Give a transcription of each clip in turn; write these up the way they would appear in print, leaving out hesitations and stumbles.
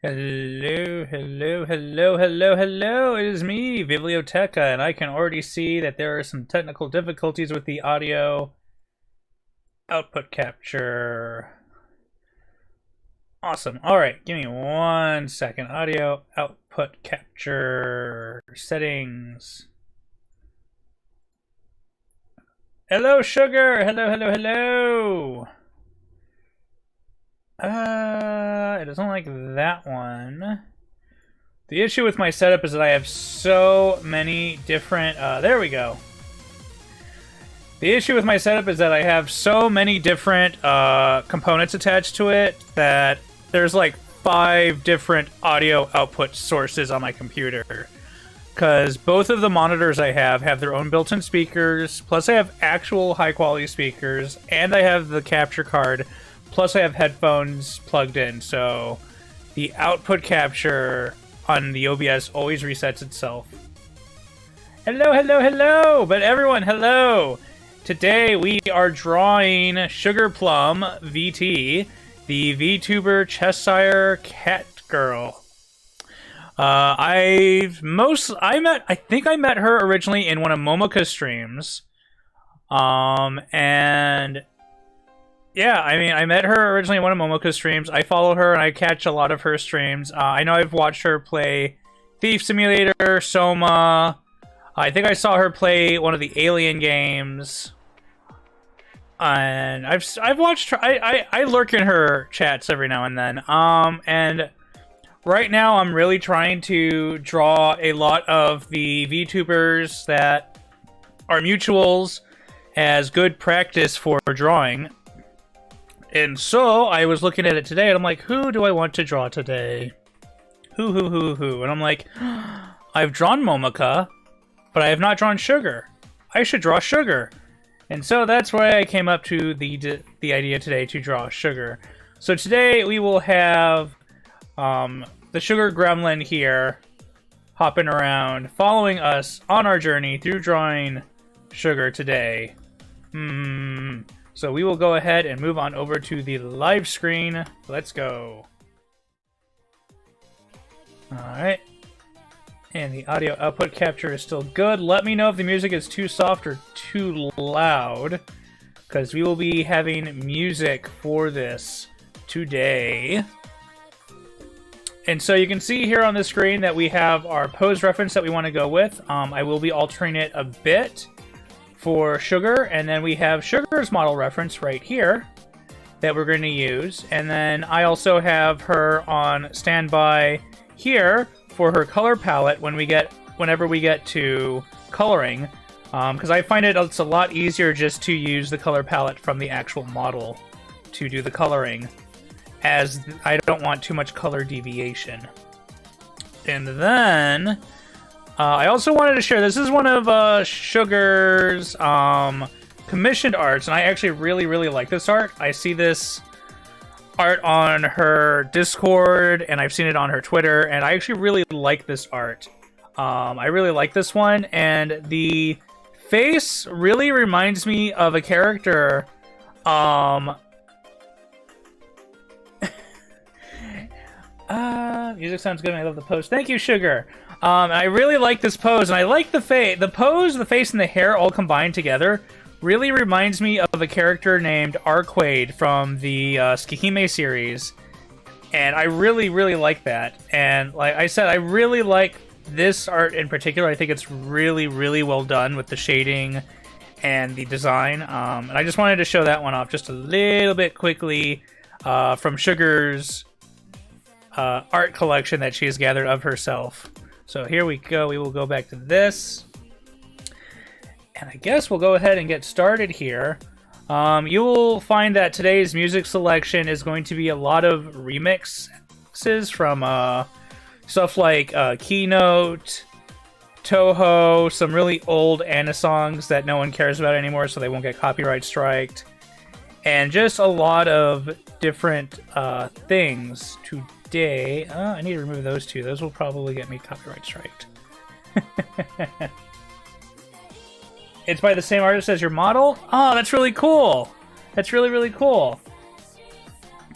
Hello, hello, hello, hello, hello. It is me, Vivlio, and I can already see that there are some technical difficulties with the audio output capture. Awesome. All right, give me 1 second. Audio output capture settings. Hello, sugar. Hello, hello, hello. It doesn't like that one. The issue with my setup is that I have so many different, there we go. The issue with my setup is that I have so many different components attached to it that there's like 5 different audio output sources on my computer. Because both of the monitors I have their own built-in speakers, plus I have actual high-quality speakers, and I have the capture card, plus I have headphones plugged in, so the output capture on the OBS always resets itself. Hello, hello, hello! But everyone, hello! Today we are drawing Sugar Plum VT, the VTuber Cheshire Cat Girl. I think I met her originally in one of Momoka's streams. And yeah, I mean, I met her originally in one of Momoka's streams. I follow her and I catch a lot of her streams. I know I've watched her play Thief Simulator, Soma. I think I saw her play one of the Alien games. And I've watched her. I lurk in her chats every now and then. And right now I'm really trying to draw a lot of the VTubers that are mutuals as good practice for drawing. And so I was looking at it today and I'm like, who do I want to draw today? Who? And I'm like, I've drawn Momoka, but I have not drawn Sugar. I should draw Sugar. And so that's why I came up to the idea today to draw Sugar. So today we will have the Sugar Gremlin here hopping around, following us on our journey through drawing Sugar today. So we will go ahead and move on over to the live screen. Let's go. Alright. And the audio output capture is still good. Let me know if the music is too soft or too loud, because we will be having music for this today. And so you can see here on the screen that we have our pose reference that we want to go with. I will be altering it a bit for Sugar, and then we have Sugar's model reference right here that we're going to use. And then I also have her on standby here for her color palette whenever we get to coloring, because I find it's a lot easier just to use the color palette from the actual model to do the coloring, as I don't want too much color deviation. And then I also wanted to share, this is one of Sugar's commissioned arts, and I actually really like this art. I see this art on her Discord, and I've seen it on her Twitter, and I actually really like this art. I really like this one, and the face really reminds me of a character. Music sounds good, and I love the pose. Thank you, Sugar. I really like this pose, and I like the face. The pose, the face, and the hair all combined together really reminds me of a character named Arquade from the Skihime series. And I really like that. And like I said, I really like this art in particular. I think it's really well done with the shading and the design. And I just wanted to show that one off just a little bit quickly from Sugar's art collection that she has gathered of herself. So here we go. We will go back to this. And I guess we'll go ahead and get started here. You will find that today's music selection is going to be a lot of remixes from stuff like Keynote, Toho, some really old Anna songs that no one cares about anymore, so they won't get copyright striked, and just a lot of different things today. I need to remove those two. Those will probably get me copyright striked. It's by the same artist as your model? Oh, that's really cool. That's really cool.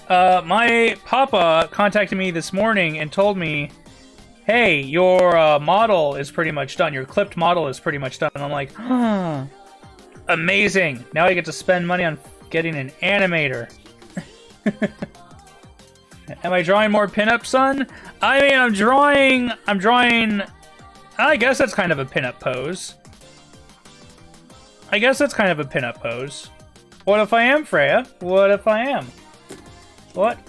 My papa contacted me this morning and told me, hey, your model is pretty much done. Your clipped model is pretty much done. And I'm like, amazing. Now I get to spend money on getting an animator. Am I drawing more pinup, son? I mean, I'm drawing... I guess that's kind of a pinup pose. What if I am, Freya? What if I am? Let's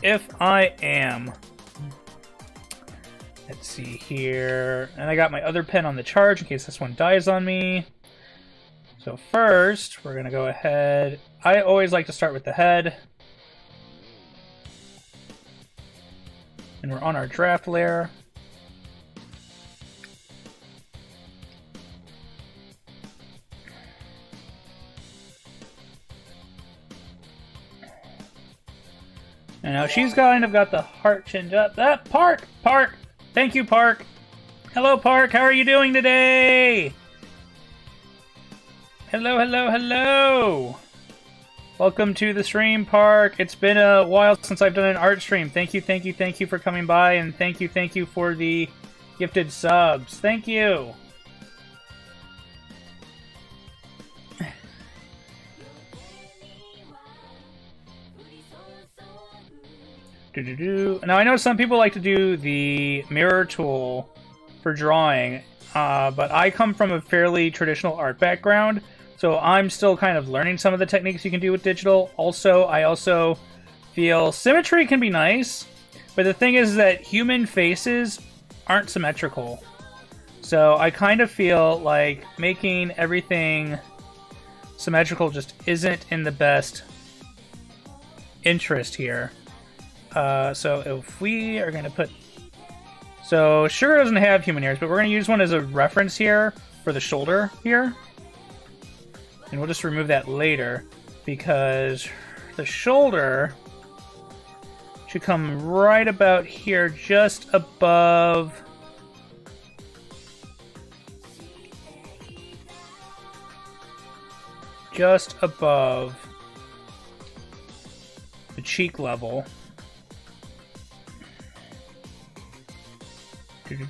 see here. And I got my other pen on the charge in case this one dies on me. So first, we're going to go ahead. I always like to start with the head. And we're on our draft layer. And now she's kind of got the heart chinned up. That Park! Thank you, Park! Hello, Park! How are you doing today? Hello! Welcome to the stream, Park. It's been a while since I've done an art stream. Thank you for coming by, and thank you for the gifted subs. Thank you! Now, I know some people like to do the mirror tool for drawing, but I come from a fairly traditional art background, so I'm still kind of learning some of the techniques you can do with digital. I also feel symmetry can be nice, but the thing is that human faces aren't symmetrical. So I kind of feel like making everything symmetrical just isn't in the best interest here. So if we are going to put... So Sugar doesn't have human ears, but we're going to use one as a reference here for the shoulder here. And we'll just remove that later, because the shoulder should come right about here, just above... the cheek level. And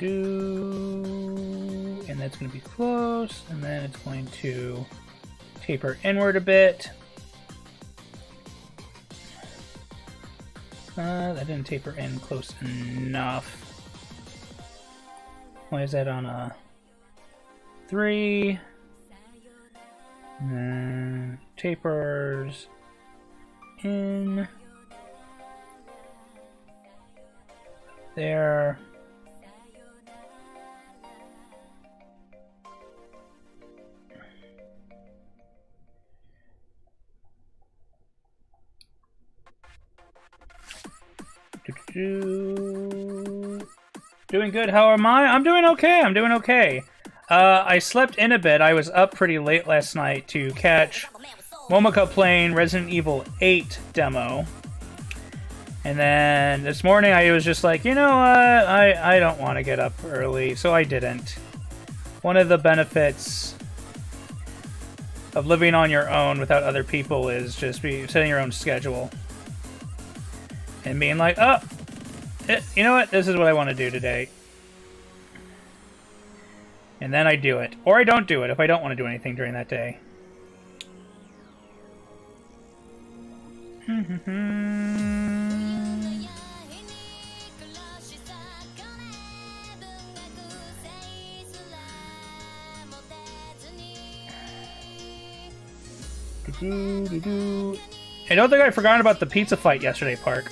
that's going to be close, and then it's going to taper inward a bit. That didn't taper in close enough. Why is that on a 3? And then tapers in there. Doing good. How am I? I'm doing okay. I slept in a bit. I was up pretty late last night to catch Momoko playing Resident Evil 8 demo. And then this morning I was just like, you know what? I don't want to get up early, so I didn't. One of the benefits of living on your own without other people is just setting your own schedule. And being like, oh, you know what? This is what I want to do today. And then I do it. Or I don't do it if I don't want to do anything during that day. I don't think I forgot about the pizza fight yesterday, Park.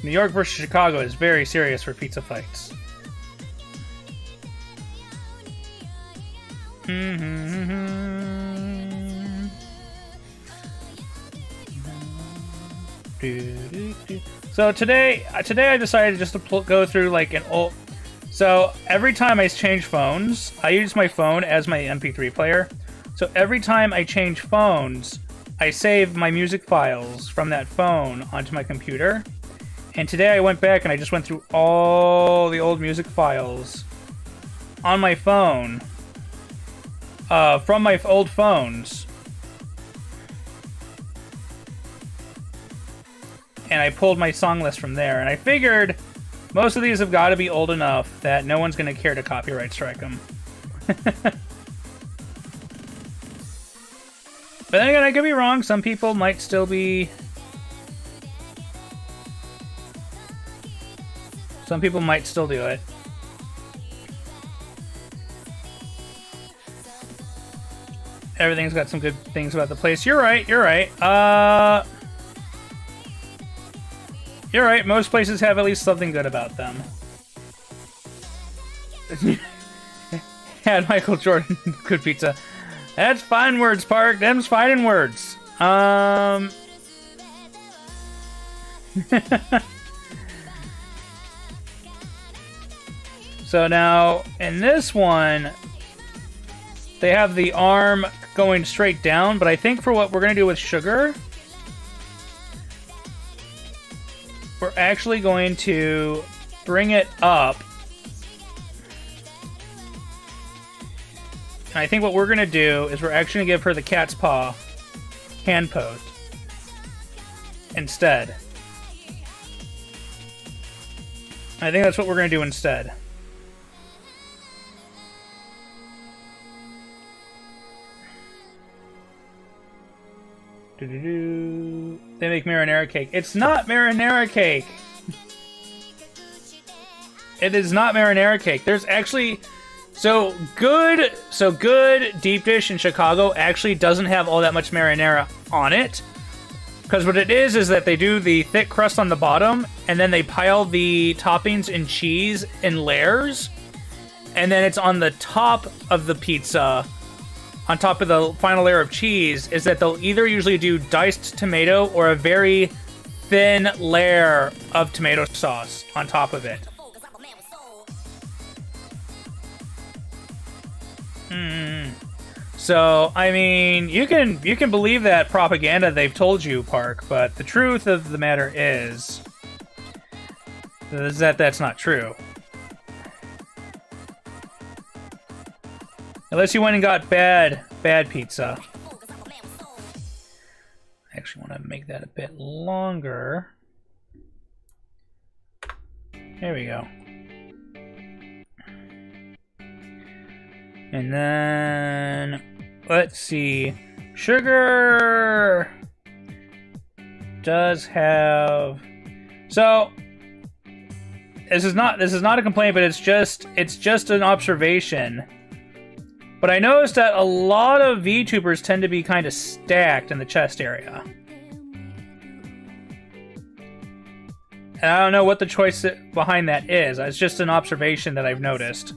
New York versus Chicago is very serious for pizza fights. So today I decided just to go through like an old... So every time I change phones, I use my phone as my MP3 player. So every time I change phones, I save my music files from that phone onto my computer. And today I went back and I just went through all the old music files on my phone from my old phones. And I pulled my song list from there, and I figured most of these have got to be old enough that no one's going to care to copyright strike them. But then again, I could be wrong. Some people might still be... Some people might still do it. Everything's got some good things about the place. You're right, you're right. You're right, most places have at least something good about them. Had Michael Jordan good pizza. That's fine words, Park. Them's fighting words. So now, in this one, they have the arm going straight down, but I think for what we're going to do with Sugar, we're actually going to bring it up. And I think what we're going to do is we're actually going to give her the cat's paw hand pose instead. I think that's what we're going to do instead. They make marinara cake. It's not marinara cake. It is not marinara cake. There's actually so good deep dish in Chicago actually doesn't have all that much marinara on it. Because what it is that they do the thick crust on the bottom and then they pile the toppings and cheese in layers, and then it's on the top of the pizza. On top of the final layer of cheese, is that they'll either usually do diced tomato or a very thin layer of tomato sauce on top of it. So, I mean, you can believe that propaganda they've told you, Park, but the truth of the matter is that that's not true. Unless you went and got bad pizza. I actually want to make that a bit longer. There we go. And then, let's see. Sugar does have... So, this is not a complaint, but it's just an observation. But I noticed that a lot of VTubers tend to be kind of stacked in the chest area. And I don't know what the choice behind that is. It's just an observation that I've noticed.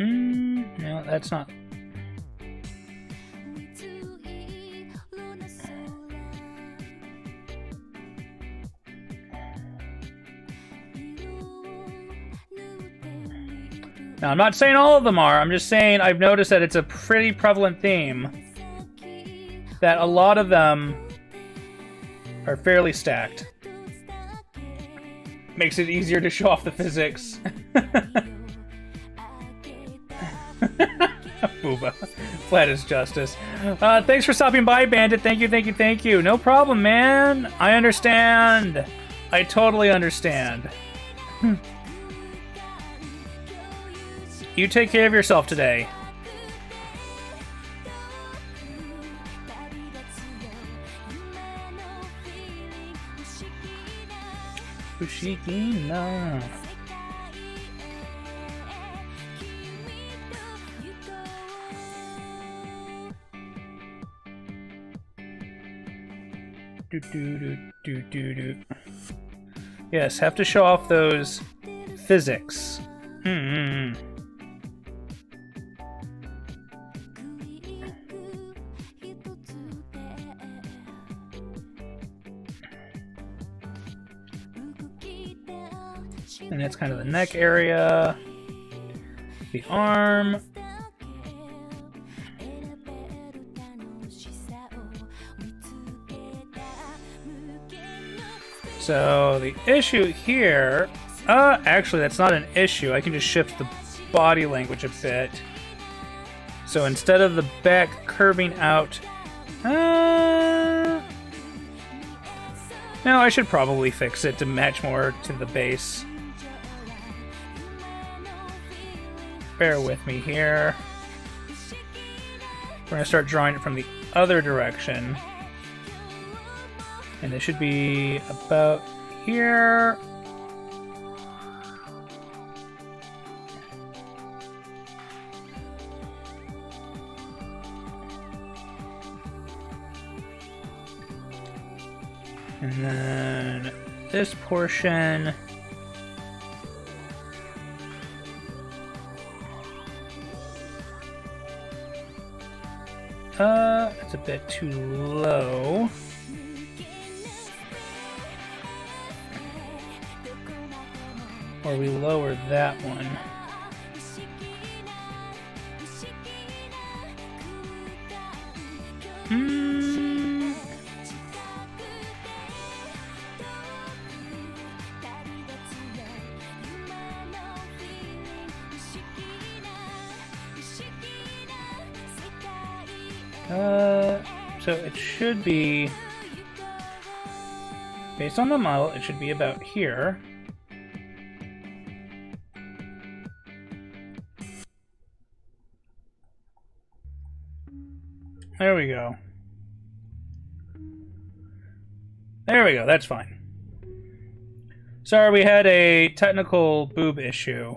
No, that's not... Now, I'm not saying all of them are. I'm just saying I've noticed that it's a pretty prevalent theme. That a lot of them are fairly stacked. Makes it easier to show off the physics. Booba. Flat is justice. Thanks for stopping by, Bandit. Thank you. No problem, man. I understand. I totally understand. You take care of yourself today. Fushigina. Do. Yes, have to show off those physics. And that's kind of the neck area, the arm. So the issue here, actually that's not an issue. I can just shift the body language a bit. So instead of the back curving out, no, I should probably fix it to match more to the base. Bear with me here. We're gonna start drawing it from the other direction. And it should be about here. And then this portion. It's a bit too low. Or we lower that one. So it should be, based on the model, it should be about here. There we go. There we go, that's fine. Sorry, we had a technical boob issue.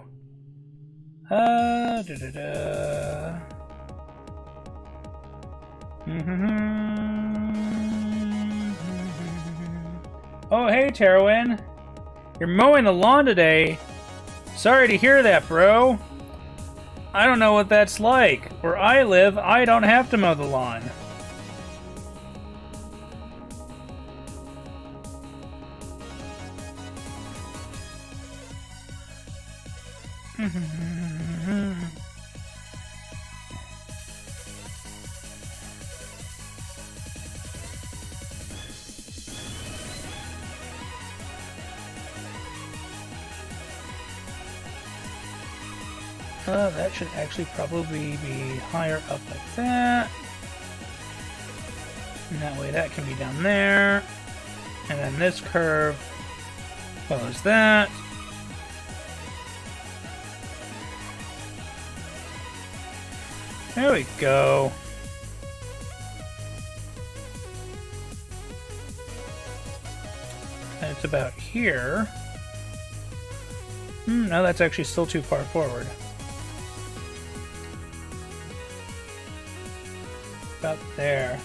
Oh, hey, Terwin. You're mowing the lawn today. Sorry to hear that, bro. I don't know what that's like. Where I live, I don't have to mow the lawn. That should actually probably be higher up like that. And that way that can be down there. And then this curve follows that. There we go. And it's about here. No, that's actually still too far forward. About there.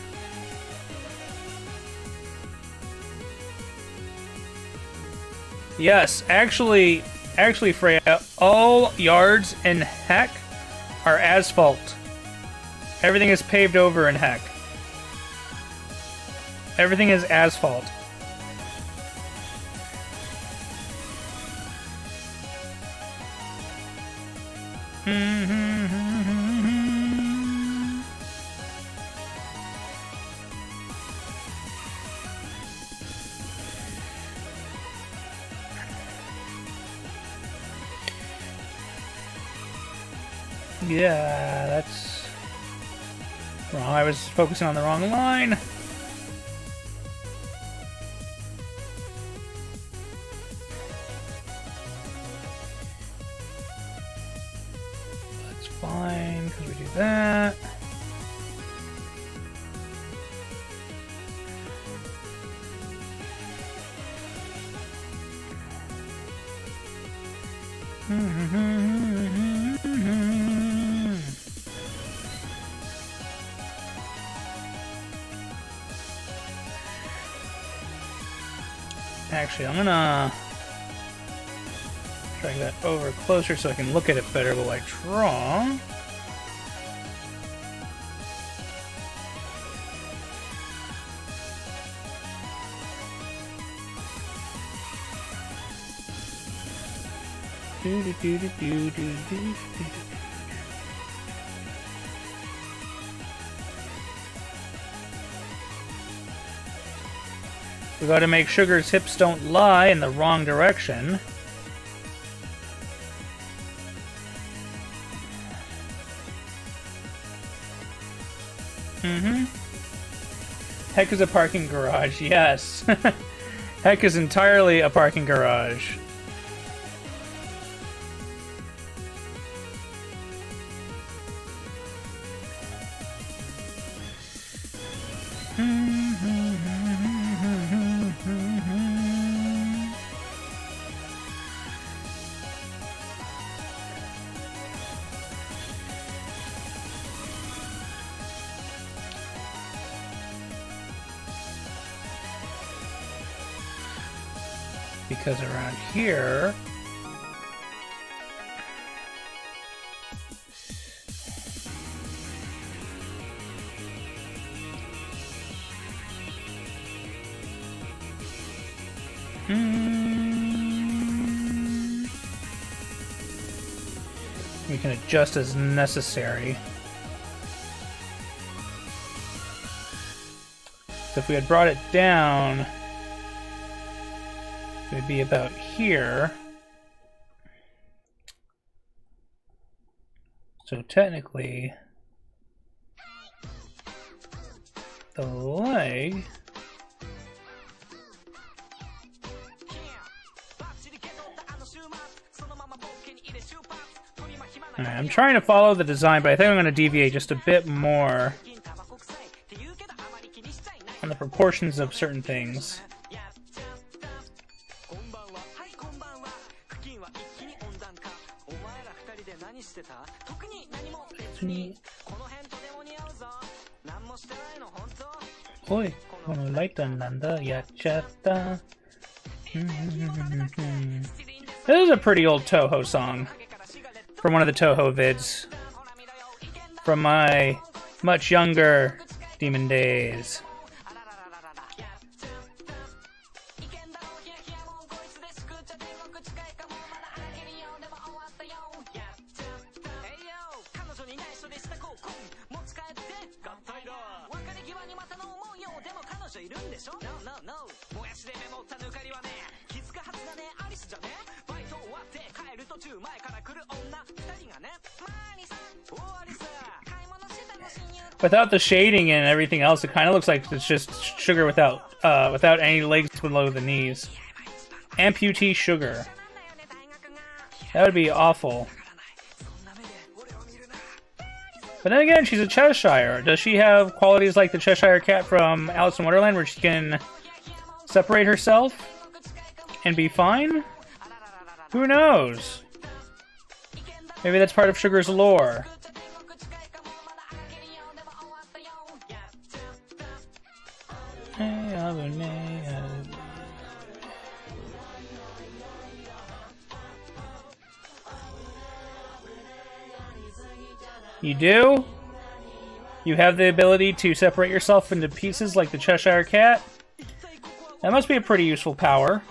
Yes, actually, Freya, all yards in Heck are asphalt. Everything is paved over in Heck. Everything is asphalt. Yeah, that's wrong. I was focusing on the wrong line. That's fine, because we do that. Actually, I'm gonna drag that over closer so I can look at it better while I draw. We gotta make Sugar's hips don't lie in the wrong direction. Heck is a parking garage, yes. Heck is entirely a parking garage. Because around here... we can adjust as necessary. So if we had brought it down... it would be about here. So technically, the leg... Alright, I'm trying to follow the design, but I think I'm going to deviate just a bit more on the proportions of certain things. Oi, kono light nanda yachatta. This is a pretty old Toho song from one of the Toho vids from my much younger Demon days. Without the shading and everything else, it kind of looks like it's just Sugar without any legs below the knees. Amputee Sugar. That would be awful. But then again, she's a Cheshire. Does she have qualities like the Cheshire Cat from Alice in Wonderland, where she can separate herself and be fine? Who knows? Maybe that's part of Sugar's lore. You do? You have the ability to separate yourself into pieces like the Cheshire Cat? That must be a pretty useful power.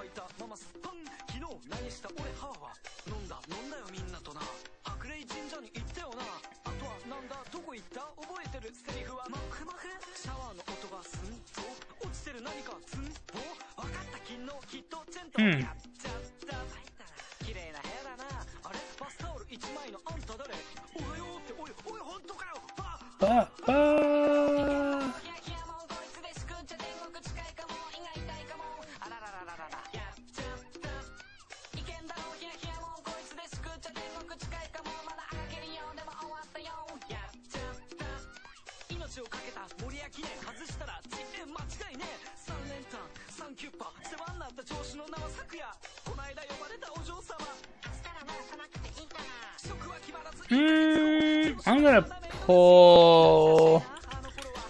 I'm gonna pull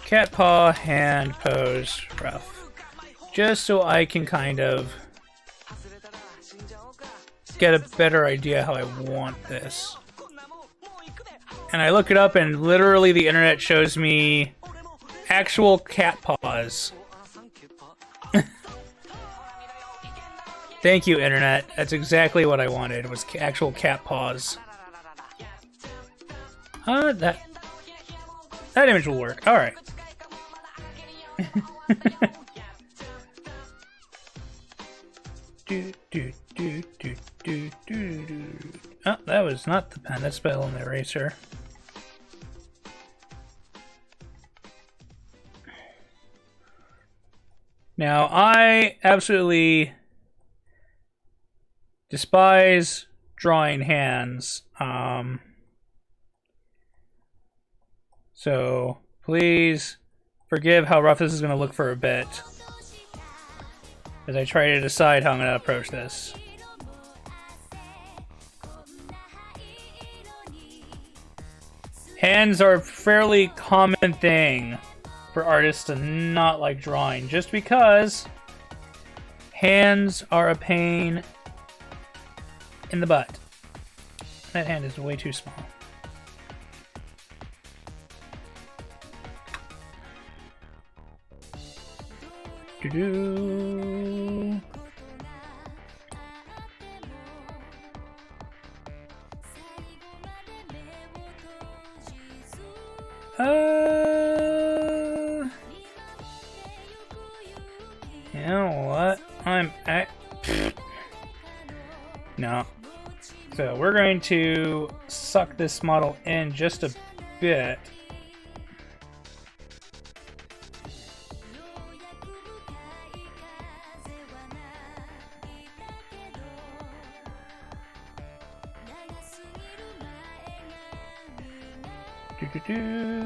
cat paw hand pose rough, just so I can kind of get a better idea how I want this. And I look it up and literally the internet shows me actual cat paws. Thank you, internet. That's exactly what I wanted, was actual cat paws. That image will work. Alright. Oh, that was not the pen. That's spell and the eraser. Now, I absolutely despise drawing hands. So please forgive how rough this is going to look for a bit as I try to decide how I'm going to approach this. Hands are a fairly common thing for artists to not like drawing, just because hands are a pain in the butt. That hand is way too small. Doo-doo. You know what? No. So we're going to suck this model in just a bit. Do-do-do.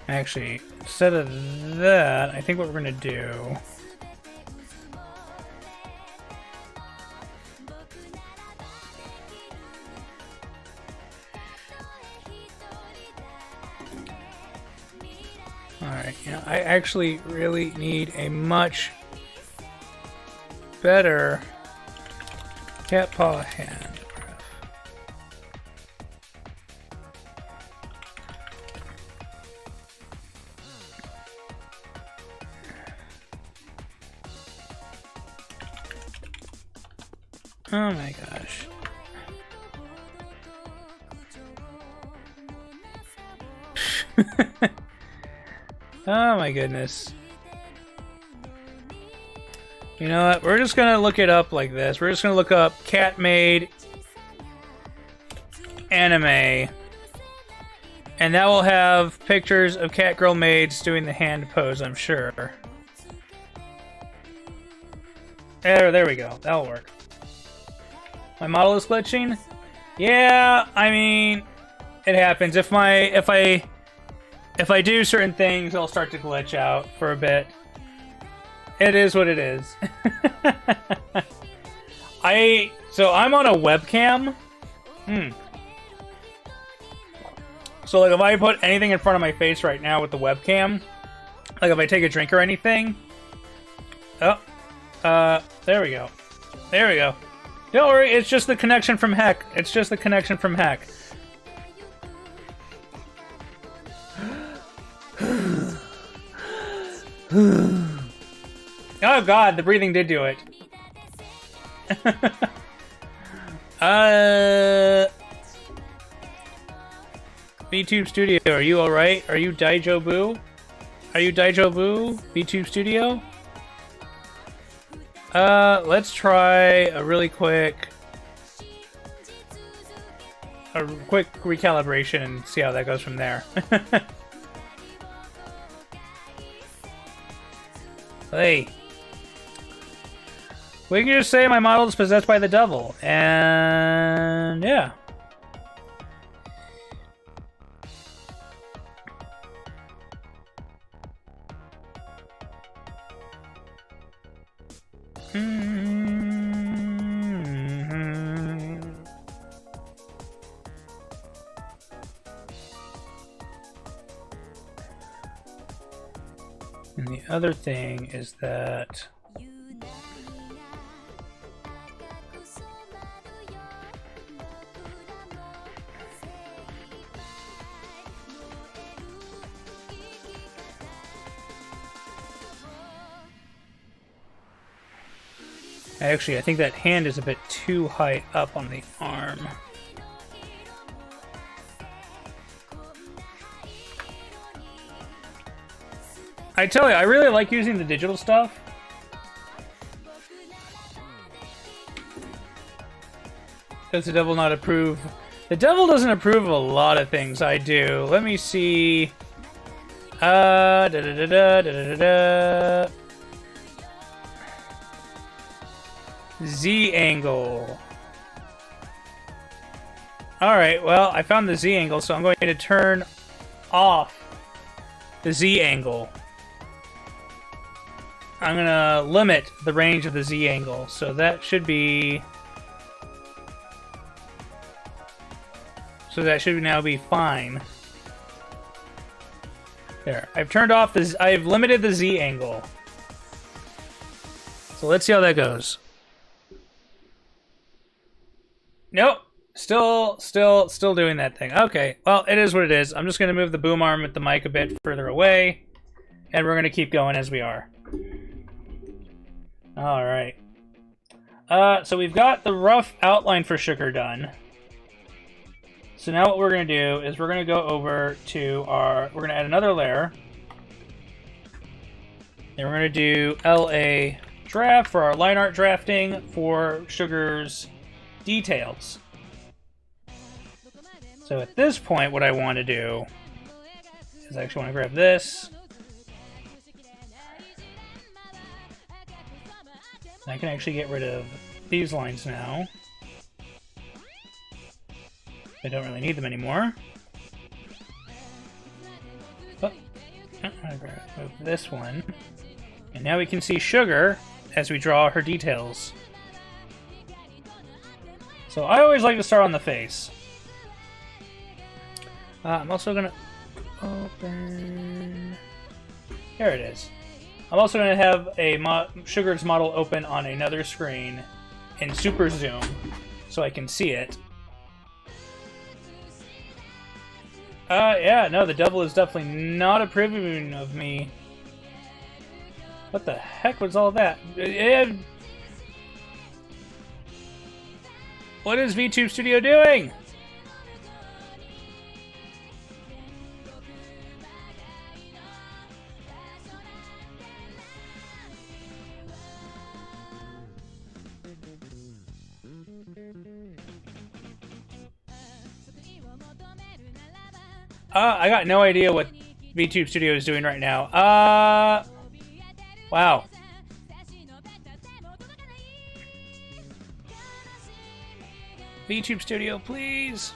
Actually, instead of that, I think what we're gonna do. Alright, I actually really need a much better cat paw hand. Oh my gosh. Oh my goodness. You know what? We're just gonna look it up like this. We're just gonna look up cat made anime. And that will have pictures of cat girl maids doing the hand pose, I'm sure. There we go. That'll work. My model is glitching? Yeah, I mean, it happens. If I do certain things, it'll start to glitch out for a bit. It is what it is. So I'm on a webcam. So like if I put anything in front of my face right now with the webcam, like if I take a drink or anything. Oh, there we go. There we go. Don't worry, it's just the connection from heck. It's just the connection from heck. Oh god, the breathing did do it. Vtube Studio, are you alright? Are you Daijobu? Are you Daijobu? Vtube Studio? Let's try a really quick recalibration and see how that goes from there. Hey. We can just say my model is possessed by the devil, and yeah. And the other thing is that actually, I think that hand is a bit too high up on the arm. I tell you, I really like using the digital stuff. Does the devil not approve? The devil doesn't approve of a lot of things I do. Let me see. Z angle. Alright, well, I found the Z angle, so I'm going to turn off the Z angle. I'm gonna limit the range of the Z angle, so that should be... So that should now be fine. There, I've turned off the... I've limited the Z angle. So let's see how that goes. Nope. Still doing that thing. Okay, well, it is what it is. I'm just gonna move the boom arm with the mic a bit further away, and we're gonna keep going as we are. Alright. So we've got the rough outline for Sugar done. So now what we're going to do is we're going to go over to our... We're going to add another layer. Then we're going to do LA draft for our line art drafting for Sugar's details. So at this point, what I want to do is I actually want to grab this. I can actually get rid of these lines now. I don't really need them anymore. Oh, I'm gonna move this one. And now we can see Sugar as we draw her details. So I always like to start on the face. I'm also gonna open... There it is. I'm also going to have a Sugar's model open on another screen in super zoom so I can see it. Yeah, no, the devil is definitely not approving of me. What the heck was all that? What is VTube Studio doing? I got no idea what VTube Studio is doing right now. Wow. VTube Studio, please.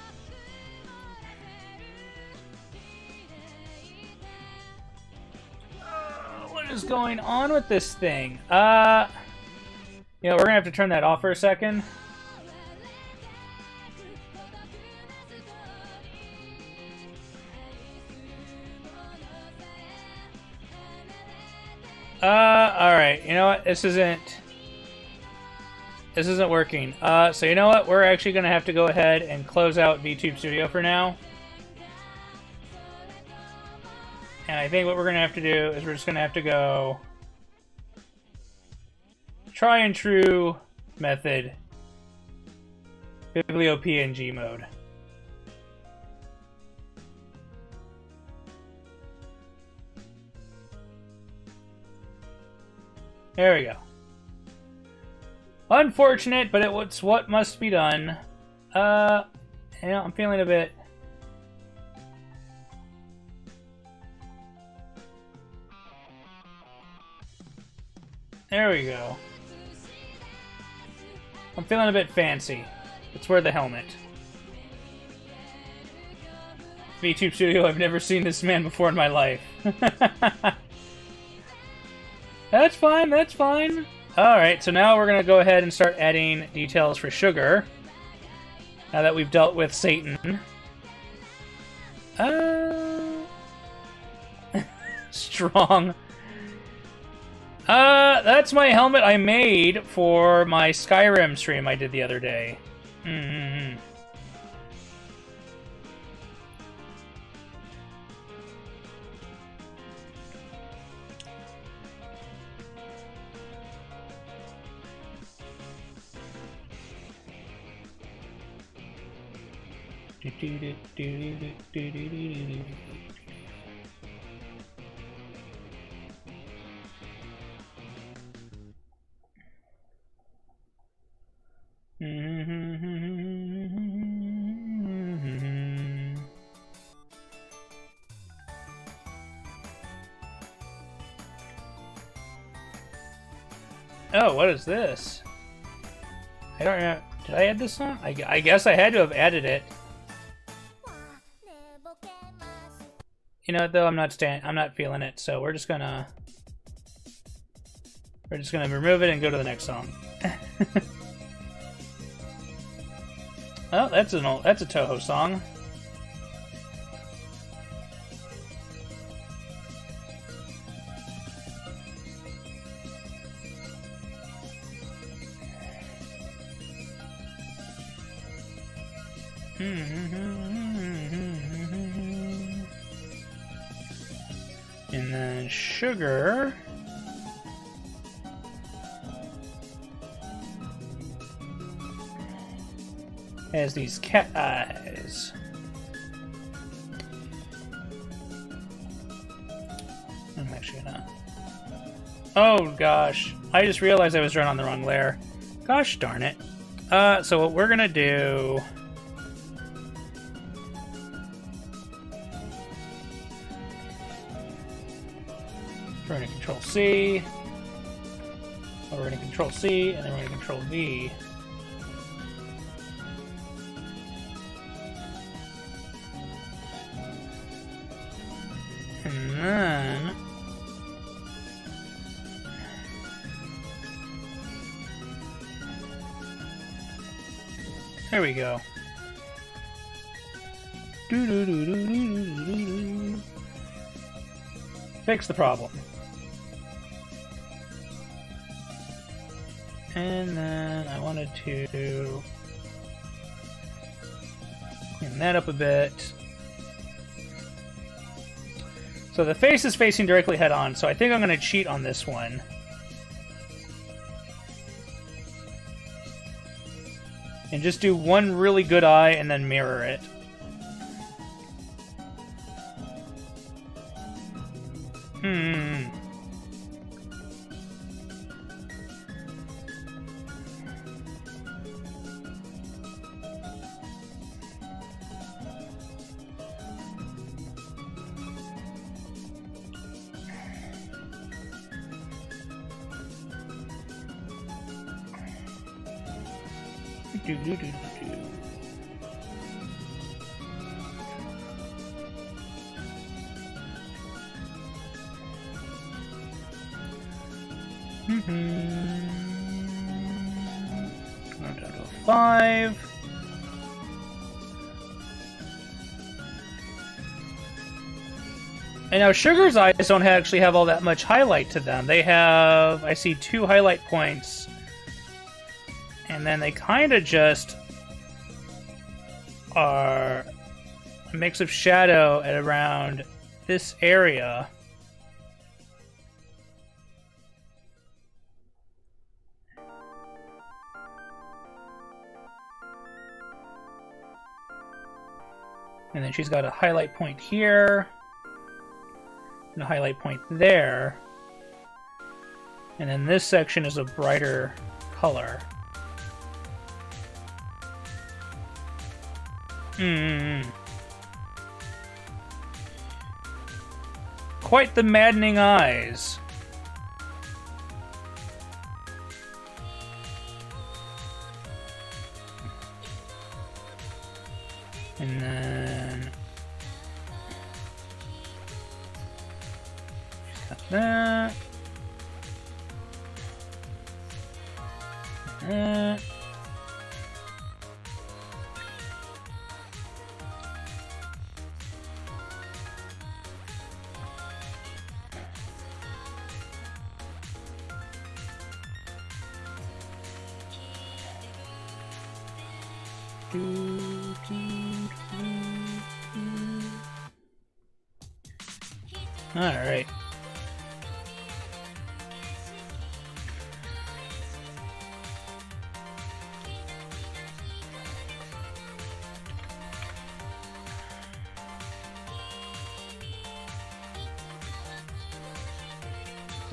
What is going on with this thing? We're gonna have to turn that off for a second. Alright, you know what? This isn't working. So you know what? We're actually gonna have to go ahead and close out VTube Studio for now. And I think what we're gonna have to do is we're just gonna have to go try and true method Vivlio PNG mode. There we go. Unfortunate, but it's what must be done. I'm feeling a bit... There we go. I'm feeling a bit fancy. Let's wear the helmet. VTube Studio, I've never seen this man before in my life. That's fine, that's fine. Alright, so now we're going to go ahead and start adding details for Sugar. Now that we've dealt with Satan. Strong. That's my helmet I made for my Skyrim stream I did the other day. Mm-hmm. Oh, what is this? I don't know. Did I add this song? I guess I had to have added it. You know, though, I'm not feeling it, so we're just gonna remove it and go to the next song. Oh, that's a Toho song. And then Sugar. Has these cat eyes. I'm actually gonna... Oh gosh, I just realized I was drawing on the wrong layer. Gosh darn it. So what we're gonna do... We're gonna Control C. We're gonna Control C, and then we're gonna Control V. And then... There we go. Fix the problem. And then I wanted to clean that up a bit. So the face is facing directly head on, so I think I'm going to cheat on this one. And just do one really good eye and then mirror it. Down to 5. And now Sugar's eyes don't actually have all that much highlight to them. They have, I see 2 highlight points. And then they kind of just are a mix of shadow at around this area. And then she's got a highlight point here. And a highlight point there. And then this section is a brighter color. Quite the maddening eyes. And then got that. That. Alright.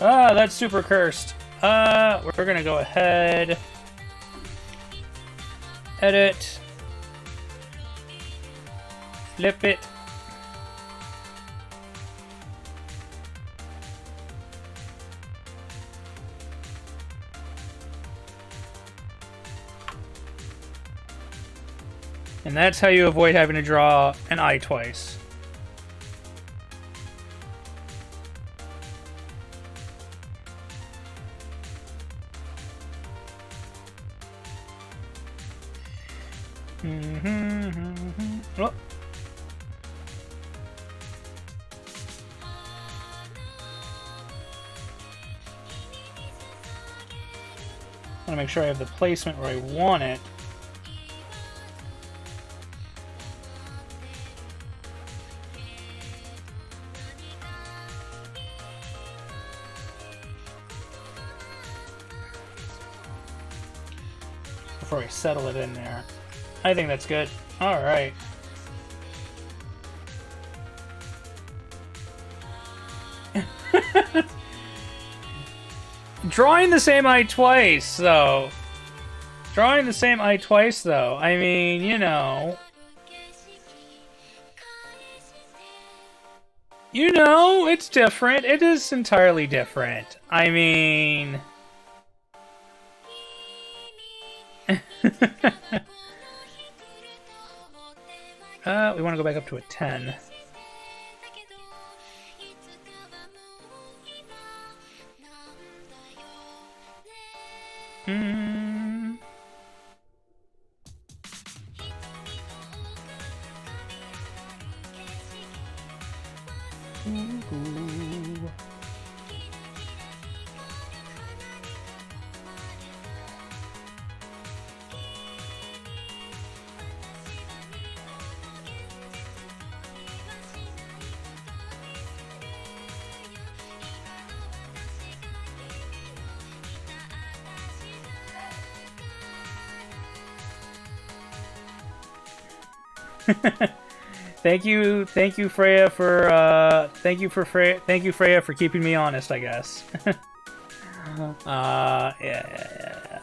Ah, that's super cursed. We're gonna go ahead. Edit. Flip it. And that's how you avoid having to draw an eye twice. Oh. I want to make sure I have the placement where I want it. Before I settle it in there. I think that's good. Alright. Drawing the same eye twice, though. Drawing the same eye twice, though. I mean, you know. You know, it's different. It is entirely different. I mean... we want to go back up to a 10. Thank you, Freya, for thank you, Freya, for keeping me honest, I guess. Yeah.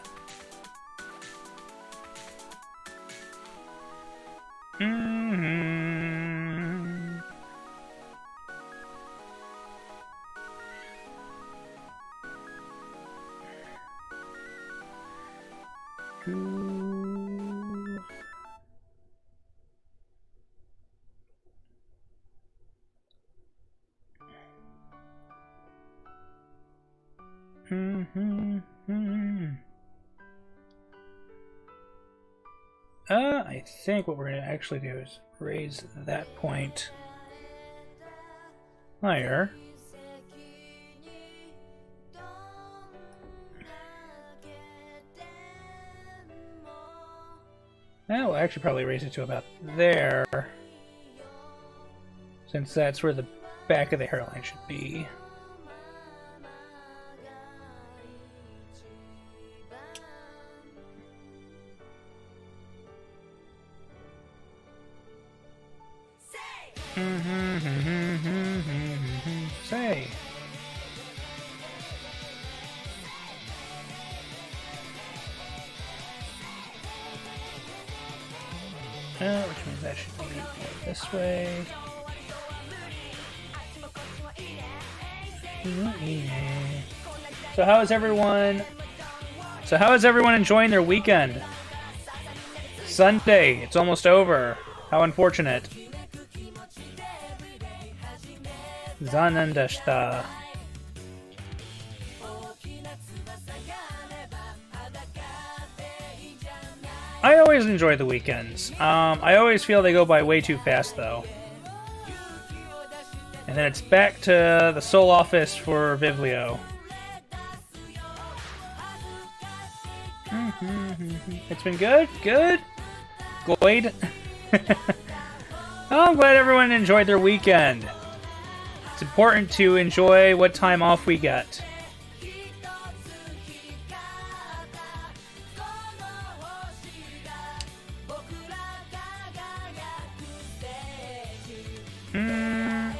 I think what we're going to actually do is raise that point higher. Now we'll actually probably raise it to about there, since that's where the back of the hairline should be. Say. Which means that should be this way. So how is everyone enjoying their weekend? Sunday, it's almost over. How unfortunate. Zanen deshita. I always enjoy the weekends. I always feel they go by way too fast, though. And then it's back to the sole office for Vivlio. It's been good? Good? Goid. Oh, I'm glad everyone enjoyed their weekend. It's important to enjoy what time off we get.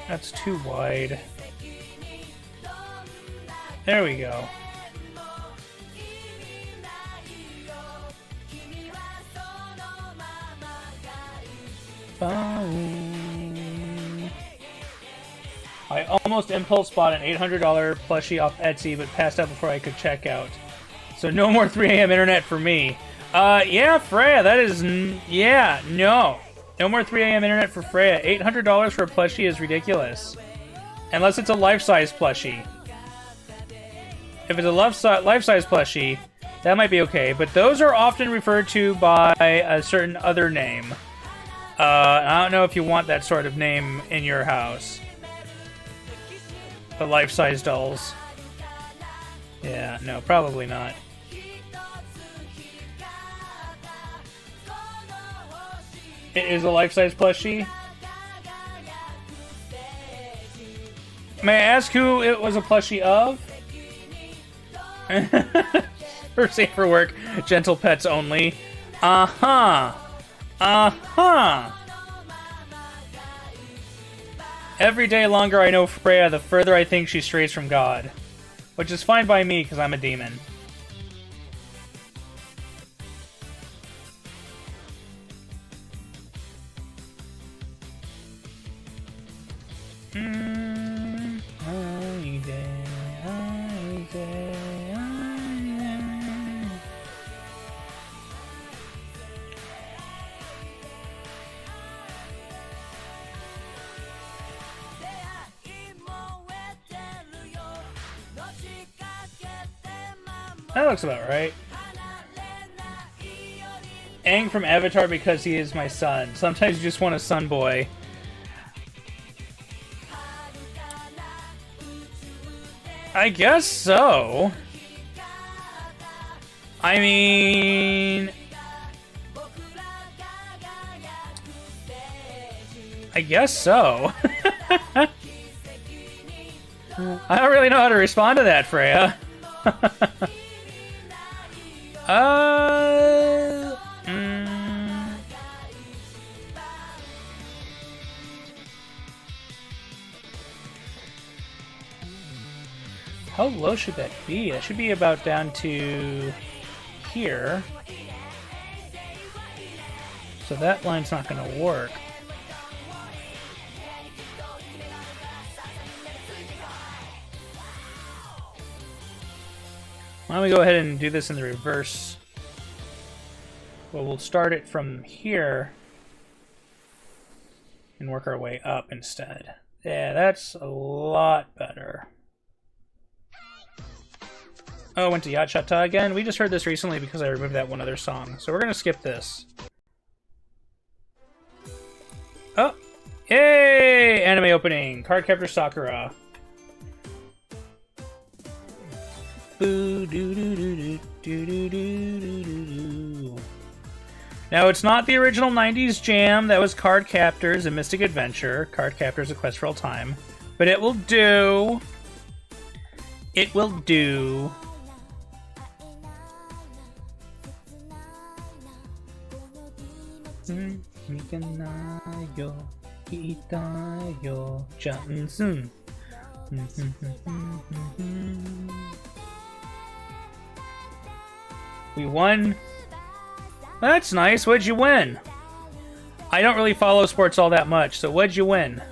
That's too wide. There we go. I almost impulse bought an $800 plushie off Etsy, but passed out before I could check out. So no more 3 a.m. internet for me. Yeah, Freya, that is... yeah, no. No more 3 a.m. internet for Freya. $800 for a plushie is ridiculous. Unless it's a life-size plushie. If it's a life-size plushie, that might be okay. But those are often referred to by a certain other name. I don't know if you want that sort of name in your house. The life-size dolls. Yeah, no, probably not. It is a life-size plushie. May I ask who it was a plushie of? For safer work, gentle pets only. Uh-huh. Uh-huh. Every day longer I know Freya, the further I think she strays from God. Which is fine by me, because I'm a demon. That looks about right. Aang from Avatar because he is my son. Sometimes you just want a son boy. I guess so. I mean... I guess so. I don't really know how to respond to that, Freya. How low should that be? That should be about down to here. So that line's not going to work. Why don't we go ahead and do this in the reverse? Well, we'll start it from here and work our way up instead. Yeah, that's a lot better. Oh, I went to Yachata again? We just heard this recently because I removed that one other song. So we're going to skip this. Oh! Yay! Anime opening. Cardcaptor Sakura. Now, it's not the original 90s jam that was Card Captors and Mystic Adventure. Card Captors: A Quest for All Time. But it will do. It will do. We won. That's nice. What'd you win? I don't really follow sports all that much, so what'd you win?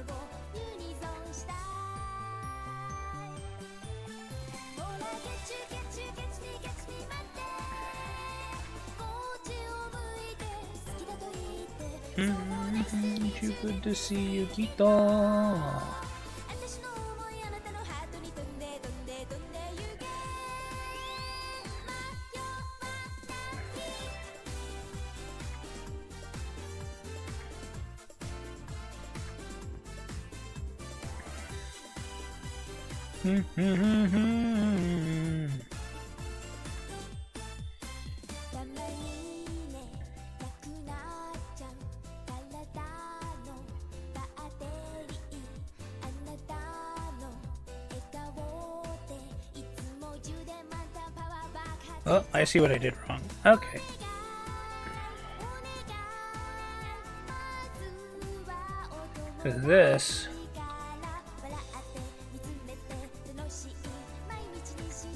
Too good to see you, Kito. Oh, I see what I did wrong. Okay. So this...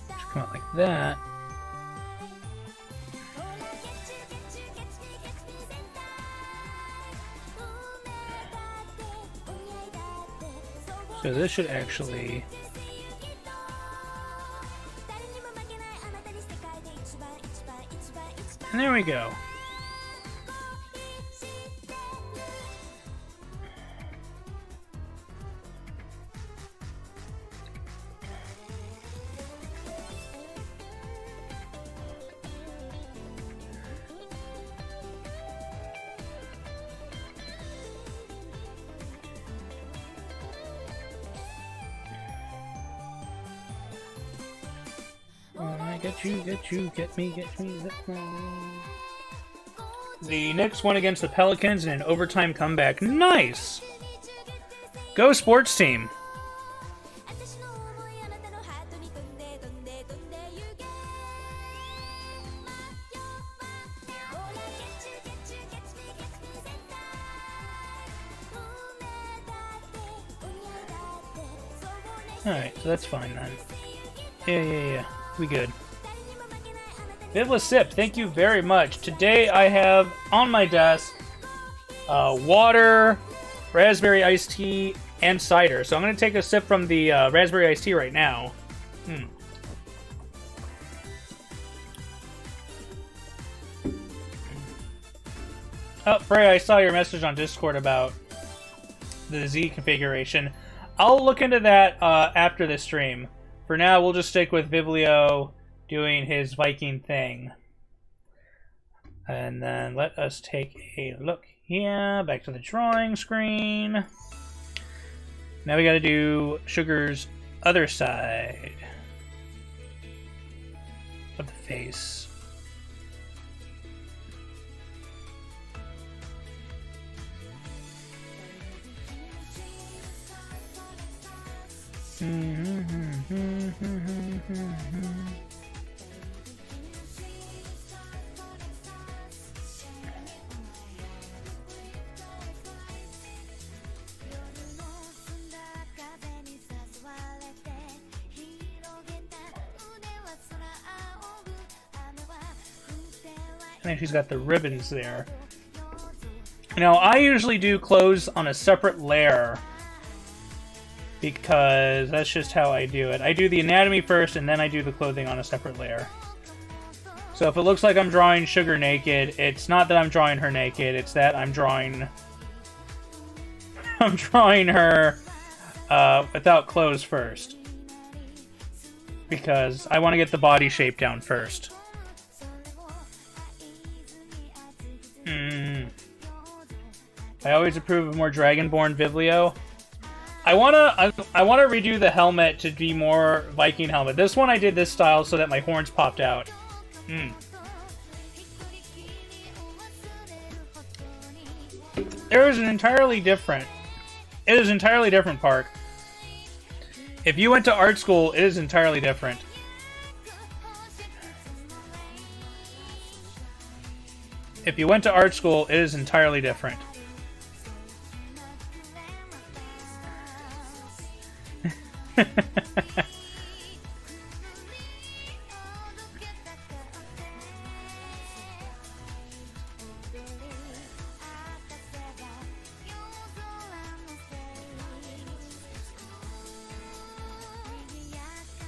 should come out like that. So this should actually... and there we go. Get me. The Knicks won against the Pelicans in an overtime comeback. Nice! Go sports team! Alright, so that's fine then. Yeah. We good. VivliSip, thank you very much. Today I have on my desk water, raspberry iced tea, and cider. So I'm going to take a sip from the raspberry iced tea right now. Oh, Freya, I saw your message on Discord about the Z configuration. I'll look into that after this stream. For now, we'll just stick with Vivlio doing his Viking thing. And then let us take a look here. Back to the drawing screen. Now we gotta do Sugar's other side of the face. I think she's got the ribbons there. Now, I usually do clothes on a separate layer because that's just how I do it. I do the anatomy first, and then I do the clothing on a separate layer. So if it looks like I'm drawing Sugar naked, it's not that I'm drawing her naked, it's that I'm drawing her without clothes first. Because I want to get the body shape down first. I always approve of more Dragonborn Vivlio. I wanna redo the helmet to be more Viking helmet. This one I did this style so that my horns popped out. It is entirely different, Park. If you went to art school, it is entirely different. If you went to art school, it is entirely different.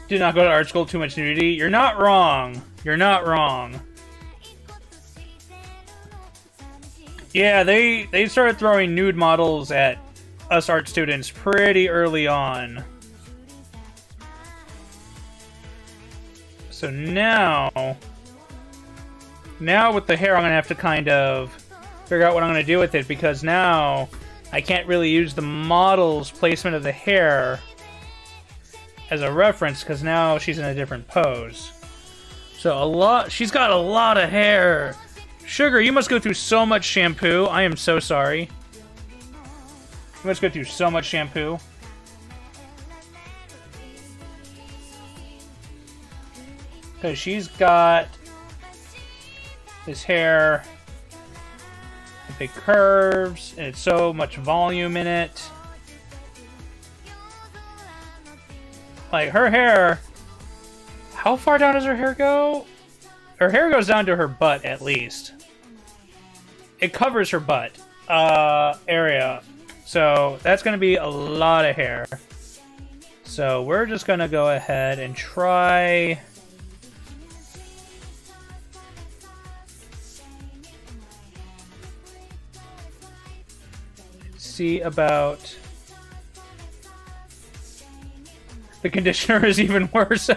Do not go to art school, too much nudity. You're not wrong. You're not wrong. Yeah, they started throwing nude models at us art students pretty early on. So now with the hair, I'm going to have to kind of figure out what I'm going to do with it, because now I can't really use the model's placement of the hair as a reference, because now she's in a different pose. So she's got a lot of hair. Sugar, you must go through so much shampoo. I am so sorry. You must go through so much shampoo. Because she's got this hair with big curves, and it's so much volume in it. Like, her hair... How far down does her hair go? Her hair goes down to her butt, at least. It covers her butt area. So, that's going to be a lot of hair. So, we're just going to go ahead and try... see about... The conditioner is even worse.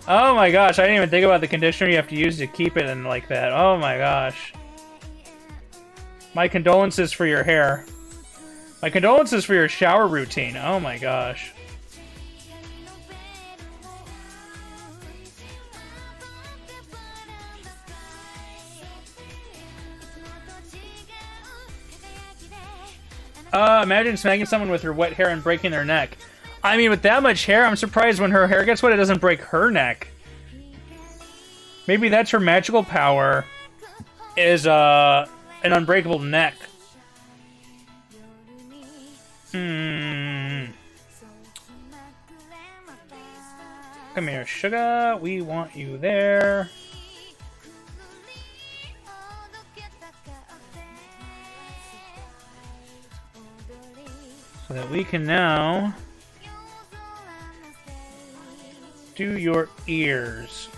Oh my gosh, I didn't even think about the conditioner you have to use to keep it in like that. Oh my gosh. My condolences for your hair. My condolences for your shower routine. Oh my gosh. Imagine smacking someone with her wet hair and breaking their neck. I mean, with that much hair, I'm surprised when her hair gets wet, it doesn't break her neck. Maybe that's her magical power, is, an unbreakable neck. Come here, sugar. We want you there. So that we can now do your ears.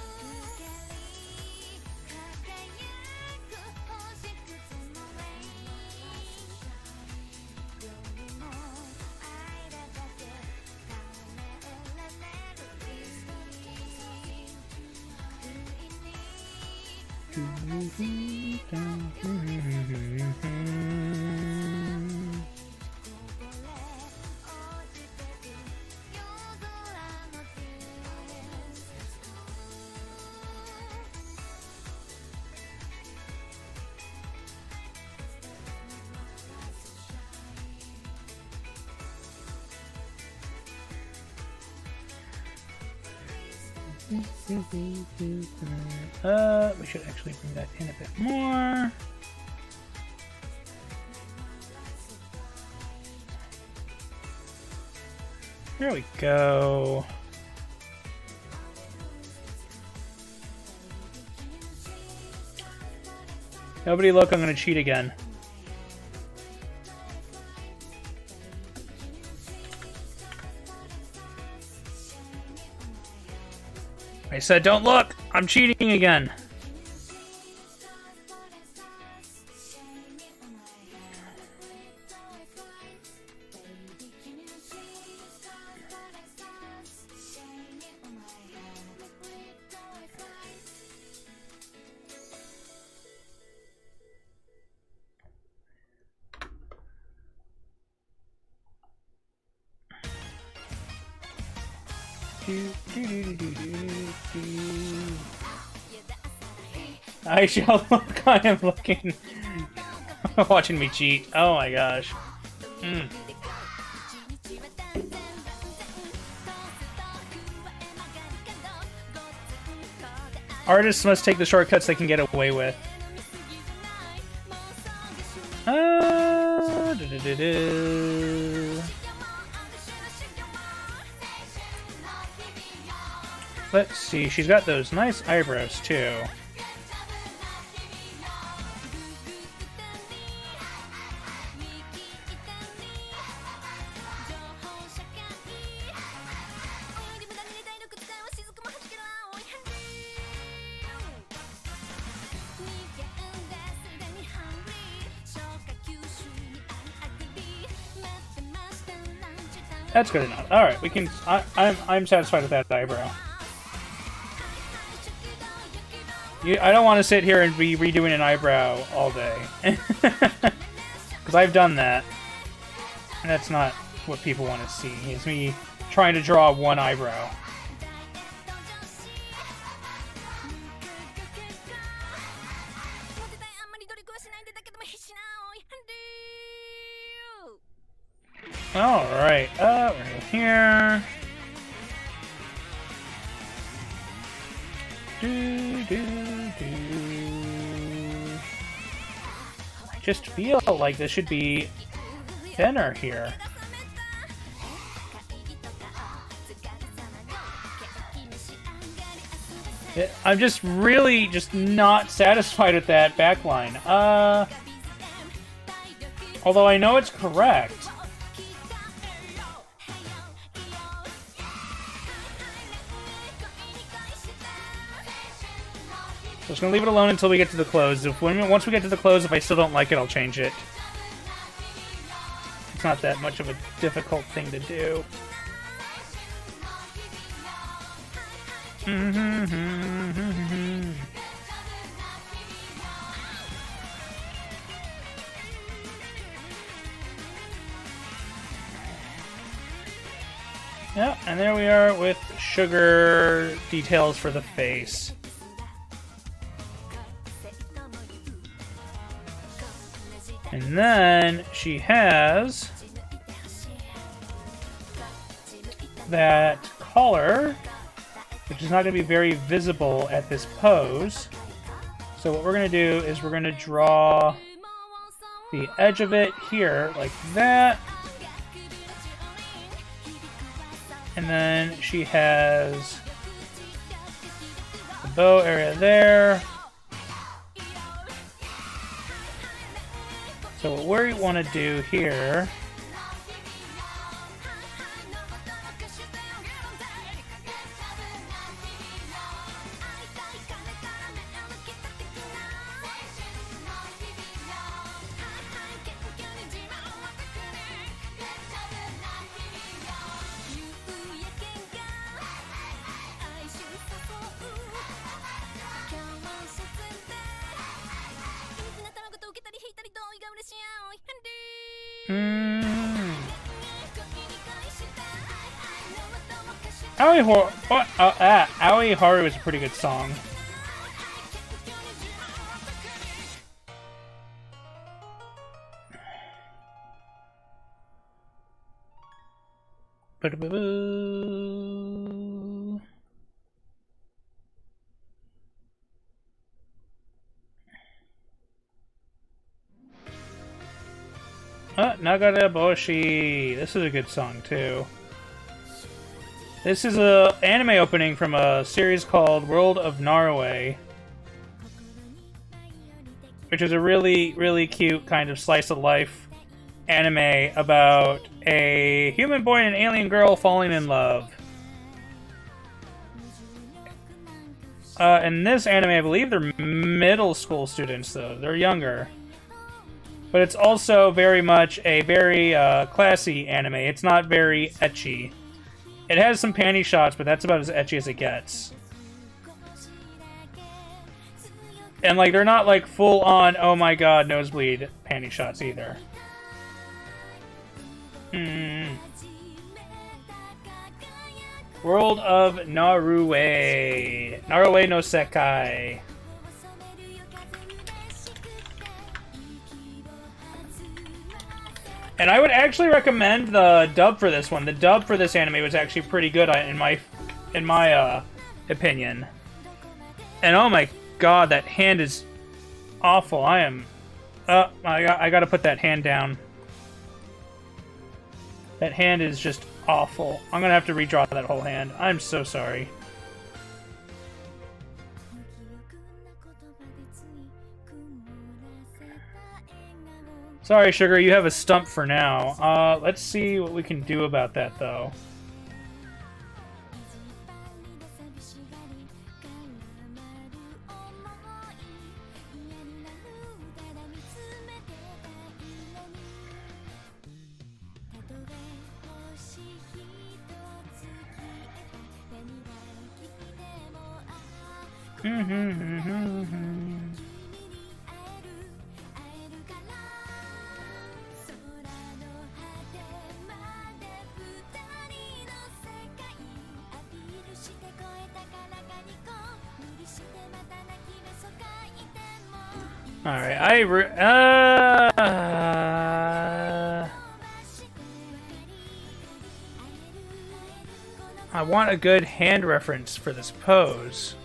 We should actually bring that in a bit more. There we go. Nobody look, I'm gonna cheat again. I said don't look! I'm cheating again! I shall look. I am looking. Watching me cheat. Oh my gosh. Artists must take the shortcuts they can get away with. Let's see, she's got those nice eyebrows too. That's good enough. All right, we can. I'm satisfied with that eyebrow. I don't want to sit here and be redoing an eyebrow all day, because I've done that, and that's not what people want to see. It's me trying to draw one eyebrow. Alright, we're here. I just feel like this should be thinner here. I'm just really not satisfied with that backline. Although I know it's correct. So I'm just gonna leave it alone until we get to the close. Once we get to the close, if I still don't like it, I'll change it. It's not that much of a difficult thing to do. Yep, and there we are with sugar details for the face. And then she has that collar, which is not going to be very visible at this pose. So what we're going to do is we're going to draw the edge of it here like that. And then she has the bow area there. So what we want to do here Aoi Haru is a pretty good song. Nagare Boshi. This is a good song too. This is an anime opening from a series called World of Norway, which is a really, really cute kind of slice of life anime about a human boy and an alien girl falling in love. In this anime, I believe they're middle school students, though. They're younger. But it's also very much a very classy anime. It's not very ecchi. It has some panty shots, but that's about as ecchi as it gets. And, like, they're not, like, full-on, oh my god, nosebleed panty shots either. World of Norway. Norway no Sekai. And I would actually recommend the dub for this one. The dub for this anime was actually pretty good in my opinion. And oh my god, that hand is awful. I gotta put that hand down. That hand is just awful. I'm gonna have to redraw that whole hand. I'm so sorry. Sorry, Sugar, you have a stump for now. Let's see what we can do about that, though. Alright, I want a good hand reference for this pose.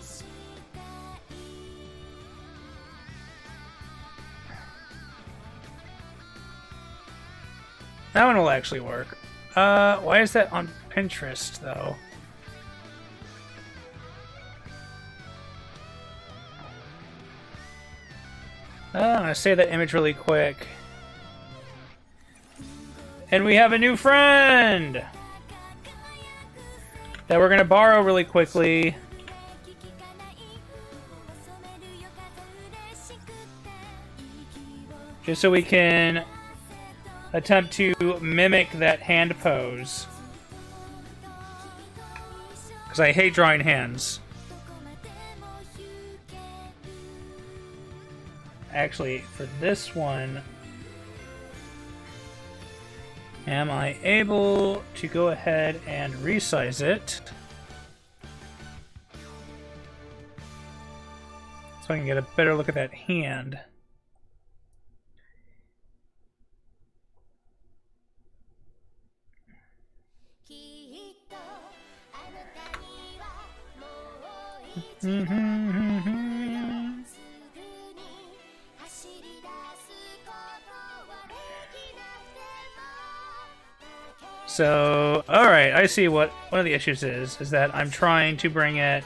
That one will actually work. Why is that on Pinterest, though? I'm gonna save that image really quick. And we have a new friend! That we're gonna borrow really quickly. Just so we can attempt to mimic that hand pose. Because I hate drawing hands. Actually, for this one, am I able to go ahead and resize it so I can get a better look at that hand? So, alright, I see what one of the issues is that I'm trying to bring it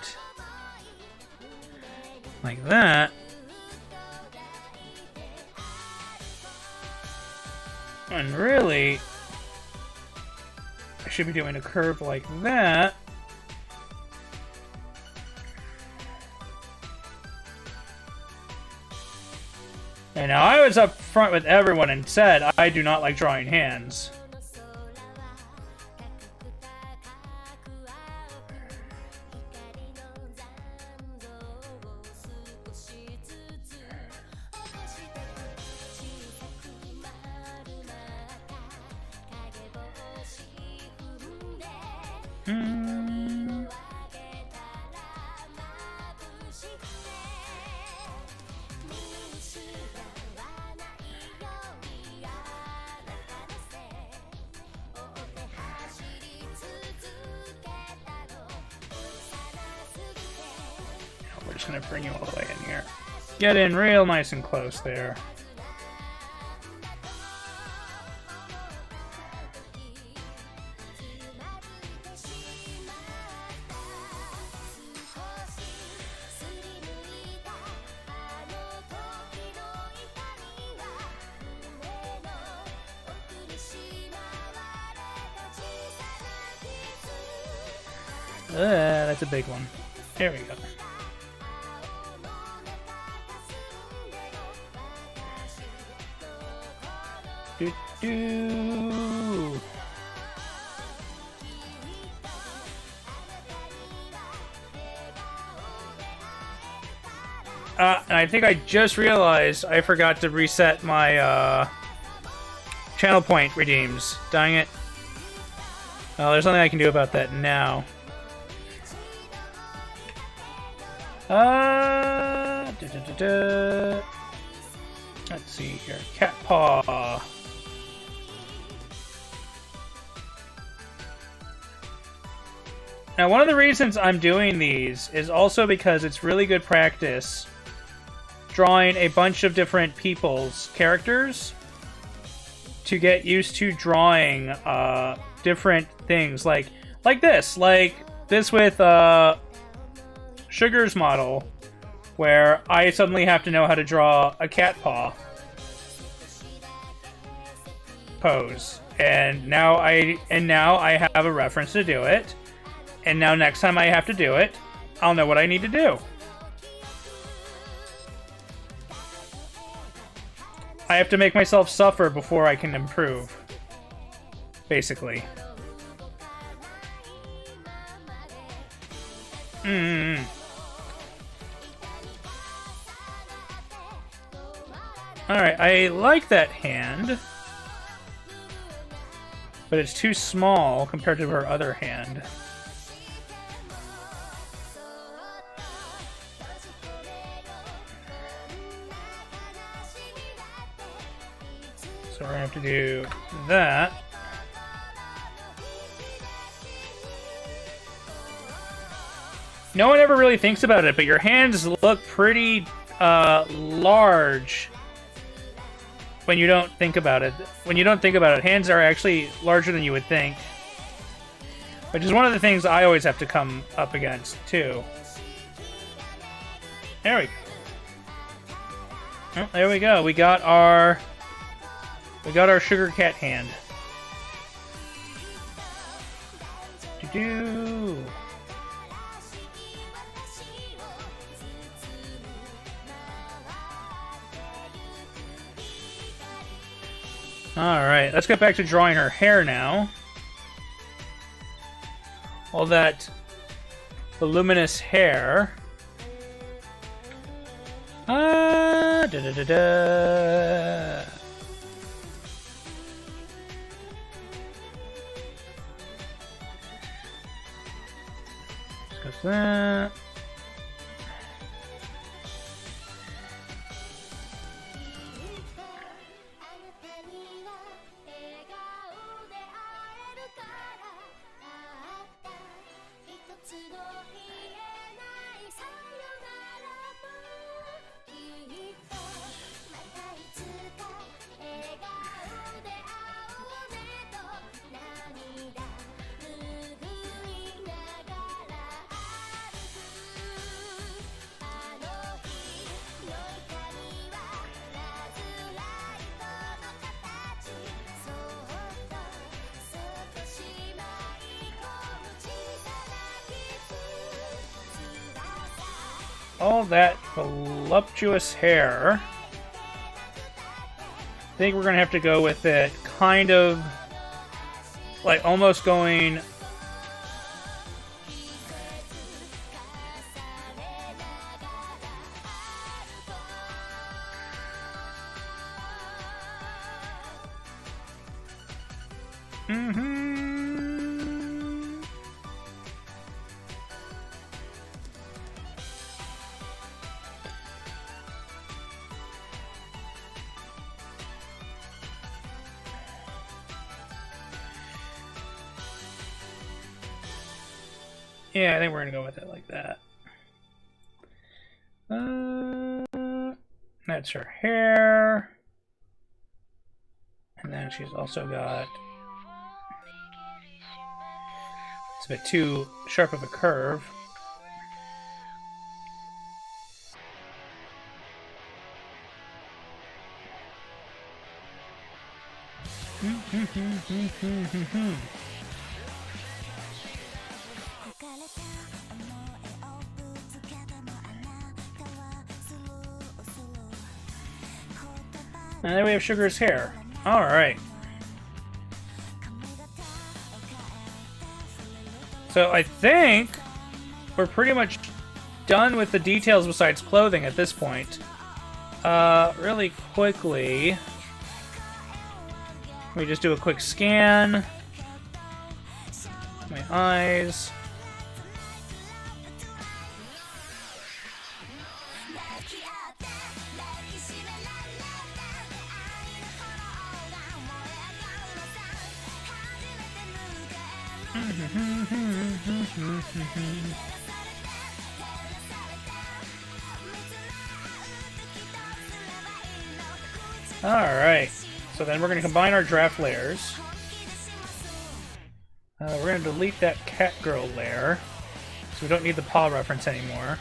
like that. And really, I should be doing a curve like that. And now I was up front with everyone and said I do not like drawing hands. We're just gonna bring you all the way in here. Get in real nice and close there. That's a big one. There we go. Do. And I think I just realized I forgot to reset my channel point redeems. Dang it. Oh, there's nothing I can do about that now. Let's see here. Cat paw. Now, one of the reasons I'm doing these is also because it's really good practice drawing a bunch of different people's characters to get used to drawing different things like this with Sugar's model, where I suddenly have to know how to draw a cat paw pose, and now I have a reference to do it, and now next time I have to do it, I'll know what I need to do. I have to make myself suffer before I can improve, basically. Alright, I like that hand, but it's too small compared to her other hand. So we're gonna have to do that. No one ever really thinks about it, but your hands look pretty large when you don't think about it. When you don't think about it, hands are actually larger than you would think. Which is one of the things I always have to come up against, too. There we go. Oh, there we go. We got our sugar cat hand. Do-do. Alright, let's get back to drawing her hair now. All that voluminous hair. Da-da-da-da. Just goes that. All that voluptuous hair. I think we're gonna have to go with it kind of like almost going yeah, I think we're gonna go with it like that. That's her hair. And then she's also got... It's a bit too sharp of a curve. And then we have Sugar's hair. Alright. So I think we're pretty much done with the details besides clothing at this point. Really quickly, let me just do a quick scan. My eyes. Alright, so then we're going to combine our draft layers. We're going to delete that cat girl layer, so we don't need the paw reference anymore.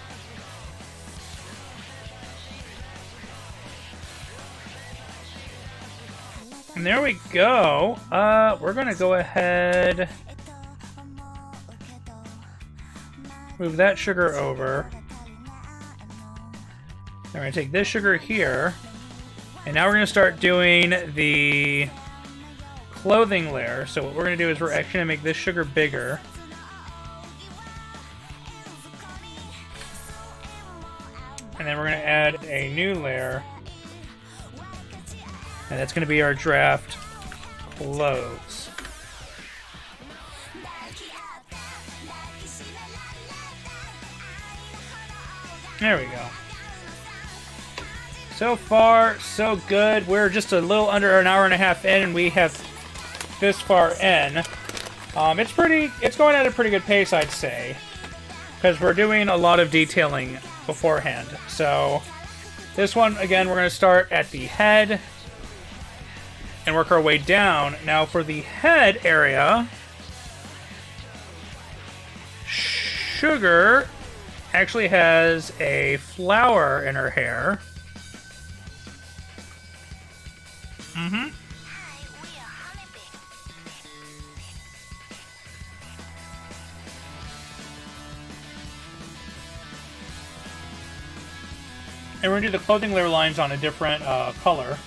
And there we go. We're going to go ahead, move that sugar over. We're going to take this sugar here. And now we're going to start doing the clothing layer. So what we're going to do is we're actually going to make this sugar bigger. And then we're going to add a new layer. And that's going to be our draft clothes. There we go. So far, so good. We're just a little under an hour and a half in, and we have this far in. It's going at a pretty good pace, I'd say, because we're doing a lot of detailing beforehand. So this one, again, we're going to start at the head. and work our way down. Now for the head area, Sugar actually has a flower in her hair. Mm-hmm. And we're going to do the clothing layer lines on a different color,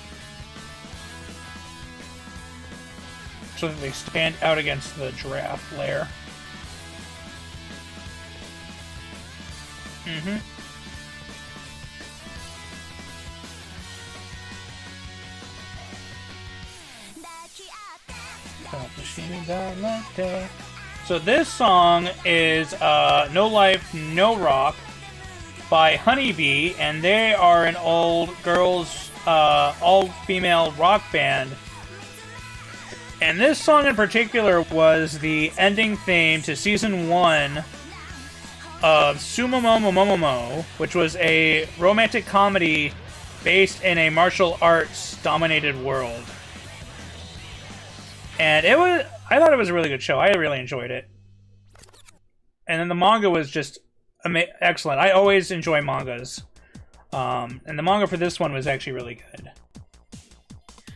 so that they stand out against the giraffe layer. Mm-hmm. So this song is No Life, No Rock by Honeybee, and they are an old girls, all-female rock band. And this song in particular was the ending theme to Season 1 of Sumomo Momomomo, which was a romantic comedy based in a martial arts-dominated world. And I thought it was a really good show. I really enjoyed it. And then the manga was just excellent. I always enjoy mangas. And the manga for this one was actually really good.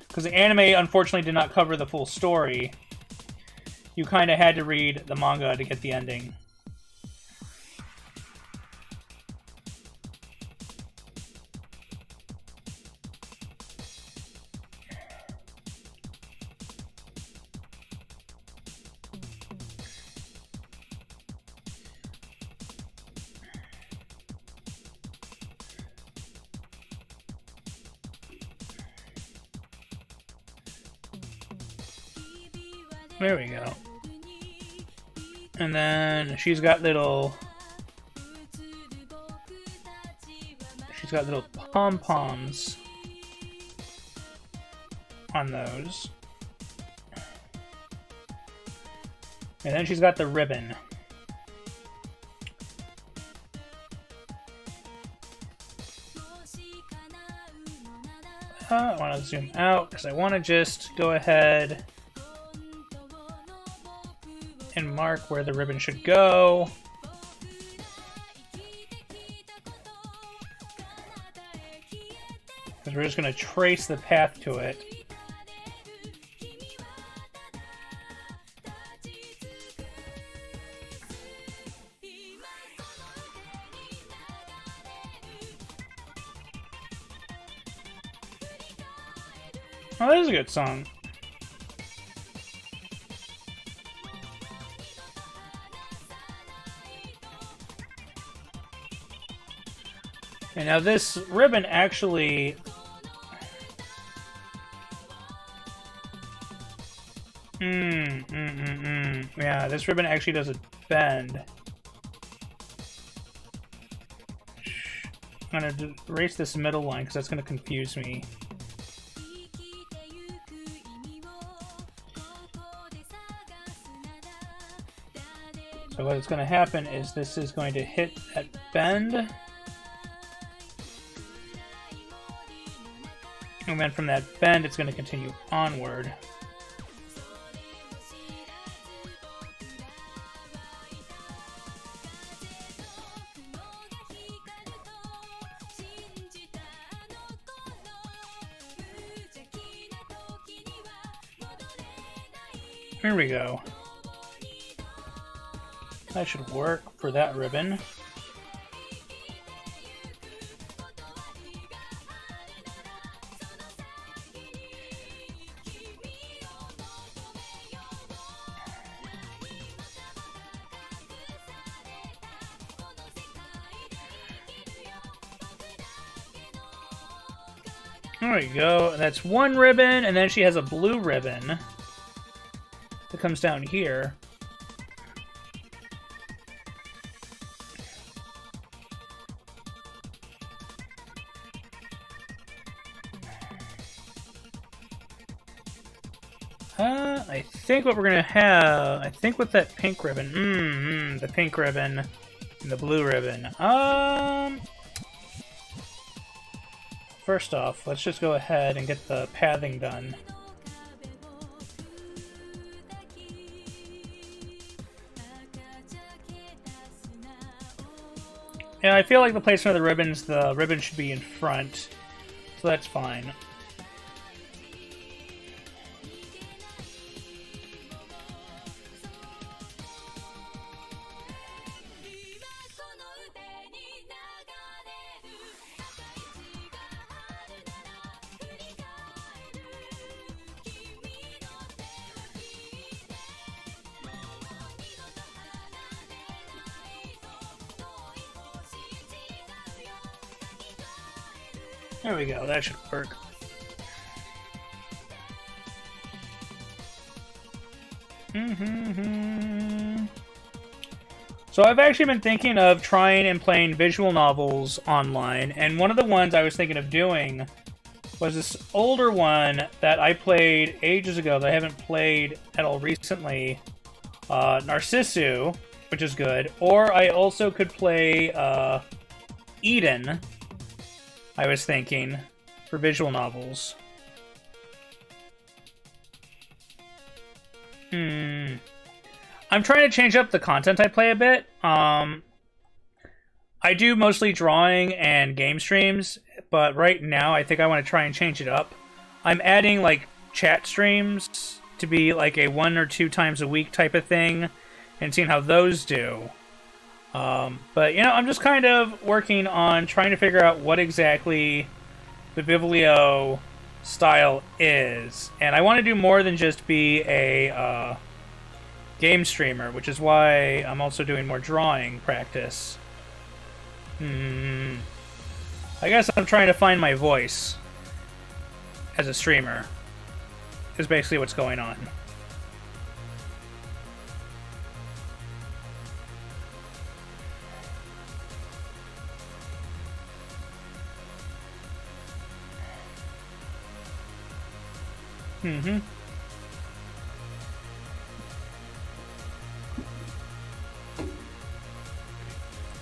Because the anime, unfortunately, did not cover the full story. You kind of had to read the manga to get the ending. There we go. And then she's got little pom-poms on those. And then she's got the ribbon. I want to zoom out because I want to just go ahead and mark where the ribbon should go. Because we're just going to trace the path to it. Oh, that is a good song. And now this ribbon actually... Yeah, this ribbon actually does a bend. I'm going to erase this middle line because that's going to confuse me. So what's going to happen is this is going to hit that bend. And then from that bend, it's going to continue onward. Here we go. That should work for that ribbon. There we go. That's one ribbon, and then she has a blue ribbon that comes down here. I think what we're gonna have, I think with that pink ribbon, the pink ribbon and the blue ribbon. First off, let's just go ahead and get the pathing done. Yeah, I feel like the placement of the ribbon should be in front, so that's fine. There we go, that should work. So I've actually been thinking of trying and playing visual novels online, and one of the ones I was thinking of doing was this older one that I played ages ago that I haven't played at all recently, Narcissu, which is good, or I also could play Eden, I was thinking, for visual novels. I'm trying to change up the content I play a bit. I do mostly drawing and game streams, but right now I think I want to try and change it up. I'm adding, like, chat streams to be, like, a 1 or 2 times a week type of thing, and seeing how those do. But, you know, I'm just kind of working on trying to figure out what exactly the Vivlio style is. And I want to do more than just be a game streamer, which is why I'm also doing more drawing practice. I guess I'm trying to find my voice as a streamer, is basically what's going on.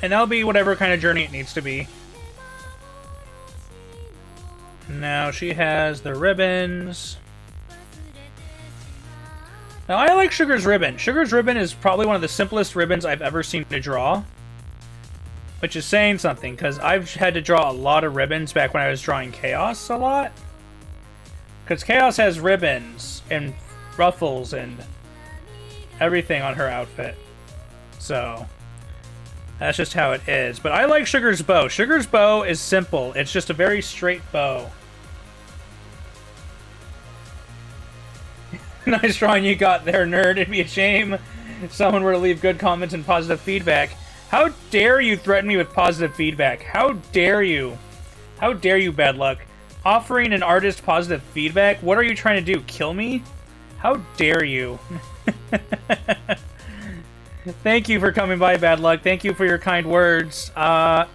And that'll be whatever kind of journey it needs to be. Now she has the ribbons. Now I like Sugar's ribbon. Sugar's ribbon is probably one of the simplest ribbons I've ever seen to draw. Which is saying something, because I've had to draw a lot of ribbons back when I was drawing Chaos a lot. Because Chaos has ribbons and ruffles and everything on her outfit. So that's just how it is. But I like Sugar's bow. Sugar's bow is simple. It's just a very straight bow. Nice drawing you got there, nerd. It'd be a shame if someone were to leave good comments and positive feedback. How dare you threaten me with positive feedback? How dare you? How dare you, bad luck? Offering an artist positive feedback? What are you trying to do? Kill me? How dare you? Thank you for coming by, bad luck. Thank you for your kind words. I'm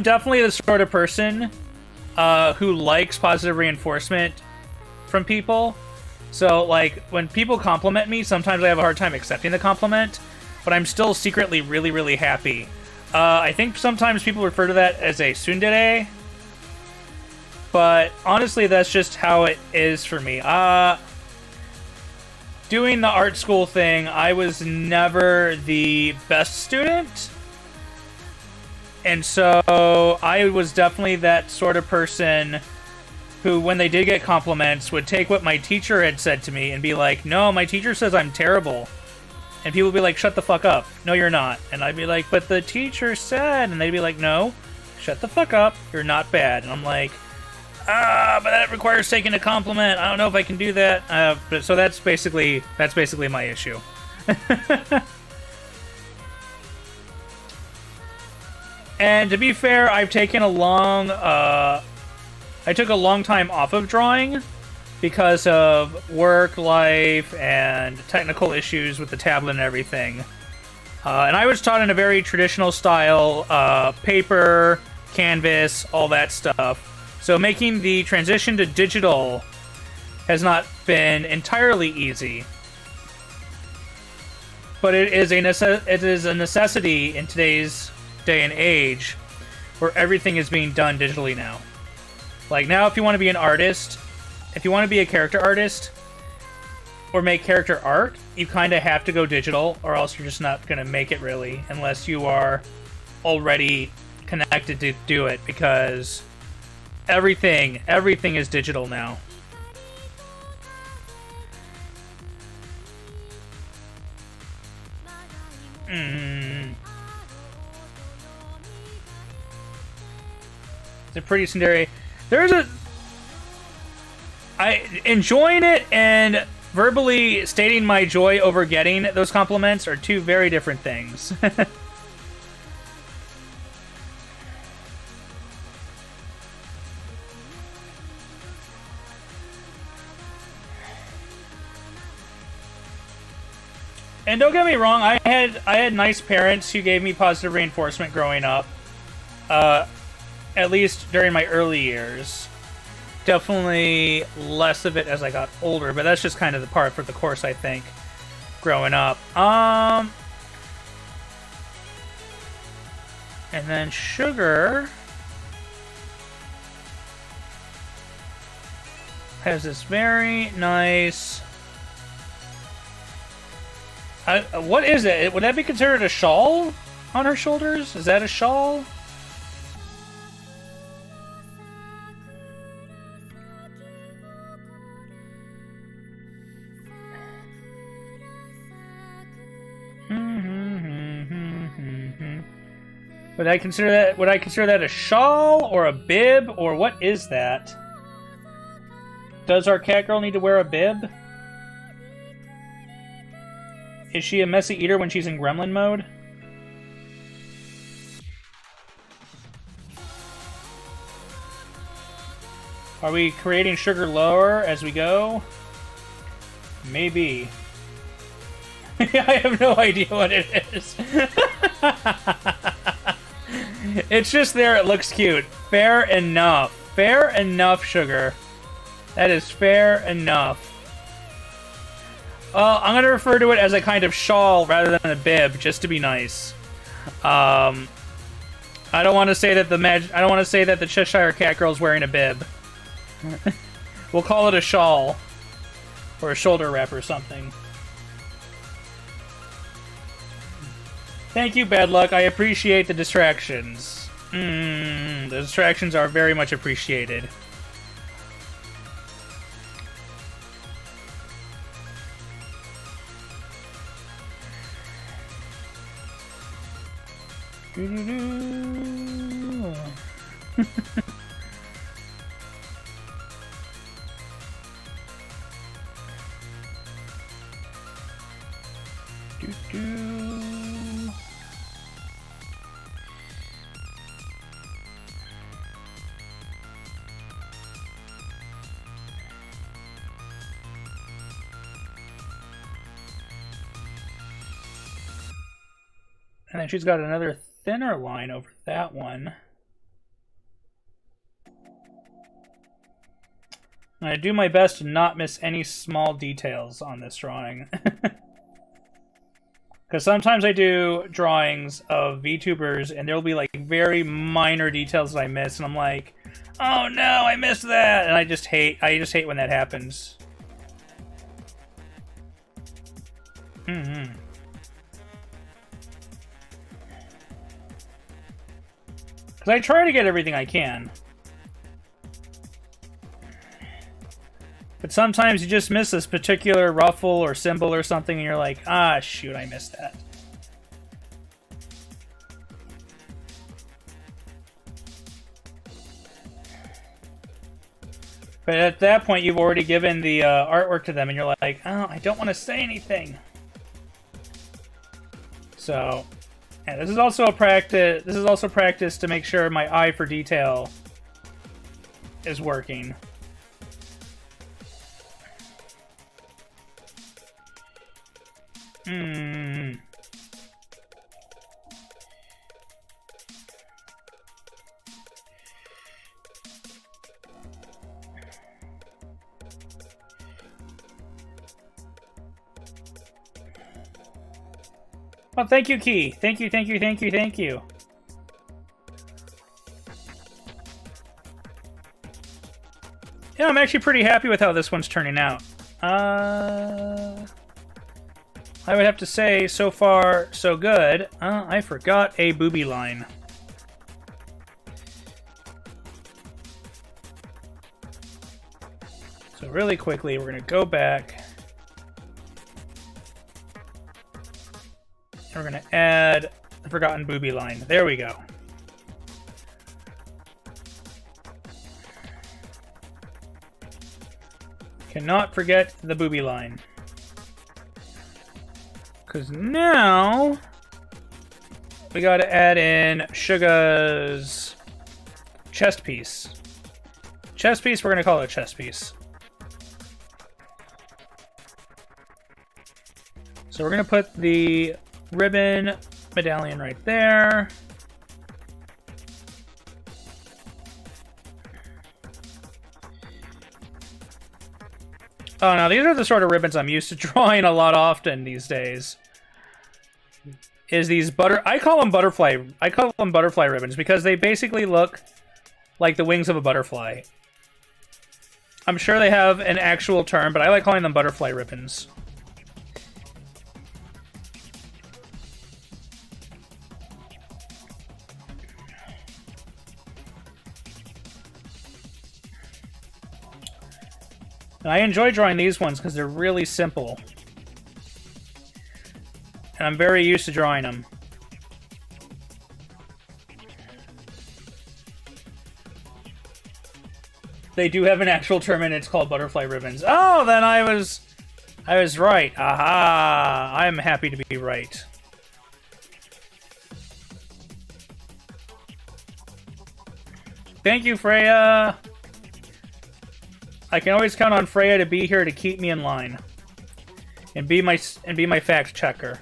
definitely the sort of person who likes positive reinforcement from people. So, like, when people compliment me, sometimes I have a hard time accepting the compliment, but I'm still secretly really, really happy. I think sometimes people refer to that as a tsundere, but honestly, that's just how it is for me. Doing the art school thing, I was never the best student, and so I was definitely that sort of person who, when they did get compliments, would take what my teacher had said to me and be like, no, my teacher says I'm terrible. And people would be like, shut the fuck up. No, you're not. And I'd be like, but the teacher said. And they'd be like, no, shut the fuck up. You're not bad. And I'm like, but that requires taking a compliment. I don't know if I can do that. But so that's basically my issue. And to be fair, I've taken a long time off of drawing because of work life and technical issues with the tablet and everything. And I was taught in a very traditional style, paper, canvas, all that stuff. So making the transition to digital has not been entirely easy. But it is a necessity in today's day and age where everything is being done digitally now. Like, now if you want to be an artist, if you want to be a character artist, or make character art, you kind of have to go digital, or else you're just not going to make it really, unless you are already connected to do it, because everything is digital now. It's a pretty scenario. Enjoying it and verbally stating my joy over getting those compliments are two very different things. And don't get me wrong, I had nice parents who gave me positive reinforcement growing up. At least during my early years. Definitely less of it as I got older, but that's just kind of the part for the course, I think, growing up. And then Sugar has this very nice... what is it? Would that be considered a shawl on her shoulders? Is that a shawl? Would I consider that a shawl or a bib, or what is that? Does our cat girl need to wear a bib? Is she a messy eater when she's in gremlin mode? Are we creating Sugar lower as we go? Maybe. I have no idea what it is. It's just there, it looks cute. Fair enough. Fair enough, Sugar. That is fair enough. I'm going to refer to it as a kind of shawl rather than a bib, just to be nice. I don't want to say that the Cheshire Cat Girl's wearing a bib. We'll call it a shawl. Or a shoulder wrap or something. Thank you, Bad Luck. I appreciate the distractions. The distractions are very much appreciated. And then she's got another thinner line over that one. And I do my best to not miss any small details on this drawing. Because sometimes I do drawings of VTubers and there'll be like very minor details that I miss, and I'm like, oh no, I missed that! And I just hate when that happens. Because I try to get everything I can. But sometimes you just miss this particular ruffle or symbol or something, and you're like, ah, shoot, I missed that. But at that point, you've already given the artwork to them, and you're like, oh, I don't want to say anything. So... yeah, this is also a practice. This is also practice to make sure my eye for detail is working. Well, thank you, Key. Thank you, thank you, thank you, thank you. Yeah, I'm actually pretty happy with how this one's turning out. I would have to say, so far, so good. I forgot a booby line. So really quickly, we're going to go back. And we're going to add the forgotten booby line. There we go. Cannot forget the booby line. Because now we got to add in Suga's chest piece. Chest piece, we're going to call it a chest piece. So we're going to put the ribbon medallion right there. Oh no, these are the sort of ribbons I'm used to drawing a lot often these days. Is these I call them butterfly ribbons because they basically look like the wings of a butterfly. I'm sure they have an actual term, but I like calling them butterfly ribbons. And I enjoy drawing these ones because they're really simple. And I'm very used to drawing them. They do have an actual term and it's called butterfly ribbons. Oh, then I was right. Aha! I'm happy to be right. Thank you, Freya! I can always count on Freya to be here to keep me in line. And be my fact checker.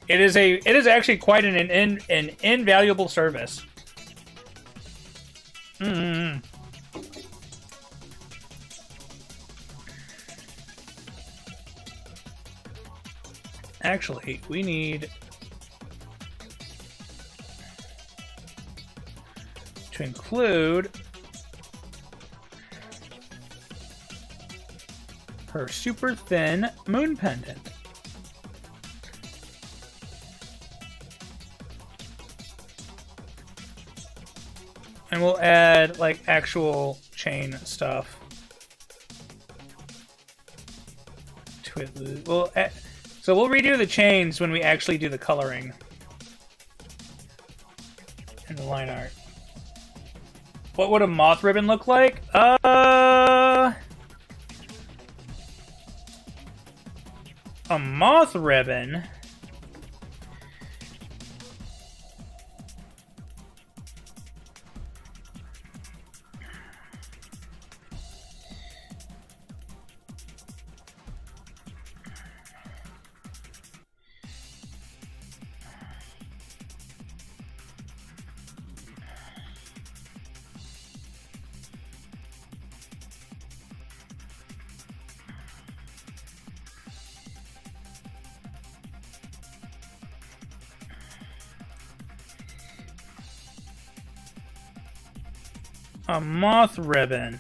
It is actually quite an invaluable service. Actually, we need to include her super thin moon pendant. And we'll add, like, actual chain stuff to it. So we'll redo the chains when we actually do the coloring and the line art. What would a moth ribbon look like? A moth ribbon? A moth ribbon.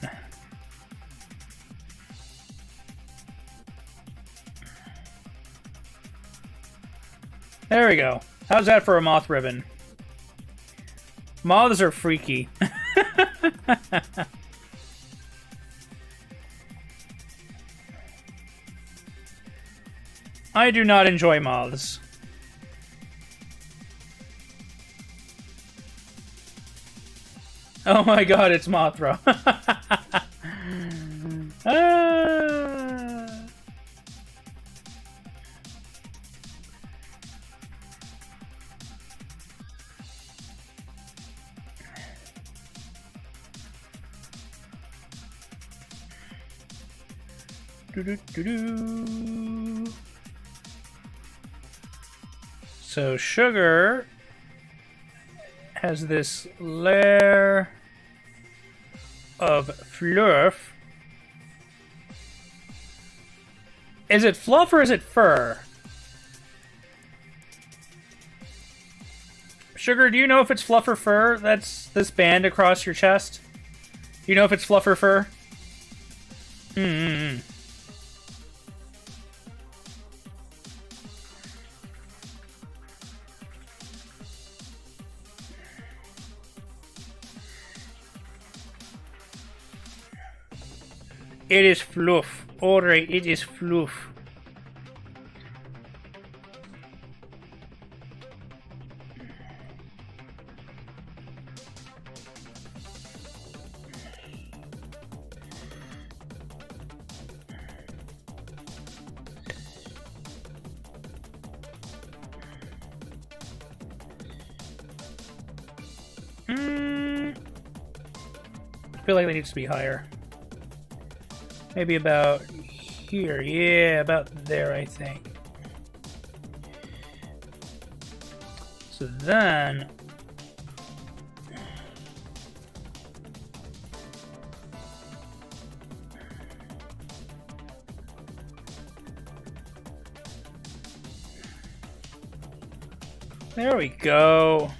There we go. How's that for a moth ribbon? Moths are freaky. I do not enjoy moths. Oh my god, it's Mothra. So Sugar has this layer of fluff. Is it fluff or is it fur? Sugar, do you know if it's fluff or fur? That's this band across your chest. Do you know if it's fluff or fur? Mm-hmm. It is fluff. Alright, it is fluff. I feel like it needs to be higher. Maybe about here. Yeah, about there, I think. So then... there we go.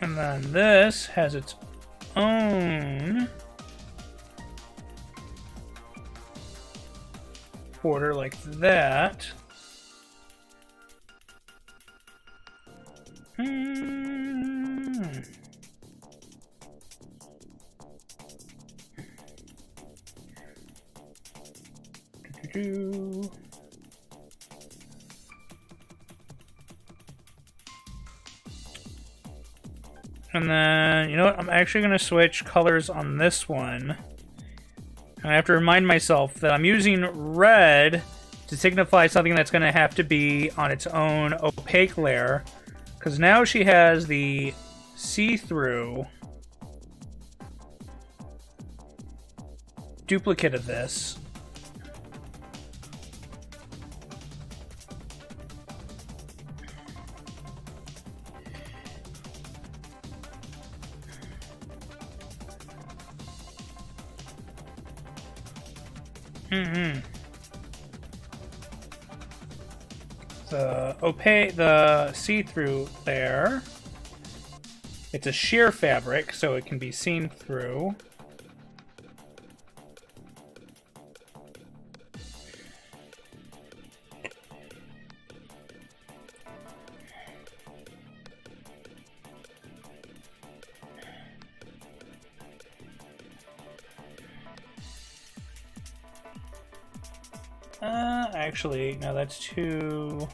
And then this has its own border like that. And then, you know what? I'm actually going to switch colors on this one. And I have to remind myself that I'm using red to signify something that's going to have to be on its own opaque layer. Because now she has the see-through duplicate of this. The see-through there. It's a sheer fabric, so it can be seen through. Actually, no, that's too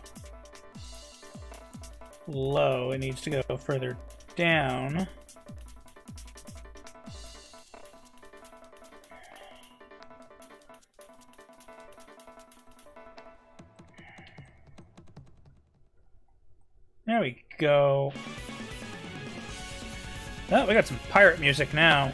low. It needs to go further down. There we go. Oh, we got some pirate music now.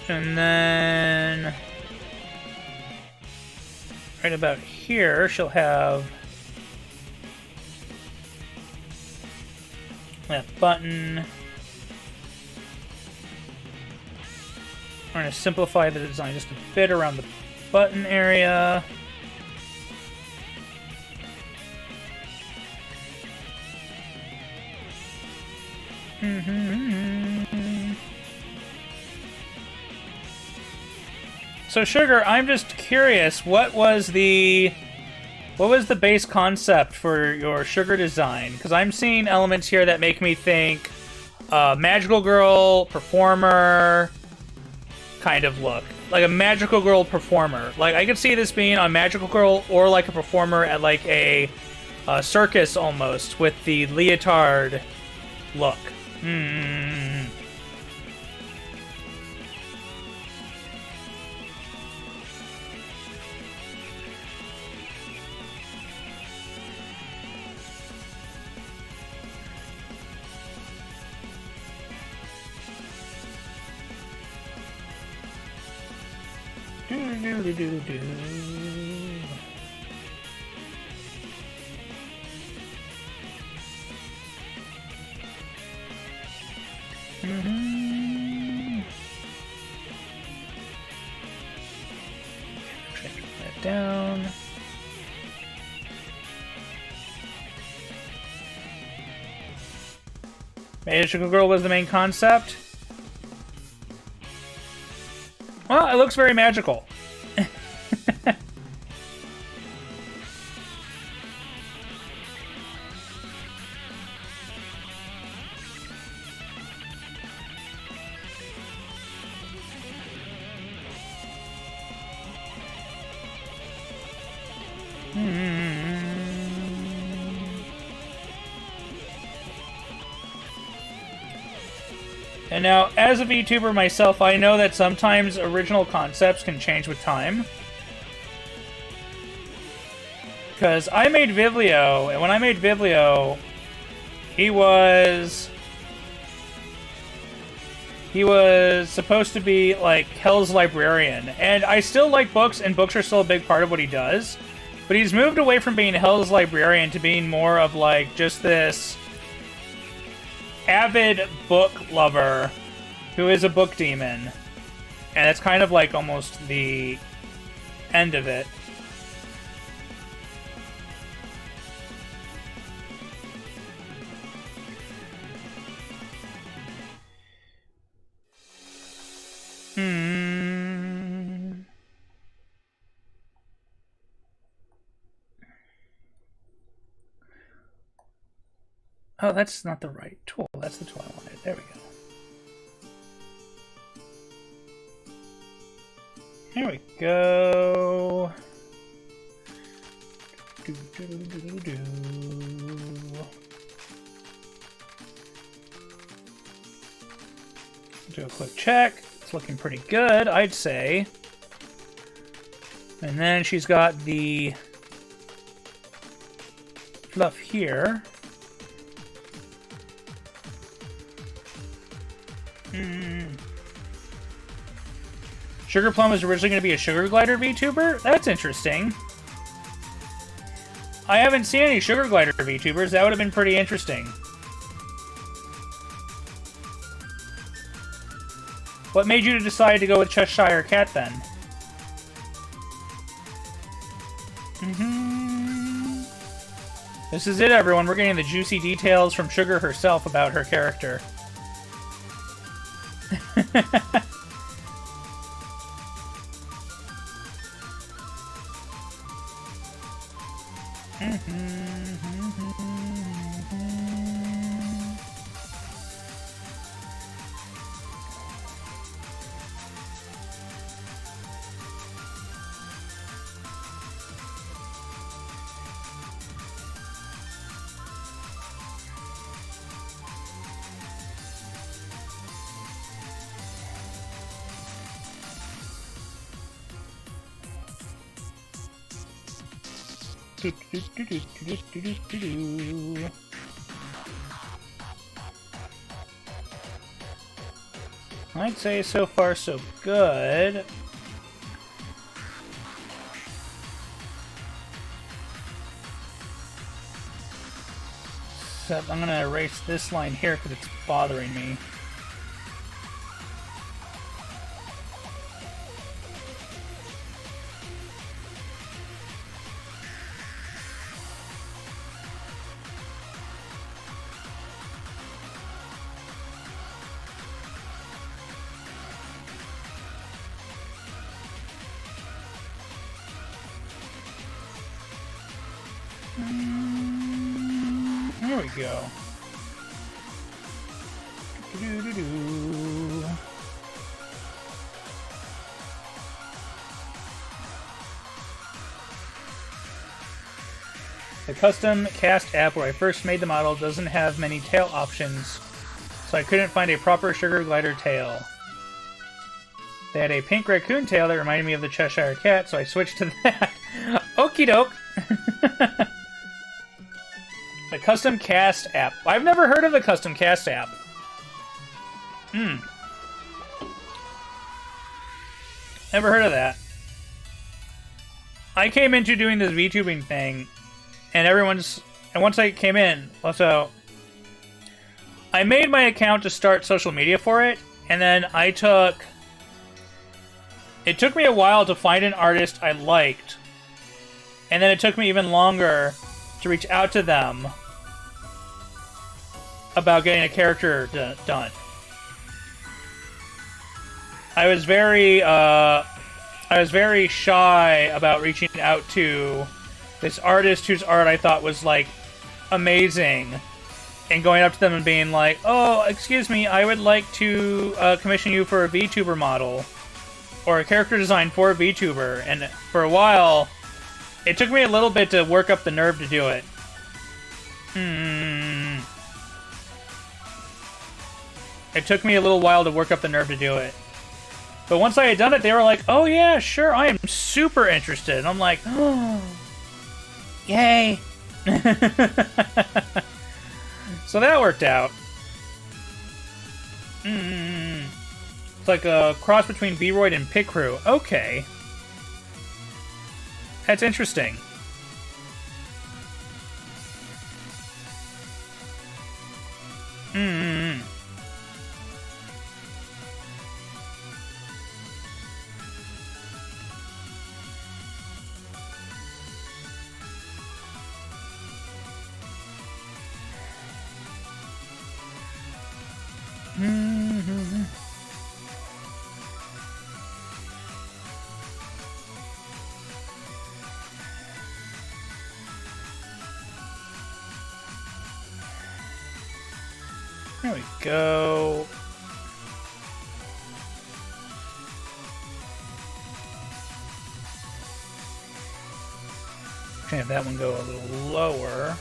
And then right about here, she'll have that button. We're going to simplify the design just a bit around the button area. So Sugar, I'm just curious, what was the base concept for your Sugar design? Because I'm seeing elements here that make me think magical girl performer kind of look, like a magical girl performer. Like I could see this being on magical girl or like a performer at like a circus almost with the leotard look. That down. Magical Girl was the main concept. Well, it looks very magical. And now, as a VTuber myself, I know that sometimes original concepts can change with time. Because I made Vivlio, and when I made Vivlio, he was supposed to be, like, Hell's librarian. And I still like books, and books are still a big part of what he does. But he's moved away from being Hell's librarian to being more of, like, just this avid book lover who is a book demon. And it's kind of like almost the end of it. Oh, that's not the right tool. That's the tool I wanted. There we go. There we go. Do a quick check. It's looking pretty good, I'd say. And then she's got the fluff here. Sugar Plum was originally going to be a Sugar Glider VTuber? That's interesting. I haven't seen any Sugar Glider VTubers. That would have been pretty interesting. What made you decide to go with Cheshire Cat then? This is it, everyone. We're getting the juicy details from Sugar herself about her character. I'd say so far so good. Except I'm gonna erase this line here because it's bothering me. There we go. The custom cast app where I first made the model doesn't have many tail options, so I couldn't find a proper Sugar Glider tail. They had a pink raccoon tail that reminded me of the Cheshire Cat, so I switched to that. Okie doke! The custom cast app. I've never heard of the custom cast app. Never heard of that. I came into doing this VTubing thing, and once I came in, also, I made my account to start social media for it, and then it took me a while to find an artist I liked, and then it took me even longer to reach out to them about getting a character done. I was very shy about reaching out to this artist whose art I thought was, like, amazing, and going up to them and being like, "Oh, excuse me, I would like to commission you for a VTuber model, or a character design for a VTuber." And for a while, it took me a little bit to work up the nerve to do it. It took me a little while to work up the nerve to do it. But once I had done it, they were like, "Oh yeah, sure, I am super interested." And I'm like, "Oh, yay." So that worked out. It's like a cross between Vroid and Picrew. Okay. That's interesting. There we go. Try to have that one go a little lower.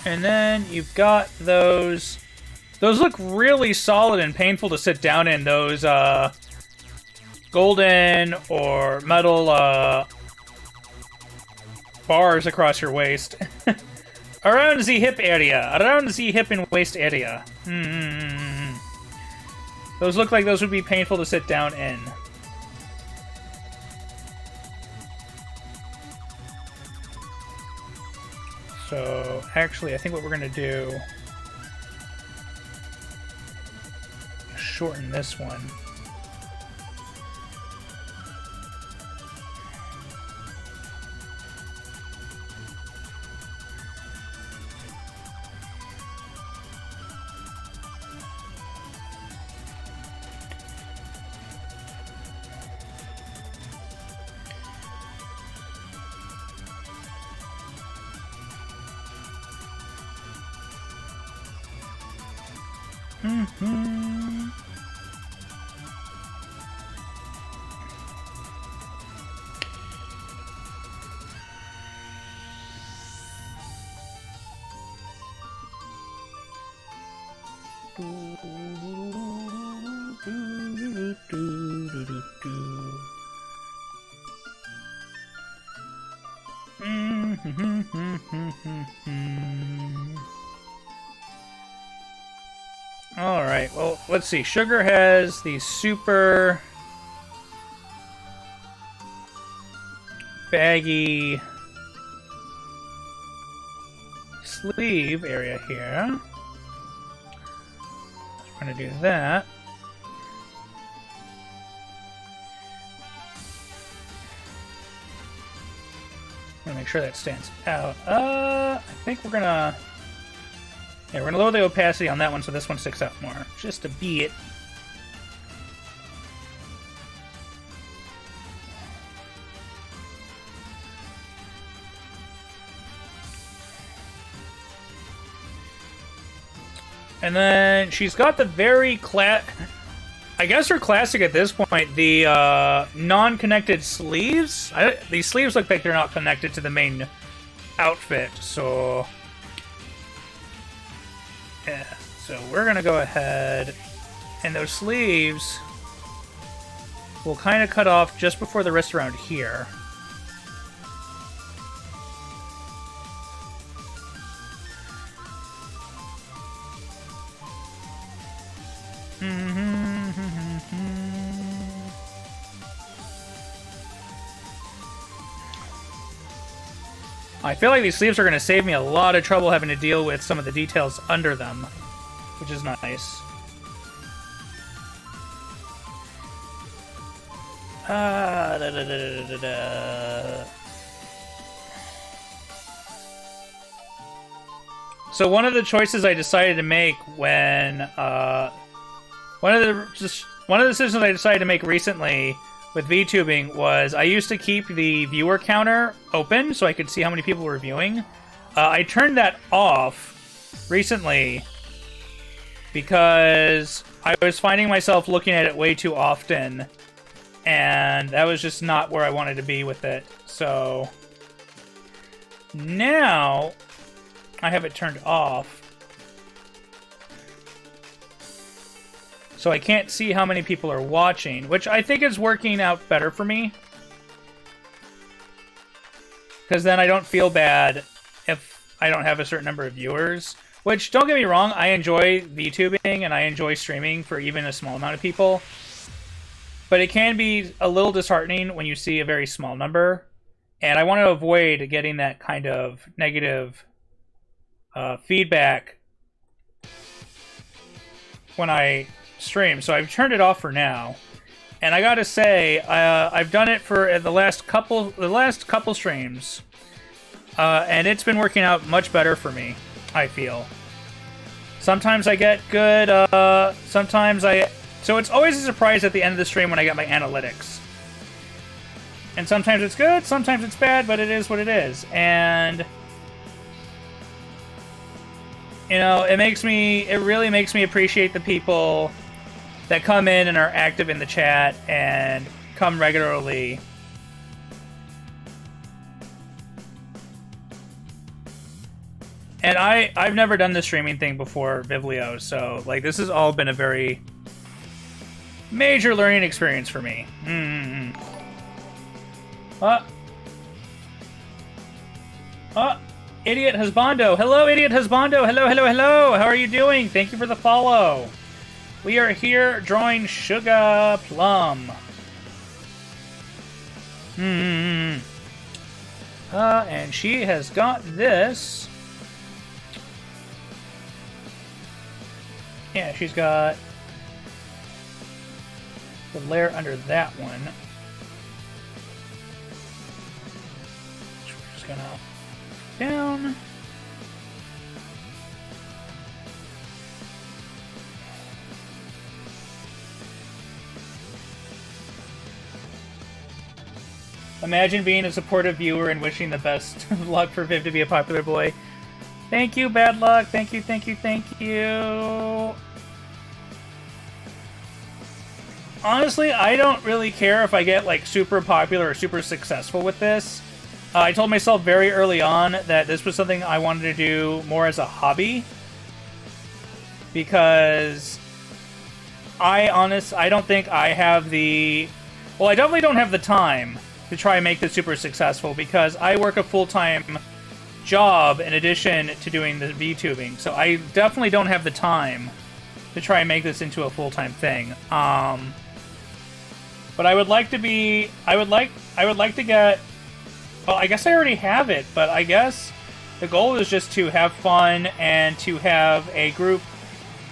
And then you've got those. Those look really solid and painful to sit down in. Those golden or metal bars across your waist. Around the hip area. Around the hip and waist area. Those look like those would be painful to sit down in. So, actually, I think what we're going to do... shorten this one. Alright, well, let's see. Sugar has the super baggy sleeve area here. We're going to do that. I'm going to make sure that stands out. I think we're going to... Yeah, we're going to lower the opacity on that one so this one sticks out more. Just a bit. And then she's got the very I guess they're classic at this point, the non-connected sleeves. These sleeves look like they're not connected to the main outfit, so... Yeah, so we're going to go ahead, and those sleeves will kind of cut off just before the wrist around here. I feel like these sleeves are going to save me a lot of trouble having to deal with some of the details under them, which is nice. So one of the choices I decided to make when one of the decisions I decided to make recently with VTubing was I used to keep the viewer counter open so I could see how many people were viewing. I turned that off recently because I was finding myself looking at it way too often, and that was just not where I wanted to be with it. So now I have it turned off, so I can't see how many people are watching, which I think is working out better for me. Because then I don't feel bad if I don't have a certain number of viewers. Which, don't get me wrong, I enjoy VTubing and I enjoy streaming for even a small amount of people. But it can be a little disheartening when you see a very small number. And I want to avoid getting that kind of negative feedback when I stream, so I've turned it off for now. And I gotta say, I've done it for the last couple streams, and it's been working out much better for me, I feel. Sometimes I get good, so it's always a surprise at the end of the stream when I get my analytics. And sometimes it's good, sometimes it's bad, but it is what it is. And you know, it really makes me appreciate the people that come in and are active in the chat and come regularly. And I've never done the streaming thing before Vivlio, so like this has all been a very major learning experience for me. Idiot Husbando. Hello, Idiot Husbando. Hello, hello, hello. How are you doing? Thank you for the follow. We are here drawing Sugar Plum. And she has got this. Yeah, she's got the layer under that one. We're just gonna down. Imagine being a supportive viewer and wishing the best of luck for Viv to be a popular boy. Thank you, bad luck. Thank you, thank you, thank you. Honestly, I don't really care if I get like super popular or super successful with this. I told myself very early on that this was something I wanted to do more as a hobby. Because I don't think I have the... Well, I definitely don't have the time to try and make this super successful because I work a full-time job in addition to doing the VTubing. So I definitely don't have the time to try and make this into a full-time thing. But I would like to be... I would like to get... Well, I guess I already have it, but I guess the goal is just to have fun and to have a group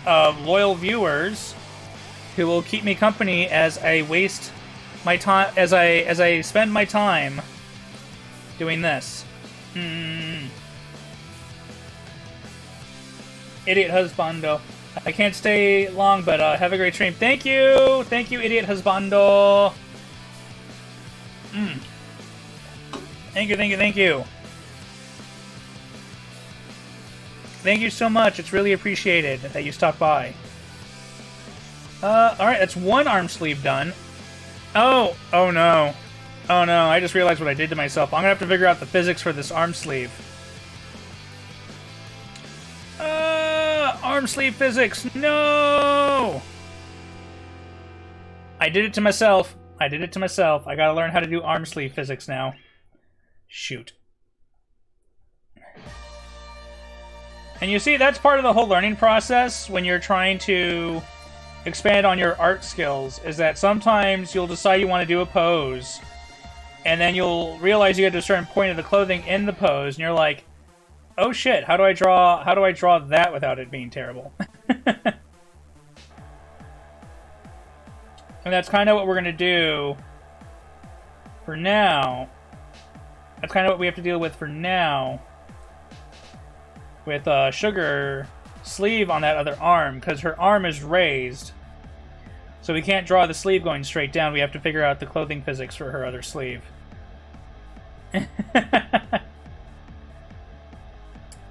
of loyal viewers who will keep me company as I waste my time, as I spend my time doing this. Idiot Husbando. I can't stay long, but have a great stream. Thank you! Thank you, Idiot Husbando! Thank you, thank you, thank you. Thank you so much. It's really appreciated that you stopped by. Alright, that's one arm sleeve done. Oh no. Oh no, I just realized what I did to myself. I'm gonna have to figure out the physics for this arm sleeve. Arm sleeve physics, no! I did it to myself. I gotta learn how to do arm sleeve physics now. Shoot. And you see, that's part of the whole learning process when you're trying to expand on your art skills is that sometimes you'll decide you want to do a pose, and then you'll realize you get to a certain point of the clothing in the pose, and you're like, oh shit, how do I draw that without it being terrible? And that's kind of what we're going to do for now. That's kind of what we have to deal with for now. With Sugar sleeve on that other arm, because her arm is raised. So we can't draw the sleeve going straight down. We have to figure out the clothing physics for her other sleeve.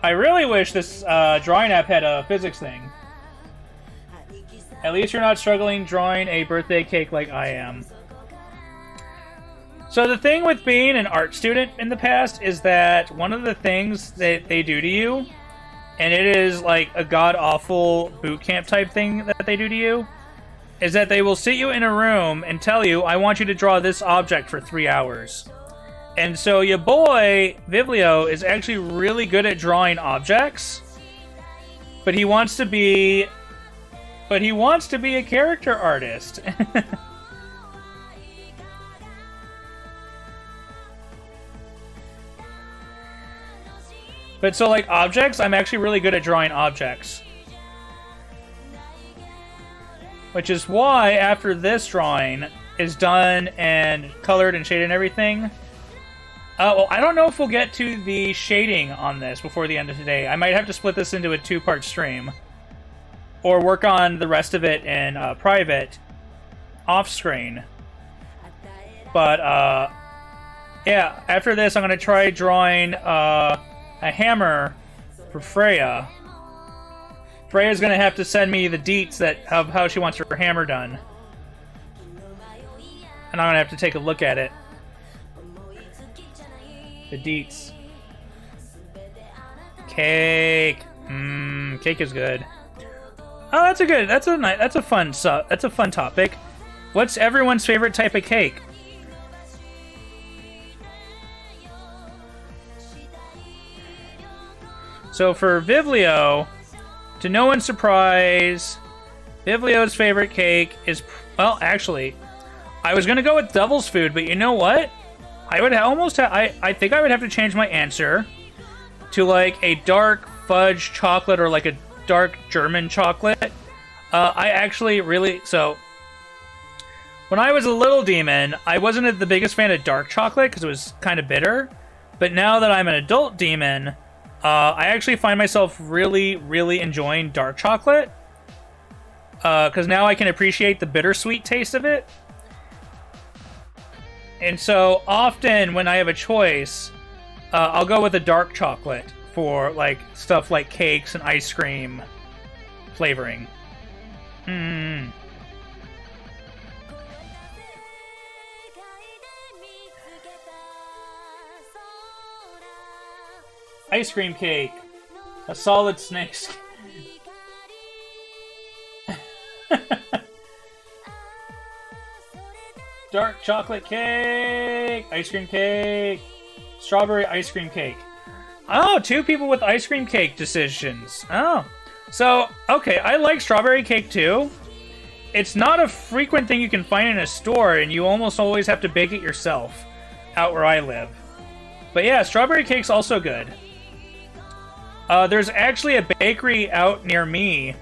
I really wish this drawing app had a physics thing. At least you're not struggling drawing a birthday cake like I am. So the thing with being an art student in the past is that one of the things that they do to you, and it is like a god-awful boot camp type thing that they do to you, is that they will sit you in a room and tell you, I want you to draw this object for 3 hours. And so your boy, Vivlio, is actually really good at drawing objects, but he wants to be a character artist. But so, like, objects, I'm actually really good at drawing objects. Which is why, after this drawing is done and colored and shaded and everything... well, I don't know if we'll get to the shading on this before the end of today. I might have to split this into a 2-part stream. Or work on the rest of it in private, off-screen. But, yeah, after this I'm going to try drawing a hammer for Freya. Freya's going to have to send me the deets of how she wants her hammer done. And I'm going to have to take a look at it. The deets. Cake. Cake is good. Oh, that's a fun topic. What's everyone's favorite type of cake? So for Vivlio, to no one's surprise, Vivlio's favorite cake is, well, actually, I was gonna go with devil's food, but you know what? I would I think I would have to change my answer to like a dark fudge chocolate or like a dark German chocolate. I actually so when I was a little demon, I wasn't the biggest fan of dark chocolate because it was kind of bitter. But now that I'm an adult demon, I actually find myself really, really enjoying dark chocolate. Because now I can appreciate the bittersweet taste of it. And so often when I have a choice, I'll go with a dark chocolate for like stuff like cakes and ice cream flavoring. Ice cream cake. A solid snake skin. Dark chocolate cake. Ice cream cake. Strawberry ice cream cake. Oh, 2 people with ice cream cake decisions. Oh. So, okay, I like strawberry cake too. It's not a frequent thing you can find in a store, and you almost always have to bake it yourself out where I live. But yeah, strawberry cake's also good. There's actually a bakery out near me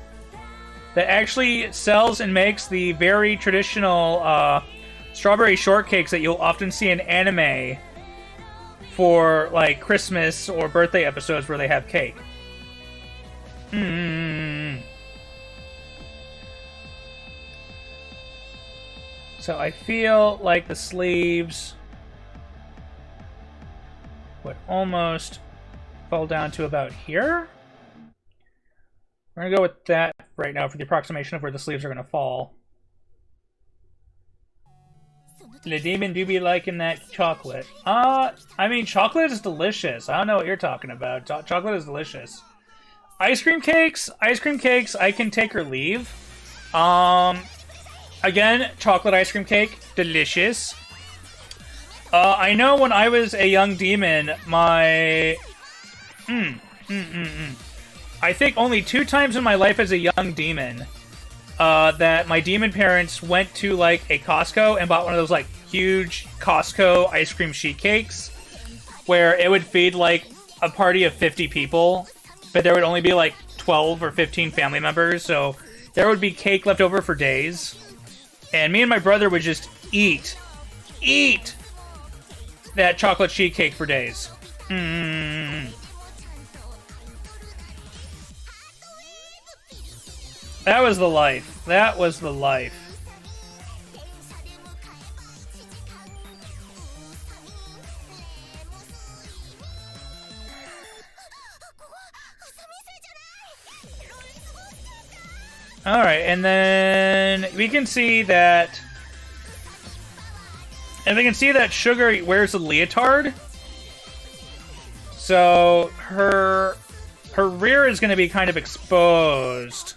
that actually sells and makes the very traditional strawberry shortcakes that you'll often see in anime for like Christmas or birthday episodes where they have cake. So I feel like the sleeves would almost fall down to about here. We're gonna go with that right now for the approximation of where the sleeves are gonna fall. The demon do be liking that chocolate. I mean, chocolate is delicious. I don't know what you're talking about. Chocolate is delicious. Ice cream cakes, I can take or leave. Again, chocolate ice cream cake, delicious. I know when I was a young demon, my... I think only 2 times in my life as a young demon, that my demon parents went to like a Costco and bought one of those like huge Costco ice cream sheet cakes, where it would feed like a party of 50 people, but there would only be like 12 or 15 family members, so there would be cake left over for days. And me and my brother would just eat that chocolate sheet cake for days. That was the life. That was the life. Alright, and then we can see that... And we can see that Sugar wears a leotard. So her rear is going to be kind of exposed.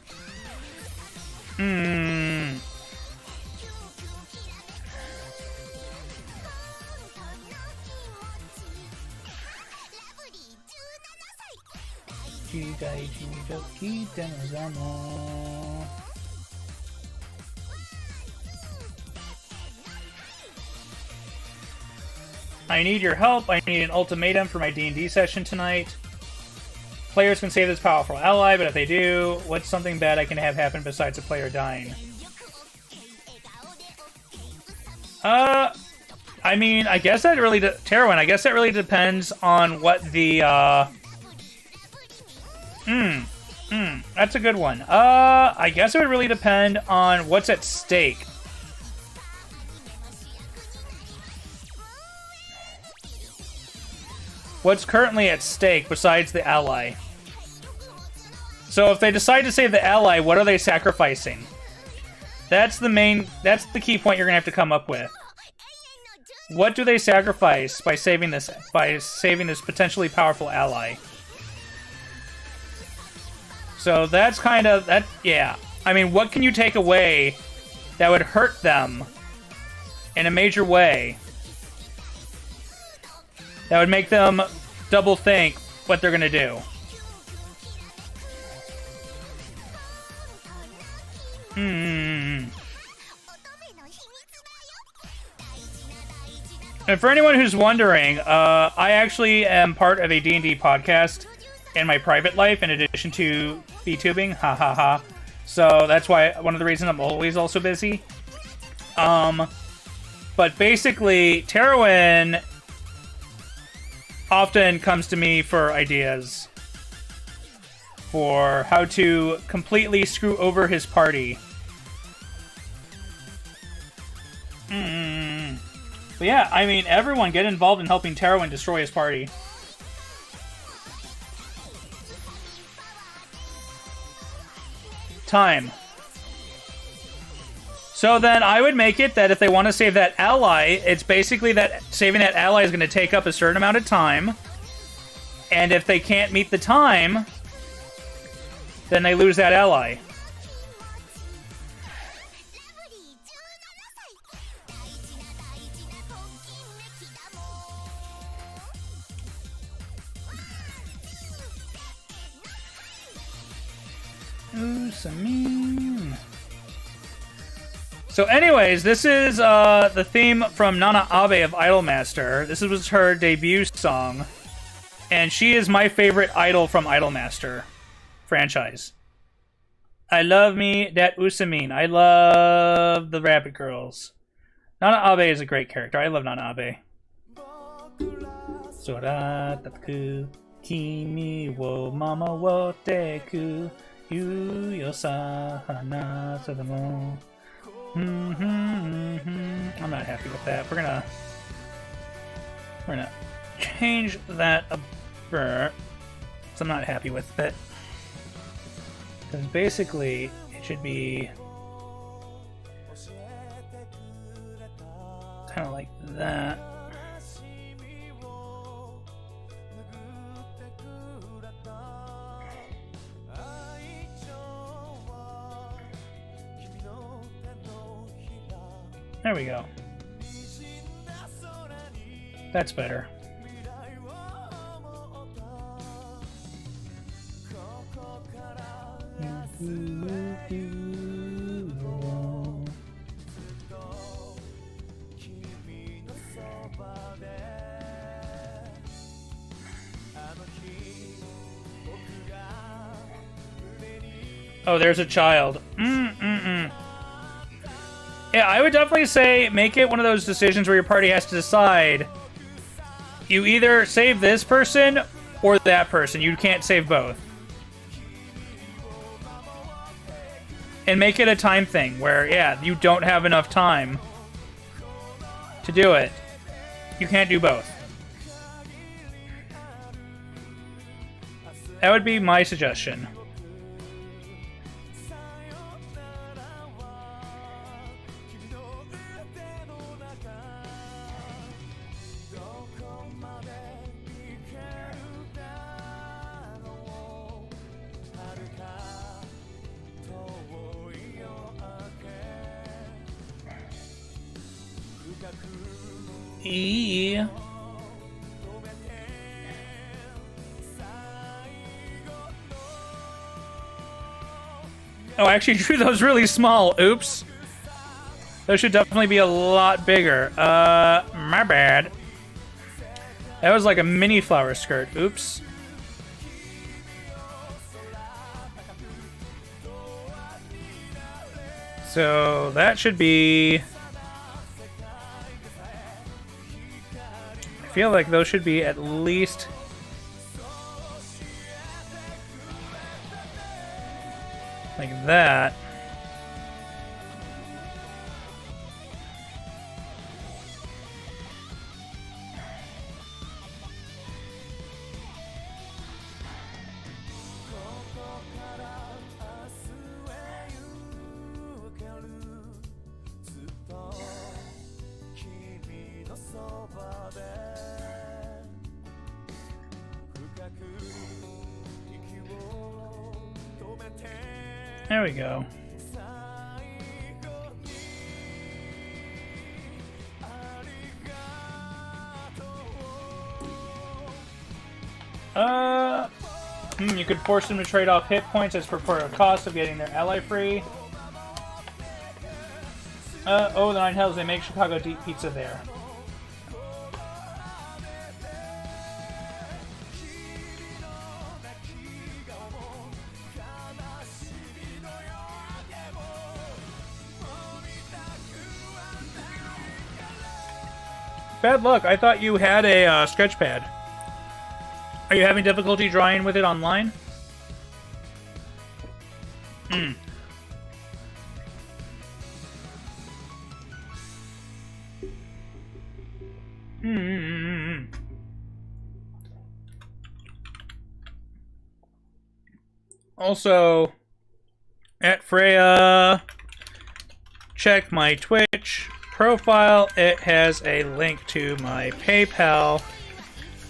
I need your help. I need an ultimatum for my D&D session tonight. Players can save this powerful ally, but if they do, what's something bad I can have happen besides a player dying? I mean, I guess that really... Terwin, I guess that really depends on what the, that's a good one. I guess it would really depend on what's at stake. What's currently at stake besides the ally? So if they decide to save the ally, what are they sacrificing? That's the key point you're gonna have to come up with. What do they sacrifice by saving this potentially powerful ally? So that's kind of that. Yeah, I mean, what can you take away that would hurt them in a major way? That would make them double think what they're gonna do. And for anyone who's wondering, I actually am part of a D&D podcast in my private life, in addition to VTubing. Ha ha ha. So that's why one of the reasons I'm always also busy. But basically, Terwin often comes to me for ideas for how to completely screw over his party. But yeah, I mean, everyone get involved in helping Terwin destroy his party. Time. So then I would make it that if they want to save that ally, it's basically that saving that ally is going to take up a certain amount of time. And if they can't meet the time, then they lose that ally. So anyways, this is the theme from Nana Abe of Idolmaster. This was her debut song. And she is my favorite idol from Idolmaster franchise. I love me that Usamin. I love the Rabbit Girls. Nana Abe is a great character. I love Nana Abe. Sorataku kimi wo mama wo teku yu yosa hana sadamo. I'm not happy with that. We're gonna change that a bit. So I'm not happy with it. Because basically it should be kind of like that. There we go. That's better. Oh, there's a child. Mm-mm-mm. Yeah, I would definitely say make it one of those decisions where your party has to decide. You either save this person or that person. You can't save both. And make it a time thing where, yeah, you don't have enough time to do it. You can't do both. That would be my suggestion. E. Oh, I actually drew those really small. Oops. Those should definitely be a lot bigger. My bad. That was like a mini flower skirt. Oops. So that should be... I feel like those should be at least... like that. There we go. You could force them to trade off hit points as per cost of getting their ally free. Oh, the Nine Hells, they make Chicago Deep Pizza there. Bad luck. I thought you had a sketch pad. Are you having difficulty drawing with it online? Also, at Freya, check my Twitch profile. It has a link to my PayPal.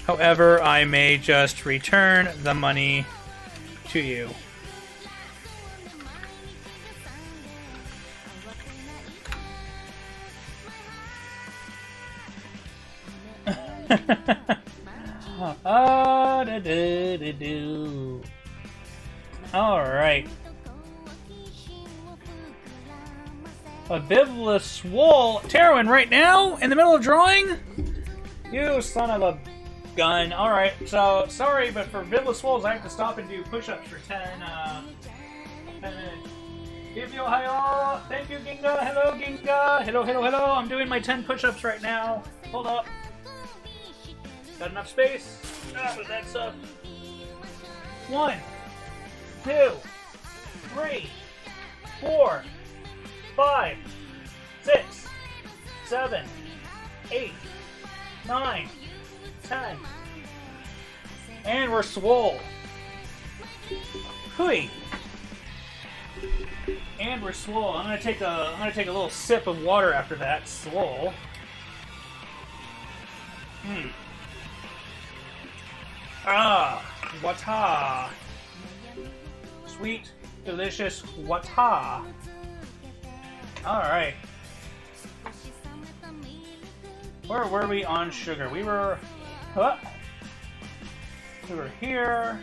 However, I may just return the money to you. Alright. A Vivlio swole Tarwin right now? In the middle of drawing? You son of a gun. Alright, so sorry, but for Vivlio swoles I have to stop and do push-ups for 10 minutes. Vivlio, hello! Thank you, Ginga! Hello, Ginga! Hello, hello, hello! I'm doing my 10 push-ups right now. Hold up. Got enough space? Ah, but that's 1, 2, 3, 4, 5, 6, 7, 8, 9, 10. And we're swole. Hooey. And we're swole. I'm gonna take a little sip of water after that. Swole. Ah, wata. Sweet, delicious wata. Alright. Where were we on sugar? We were here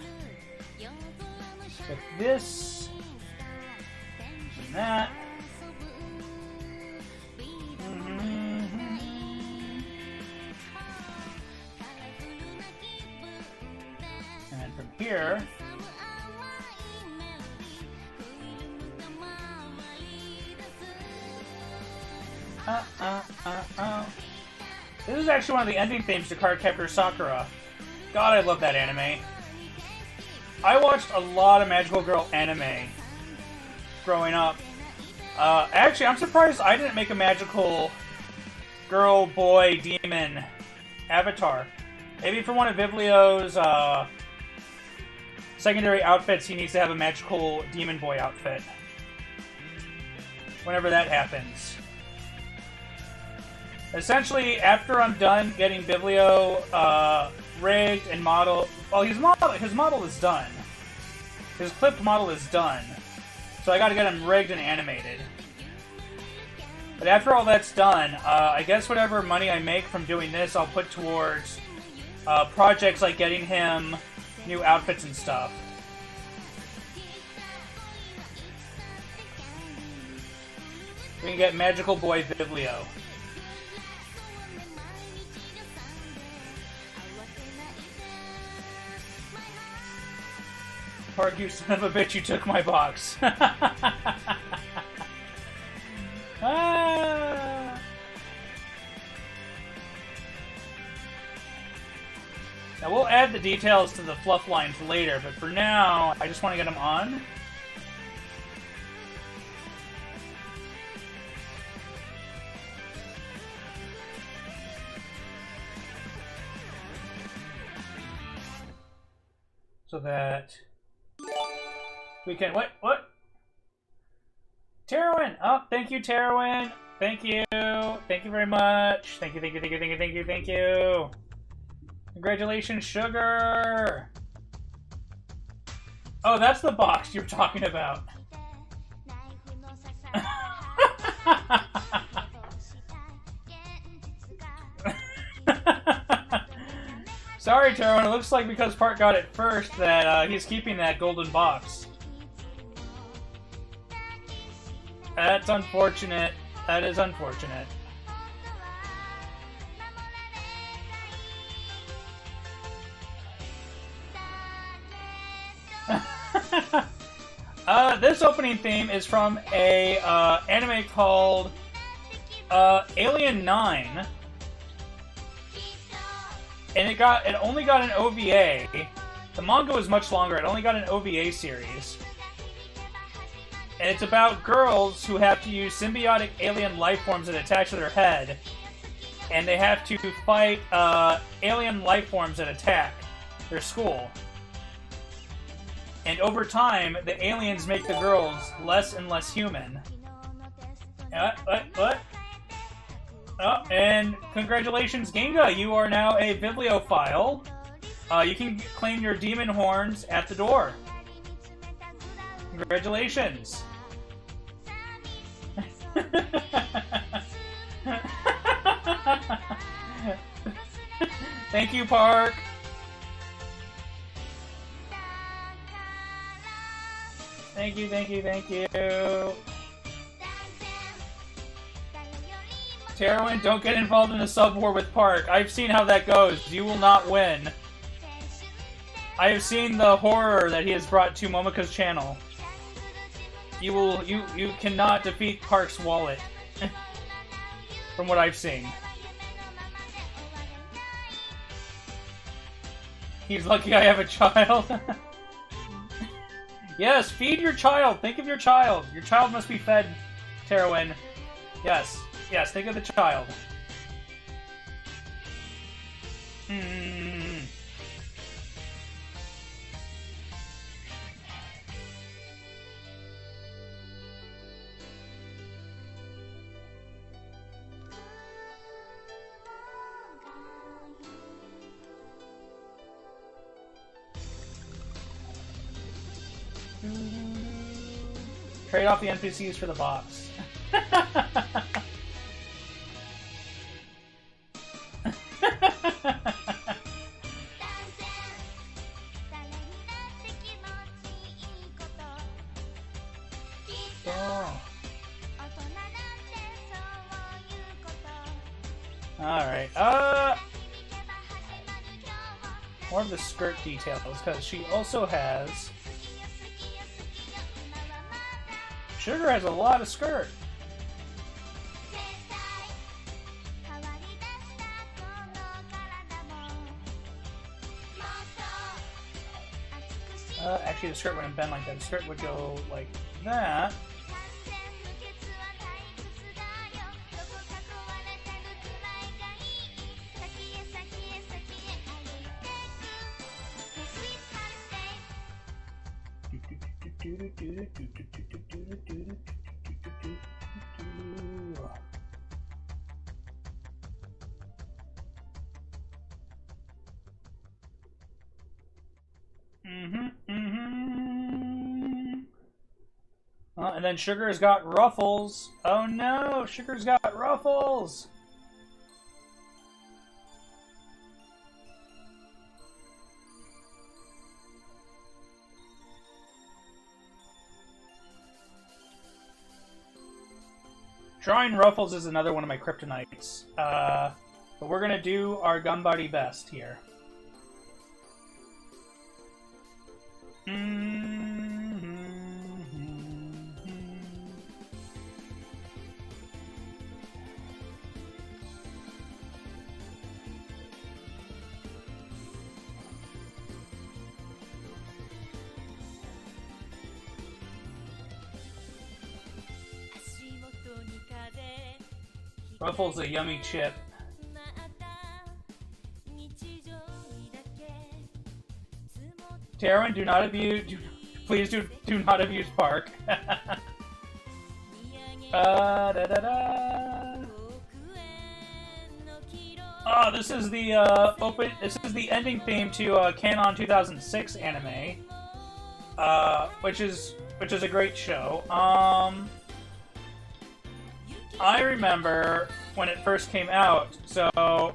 with this and that. And from here This is actually one of the ending themes to Cardcaptor Sakura. God, I love that anime. I watched a lot of Magical Girl anime growing up. Actually, I'm surprised I didn't make a Magical Girl, Boy, Demon avatar. Maybe for one of Vivlio's secondary outfits, he needs to have a Magical Demon Boy outfit. Whenever that happens. Essentially, after I'm done getting Vivlio rigged and modeled... Well, his model is done. His clipped model is done. So I gotta get him rigged and animated. But after all that's done, I guess whatever money I make from doing this, I'll put towards projects like getting him new outfits and stuff. We can get Magical Boy Vivlio. Park, you son of a bitch, you took my box. Ah. Now we'll add the details to the fluff lines later, but for now, I just want to get them on. So that we can... What? Terwin! Oh, thank you, Terwin! Thank you! Thank you very much! Thank you, thank you, thank you, thank you, thank you, thank you! Congratulations, Sugar! Oh, that's the box you're talking about. Sorry, Terwin, it looks like because Park got it first that he's keeping that golden box. That's unfortunate. That is unfortunate. This opening theme is from a anime called Alien 9. And it only got an OVA. The manga was much longer. It only got an OVA series. And it's about girls who have to use symbiotic alien life forms that attach to their head. And they have to fight alien life forms that attack their school. And over time, the aliens make the girls less and less human. What? Oh, and congratulations, Ginga! You are now a Vivliophile. You can claim your demon horns at the door. Congratulations! Thank you, Park! Thank you, thank you, thank you! Terwin, don't get involved in a sub-war with Park. I've seen how that goes. You will not win. I have seen the horror that he has brought to Momika's channel. You cannot defeat Park's wallet. From what I've seen. He's lucky I have a child. Yes, feed your child. Think of your child. Your child must be fed, Terwin. Yes. Yes, think of the child. Trade off the NPCs for the box. Alright, more of the skirt details, because she also has... Sugar has a lot of skirt. Actually, the skirt wouldn't bend like that. The skirt would go like that. And then Sugar's got ruffles. Oh no, Sugar's got ruffles. Drawing ruffles is another one of my kryptonites. But we're gonna do our Gunbody best here. Ruffles a yummy chip. Taryn, do not abuse. Please do not abuse Park. Oh, this is the This is the ending theme to Canon 2006 anime, which is a great show. I remember when it first came out, so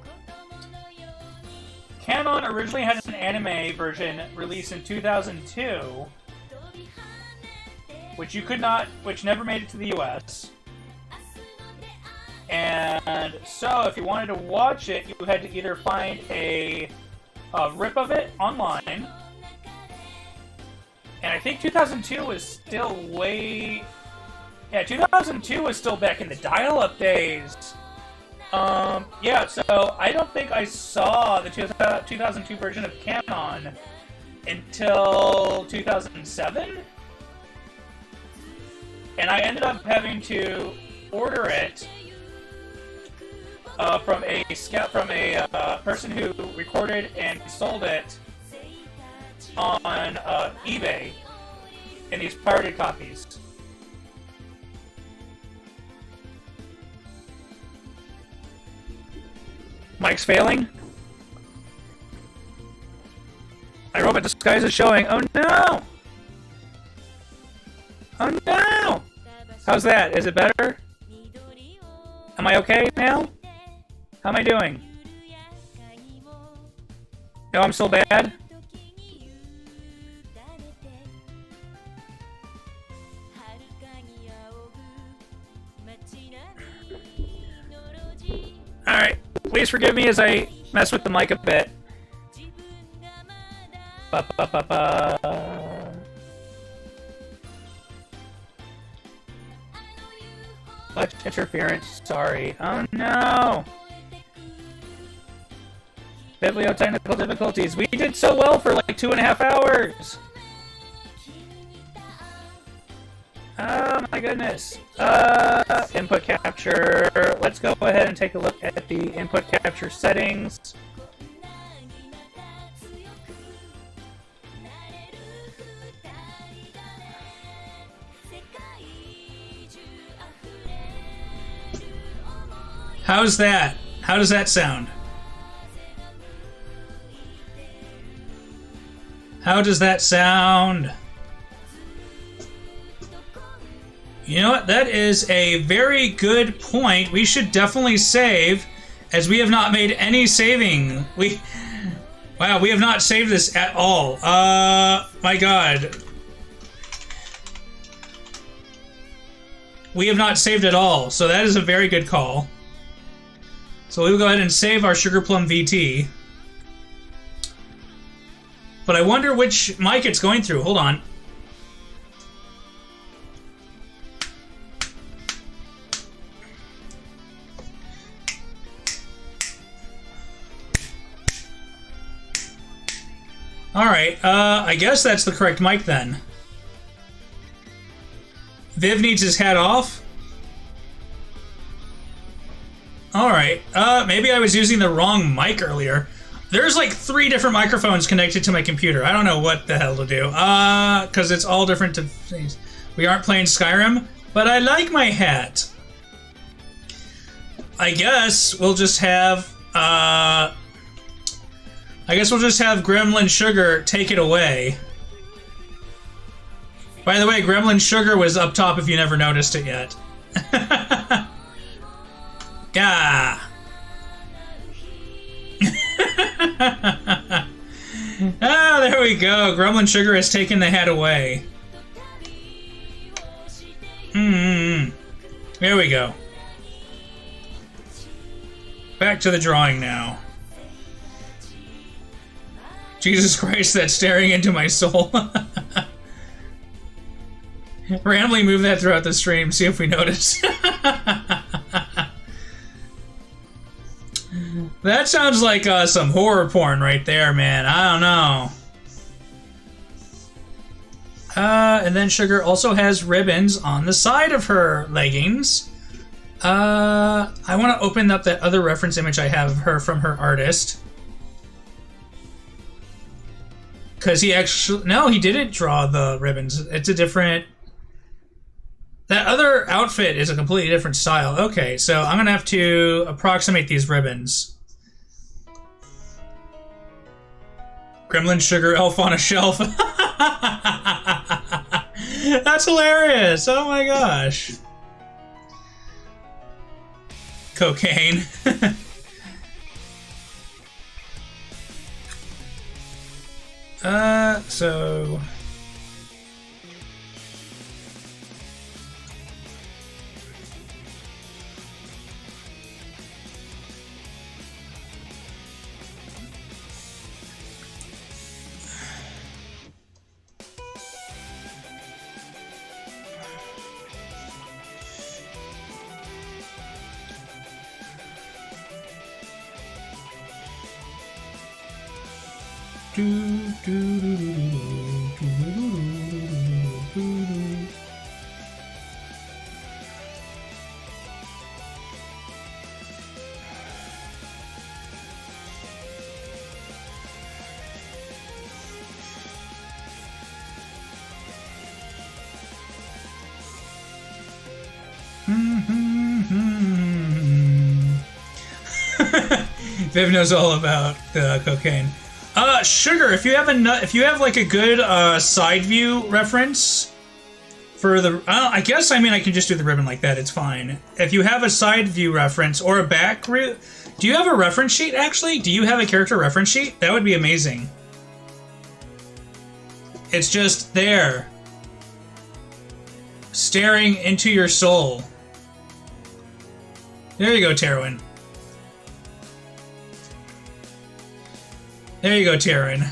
Canon originally had an anime version released in 2002, which never made it to the US. And so if you wanted to watch it, you had to either find a rip of it online, and I think 2002 was still way... Yeah, 2002 was still back in the dial-up days. Yeah, so I don't think I saw the 2002 version of Canon until 2007. And I ended up having to order it from a person who recorded and sold it on eBay in these pirated copies. Mike's failing? My robot disguise is showing. Oh no! Oh no! How's that? Is it better? Am I okay now? How am I doing? No, I'm still bad? Alright. Please forgive me as I mess with the mic a bit. Clutch interference, sorry. Oh no! Vivlio technical difficulties. We did so well for like 2.5 hours! Oh my goodness. Input capture. Let's go ahead and take a look at the input capture settings. How's that? How does that sound? How does that sound? You know what? That is a very good point. We should definitely save, as we have not made any saving. Wow, we have not saved this at all. My God. We have not saved at all, so that is a very good call. So we will go ahead and save our Sugar Plum VT. But I wonder which mic it's going through. Hold on. Alright, I guess that's the correct mic then. Viv needs his hat off. Alright, maybe I was using the wrong mic earlier. There's like 3 different microphones connected to my computer. I don't know what the hell to do. Because it's all different things. We aren't playing Skyrim, but I like my hat. I guess we'll just have, Gremlin Sugar take it away. By the way, Gremlin Sugar was up top if you never noticed it yet. Gah! Ah, there we go. Gremlin Sugar has taken the hat away. There we go. Back to the drawing now. Jesus Christ, that's staring into my soul. Randomly move that throughout the stream, see if we notice. That sounds like some horror porn right there, man. I don't know. And then Sugar also has ribbons on the side of her leggings. I want to open up that other reference image I have of her from her artist. Because he actually... No, he didn't draw the ribbons. It's a different... That other outfit is a completely different style. Okay, so I'm going to have to approximate these ribbons. Gremlin Sugar elf on a shelf. That's hilarious. Oh my gosh. Cocaine. So... Viv knows all about the cocaine. Sugar, if you have like a good side view reference for the, I guess, I mean, I can just do the ribbon like that. It's fine. If you have a side view reference or a back, do you have a reference sheet? Actually, do you have a character reference sheet? That would be amazing. It's just there, staring into your soul. There you go, Terwin. There you go, Taryn.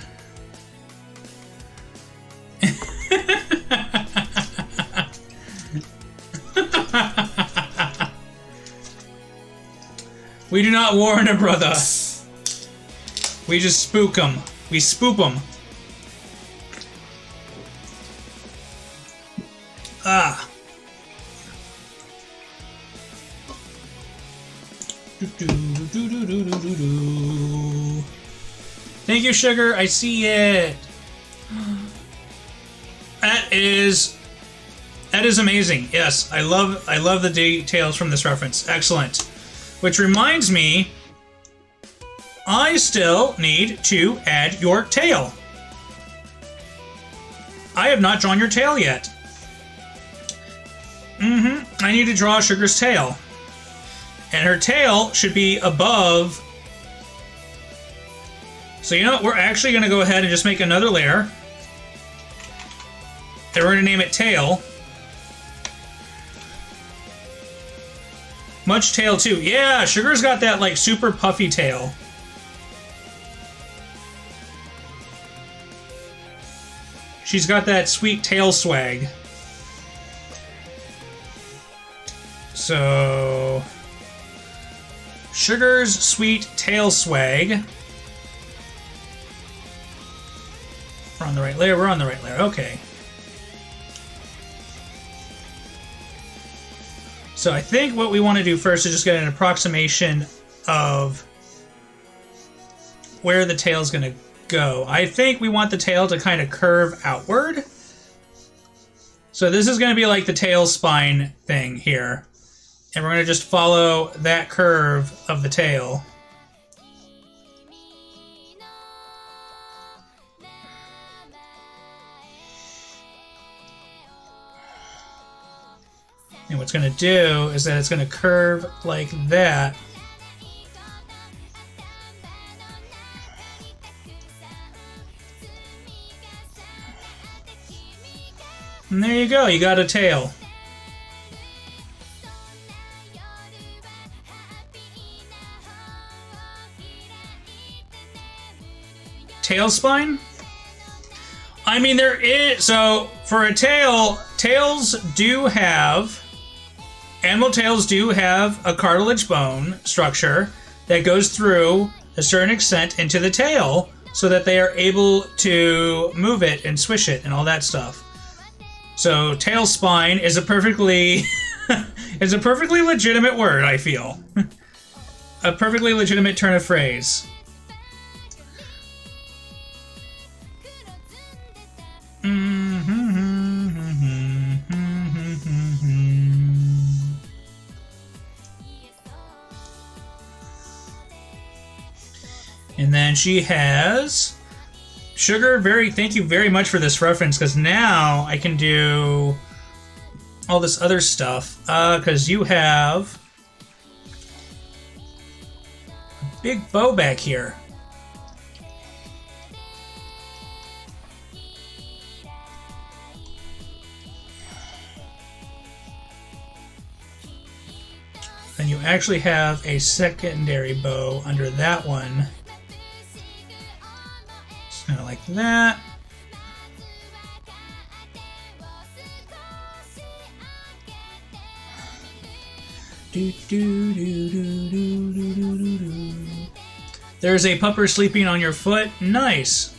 We do not warn a brother. We just spook him. We spoop him. Ah. Thank you, Sugar. I see it. That is amazing. Yes, I love the details from this reference. Excellent. Which reminds me, I still need to add your tail. I have not drawn your tail yet. I need to draw Sugar's tail. And her tail should be above. So you know what? We're actually going to go ahead and just make another layer. And we're going to name it Tail. Much tail too. Yeah, Sugar's got that like super puffy tail. She's got that sweet tail swag. So... Sugar's sweet tail swag. We're on the right layer. We're on the right layer. Okay. So I think what we want to do first is just get an approximation of where the tail is going to go. I think we want the tail to kind of curve outward. So this is going to be like the tail spine thing here. And we're going to just follow that curve of the tail. And what's going to do is that it's going to curve like that. And there you go, you got a tail. Tail spine? I mean, there is, so for a tail, animal tails do have a cartilage bone structure that goes through a certain extent into the tail so that they are able to move it and swish it and all that stuff. So tail spine is a perfectly legitimate word, I feel. A perfectly legitimate turn of phrase. And then she has Sugar. Thank you very much for this reference, because now I can do all this other stuff. Because you have a big bow back here. Then you actually have a secondary bow under that one. Kind of like that. There's a pupper sleeping on your foot. Nice.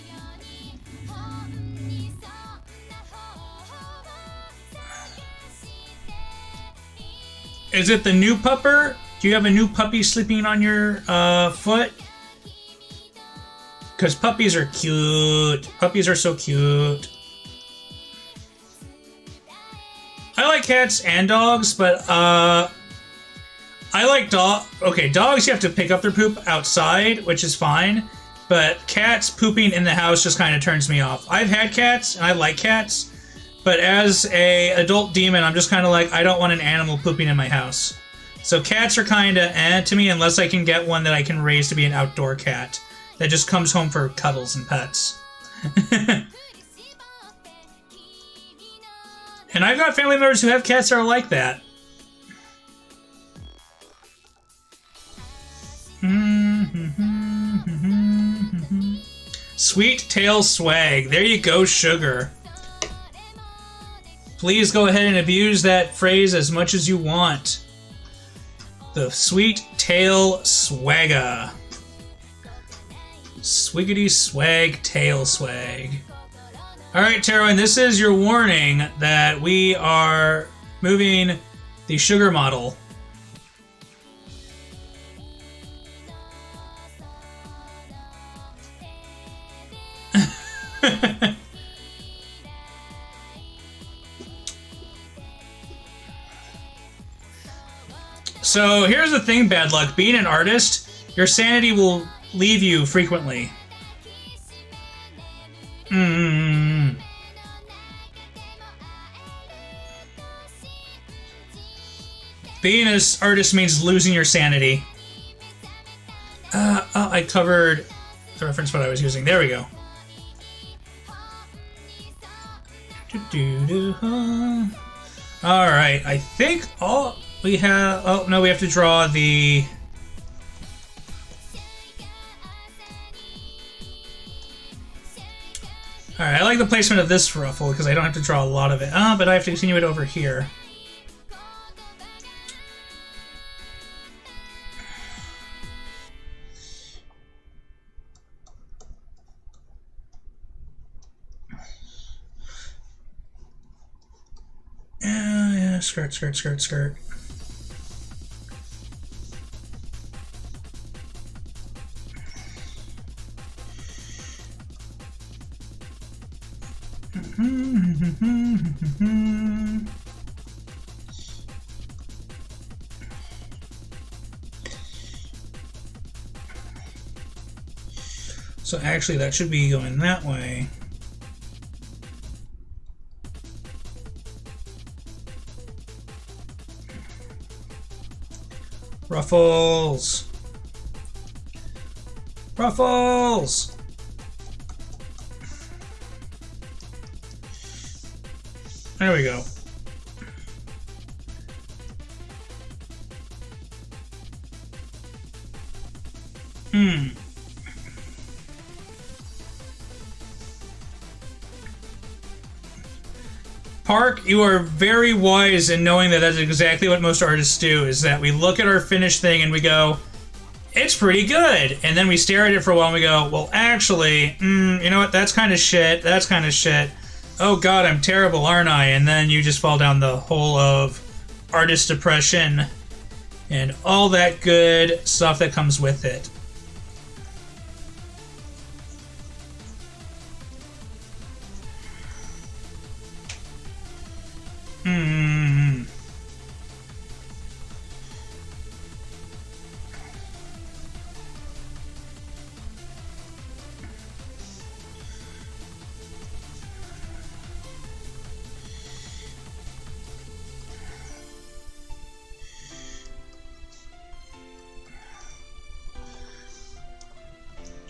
Is it the new pupper? Do you have a new puppy sleeping on your foot? Because puppies are cute. Puppies are so cute. I like cats and dogs, but I like okay, dogs you have to pick up their poop outside, which is fine. But cats pooping in the house just kind of turns me off. I've had cats, and I like cats. But as a adult demon, I'm just kind of like, I don't want an animal pooping in my house. So cats are kind of to me, unless I can get one that I can raise to be an outdoor cat that just comes home for cuddles and pets. And I've got family members who have cats that are like that. Sweet tail swag. There you go, Sugar. Please go ahead and abuse that phrase as much as you want. The sweet tail swagga. Swiggity swag tail swag. Alright, Tarwin, this is your warning that we are moving the Sugar model. So here's the thing, Bad Luck. Being an artist, your sanity will leave you frequently. Being an artist means losing your sanity. I covered the reference what I was using. There we go. Alright, I think all we have... Oh, no, we have to draw the... Alright, I like the placement of this ruffle because I don't have to draw a lot of it. But I have to continue it over here. skirt, skirt, skirt, skirt. So actually that should be going that way. Ruffles! Ruffles! There we go. Park, you are very wise in knowing that that's exactly what most artists do, is that we look at our finished thing and we go, it's pretty good. And then we stare at it for a while and we go, well, actually, you know what, that's kind of shit, that's kind of shit. Oh god, I'm terrible, aren't I? And then you just fall down the hole of artist depression and all that good stuff that comes with it.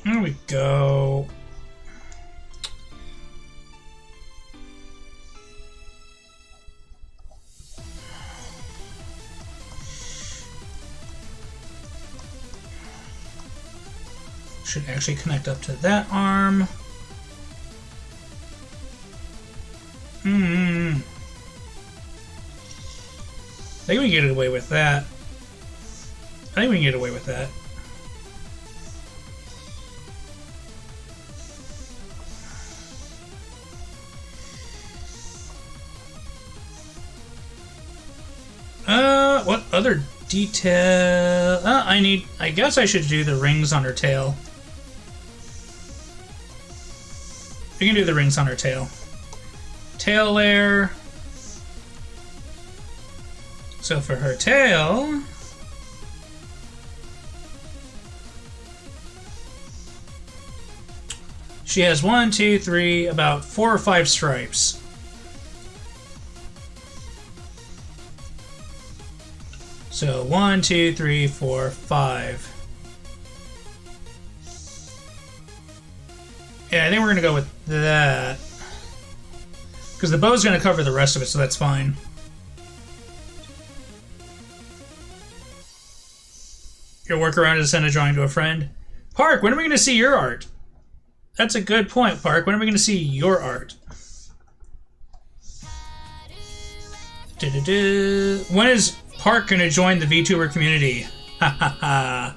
There we go. Should actually connect up to that arm. I think we can get away with that. I think we can get away with that. What other detail? I guess I should do the rings on her tail. We can do the rings on her tail. Tail layer. So for her tail, she has 1, 2, 3, about 4 or 5 stripes. So 1, 2, 3, 4, 5. Yeah, I think we're gonna go with that. Because the bow's gonna cover the rest of it, so that's fine. Your workaround is to send a drawing to a friend. Park, when are we gonna see your art? That's a good point, Park. When are we gonna see your art? When is Park gonna join the VTuber community? Ha ha ha.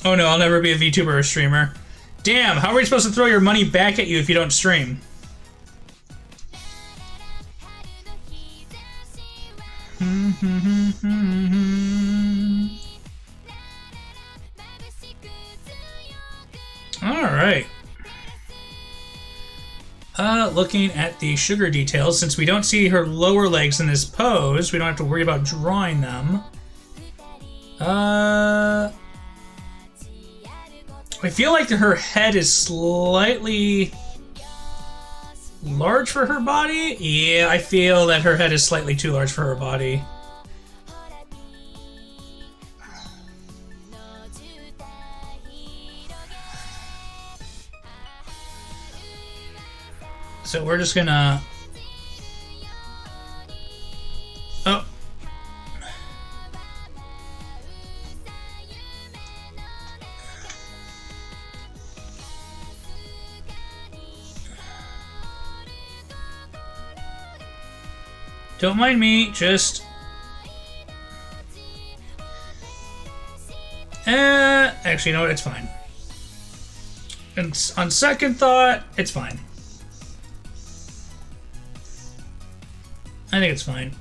Oh no, I'll never be a VTuber or streamer. Damn, how are we supposed to throw your money back at you if you don't stream? Alright. Looking at the sugar details, since we don't see her lower legs in this pose, we don't have to worry about drawing them. I feel like her head is slightly large for her body. Yeah, I feel that her head is slightly too large for her body. So we're just gonna... Oh. Don't mind me, just... Actually, you know what? It's fine. And on second thought, it's fine. I think it's fine.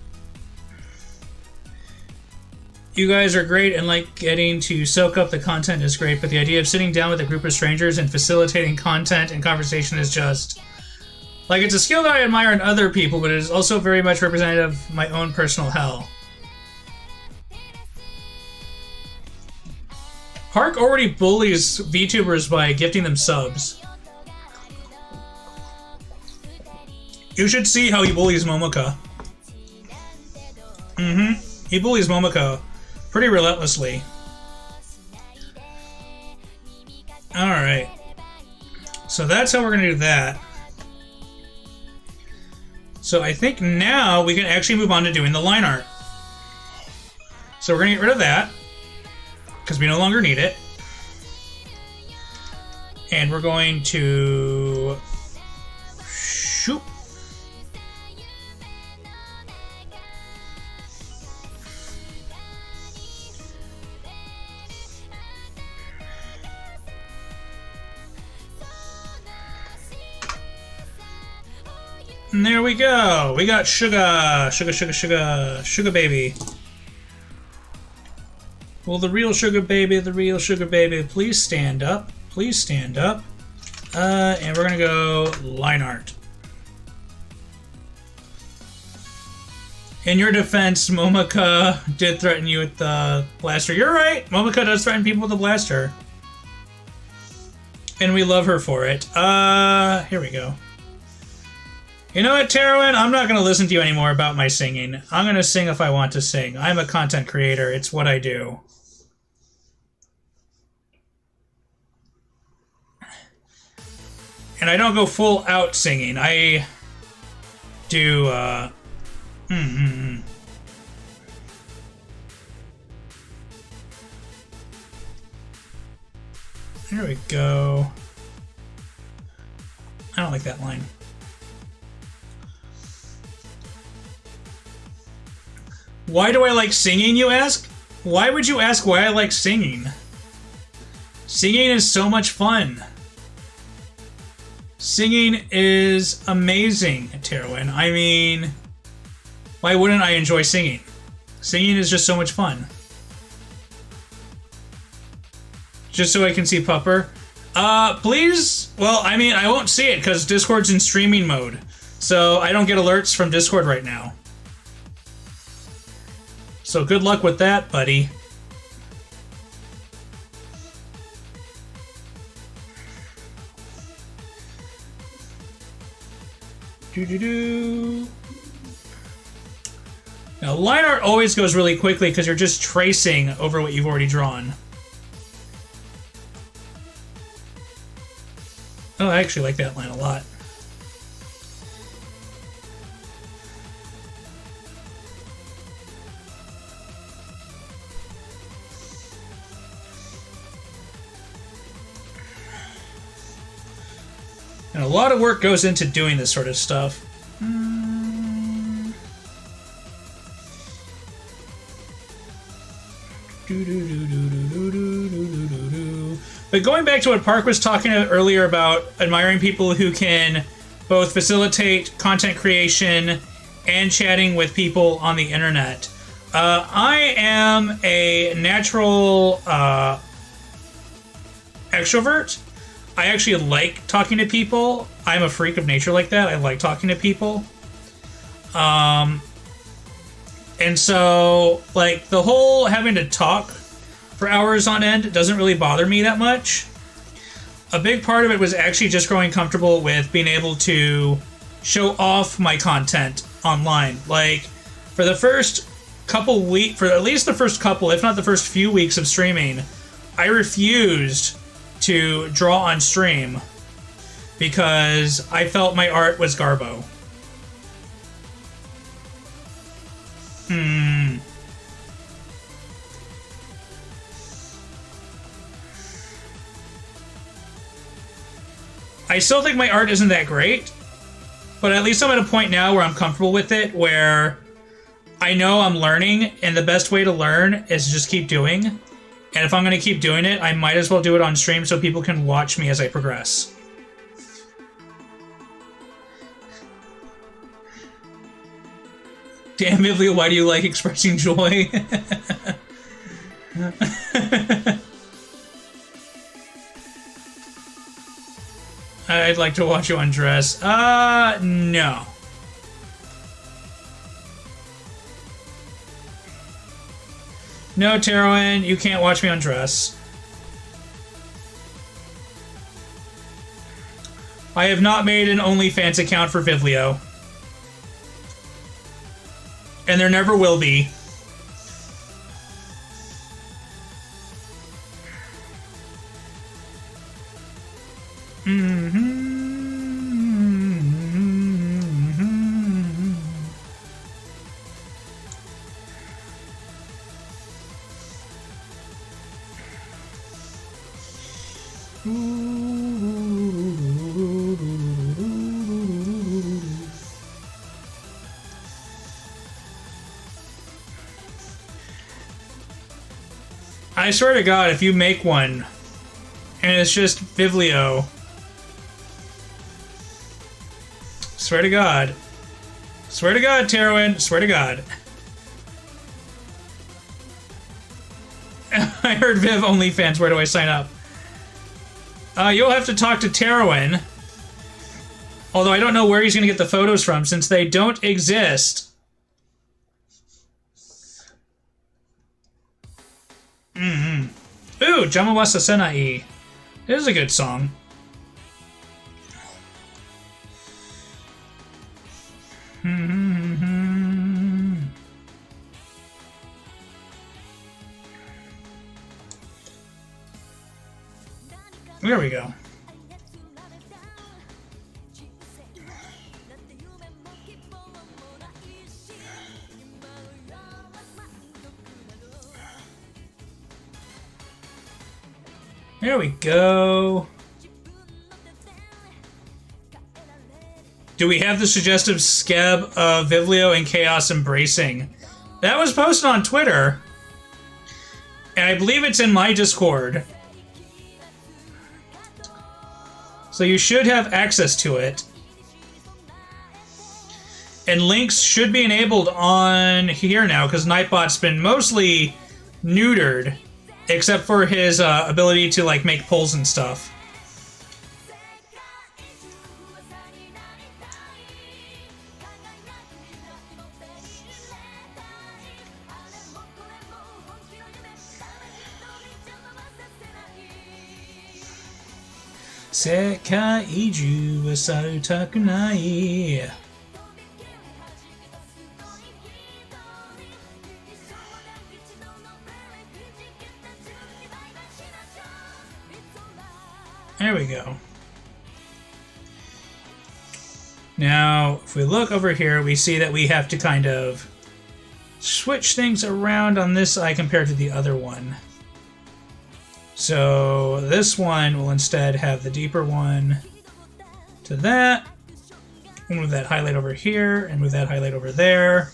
You guys are great, and like getting to soak up the content is great, but the idea of sitting down with a group of strangers and facilitating content and conversation is just... Like, it's a skill that I admire in other people, but it is also very much representative of my own personal hell. Park already bullies VTubers by gifting them subs. You should see how he bullies Momoka. He bullies Momoka pretty relentlessly. Alright. So that's how we're going to do that. So I think now we can actually move on to doing the line art. So we're going to get rid of that, because we no longer need it. And we're going to... shoot. And there we go. We got Sugar. Sugar baby. Will the real sugar baby please stand up? Please stand up. And we're gonna go line art. In your defense, Momoka did threaten you with the blaster. You're right. Momoka does threaten people with the blaster. And we love her for it. Here we go. You know what, Terwin? I'm not going to listen to you anymore about my singing. I'm going to sing if I want to sing. I'm a content creator. It's what I do. And I don't go full out singing. I do, There we go. I don't like that line. Why do I like singing, you ask? Why would you ask why I like singing? Singing is so much fun. Singing is amazing, Terwin. I mean, why wouldn't I enjoy singing? Singing is just so much fun. Just so I can see Pupper. Please? Well, I mean, I won't see it because Discord's in streaming mode. So I don't get alerts from Discord right now. So good luck with that, buddy. Now, line art always goes really quickly because you're just tracing over what you've already drawn. Oh, I actually like that line a lot. And a lot of work goes into doing this sort of stuff. But going back to what Park was talking about earlier about admiring people who can both facilitate content creation and chatting with people on the internet. I am a natural extrovert. I actually like talking to people. I'm a freak of nature like that. I like talking to people. And so, like, the whole having to talk for hours on end doesn't really bother me that much. A big part of it was actually just growing comfortable with being able to show off my content online. Like, for the first couple weeks, for at least the first couple, if not the first few weeks of streaming, I refused to draw on stream because I felt my art was garbo. I still think my art isn't that great, but at least I'm at a point now where I'm comfortable with it, where I know I'm learning, and the best way to learn is just keep doing. And if I'm going to keep doing it, I might as well do it on stream so people can watch me as I progress. Damn, Vivlio, why do you like expressing joy? I'd like to watch you undress. No. No, Tarwin, you can't watch me undress. I have not made an OnlyFans account for Vivlio. And there never will be. I swear to God, if you make one, and it's just Vivlio, swear to God, Tarwin, swear to God. I heard Viv OnlyFans, where do I sign up? You'll have to talk to Tarwin, although I don't know where he's going to get the photos from, since they don't exist. Ooh, Jamawasa Senai. This is a good song. There we go. There we go. Do we have the suggestive skeb of Vivlio and Chaos embracing? That was posted on Twitter. And I believe it's in my Discord. So you should have access to it. And links should be enabled on here now, because Nightbot's been mostly neutered. Except for his ability to, like, make polls and stuff. Sekaiju wa sarutaku nai. There we go. Now, if we look over here, we see that we have to kind of switch things around on this eye compared to the other one. So this one will instead have the deeper one to that. We'll move that highlight over here and move that highlight over there.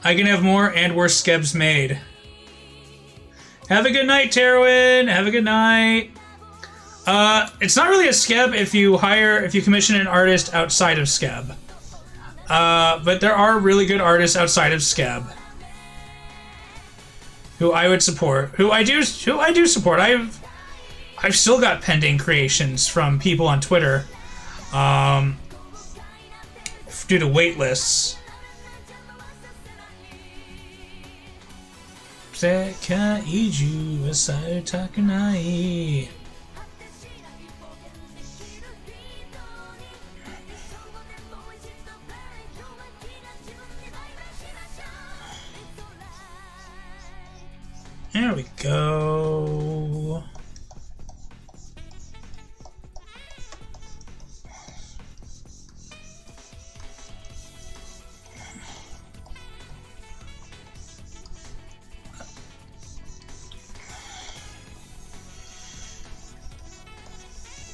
I can have more and worse skebs made. Have a good night, Tarwin. Have a good night. It's not really a skeb if you commission an artist outside of skeb. But there are really good artists outside of skeb who I would support. Who I do support. I've still got pending creations from people on Twitter. Due to wait lists. Sekaiju wa sarutaku nai. There we go.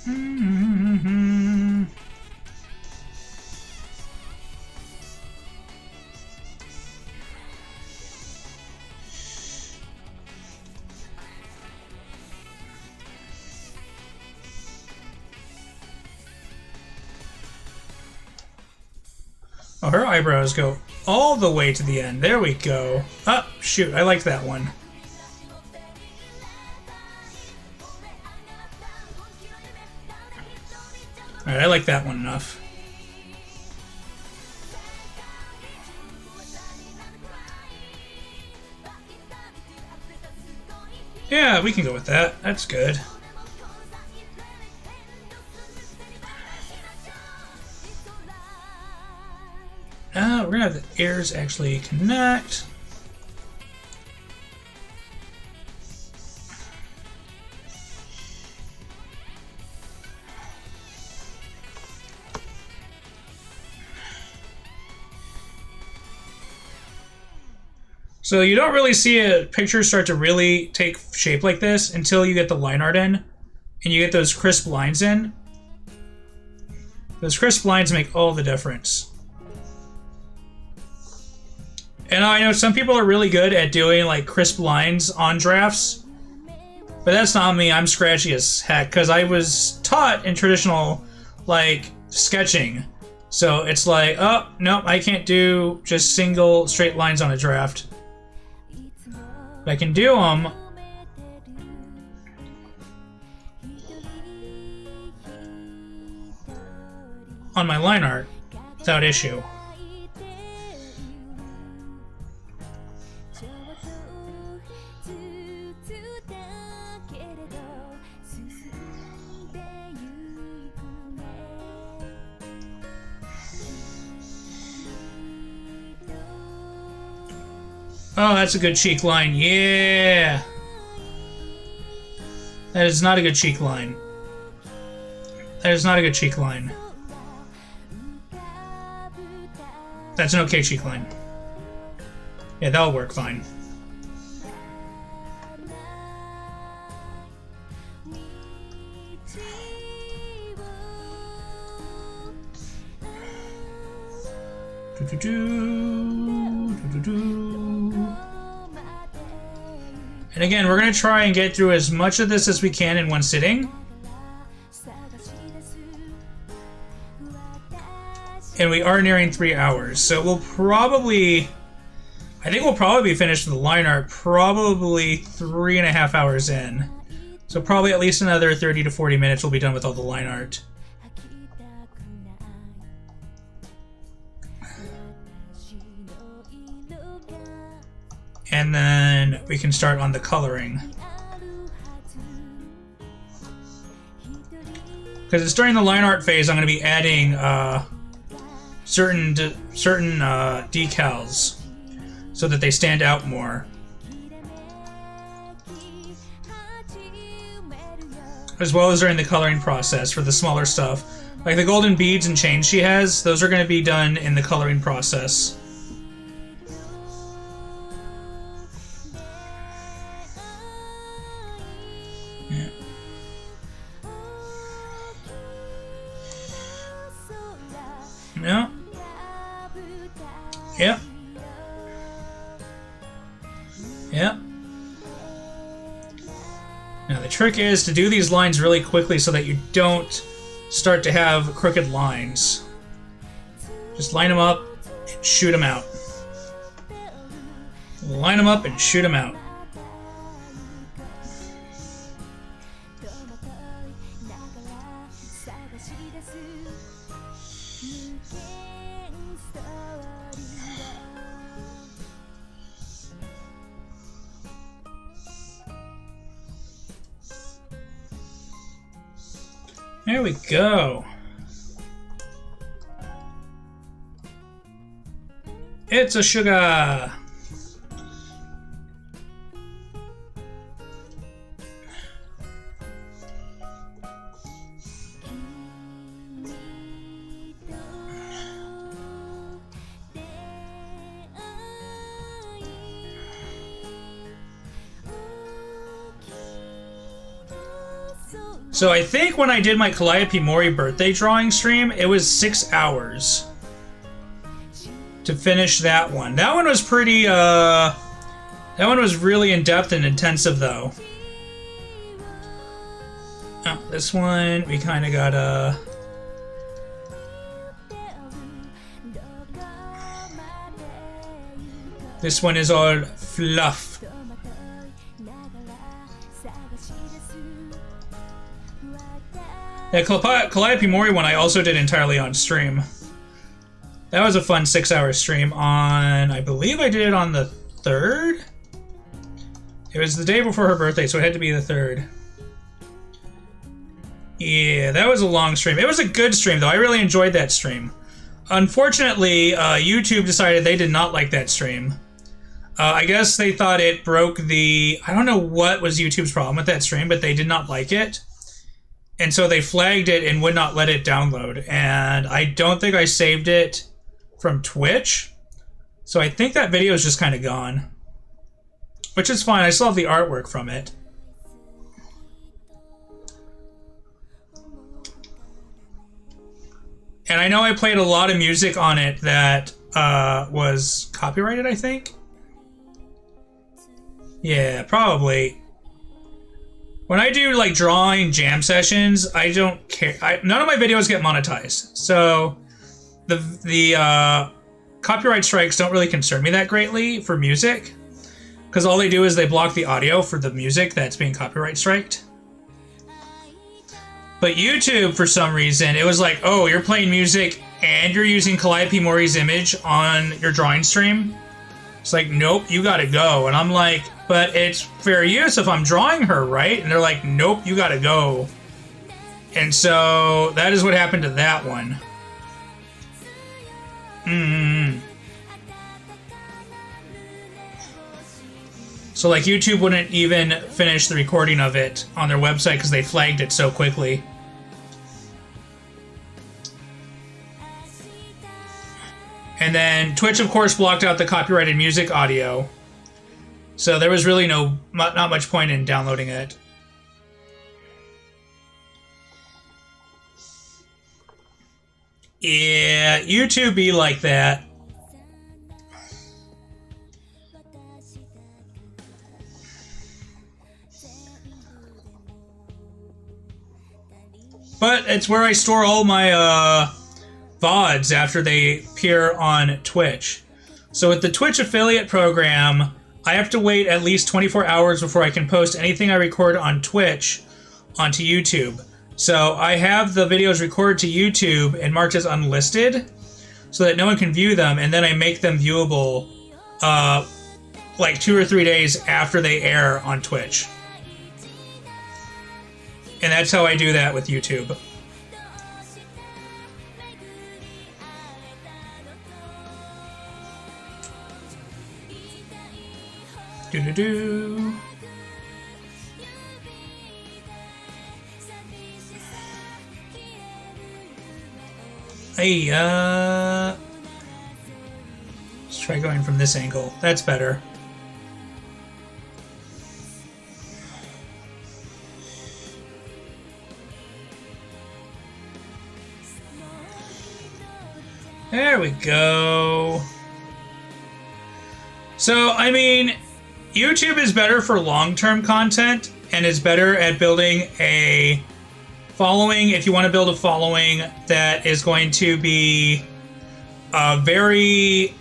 Mm-hmm. Oh, her eyebrows go all the way to the end. There we go. Oh, shoot. I like that one. Alright, I like that one enough. Yeah, we can go with that. That's good. We're gonna have the ears actually connect. So you don't really see a picture start to really take shape like this until you get the line art in and you get those crisp lines in. Those crisp lines make all the difference. And I know some people are really good at doing like crisp lines on drafts, but that's not me. I'm scratchy as heck because I was taught in traditional like sketching. So it's like, oh, no, I can't do just single straight lines on a draft. But I can do them on my line art without issue. Oh, that's a good cheek line. Yeah! That is not a good cheek line. That is not a good cheek line. That's an okay cheek line. Yeah, that'll work fine. And again, we're going to try and get through as much of this as we can in one sitting. And we are nearing 3 hours, so we'll probably... I think we'll probably be finished with the line art probably 3.5 hours in. So probably at least another 30 to 40 minutes we'll be done with all the line art. And then we can start on the coloring. Because it's during the line art phase I'm going to be adding certain decals so that they stand out more. As well as during the coloring process for the smaller stuff. Like the golden beads and chains she has, those are going to be done in the coloring process. Yeah. Yep. Yep. Now the trick is to do these lines really quickly so that you don't start to have crooked lines. Just line them up and shoot them out. Line them up and shoot them out. There we go. It's a sugar. So I think when I did my Calliope Mori birthday drawing stream, it was 6 hours to finish that one. That one was pretty, that one was really in-depth and intensive, though. Oh, this one, we kind of got, this one is all fluff. Yeah, Calliope Mori one I also did entirely on stream. That was a fun 6-hour stream on, I believe I did it on the 3rd? It was the day before her birthday, so it had to be the 3rd. Yeah, that was a long stream. It was a good stream, though. I really enjoyed that stream. Unfortunately, YouTube decided they did not like that stream. I guess they thought it broke the... I don't know what was YouTube's problem with that stream, but they did not like it. And so they flagged it and would not let it download. And I don't think I saved it from Twitch. So I think that video is just kind of gone. Which is fine. I still have the artwork from it. And I know I played a lot of music on it that was copyrighted, I think. Yeah, probably. When I do like drawing jam sessions, I don't care. None of my videos get monetized, so the copyright strikes don't really concern me that greatly for music, because all they do is they block the audio for the music that's being copyright striked. But YouTube, for some reason, it was like, oh, you're playing music and you're using Calliope Mori's image on your drawing stream. It's like, nope, you gotta go. And I'm like, but it's fair use if I'm drawing her, right? And they're like, nope, you gotta go. And so that is what happened to that one. So like YouTube wouldn't even finish the recording of it on their website because they flagged it so quickly. And then Twitch, of course, blocked out the copyrighted music audio. So there was really not much point in downloading it. Yeah, YouTube be like that. But it's where I store all my VODs after they appear on Twitch. So with the Twitch affiliate program, I have to wait at least 24 hours before I can post anything I record on Twitch onto YouTube. So I have the videos recorded to YouTube and marked as unlisted so that no one can view them, and then I make them viewable like 2 or 3 days after they air on Twitch. And that's how I do that with YouTube. Do-do-do. Hey, let's try going from this angle. That's better. There we go. So, I mean, YouTube is better for long-term content and is better at building a following. If you want to build a following that is going to be very...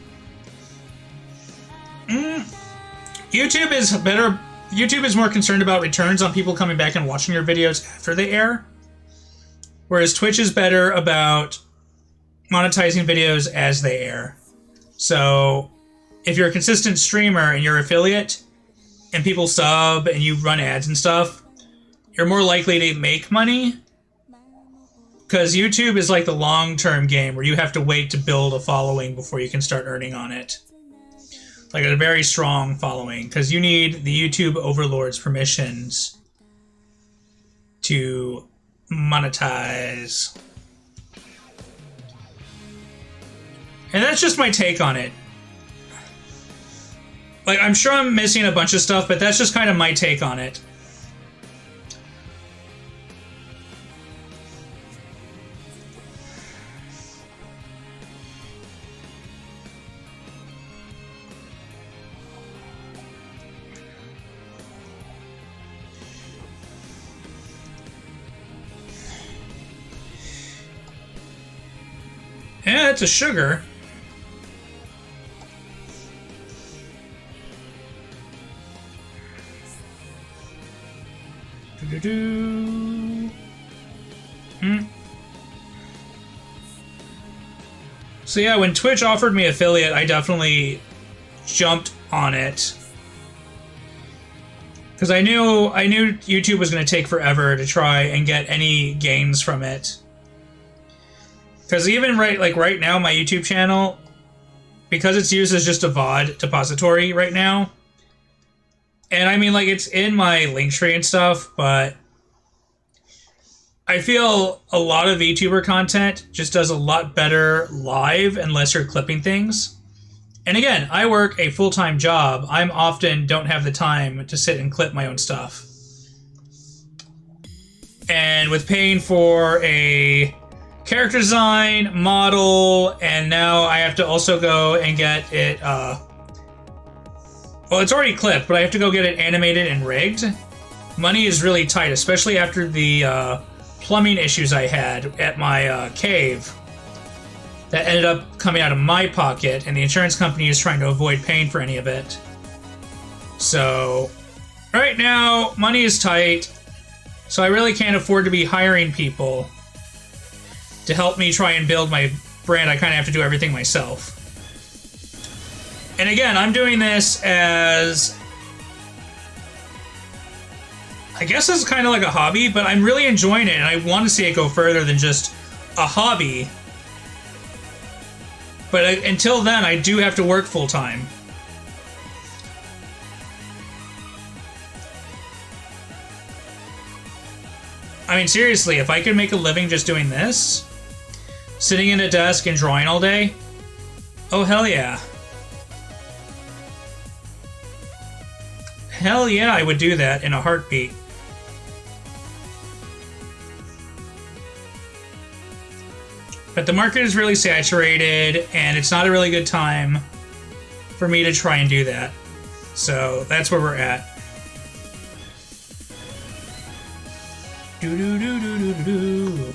YouTube is better. YouTube is more concerned about returns on people coming back and watching your videos after they air. Whereas Twitch is better about monetizing videos as they air. So if you're a consistent streamer and you're an affiliate and people sub and you run ads and stuff, you're more likely to make money, because YouTube is like the long-term game where you have to wait to build a following before you can start earning on it. Like a very strong following, because you need the YouTube overlord's permissions to monetize. And that's just my take on it. Like, I'm sure I'm missing a bunch of stuff, but that's just kind of my take on it. Yeah, it's a sugar. So yeah, when Twitch offered me affiliate, I definitely jumped on it. Because I knew YouTube was going to take forever to try and get any gains from it. Because even right now, my YouTube channel, because it's used as just a VOD depository right now, and I mean, like, it's in my link tree and stuff, but I feel a lot of VTuber content just does a lot better live unless you're clipping things. And again, I work a full-time job. I'm often don't have the time to sit and clip my own stuff. And with paying for a character design, model, and now I have to also go and get it, well, it's already clipped, but I have to go get it animated and rigged. Money is really tight, especially after the plumbing issues I had at my cave. That ended up coming out of my pocket, and the insurance company is trying to avoid paying for any of it. So, right now, money is tight, so I really can't afford to be hiring people to help me try and build my brand. I kind of have to do everything myself. And again, I'm doing this as, I guess it's kind of like a hobby, but I'm really enjoying it, and I want to see it go further than just a hobby. But until then, I do have to work full-time. I mean, seriously, if I could make a living just doing this, sitting at a desk and drawing all day, oh, hell yeah. Hell yeah, I would do that in a heartbeat. But the market is really saturated, and it's not a really good time for me to try and do that. So that's where we're at. Do-do-do-do-do-do-do.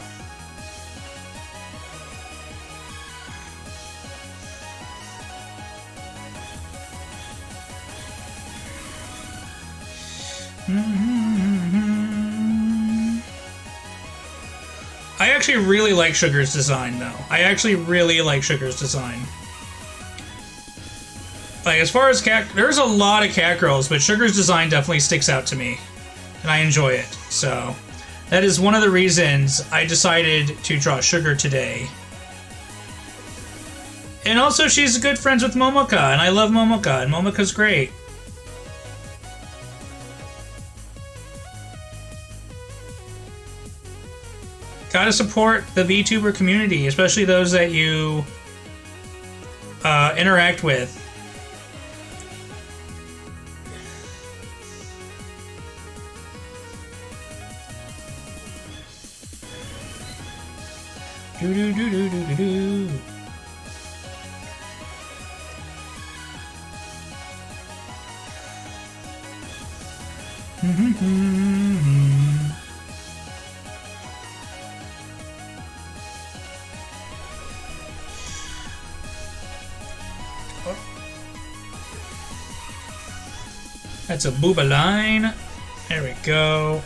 I actually really like Sugar's design, though. I actually really like Sugar's design. Like, as far as cat... There's a lot of cat girls, but Sugar's design definitely sticks out to me. And I enjoy it. So, that is one of the reasons I decided to draw Sugar today. And also, she's good friends with Momoka, and I love Momoka, and Momoka's great. Gotta support the VTuber community, especially those that you interact with. Do do do do do do do. That's a booba line. There we go.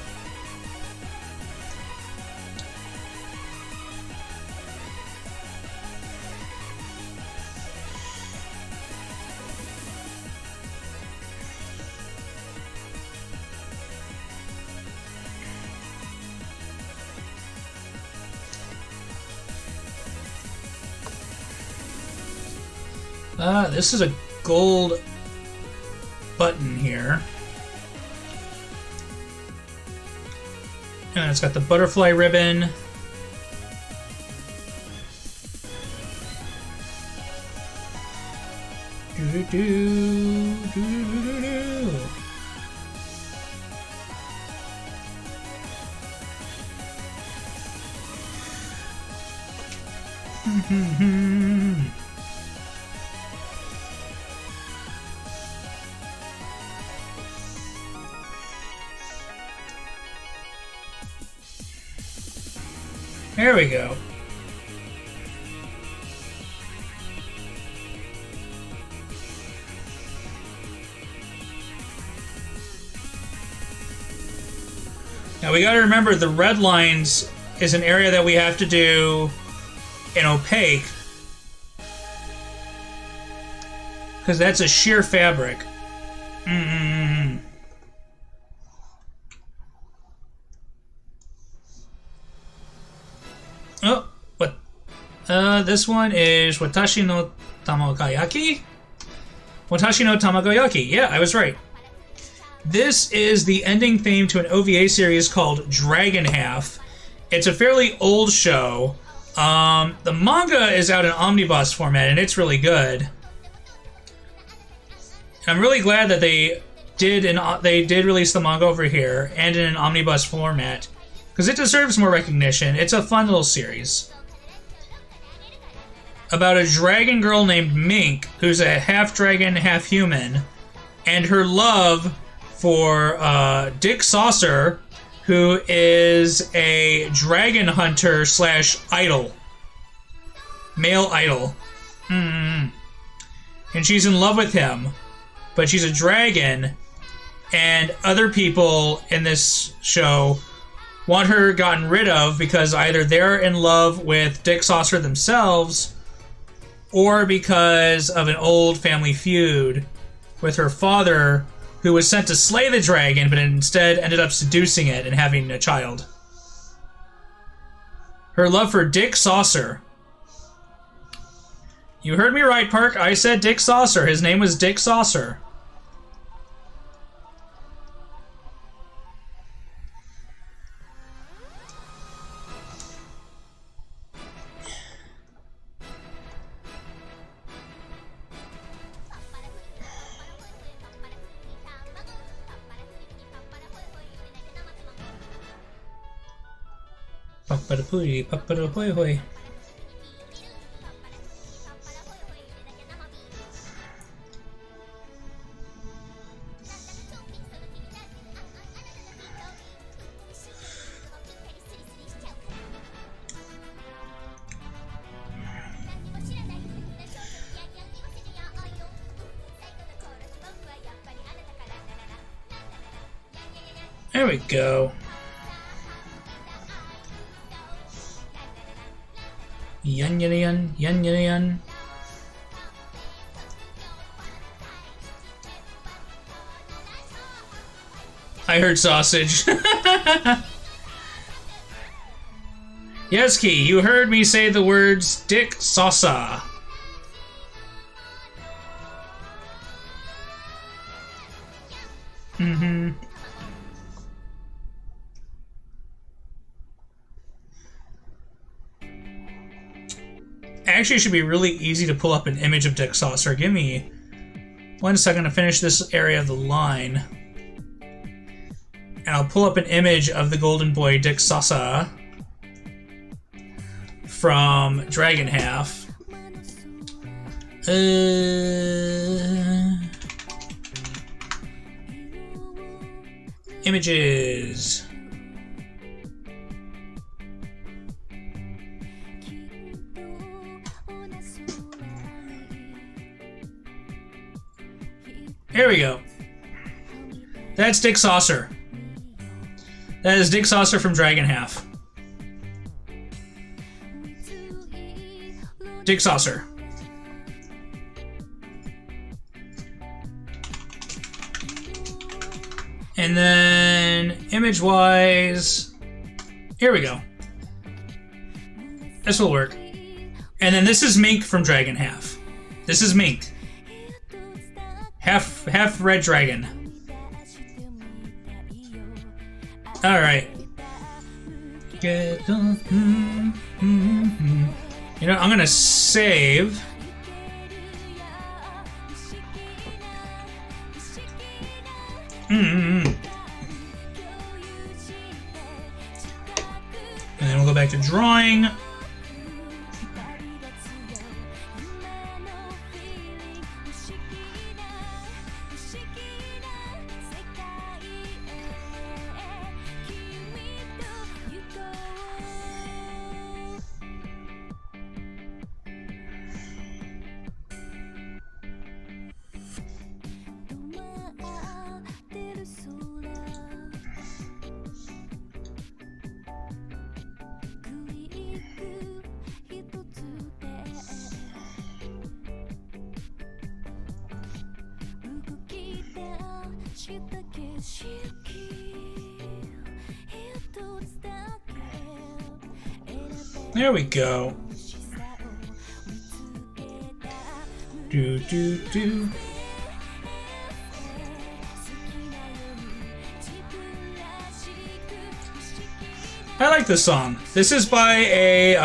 This is a gold button here. And it's got the butterfly ribbon. Do-do-do, do-do-do-do-do. There we go. Now we gotta remember the red lines is an area that we have to do in opaque, because that's a sheer fabric. Oh, what? This one is Watashi no Tamagoyaki? Watashi no Tamagoyaki. Yeah, I was right. This is the ending theme to an OVA series called Dragon Half. It's a fairly old show. The manga is out in omnibus format, and it's really good. I'm really glad that they did release the manga over here and in an omnibus format, because it deserves more recognition. It's a fun little series about a dragon girl named Mink, who's a half dragon, half human, and her love for Dick Saucer, who is a dragon hunter / idol. Male idol. And she's in love with him, but she's a dragon, and other people in this show want her gotten rid of because either they're in love with Dick Saucer themselves, or because of an old family feud with her father, who was sent to slay the dragon, but instead ended up seducing it and having a child. Her love for Dick Saucer. You heard me right, Park. I said Dick Saucer. His name was Dick Saucer. Papadapuri, papadahoy. There we go. Yun yun yun yun yun yun. I heard sausage. Yes, Key, you heard me say the words Dick Saucer. Actually, it should be really easy to pull up an image of Dick Saucer. Give me 1 second to finish this area of the line. And I'll pull up an image of the golden boy Dick Saucer from Dragon Half. Images. Here we go. That's Dick Saucer. That is Dick Saucer from Dragon Half. Dick Saucer. And then, image-wise, here we go. This will work. And then this is Mink from Dragon Half. This is Mink. Half red dragon. All right. You know, I'm gonna save. And then we'll go back to drawing. There we go. Do do do. I like this song. This is by a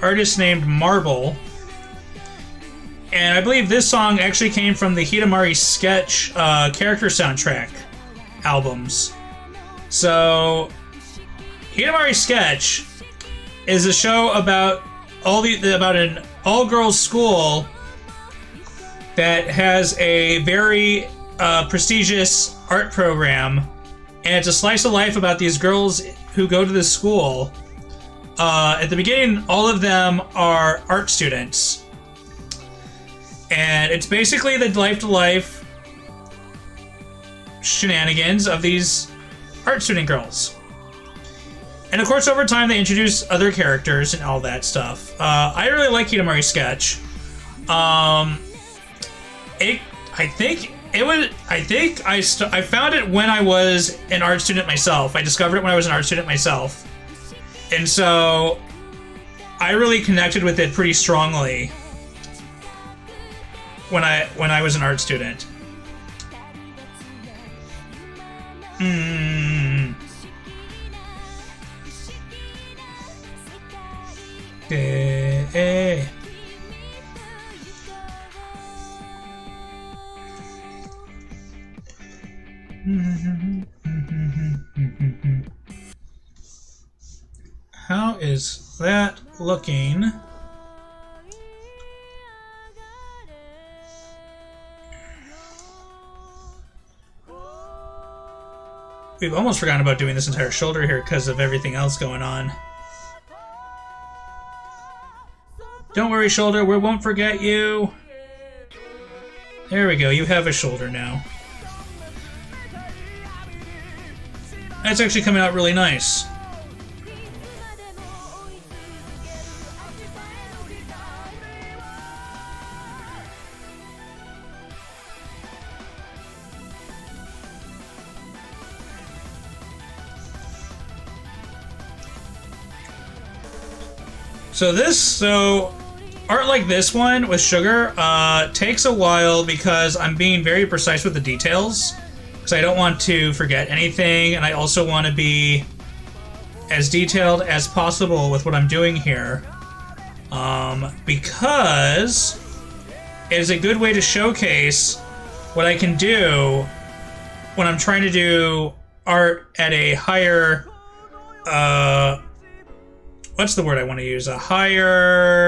artist named Marble. And I believe this song actually came from the Hidamari Sketch character soundtrack albums. So, Hidamari Sketch is a show about an all-girls school that has a very prestigious art program, and it's a slice of life about these girls who go to this school. At the beginning, all of them are art students. And it's basically the life-to-life shenanigans of these art student girls. And of course, over time, they introduce other characters and all that stuff. I really like Hidamari Sketch. I found it when I was an art student myself. I discovered it when I was an art student myself. And so I really connected with it pretty strongly when I was an art student. How is that looking? We've almost forgotten about doing this entire shoulder here because of everything else going on. Don't worry, shoulder, we won't forget you. There we go, you have a shoulder now. That's actually coming out really nice. So art like this one with sugar takes a while because I'm being very precise with the details, because I don't want to forget anything, and I also want to be as detailed as possible with what I'm doing here, because it is a good way to showcase what I can do when I'm trying to do art at a higher what's the word I want to use? A higher...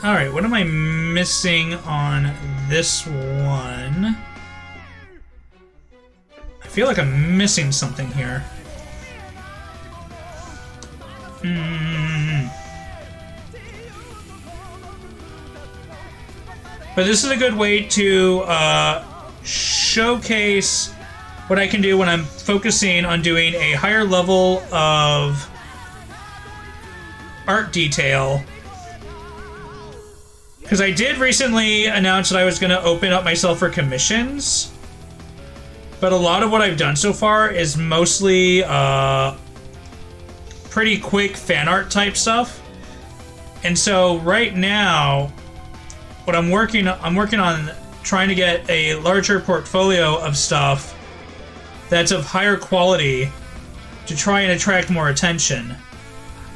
Alright, what am I missing on this one? I feel like I'm missing something here. But this is a good way to showcase what I can do when I'm focusing on doing a higher level of art detail. Because I did recently announce that I was going to open up myself for commissions. But a lot of what I've done so far is mostly pretty quick fan art type stuff. And so right now, what I'm working on trying to get a larger portfolio of stuff that's of higher quality to try and attract more attention.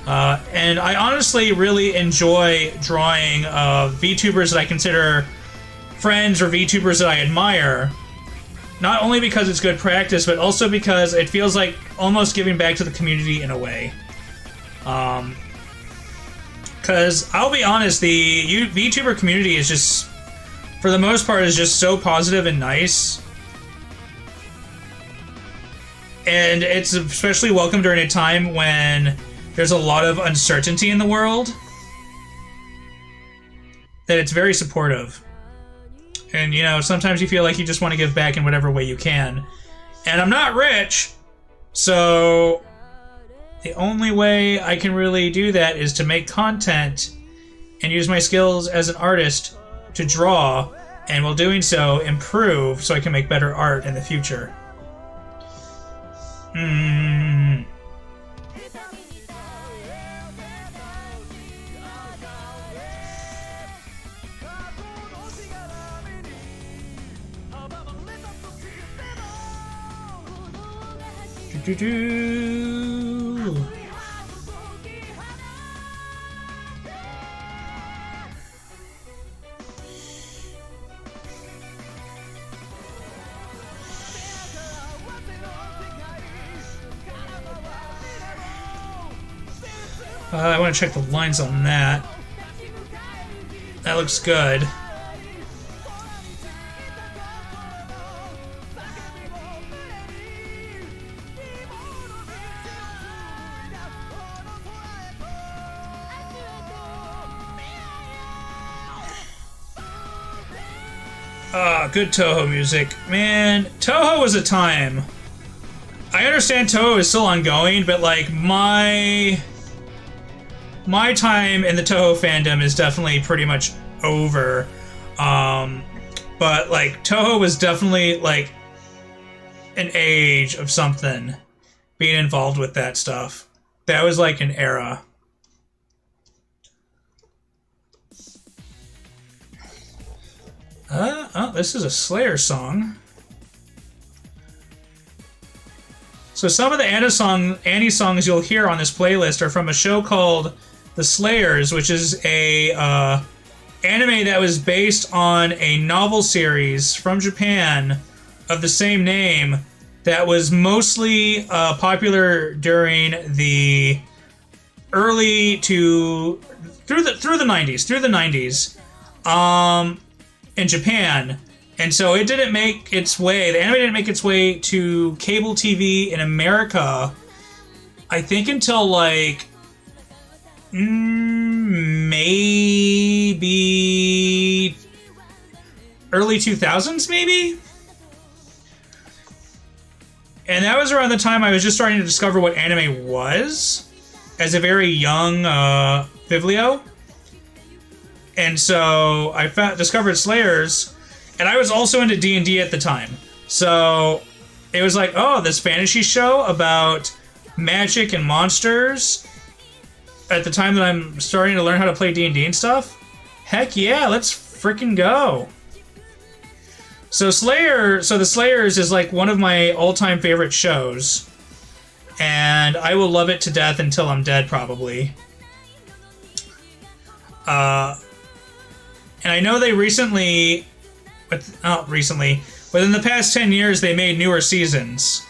And I honestly really enjoy drawing VTubers that I consider friends or VTubers that I admire. Not only because it's good practice, but also because it feels like almost giving back to the community in a way. Because I'll be honest, the VTuber community is just, for the most part, is just so positive and nice. And it's especially welcome during a time when there's a lot of uncertainty in the world, that it's very supportive. And, you know, sometimes you feel like you just want to give back in whatever way you can. And I'm not rich, so the only way I can really do that is to make content and use my skills as an artist to draw, and while doing so, improve so I can make better art in the future. I want to check the lines on that. That looks good. Good Toho music. Man, Toho was a time. I understand Toho is still ongoing, but like my time in the Toho fandom is definitely pretty much over. But like Toho was definitely like an age of something, being involved with that stuff. That was like an era. Oh, this is a Slayer song. So some of the Annie songs you'll hear on this playlist are from a show called The Slayers, which is a anime that was based on a novel series from Japan of the same name that was mostly popular during the early to through the 90s. In Japan, and so it didn't make its way. The anime didn't make its way to cable TV in America, I think, until like maybe early 2000s, maybe. And that was around the time I was just starting to discover what anime was as a very young Vivlio. And so I discovered Slayers, and I was also into D&D at the time. So it was like, oh, this fantasy show about magic and monsters at the time that I'm starting to learn how to play D&D and stuff. Heck yeah, let's freaking go. So The Slayers is like one of my all-time favorite shows, and I will love it to death until I'm dead, probably. And I know they within the past 10 years, they made newer seasons.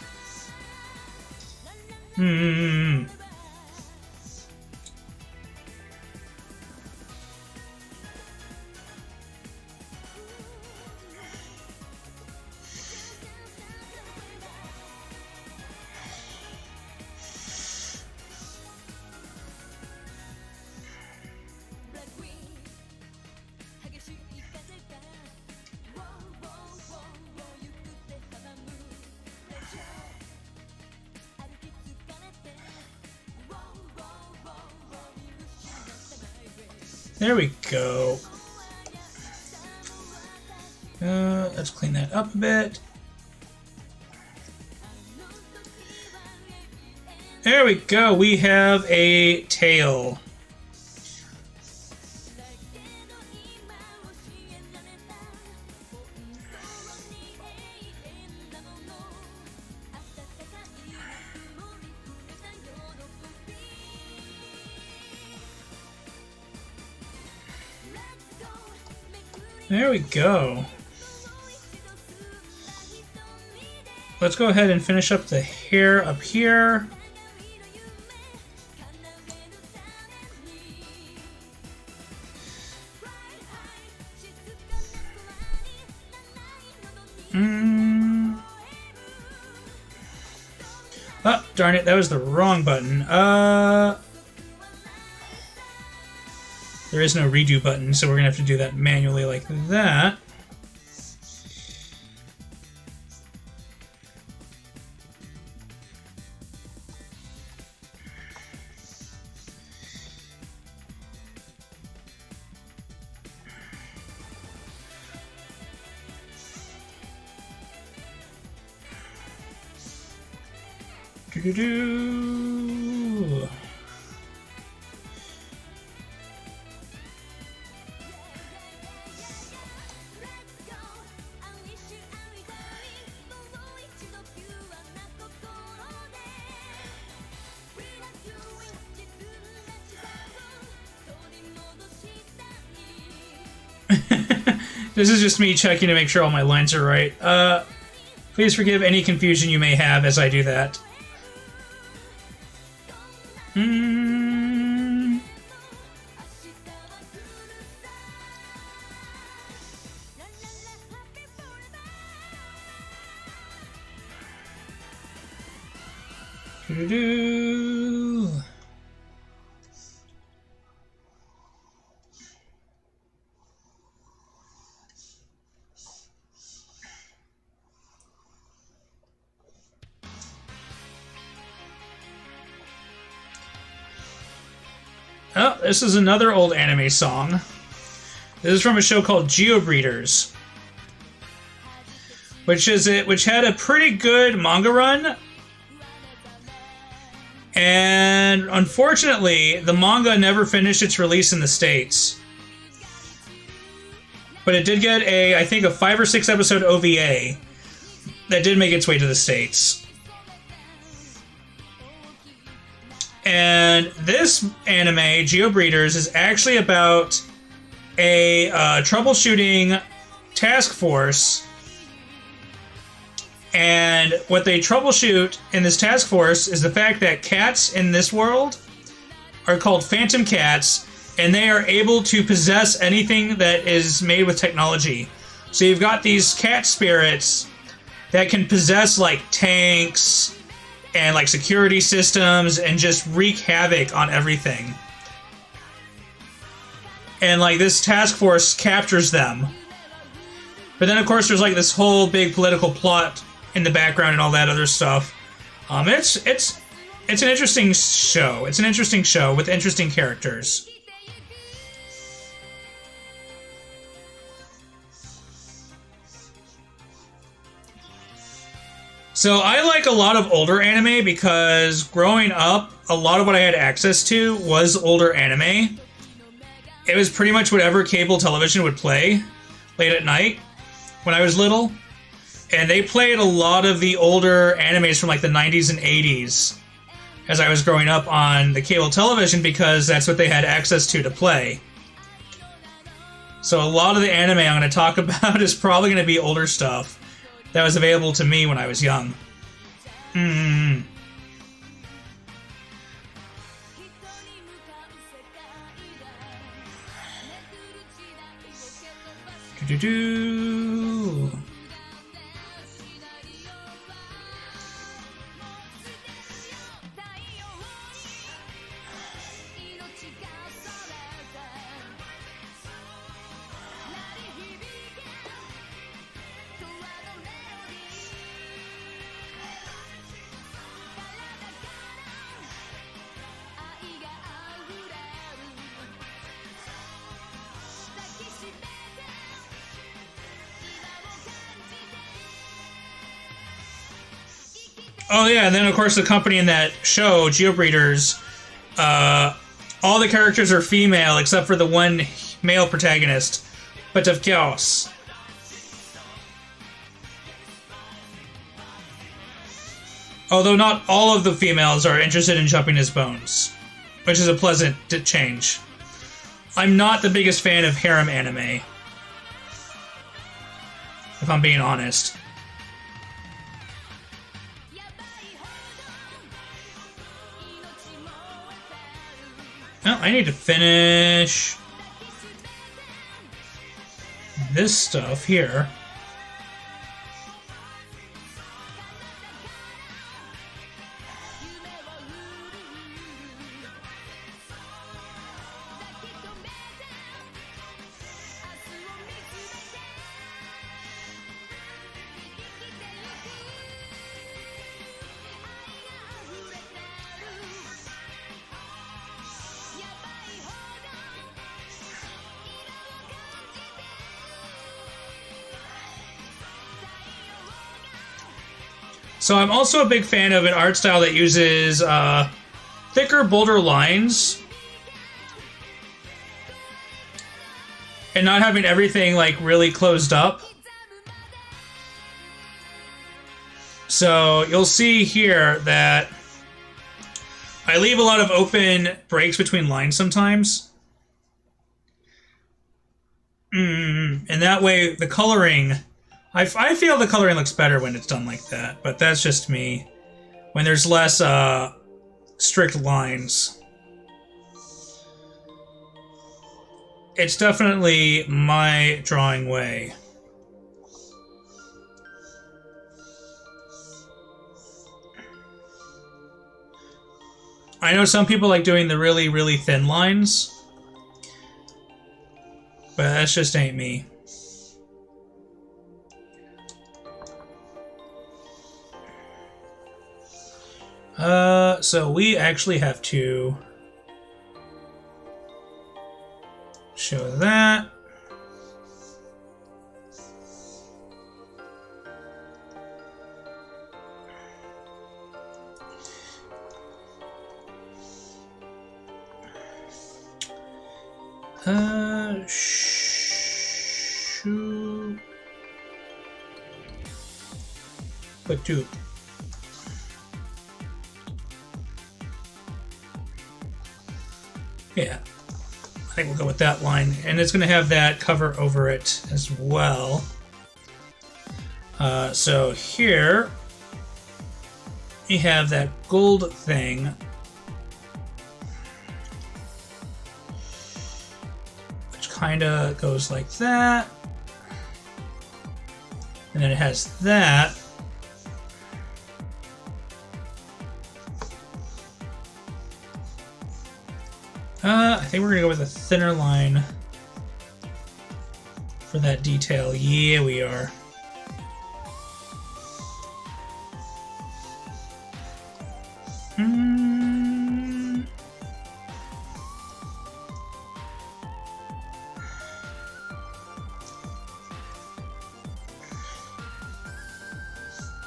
There we go. Let's clean that up a bit. There we go. We have a tail. There we go. Let's go ahead and finish up the hair up here. Oh, darn it, that was the wrong button. There is no redo button, so we're gonna have to do that manually like that. Do-do-do. This is just me checking to make sure all my lines are right. Please forgive any confusion you may have as I do that. Do-do-do. Oh, this is another old anime song. This is from a show called Geobreeders, which had a pretty good manga run. And unfortunately, the manga never finished its release in the States. But it did get I think a 5 or 6 episode OVA that did make its way to the States. And this anime, Geobreeders, is actually about a troubleshooting task force. And what they troubleshoot in this task force is the fact that cats in this world are called phantom cats, and they are able to possess anything that is made with technology. So you've got these cat spirits that can possess like tanks and like security systems and just wreak havoc on everything. And like this task force captures them. But then of course there's like this whole big political plot in the background and all that other stuff. It's an interesting show. It's an interesting show with interesting characters. So I like a lot of older anime because growing up, a lot of what I had access to was older anime. It was pretty much whatever cable television would play late at night when I was little. And they played a lot of the older animes from like the 90s and 80s as I was growing up on the cable television because that's what they had access to play. So a lot of the anime I'm going to talk about is probably going to be older stuff that was available to me when I was young. Do-do-do. Oh yeah, and then of course the company in that show, Geobreeders, all the characters are female except for the one male protagonist, but of Chaos. Although not all of the females are interested in jumping his bones, which is a pleasant change. I'm not the biggest fan of harem anime, if I'm being honest. Well, I need to finish this stuff here. So I'm also a big fan of an art style that uses thicker, bolder lines. And not having everything like really closed up. So you'll see here that I leave a lot of open breaks between lines sometimes. And that way the coloring, I feel the coloring looks better when it's done like that, but that's just me. When there's less strict lines. It's definitely my drawing way. I know some people like doing the really, really thin lines, but that just ain't me. So we actually have to show that. Shoot. Vtuber. Yeah, I think we'll go with that line. And it's going to have that cover over it as well. So here, we have that gold thing. Which kind of goes like that. And then it has that. I think we're going to go with a thinner line for that detail. Yeah, we are.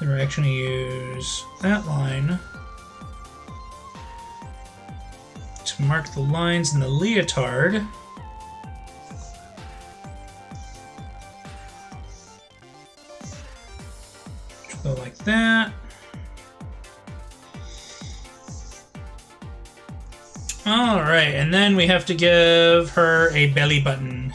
Then we're actually going to use that line to mark the lines in the leotard. Which will go like that. Alright, and then we have to give her a belly button.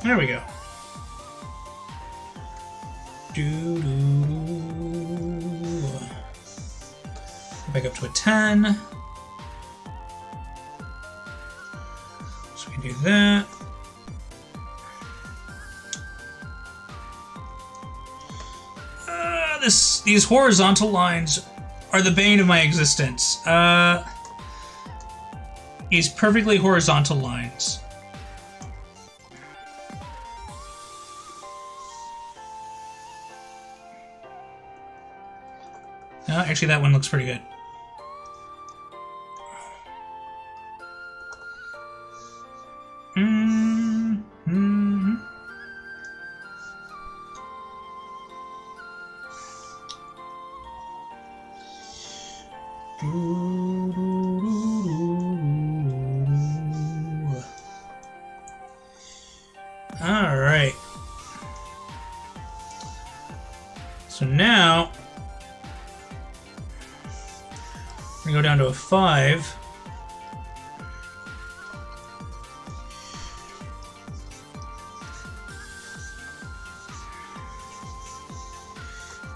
There we go. Back up to a 10. So we do that. These horizontal lines are the bane of my existence. These perfectly horizontal lines. Actually, that one looks pretty good. All right. So now we're gonna go down to a 5.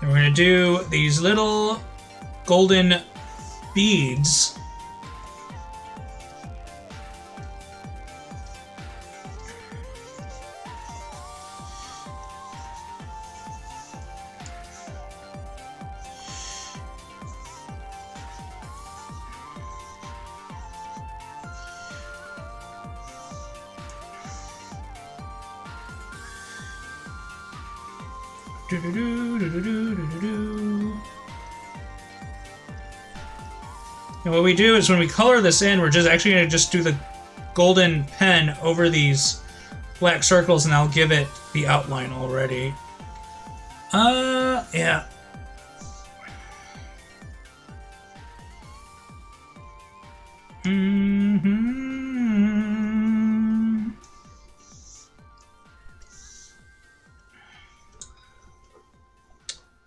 And we're gonna do these little golden beads. And what we do is when we color this in, we're just actually going to just do the golden pen over these black circles, and I'll give it the outline already. Yeah.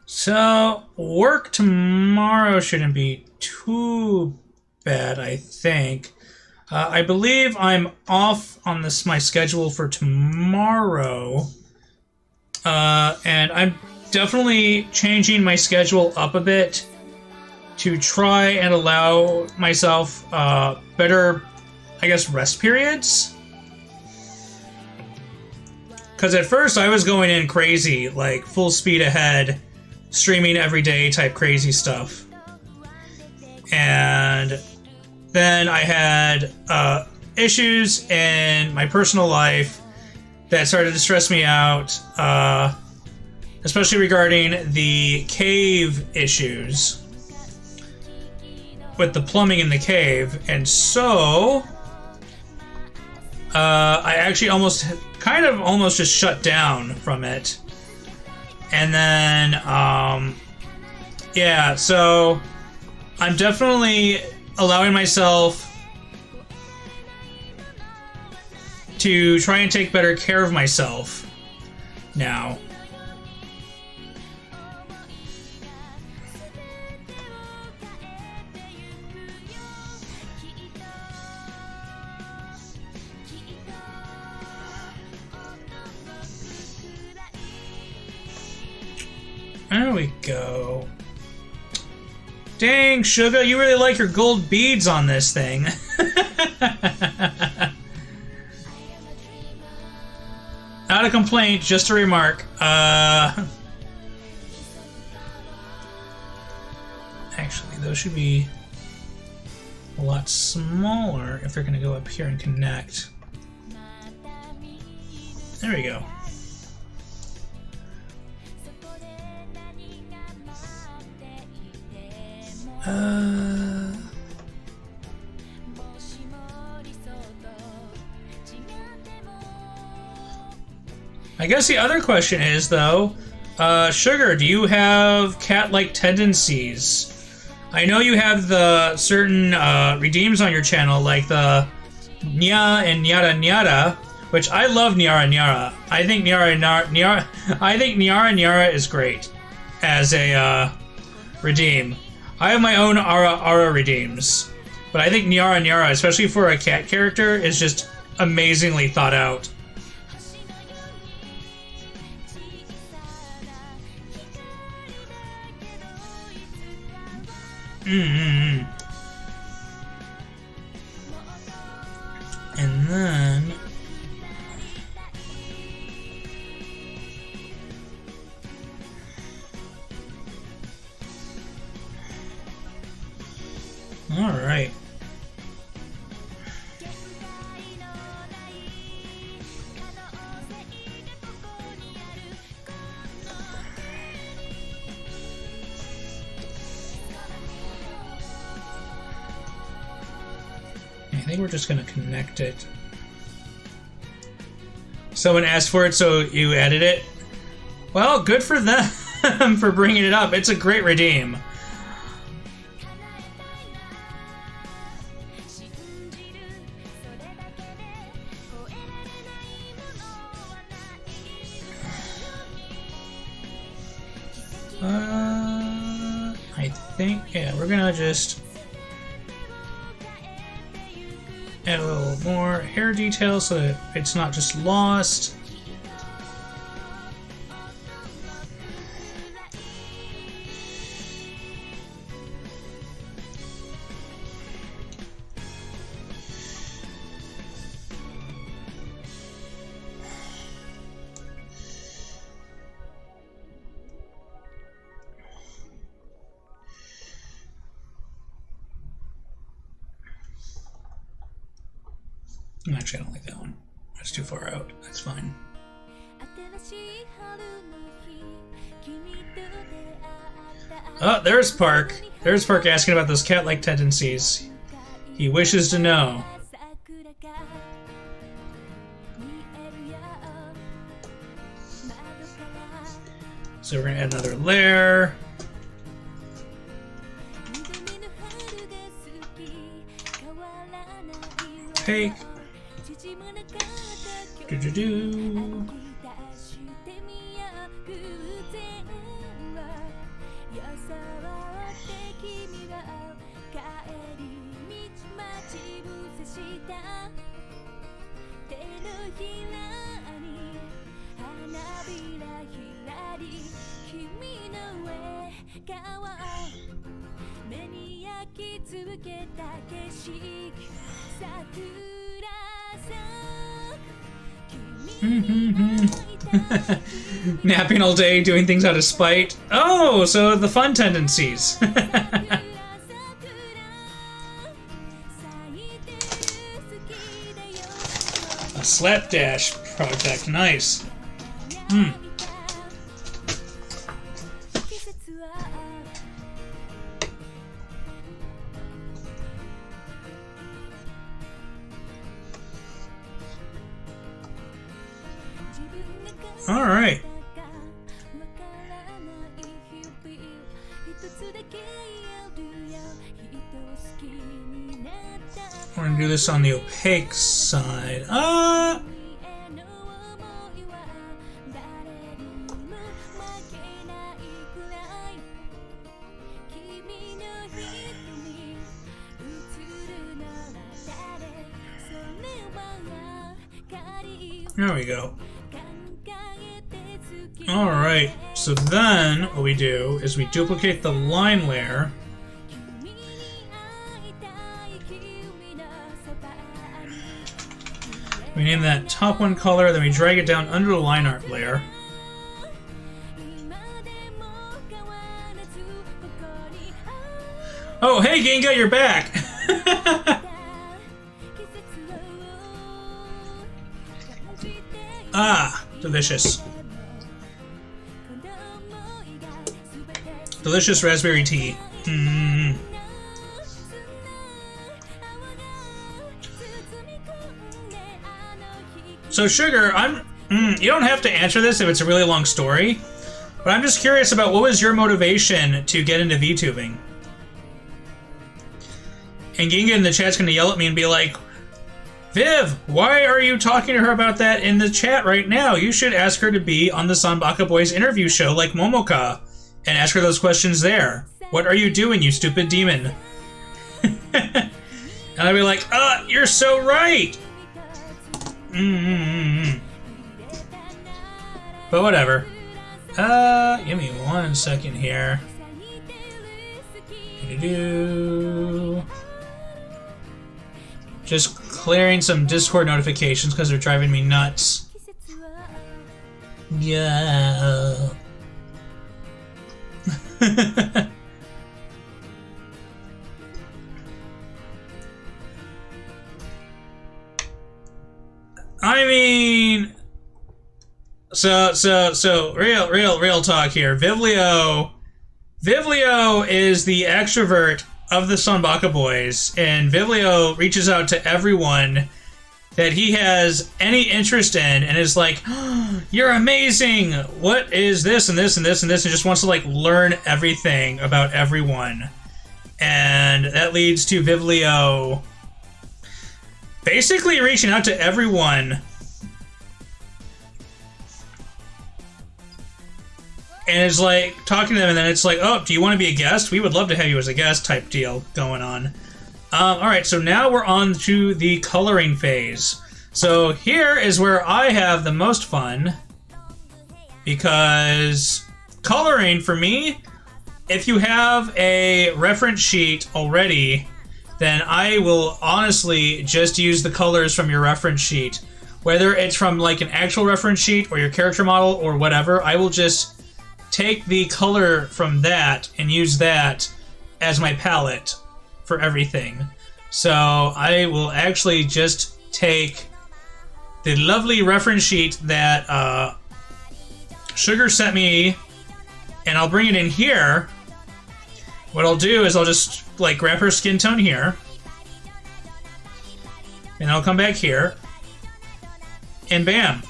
So, work tomorrow shouldn't be too bad, I think. I believe I'm off on my schedule for tomorrow. And I'm definitely changing my schedule up a bit to try and allow myself better, I guess, rest periods. Because at first I was going in crazy, like full speed ahead, streaming every day type crazy stuff. And then I had issues in my personal life that started to stress me out, especially regarding the cave issues with the plumbing in the cave. And so I actually almost just shut down from it. And then yeah, so I'm definitely allowing myself to try and take better care of myself now. There we go. Dang, Sugar, you really like your gold beads on this thing. Not a complaint, just a remark. Actually, those should be a lot smaller if they're going to go up here and connect. There we go. I guess the other question is, though, Sugar, do you have cat-like tendencies? I know you have the certain redeems on your channel, like the Nya and Nyara Nyara, which I love Nyara Nyara. I think Nyara Nyara is great as a redeem. I have my own Ara redeems, but I think Nyara Nyara, especially for a cat character, is just amazingly thought out. And then all right. I think we're just going to connect it. Someone asked for it, so you added it? Well, good for them for bringing it up. It's a great redeem. I think, yeah, we're going to just add a little more hair detail so that it's not just lost. Actually, I don't like that one. That's too far out. That's fine. Oh, there's Park. There's Park asking about those cat-like tendencies. He wishes to know. So we're gonna add another layer. Opaque. Do-do-do. Napping all day, doing things out of spite. Oh, so the fun tendencies. A slapdash project, nice. All right. We're gonna do this on the opaque side. There we go. Alright, so then what we do is we duplicate the line layer. We name that top one color, then we drag it down under the line art layer. Oh, hey Ginga, you're back! Ah, delicious. Delicious raspberry tea. So Sugar, you don't have to answer this if it's a really long story, but I'm just curious about what was your motivation to get into VTubing? And Ginga in the chat's gonna yell at me and be like, Viv, why are you talking to her about that in the chat right now? You should ask her to be on the Sanbaka Boys interview show like Momoka and ask her those questions there. What are you doing, you stupid demon? And I'd be like, you're so right! But whatever. Give me 1 second here. Just clearing some Discord notifications because they're driving me nuts. Yeah. I mean, so real talk here. Vivlio is the extrovert of the Sanbaka Boys, and Vivlio reaches out to everyone that he has any interest in and is like, oh, you're amazing! What is this and this and this and this? And just wants to like learn everything about everyone. And that leads to Vivlio basically reaching out to everyone and is like talking to them, and then it's like, oh, do you want to be a guest? We would love to have you as a guest type deal going on. Alright, so now we're on to the coloring phase. So here is where I have the most fun, because coloring for me, if you have a reference sheet already, then I will honestly just use the colors from your reference sheet. Whether it's from like an actual reference sheet or your character model or whatever, I will just take the color from that and use that as my palette for everything. So I will actually just take the lovely reference sheet that Sugar sent me and I'll bring it in here. What I'll do is I'll just like grab her skin tone here, and I'll come back here, and bam,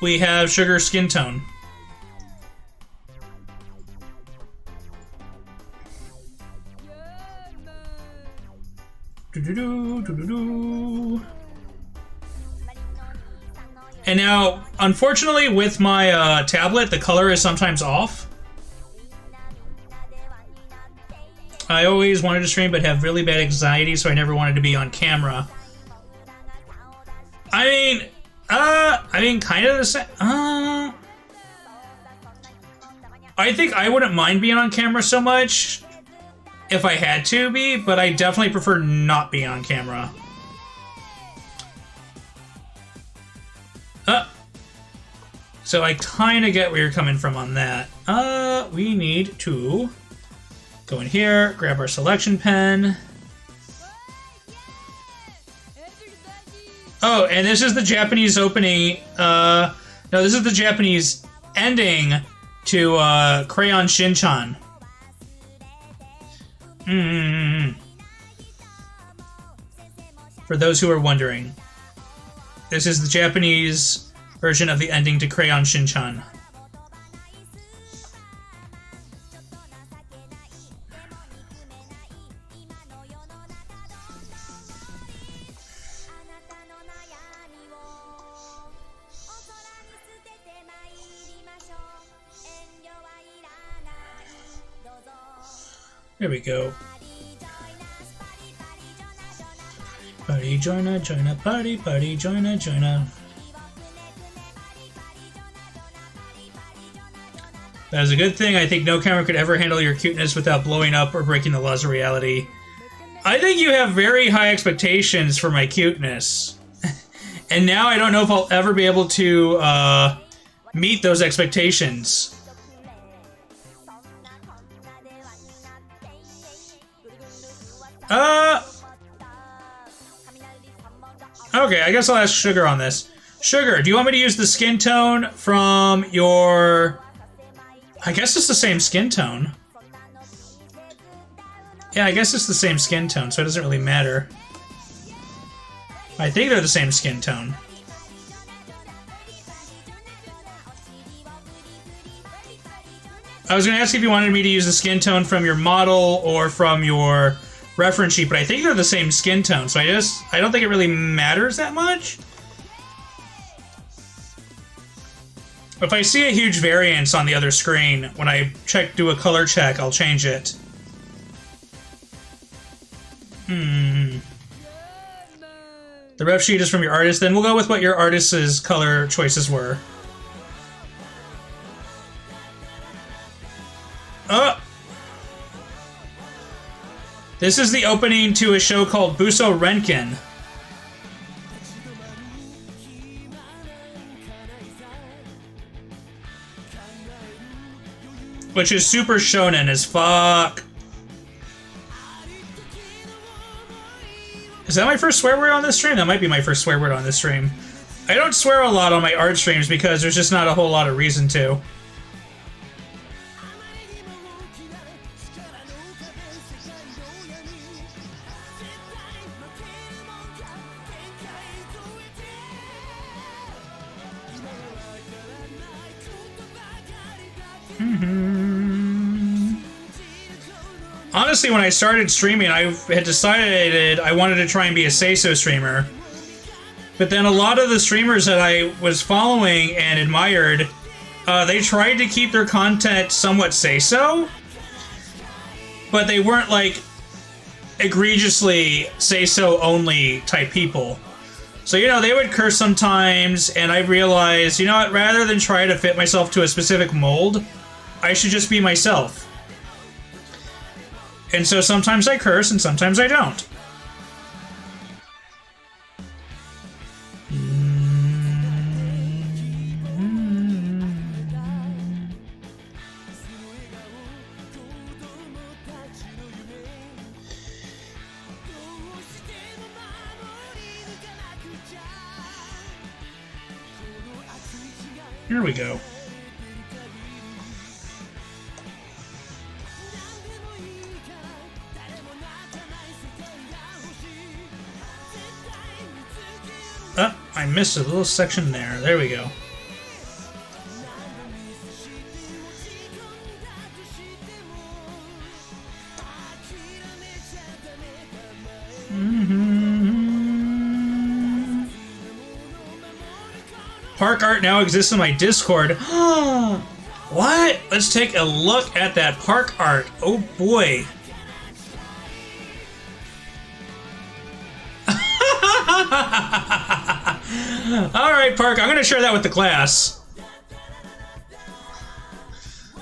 we have Sugar skin tone. And now, unfortunately, with my tablet, the color is sometimes off. I always wanted to stream, but have really bad anxiety, so I never wanted to be on camera. I mean, kind of the same. I think I wouldn't mind being on camera so much if I had to be, but I definitely prefer not being on camera. So I kind of get where you're coming from on that. We need to go in here, grab our selection pen. Oh, and this is the Japanese opening. No, this is the Japanese ending to Crayon Shin-chan. For those who are wondering, this is the Japanese version of the ending to Crayon Shin-chan. There we go. Party joiner, joiner, party, party joiner, joiner. That is a good thing. I think no camera could ever handle your cuteness without blowing up or breaking the laws of reality. I think you have very high expectations for my cuteness. And now I don't know if I'll ever be able to meet those expectations. Okay, I guess I'll ask Sugar on this. Sugar, do you want me to use the skin tone from your... I guess it's the same skin tone. Yeah, I guess it's the same skin tone, so it doesn't really matter. I think they're the same skin tone. I was going to ask if you wanted me to use the skin tone from your model or from your reference sheet, but I think they're the same skin tone, so I don't think it really matters that much. If I see a huge variance on the other screen, when I do a color check, I'll change it. The ref sheet is from your artist, then we'll go with what your artist's color choices were. This is the opening to a show called Buso Renkin, which is super shonen as fuck. Is that my first swear word on this stream? That might be my first swear word on this stream. I don't swear a lot on my art streams because there's just not a whole lot of reason to. Honestly, when I started streaming, I had decided I wanted to try and be a Seiso streamer. But then a lot of the streamers that I was following and admired, they tried to keep their content somewhat Seiso, but they weren't like egregiously Seiso only type people. So, you know, they would curse sometimes, and I realized, you know what, rather than try to fit myself to a specific mold, I should just be myself. And so sometimes I curse and sometimes I don't. Here we go. I missed a little section there. There we go. Park art now exists in my Discord. What? Let's take a look at that park art. Oh boy. Alright, Park, I'm going to share that with the class.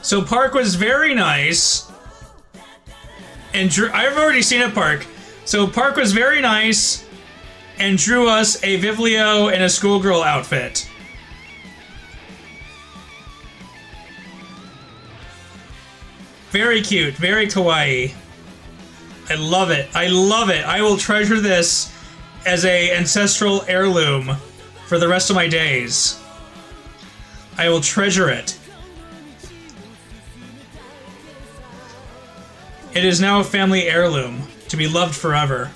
So Park was very nice. And I've already seen it, Park. So Park was very nice and drew us a Vivlio in a schoolgirl outfit. Very cute, very kawaii. I love it. I love it. I will treasure this as a ancestral heirloom for the rest of my days. I will treasure it. It is now a family heirloom to be loved forever.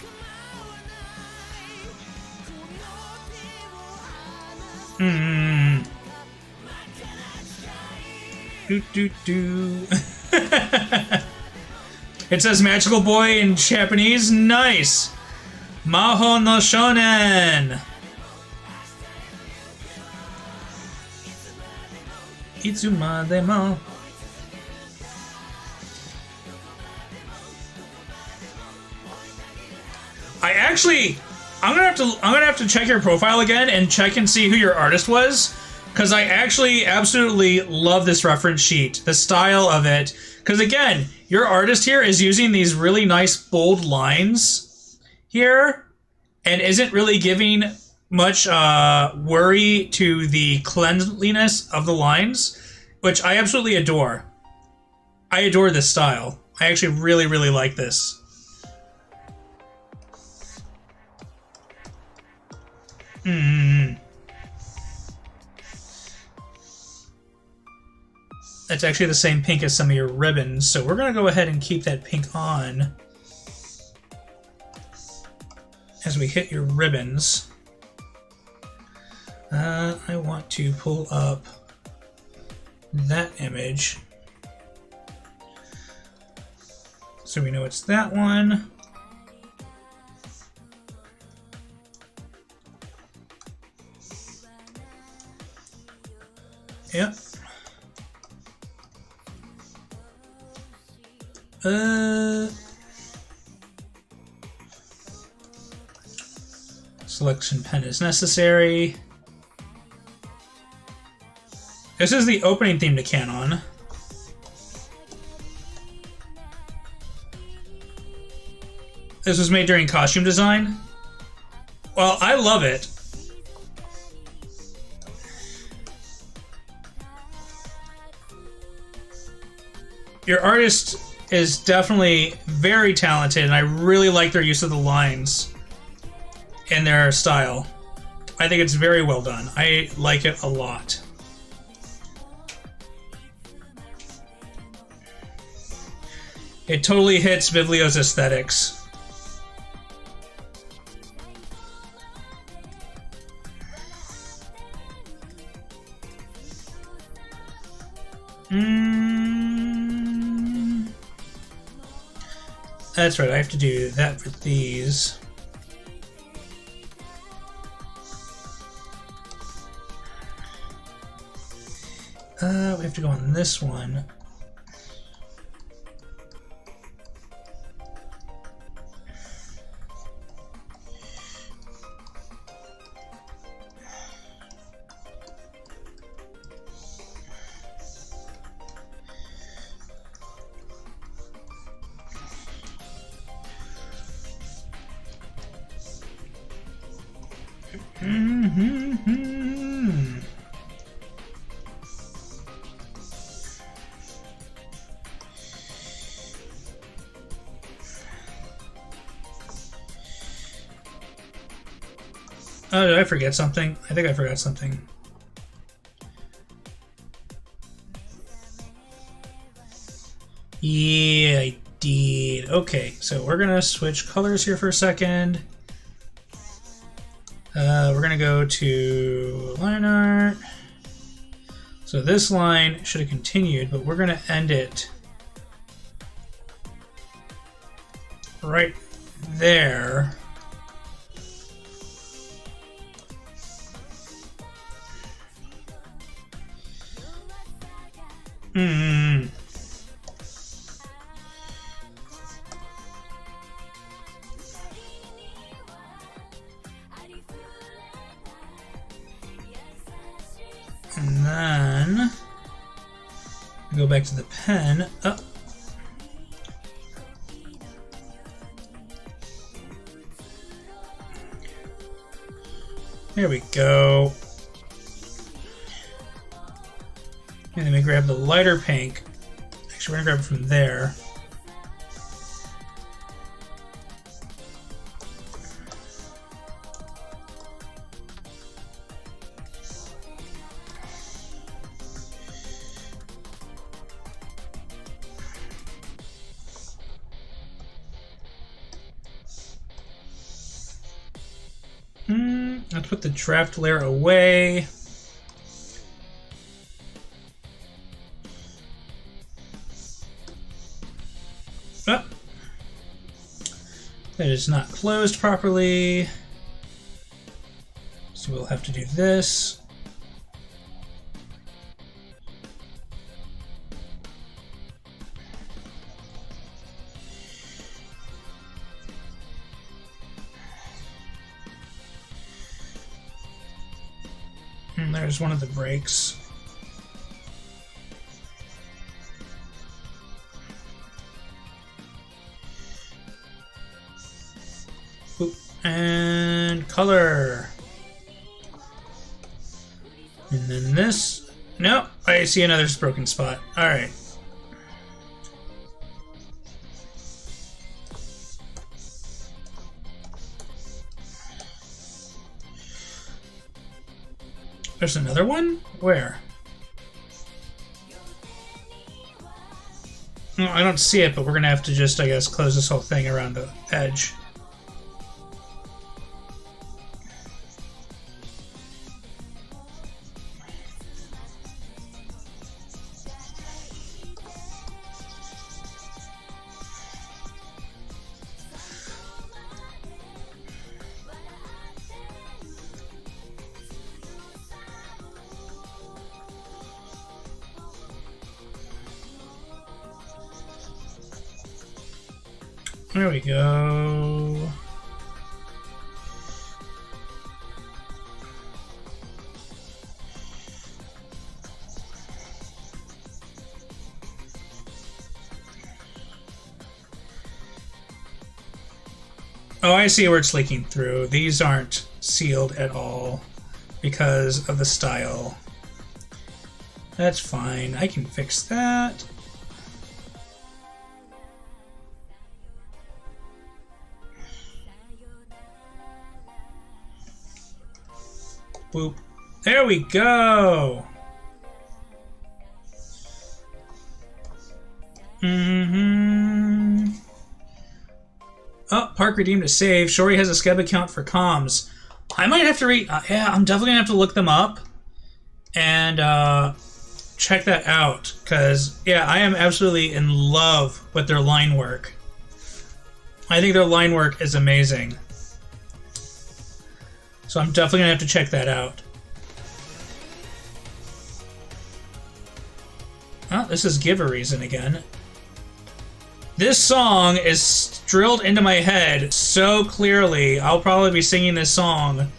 Do do do. It says magical boy in Japanese. Nice. Maho no shonen. Itsumademo. I'm gonna have to check your profile again and check and see who your artist was, because I actually absolutely love this reference sheet, the style of it. Because again, your artist here is using these really nice bold lines here, and isn't really giving much worry to the cleanliness of the lines, which I absolutely adore. I adore this style. I actually really, really like this. That's actually the same pink as some of your ribbons, so we're going to go ahead and keep that pink on as we hit your ribbons. I want to pull up that image so we know it's that one. Yep. Selection pen is necessary. This is the opening theme to Canon. This was made during costume design. Well, I love it. Your artist is definitely very talented, and I really like their use of the lines and their style. I think it's very well done. I like it a lot. It totally hits Vivlio's aesthetics. That's right, I have to do that for these. We have to go on this one. Oh, did I forget something? I think I forgot something. Yeah, I did. Okay, so we're gonna switch colors here for a second. We're gonna go to line art. So this line should have continued, but we're gonna end it right there. Hmm. And then go back to the pen. Oh. There we go. And then we grab the lighter pink. Actually, we're gonna grab it from there. Let's put the draft layer away. Oh. That is not closed properly. So we'll have to do this. And there's one of the breaks. Oop. And color. And then this. Nope, I see another broken spot. Alright. There's another one? Where? No, I don't see it, but we're gonna have to just, I guess, close this whole thing around the edge. There we go. Oh, I see where it's leaking through. These aren't sealed at all because of the style. That's fine. I can fix that. Boop. There we go. Oh, Park redeemed a save. Shori has a Skeb account for comms. I might have to yeah, I'm definitely gonna have to look them up and check that out. Cause yeah, I am absolutely in love with their line work. I think their line work is amazing. So I'm definitely gonna have to check that out. Oh, this is Give a Reason again. This song is drilled into my head so clearly. I'll probably be singing this song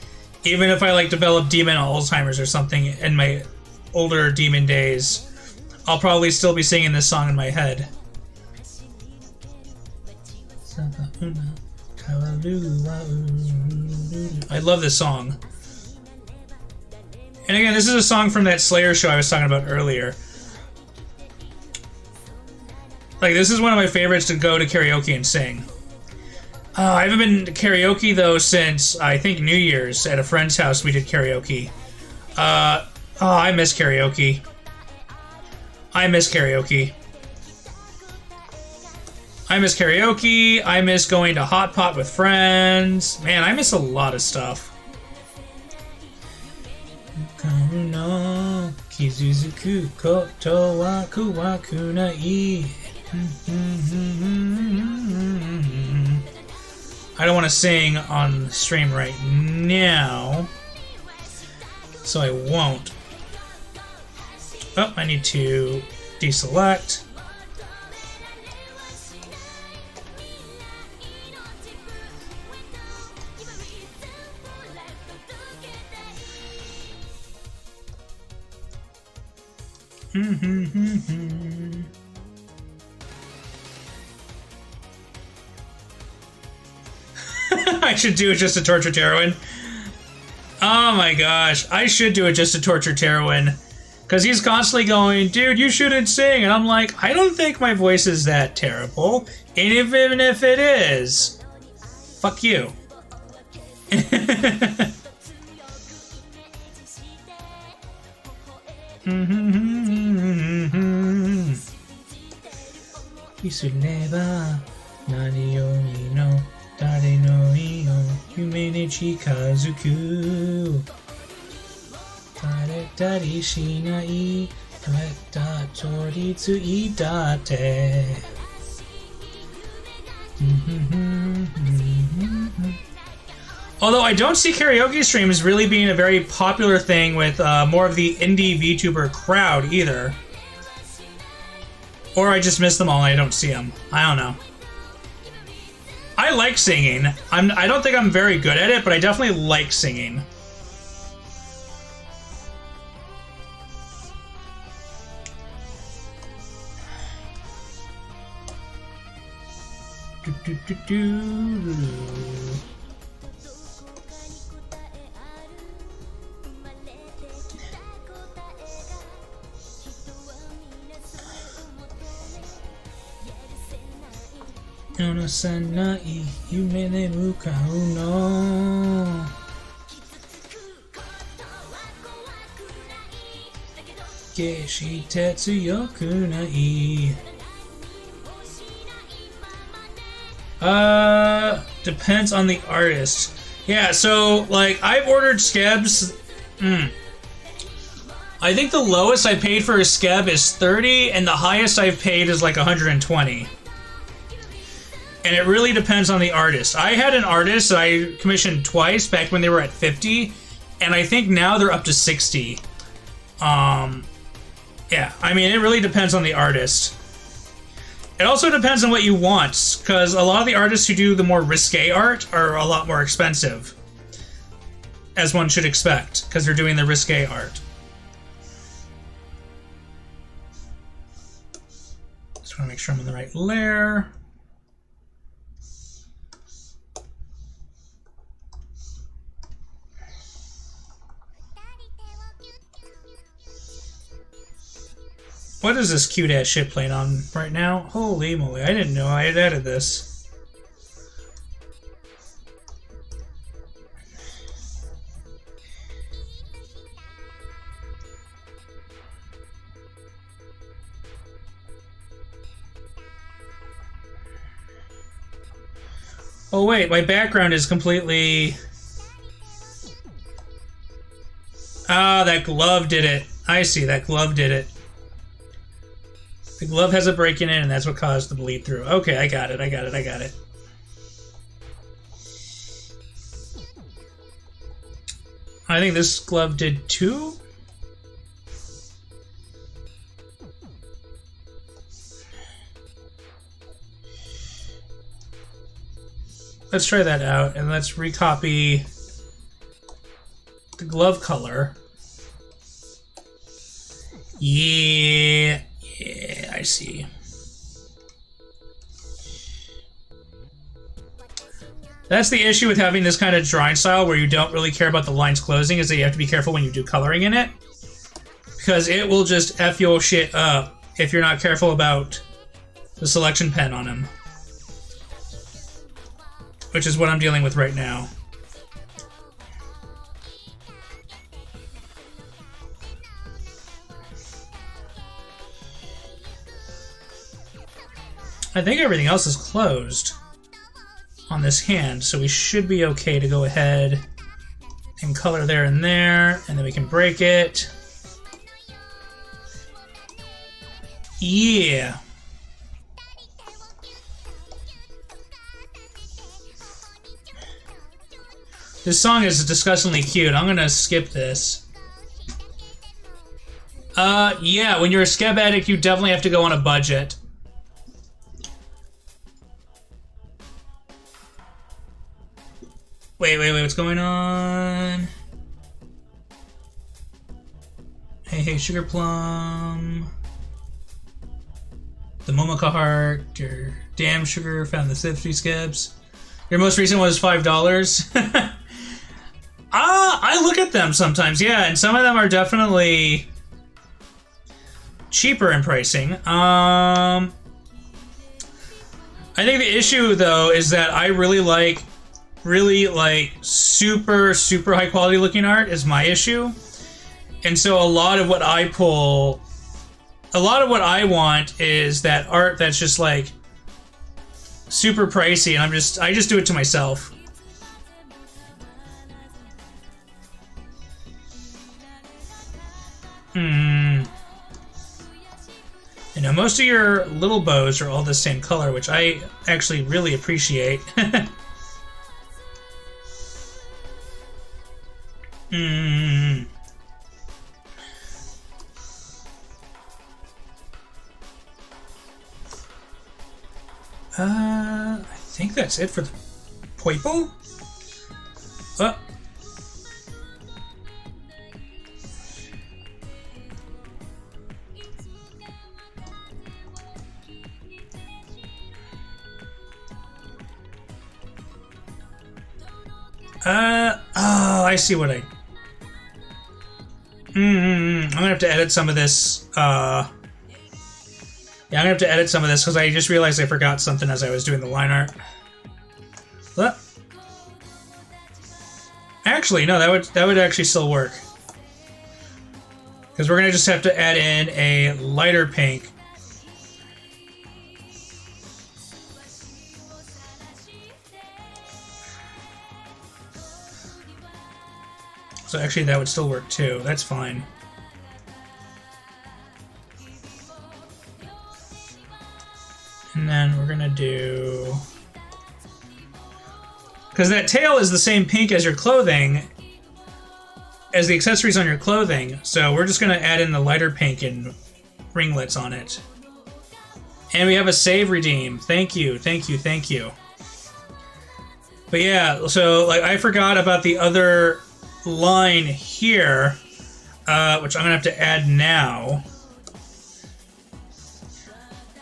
even if I like develop demon Alzheimer's or something in my older demon days. I'll probably still be singing this song in my head. I love this song. And again, this is a song from that Slayer show I was talking about earlier. Like, this is one of my favorites to go to karaoke and sing. I haven't been to karaoke, though, since, I think, New Year's. At a friend's house, we did karaoke. Oh, I miss karaoke. I miss karaoke. I miss karaoke. I miss going to Hot Pot with friends. Man, I miss a lot of stuff. Kizuzuku koto wa kuwaku nai. I don't want to sing on stream right now, so I won't. Oh, I need to deselect. I should do it just to torture Terwin. Oh my gosh, I should do it just to torture Terwin. Because he's constantly going, dude, you shouldn't sing. And I'm like, I don't think my voice is that terrible. And even if it is, fuck you. Isuneba nani yo ni no dare no i o yume ni chikazuku. Tare shinai eta toritsu idate. Although I don't see karaoke streams really being a very popular thing with more of the indie VTuber crowd either. Or I just miss them all and I don't see them. I don't know. I like singing. I don't think I'm very good at it, but I definitely like singing. Yono sanai yume de mukau no. Geshi tetsuyoku nai. Depends on the artist. Yeah, so, like, I've ordered skebs. I think the lowest I paid for a skeb is 30, and the highest I've paid is like 120. And it really depends on the artist. I had an artist that I commissioned twice back when they were at 50, and I think now they're up to 60. Yeah, I mean, it really depends on the artist. It also depends on what you want, because a lot of the artists who do the more risque art are a lot more expensive. As one should expect, because they're doing the risque art. Just want to make sure I'm in the right layer. What is this cute ass shit playing on right now? Holy moly, I didn't know I had added this. Oh wait, my background is completely... Ah, that glove did it. I see, that glove did it. The glove has a break in it, and that's what caused the bleed through. Okay, I got it, I got it, I got it. I think this glove did too? Let's try that out, and let's recopy the glove color. Yeah. Yeah, I see. That's the issue with having this kind of drawing style where you don't really care about the lines closing, is that you have to be careful when you do coloring in it. Because it will just F your shit up if you're not careful about the selection pen on him. Which is what I'm dealing with right now. I think everything else is closed on this hand, so we should be okay to go ahead and color there and there, and then we can break it. Yeah. This song is disgustingly cute. I'm gonna skip this. Yeah, when you're a Skeb addict, you definitely have to go on a budget. Wait, what's going on? Hey, Sugar Plum. The Momoka Heart, your Damn Sugar, found the 50 Skebs. Your most recent one was $5. I look at them sometimes, yeah, and some of them are definitely cheaper in pricing. I think the issue, though, is that I really like super high quality looking art is my issue. And so a lot of what I want is that art that's just like super pricey, and I just do it to myself. You know, most of your little bows are all the same color, which I actually really appreciate. I think that's it for the Poipo? Oh, I see what I'm gonna have to edit some of this, yeah, I'm gonna have to edit some of this because I just realized I forgot something as I was doing the line art. What? Actually, no, that would actually still work. Because we're gonna just have to add in a lighter pink. So actually that would still work too. That's fine. And then we're gonna do... because that tail is the same pink as your clothing, as the accessories on your clothing, so we're just gonna add in the lighter pink and ringlets on it. And we have a save redeem. Thank you, thank you, thank you. But yeah, so like I forgot about the other line here, which I'm gonna have to add now.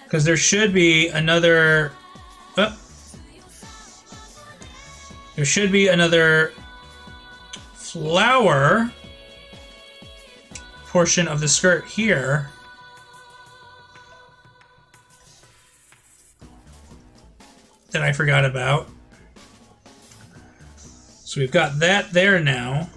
Because there should be another... there should be another flower portion of the skirt here. That I forgot about. So we've got that there now.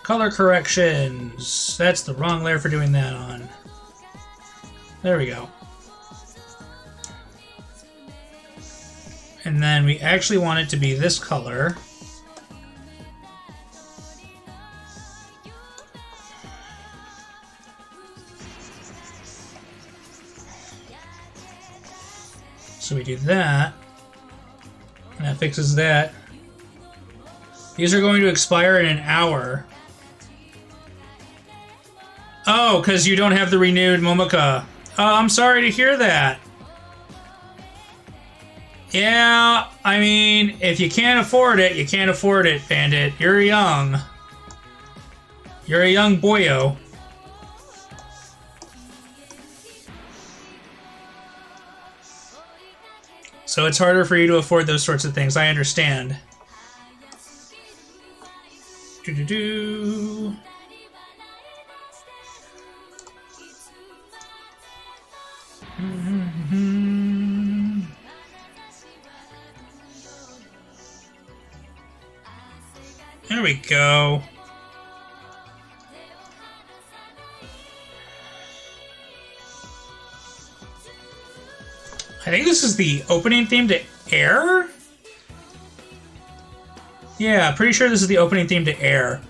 Color corrections. That's the wrong layer for doing that on. There we go. And then we actually want it to be this color. So we do that. And that fixes that. These are going to expire in an hour. Oh, because you don't have the renewed Momoka. Oh, I'm sorry to hear that. Yeah, I mean, if you can't afford it, you can't afford it, Bandit. You're young. You're a young boyo. So it's harder for you to afford those sorts of things. I understand. There we go. I think this is the opening theme to Air? Yeah, pretty sure this is the opening theme to Air.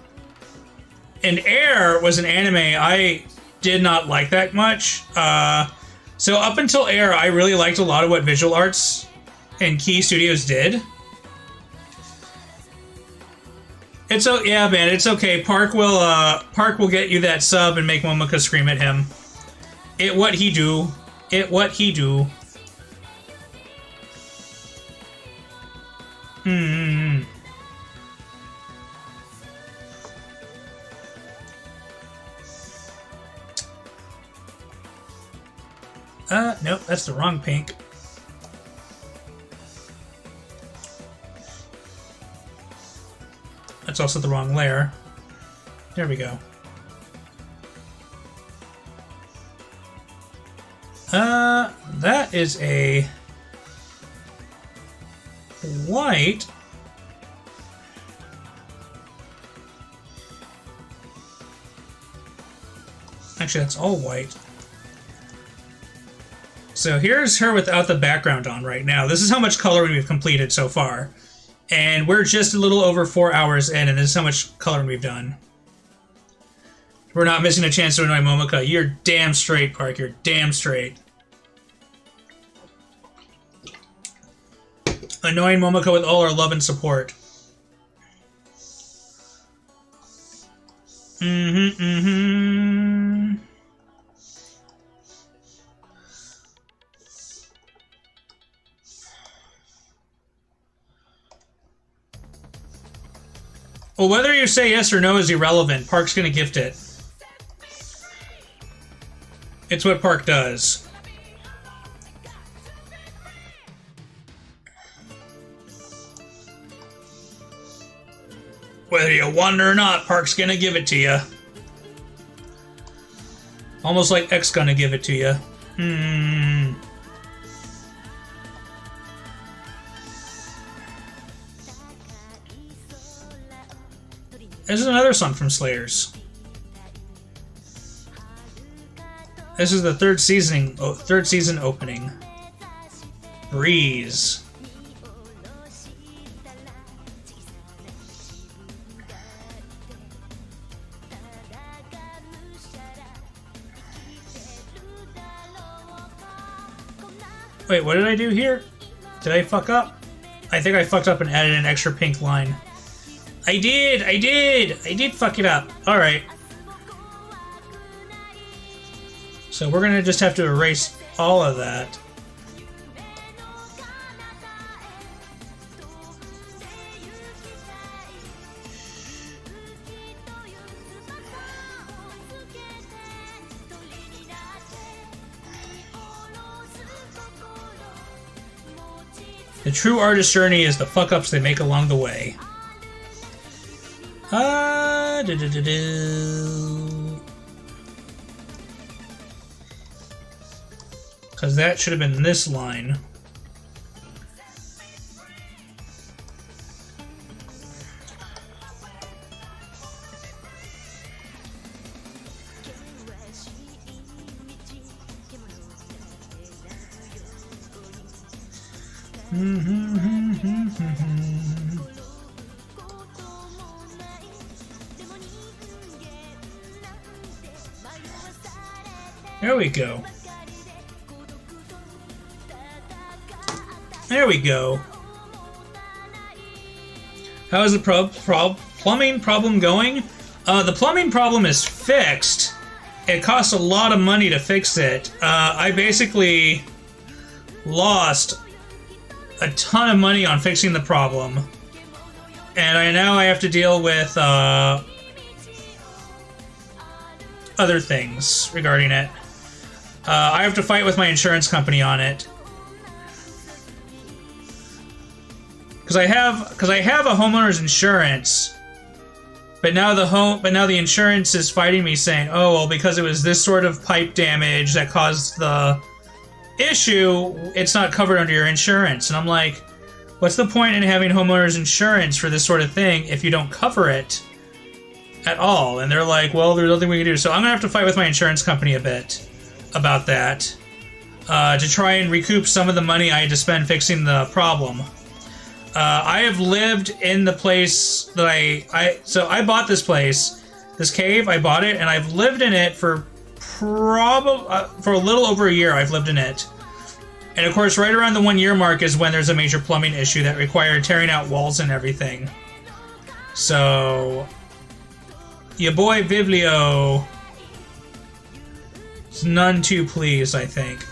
And Air was an anime I did not like that much. So up until Air, I really liked a lot of what VivliArt and Key Studios did. Yeah, man, it's okay. Park will get you that sub and make Momoko scream at him. It what he do. It what he do. Nope, that's the wrong pink. That's also the wrong layer. There we go. That is a white. Actually, that's all white. So here's her without the background on right now. This is how much coloring we've completed so far. And we're just a little over 4 hours in, and this is how much coloring we've done. We're not missing a chance to annoy Momoko. You're damn straight, Park. You're damn straight. Annoying Momoko with all our love and support. Well, whether you say yes or no is irrelevant. Park's gonna gift it. It's what Park does. Whether you want it or not, Park's gonna give it to you. Almost like X gonna give it to you. This is another song from Slayers. This is the third season opening. Breeze. Wait, what did I do here? Did I fuck up? I think I fucked up and added an extra pink line. I did fuck it up. Alright. So we're gonna just have to erase all of that. The true artist's journey is the fuck-ups they make along the way. Because that should have been this line. There we go. There we go. How is the plumbing problem going? The plumbing problem is fixed. It costs a lot of money to fix it. I basically lost a ton of money on fixing the problem. And now I have to deal with other things regarding it. I have to fight with my insurance company on it. Because I have a homeowner's insurance, but now the insurance is fighting me, saying, "Oh, well, because it was this sort of pipe damage that caused the issue, it's not covered under your insurance. And I'm like, what's the point in having homeowners insurance for this sort of thing if you don't cover it at all? And they're like, well, there's nothing we can do. So I'm gonna have to fight with my insurance company a bit about that to try and recoup some of the money I had to spend fixing the problem. I have lived in the place that so I bought this place, this cave. I bought it and I've lived in it for for a little over a year. I've lived in it. And of course, right around the 1 year mark is when there's a major plumbing issue that required tearing out walls and everything. So, your boy Vivlio is none too pleased, I think.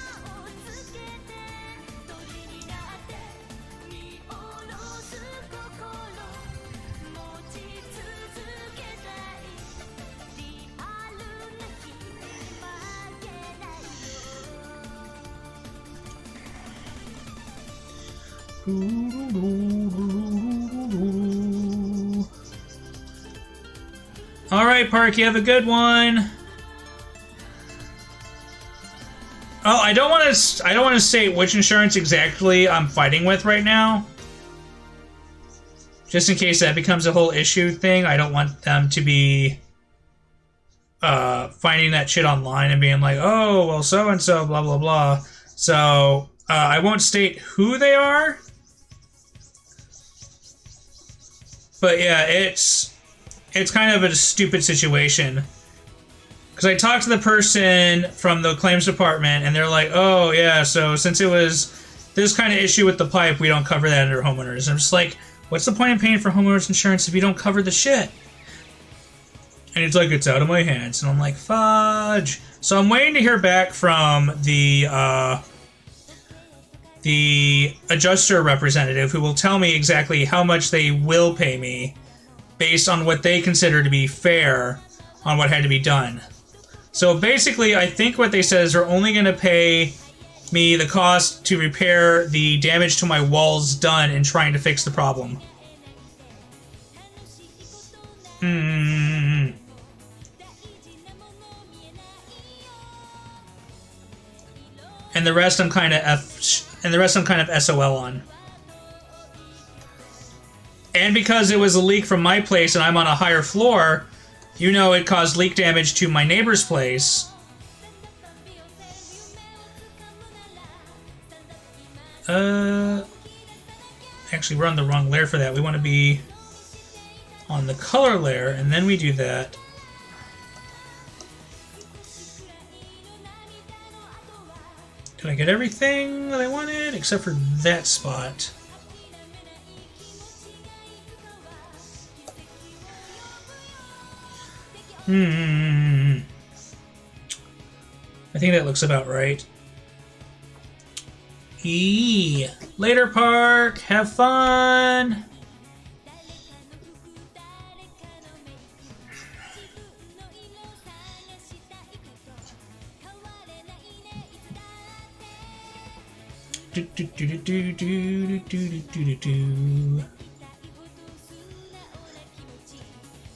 All right, Park, you have a good one. Oh, I don't want to state which insurance exactly I'm fighting with right now. Just in case that becomes a whole issue thing, I don't want them to be finding that shit online and being like, oh, well, so and so, blah blah blah. So I won't state who they are. But yeah, it's kind of a stupid situation. Because I talked to the person from the claims department, and they're like, oh, yeah, so since it was this kind of issue with the pipe, we don't cover that under homeowners. I'm just like, what's the point in paying for homeowners insurance if you don't cover the shit? And he's like, it's out of my hands. And I'm like, fudge. So I'm waiting to hear back from the adjuster representative who will tell me exactly how much they will pay me based on what they consider to be fair on what had to be done. So basically, I think what they said is they're only going to pay me the cost to repair the damage to my walls done in trying to fix the problem. And the rest I'm kind of SOL on. And because it was a leak from my place and I'm on a higher floor, you know it caused leak damage to my neighbor's place. Actually, we're on the wrong layer for that. We want to be on the color layer, and then we do that. Did I get everything that I wanted except for that spot? I think that looks about right. Later, Park. Have fun.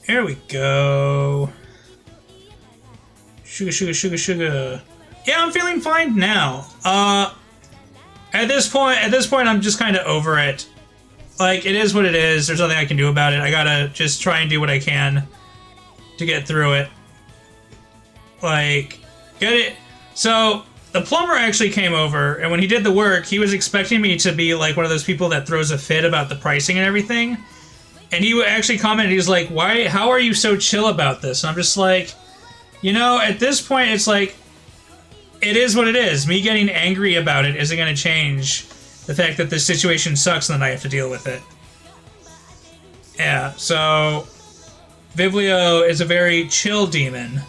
There we go. Sugar, sugar, sugar, sugar. Yeah, I'm feeling fine now. At this point, I'm just kind of over it. Like, it is what it is. There's nothing I can do about it. I gotta just try and do what I can to get through it. Like, get it. So, the plumber actually came over, and when he did the work, he was expecting me to be like one of those people that throws a fit about the pricing and everything. And he actually commented, he was like, how are you so chill about this? And I'm just like, you know, at this point, it's like, it is what it is. Me getting angry about it isn't going to change the fact that this situation sucks and then I have to deal with it. Yeah, so Vivlio is a very chill demon.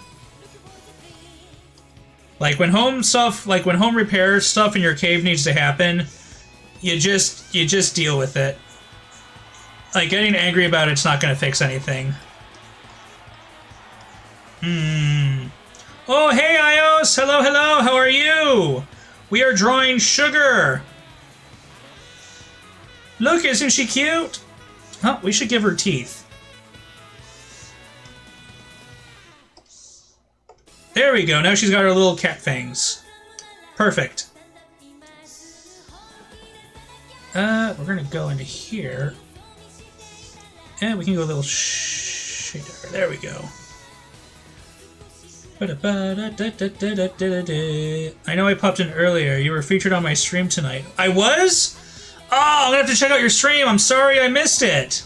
Like when home repair stuff in your cave needs to happen, you just deal with it. Like, getting angry about it's not going to fix anything. Oh, hey, Ios! Hello, hello! How are you? We are drawing sugar! Look, isn't she cute? Oh, we should give her teeth. There we go. Now she's got her little cat fangs. Perfect. We're gonna go into here. And we can go a little shader. There we go. I know I popped in earlier. You were featured on my stream tonight. I was? Oh, I'm gonna have to check out your stream. I'm sorry I missed it.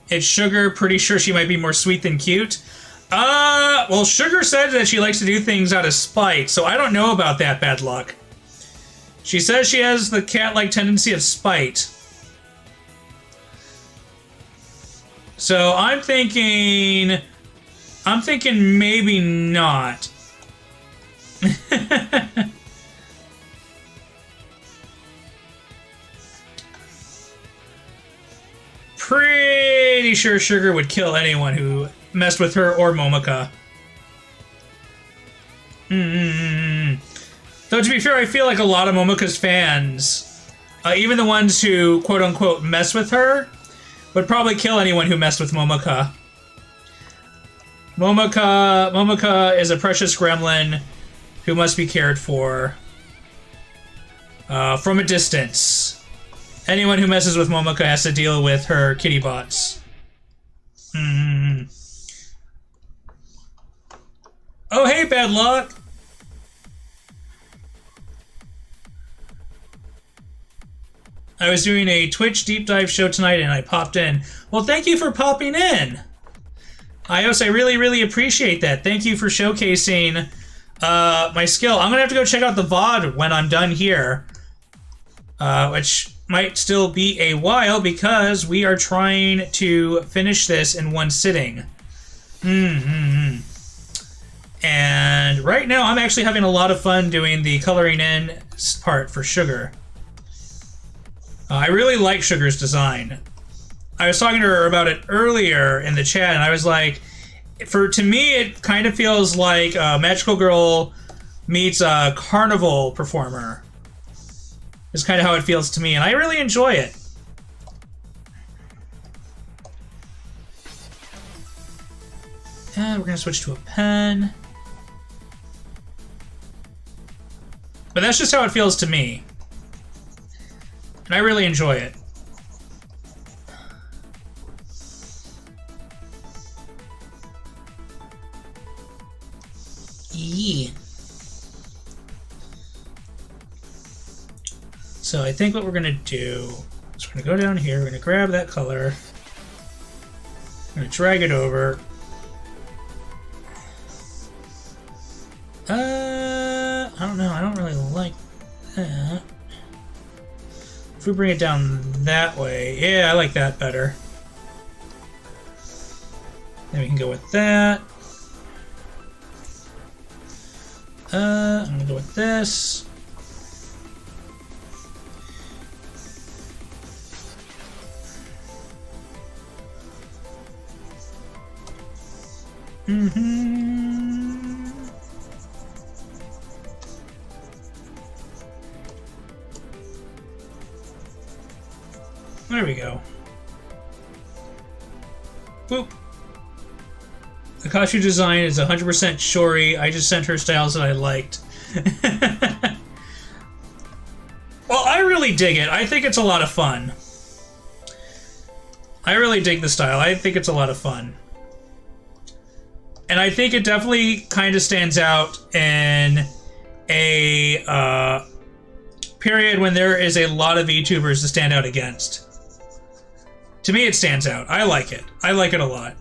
It's Sugar. Pretty sure she might be more sweet than cute. Well, Sugar said that she likes to do things out of spite, so I don't know about that, bad luck. She says she has the cat-like tendency of spite. So I'm thinking maybe not. Pretty sure Sugar would kill anyone who messed with her or Momoka. Though to be fair, I feel like a lot of Momoka's fans, even the ones who quote-unquote mess with her, would probably kill anyone who messed with Momoka. Momoka is a precious gremlin who must be cared for from a distance. Anyone who messes with Momoka has to deal with her kitty bots. Oh, hey, bad luck! I was doing a Twitch deep dive show tonight and I popped in. Well, thank you for popping in. Ios, I really, really appreciate that. Thank you for showcasing my skill. I'm gonna have to go check out the VOD when I'm done here. Which might still be a while because we are trying to finish this in one sitting. And right now I'm actually having a lot of fun doing the coloring in part for Sugar. I really like Sugar's design. I was talking to her about it earlier in the chat, and I was like, to me, it kind of feels like a Magical Girl meets a carnival performer. Is kind of how it feels to me, and I really enjoy it. And we're gonna switch to a pen. But that's just how it feels to me. And I really enjoy it. Yeah. So I think what we're gonna do is we're gonna go down here, we're gonna grab that color, we're gonna drag it over. I don't know, I don't really like that. If we bring it down that way, yeah, I like that better. Then we can go with that. I'm gonna go with this. There we go. Boop. The costume design is 100% Shori. I just sent her styles that I liked. Well, I really dig it. I think it's a lot of fun. I really dig the style. I think it's a lot of fun. And I think it definitely kind of stands out in a period when there is a lot of VTubers to stand out against. To me, it stands out. I like it. I like it a lot.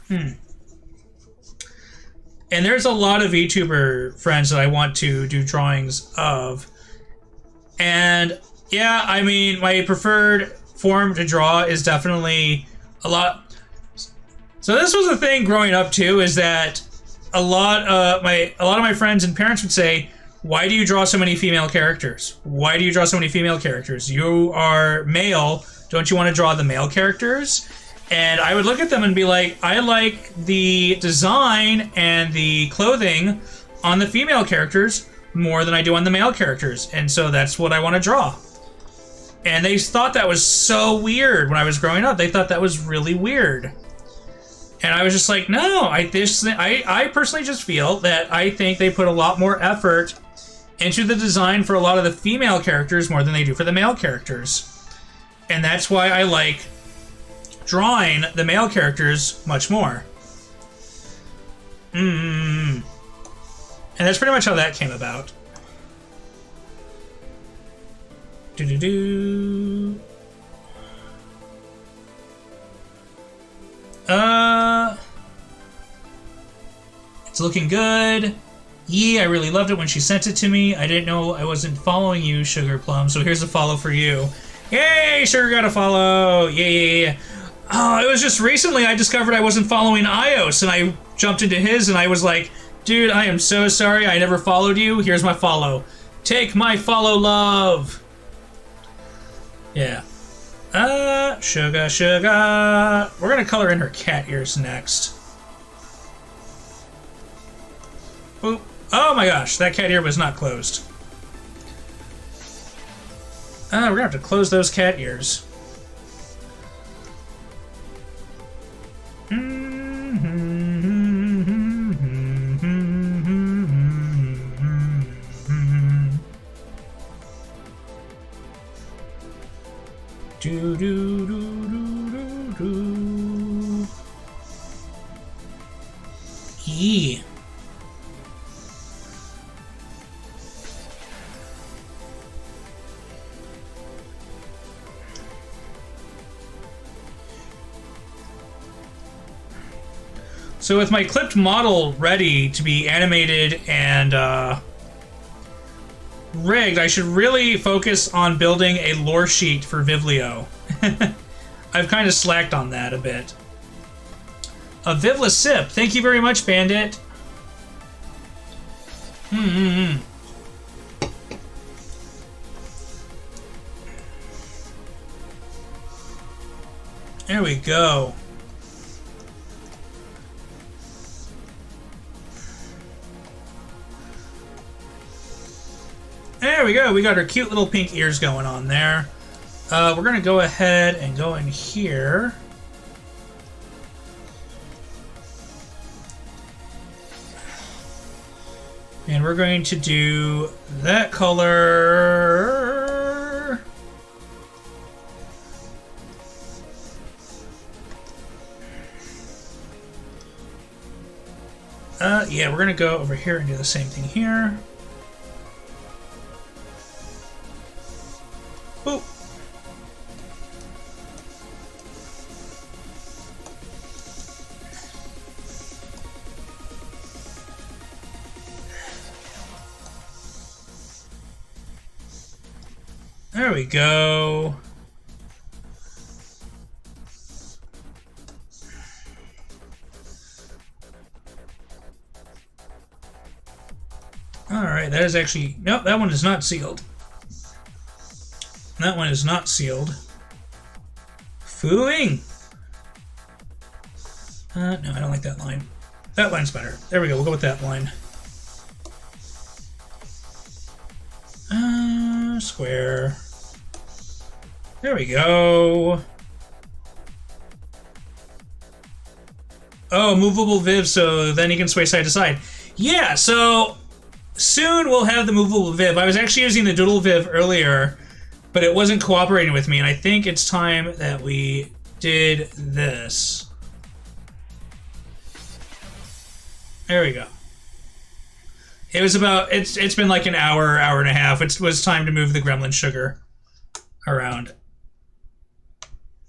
And there's a lot of VTuber friends that I want to do drawings of. And yeah, I mean, my preferred form to draw is definitely a lot. So this was the thing growing up too, is that a lot of my friends and parents would say, "Why do you draw so many female characters? Why do you draw so many female characters? You are male. Don't you want to draw the male characters?" And I would look at them and be like, I like the design and the clothing on the female characters more than I do on the male characters. And so that's what I want to draw. And they thought that was so weird when I was growing up. They thought that was really weird. And I was just like, no, I personally just feel that I think they put a lot more effort into the design for a lot of the female characters more than they do for the male characters. And that's why I like drawing the male characters much more. And that's pretty much how that came about. Do-do-do. It's looking good. Yeah, I really loved it when she sent it to me. I didn't know I wasn't following you, Sugar Plum, so here's a follow for you. Yay, Sugar got a follow. Yeah. Oh, it was just recently I discovered I wasn't following Ios, and I jumped into his, and I was like, dude, I am so sorry I never followed you. Here's my follow. Take my follow, love. Yeah. Sugar. We're gonna color in her cat ears next. Boop. Oh my gosh, that cat ear was not closed. We're gonna have to close those cat ears. Yeah. So with my clipped model ready to be animated and rigged, I should really focus on building a lore sheet for Vivlio. I've kind of slacked on that a bit. A Vivla sip. Thank you very much, Bandit. There we go. There we go. We got our cute little pink ears going on there. We're going to go ahead and go in here. And we're going to do that color. Yeah, we're going to go over here and do the same thing here. Boop. There we go. Alright, that is actually... Nope, that one is not sealed. That one is not sealed. Fooing! No, I don't like that line. That line's better. There we go, we'll go with that line. Square. There we go. Oh, movable Viv, so then he can sway side to side. Yeah, so soon we'll have the movable Viv. I was actually using the Doodle Viv earlier, but it wasn't cooperating with me, and I think it's time that we did this. There we go. It was about, it's been like an hour and a half. It was time to move the gremlin sugar around.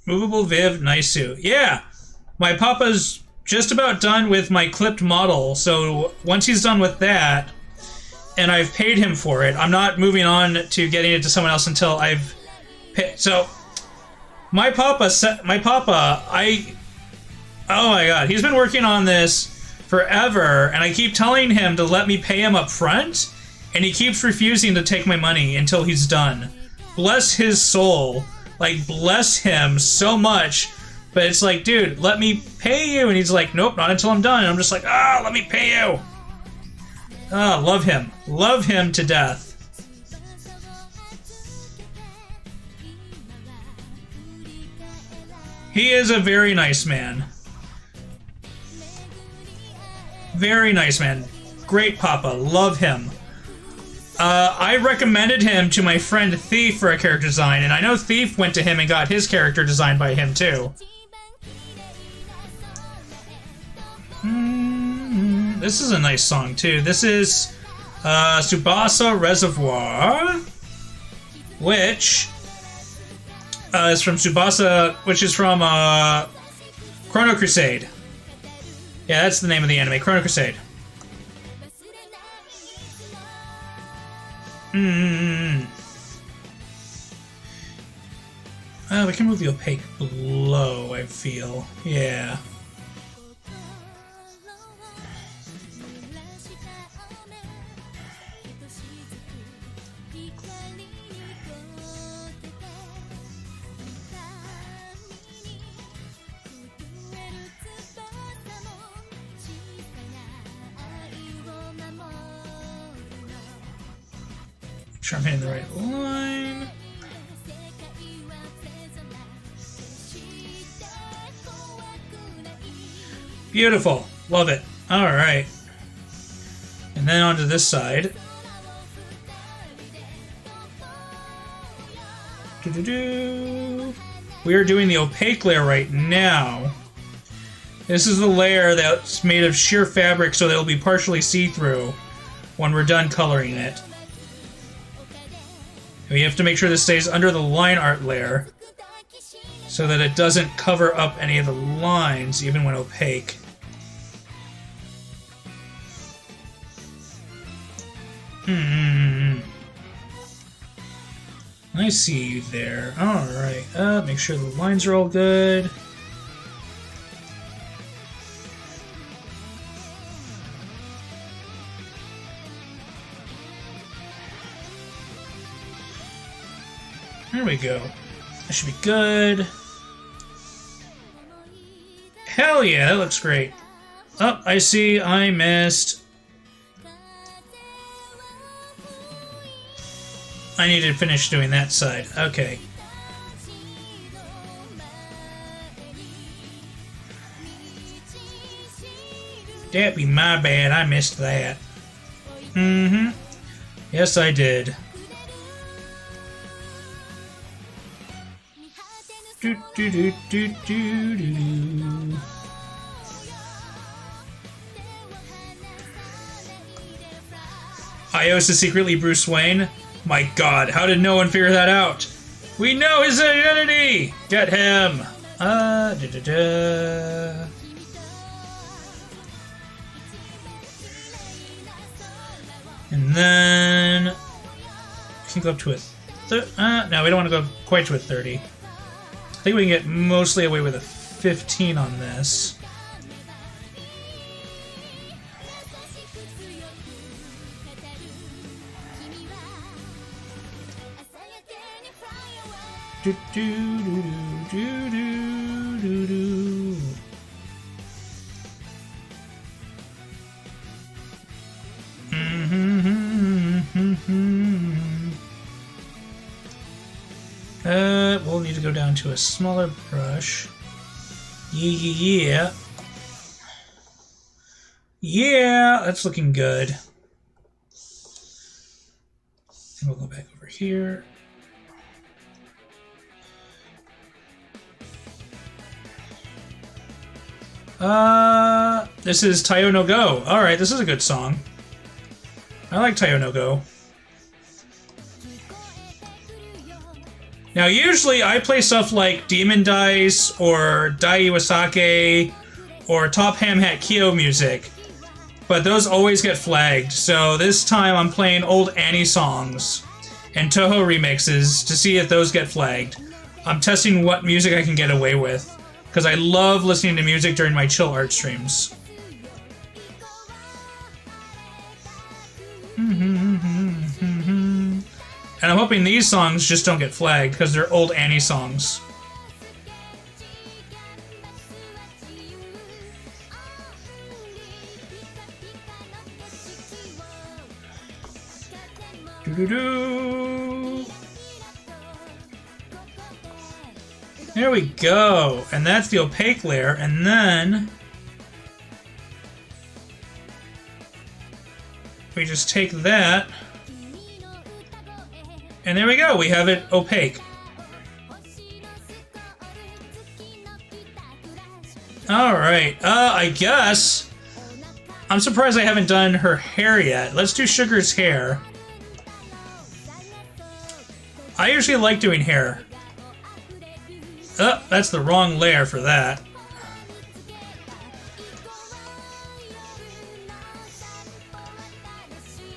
Movable Viv, nice suit. Yeah, my papa's just about done with my clipped model, so once he's done with that, and I've paid him for it, I'm not moving on to getting it to someone else until I've paid. So, my papa, oh my god, he's been working on this forever, and I keep telling him to let me pay him up front, and he keeps refusing to take my money until he's done. Bless his soul. Like, bless him so much. But it's like, dude, let me pay you. And he's like, nope, not until I'm done. And I'm just like, let me pay you. Love him. Love him to death. He is a very nice man. Very nice man. Great papa. Love him. I recommended him to my friend Thief for a character design, and I know Thief went to him and got his character designed by him too. This is a nice song too. This is Tsubasa Reservoir, which is from Tsubasa, which is from Chrono Crusade. Yeah, that's the name of the anime, Chrono Crusade. We can move the opaque below, I feel. Yeah. Sure I'm hitting the right line. Beautiful. Love it. Alright. And then onto this side. We are doing the opaque layer right now. This is the layer that's made of sheer fabric, so that it'll be partially see-through when we're done coloring it. We have to make sure this stays under the line art layer so that it doesn't cover up any of the lines, even when opaque. I see you there. Alright, make sure the lines are all good. There we go. That should be good. Hell yeah, that looks great. Oh, I see I missed. I need to finish doing that side. Okay. That'd be my bad. I missed that. Yes, I did. Do, do, do, do, do, do. Ios is secretly Bruce Wayne? My god, how did no one figure that out? We know his identity! Get him! Da, da, da. And then... we can go up to a... no, we don't want to go quite to a 30. I think we can get mostly away with a 15 on this. Do, do, do, do, do, do, do. We'll need to go down to a smaller brush. Yeah. Yeah, that's looking good. And we'll go back over here. This is Tayo no Go. Alright, this is a good song. I like Tayo no Go. Now, usually I play stuff like Demon Dice or Dai Iwasake or Top Ham Hat Kyo music, but those always get flagged. So this time I'm playing old Annie songs and Toho remixes to see if those get flagged. I'm testing what music I can get away with, because I love listening to music during my chill art streams. And I'm hoping these songs just don't get flagged, because they're old Annie songs. Doo-doo-doo. There we go. And that's the opaque layer. And then we just take that. And there we go. We have it opaque. Alright. I guess I'm surprised I haven't done her hair yet. Let's do Sugar's hair. I usually like doing hair. Oh, that's the wrong layer for that.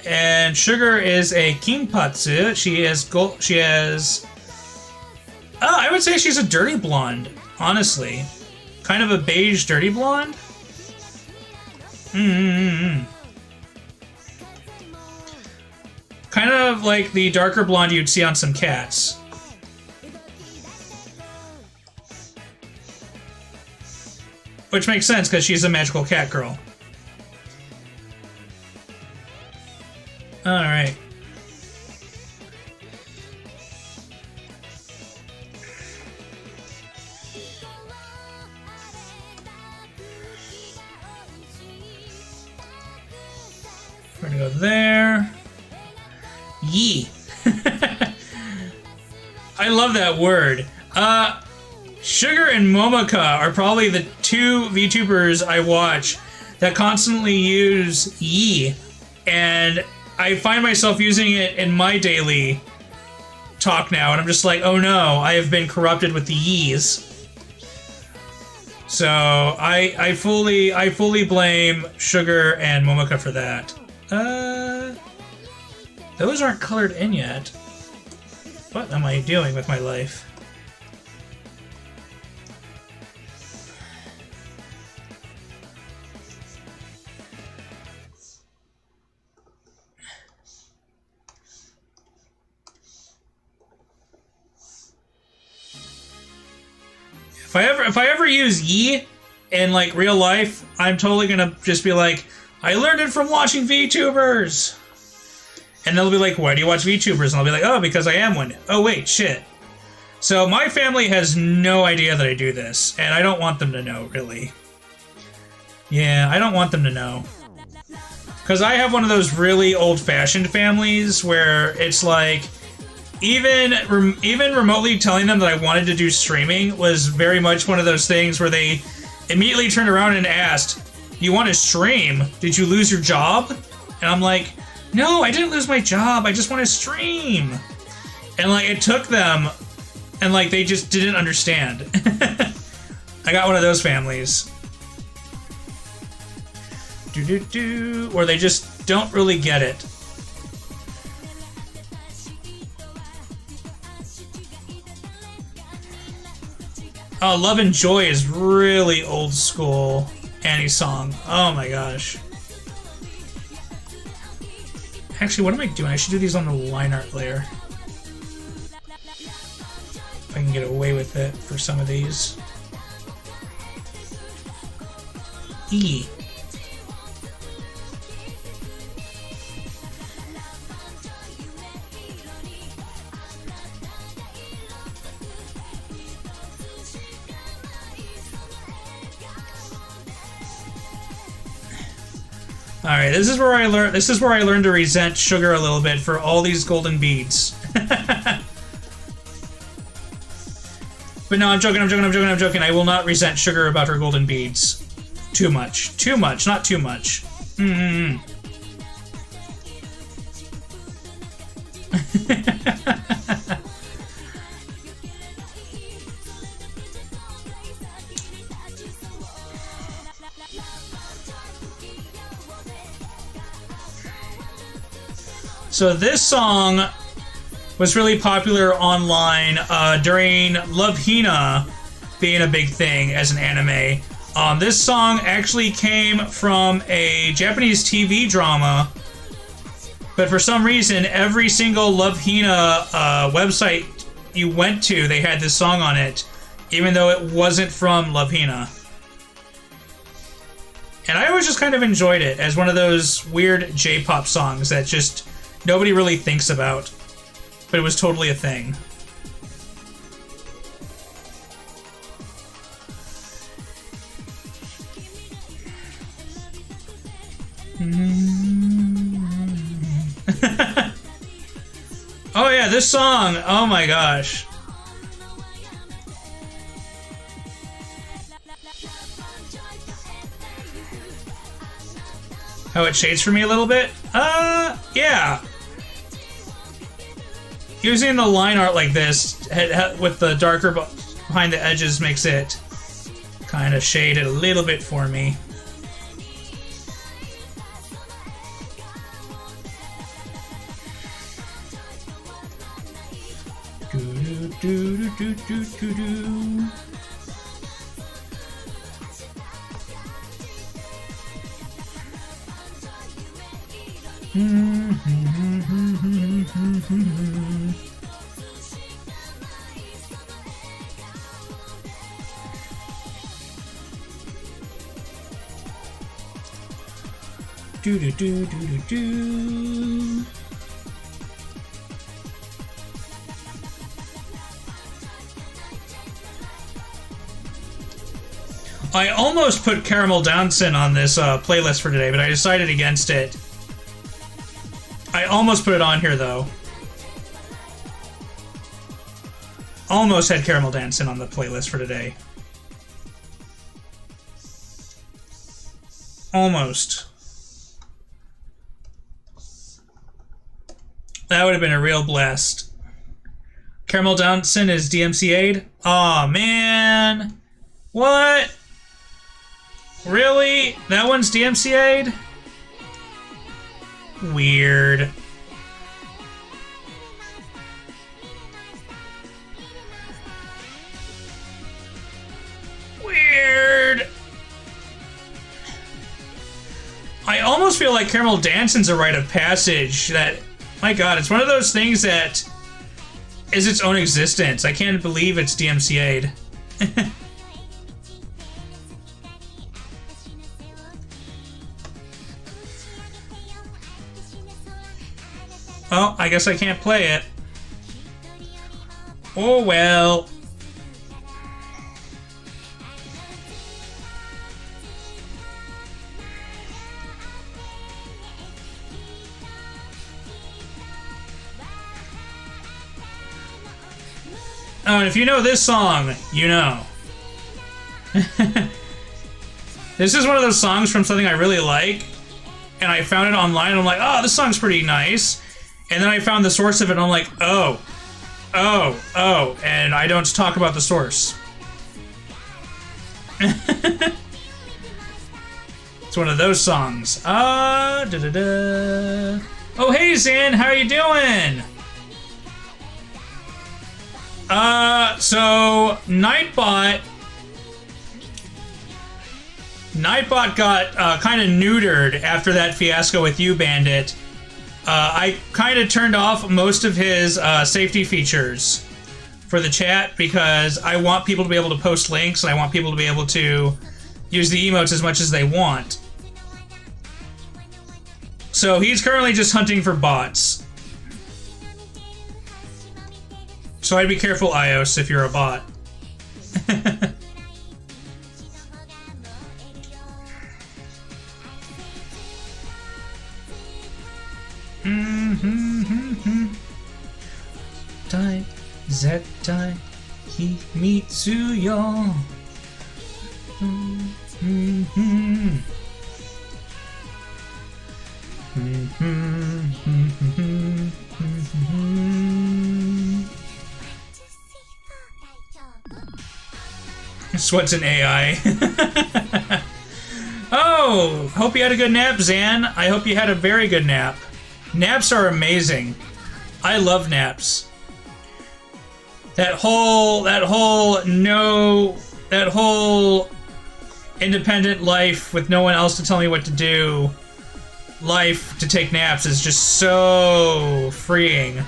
And Sugar is a Kinpatsu. She has gold. She has. I would say she's a dirty blonde, honestly. Kind of a beige dirty blonde. Kind of like the darker blonde you'd see on some cats. Which makes sense because she's a magical cat girl. Alright. We're gonna go there. Yee. I love that word. Sugar and Momaka are probably the two VTubers I watch that constantly use yee, and I find myself using it in my daily talk now, and I'm just like, oh no, I have been corrupted with the yees. So I fully blame Sugar and Momaka for that. Those aren't colored in yet. What am I doing with my life? If I ever use yee in like real life, I'm totally gonna just be like, I learned it from watching VTubers. And they'll be like, why do you watch VTubers? And I'll be like, oh, because I am one. Oh wait, shit. So my family has no idea that I do this, and I don't want them to know, really. Yeah, I don't want them to know. Because I have one of those really old-fashioned families where it's like, even remotely telling them that I wanted to do streaming was very much one of those things where they immediately turned around and asked, you want to stream? Did you lose your job? And I'm like, no, I didn't lose my job. I just want to stream. And like, it took them, and like, they just didn't understand. I got one of those families. Where they just don't really get it. Oh, Love and Joy is really old school Annie song. Oh my gosh. Actually, what am I doing? I should do these on the line art layer. If I can get away with it for some of these. E. All right, this is where I learned. This is where I learned to resent Sugar a little bit for all these golden beads. But no, I'm joking. I will not resent Sugar about her golden beads. Too much, not too much. So this song was really popular online during Love Hina being a big thing as an anime. This song actually came from a Japanese TV drama, but for some reason, every single Love Hina website you went to, they had this song on it, even though it wasn't from Love Hina. And I always just kind of enjoyed it as one of those weird J-pop songs that just nobody really thinks about, but it was totally a thing. Oh yeah, this song! Oh my gosh. How it shades for me a little bit? Yeah. Using the line art like this with the darker behind the edges makes it kind of shade it a little bit for me. I almost put Caramel Dancin' on this playlist for today, but I decided against it. I almost put it on here, though. Almost had Caramel Dancin' on the playlist for today. Almost. That would have been a real blast. Caramel Dancin' is DMCA'd? Aw, man. What? Really? That one's DMCA'd? Weird. Weird. I almost feel like Caramel Dancin's a rite of passage that, my god, it's one of those things that is its own existence. I can't believe it's DMCA'd. Oh, I guess I can't play it. Oh well. Oh, and if you know this song, you know. This is one of those songs from something I really like, and I found it online, and I'm like, oh, this song's pretty nice. And then I found the source of it, and I'm like, oh, and I don't talk about the source. It's one of those songs. Oh, hey, Zan, how you doing? So, Nightbot got kind of neutered after that fiasco with you, Bandit. I kind of turned off most of his safety features for the chat because I want people to be able to post links and I want people to be able to use the emotes as much as they want. So he's currently just hunting for bots. So I'd be careful, iOS, if you're a bot. Tai Zetai Himitsuyo. So what's an AI? Oh, hope you had a good nap, Zan. I hope you had a very good nap. Naps are amazing. I love naps. That whole independent life with no one else to tell me what to do, life to take naps is just so freeing.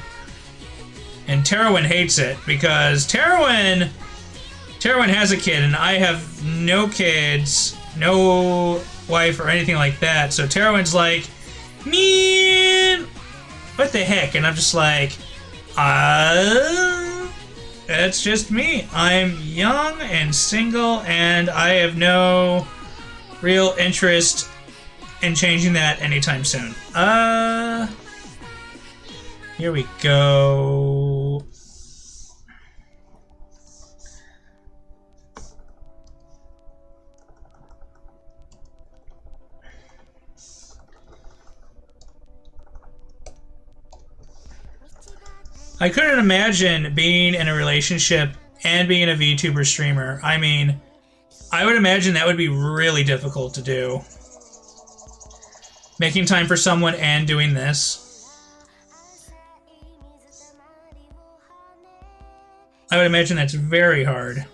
And Terwin hates it because Terwin has a kid and I have no kids, no wife or anything like that. So Terwin's like, man, what the heck? And I'm just like, that's just me. I'm young and single and I have no real interest in changing that anytime soon. Here we go. I couldn't imagine being in a relationship and being a VTuber streamer. I mean, I would imagine that would be really difficult to do. Making time for someone and doing this. I would imagine that's very hard.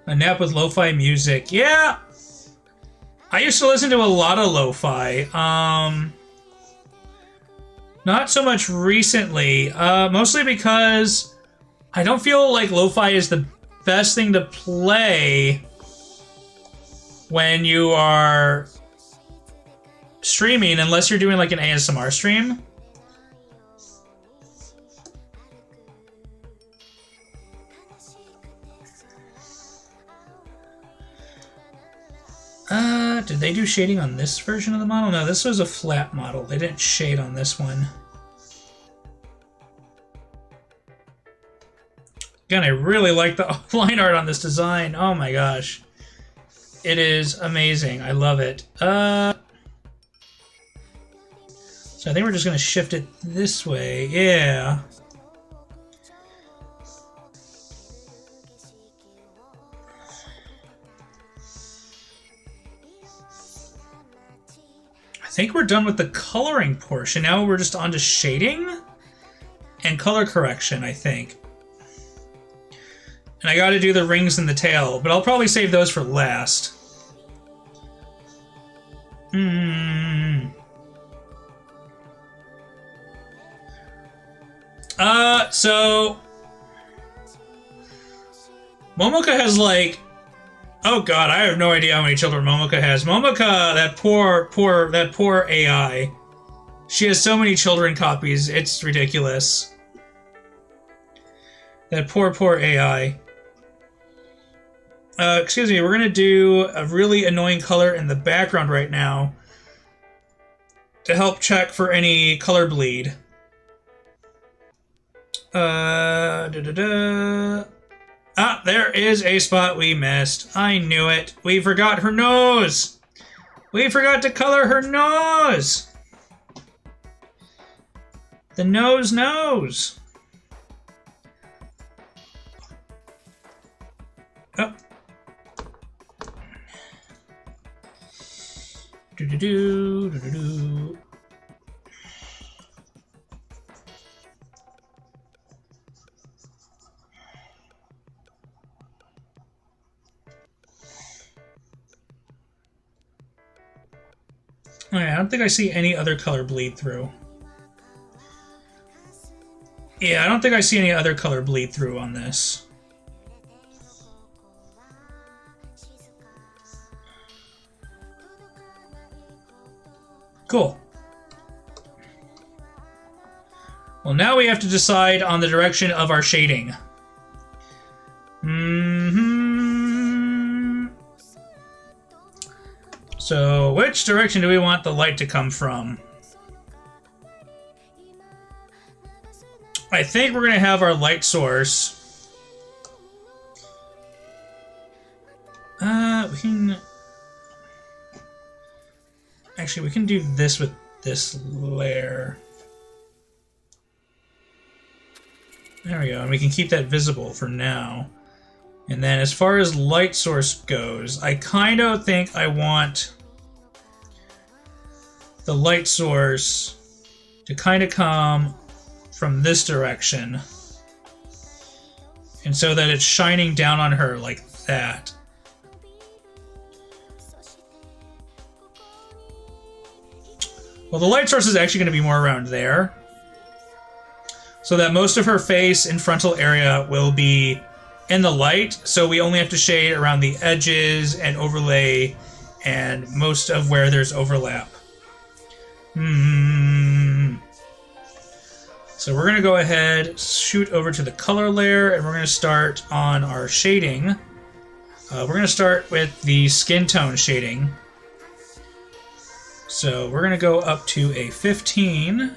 A nap with lo-fi music. Yeah! I used to listen to a lot of lo-fi. Not so much recently. Mostly because I don't feel like lo-fi is the best thing to play when you are streaming, unless you're doing like an ASMR stream. Did they do shading on this version of the model? No, this was a flat model. They didn't shade on this one. Again, I really like the line art on this design. Oh my gosh. It is amazing. I love it. So I think we're just going to shift it this way. Yeah. I think we're done with the coloring portion. Now we're just on to shading and color correction, I think. And I got to do the rings and the tail, but I'll probably save those for last. So Momoka has like, oh god, I have no idea how many children Momoka has. Momoka, that poor AI. She has so many children copies, it's ridiculous. That poor AI. Excuse me, we're gonna do a really annoying color in the background right now to help check for any color bleed. Ah, there is a spot we missed. I knew it. We forgot her nose. We forgot to color her nose. The nose. Oh. Do-do-do. Okay, I don't think I see any other color bleed through. Yeah, I don't think I see any other color bleed through on this. Cool. Well, now we have to decide on the direction of our shading. So, which direction do we want the light to come from? I think we're going to have our light source. We can... Actually, we can do this with this layer. There we go, and we can keep that visible for now. And then as far as light source goes, I kind of think I want the light source to kind of come from this direction. And so that it's shining down on her like that. Well, the light source is actually going to be more around there. So that most of her face and frontal area will be in the light. So we only have to shade around the edges and overlay and most of where there's overlap. So we're going to go ahead, shoot over to the color layer, and we're going to start on our shading. We're going to start with the skin tone shading. So we're going to go up to a 15.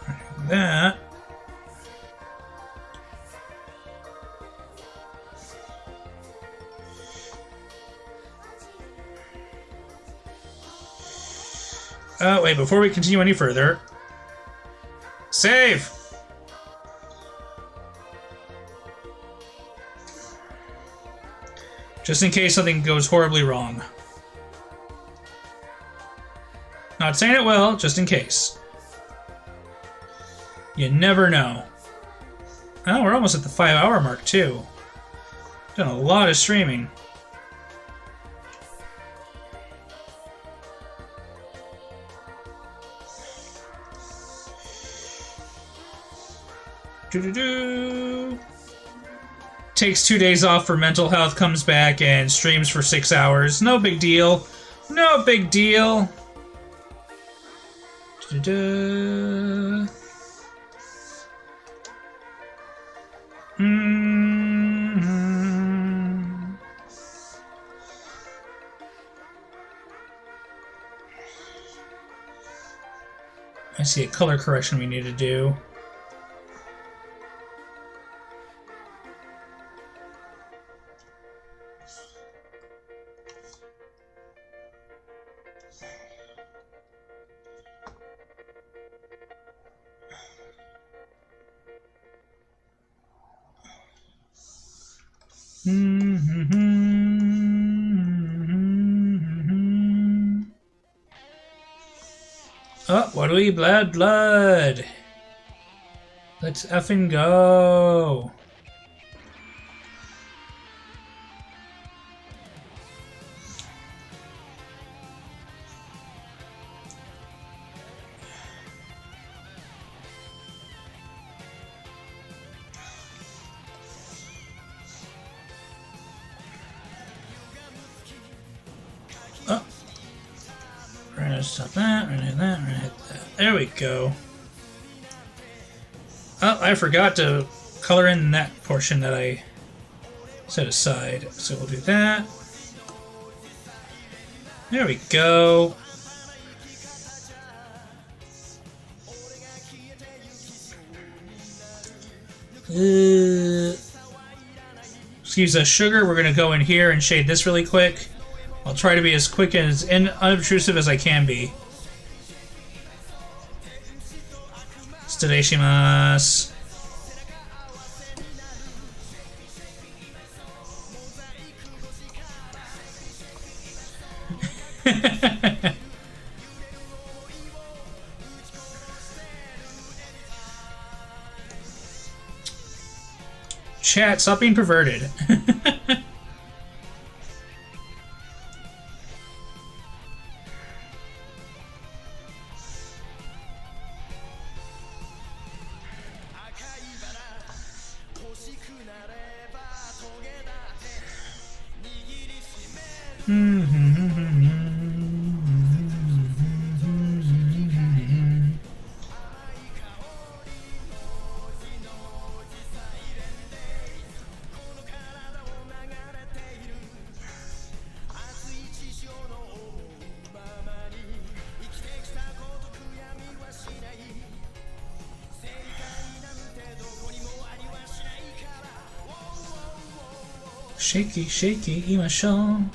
Like that. Oh, wait, before we continue any further. Save! Just in case something goes horribly wrong. Not saying it will, just in case. You never know. Oh, we're almost at the 5-hour mark, too. Done a lot of streaming. Takes 2 days off for mental health, comes back and streams for 6 hours. No big deal. No big deal. I see a color correction we need to do. Oh, what do we blood? Let's effing go. Oh. We're gonna stop that, we're gonna hit that, we're gonna hit that. There we go. Oh, I forgot to color in that portion that I set aside. So we'll do that. There we go. Excuse us, sugar. We're gonna go in here and shade this really quick. I'll try to be as quick and as unobtrusive as I can be. Stadeshimasu. Chat, stop being perverted. Shaky, shaky, imashou.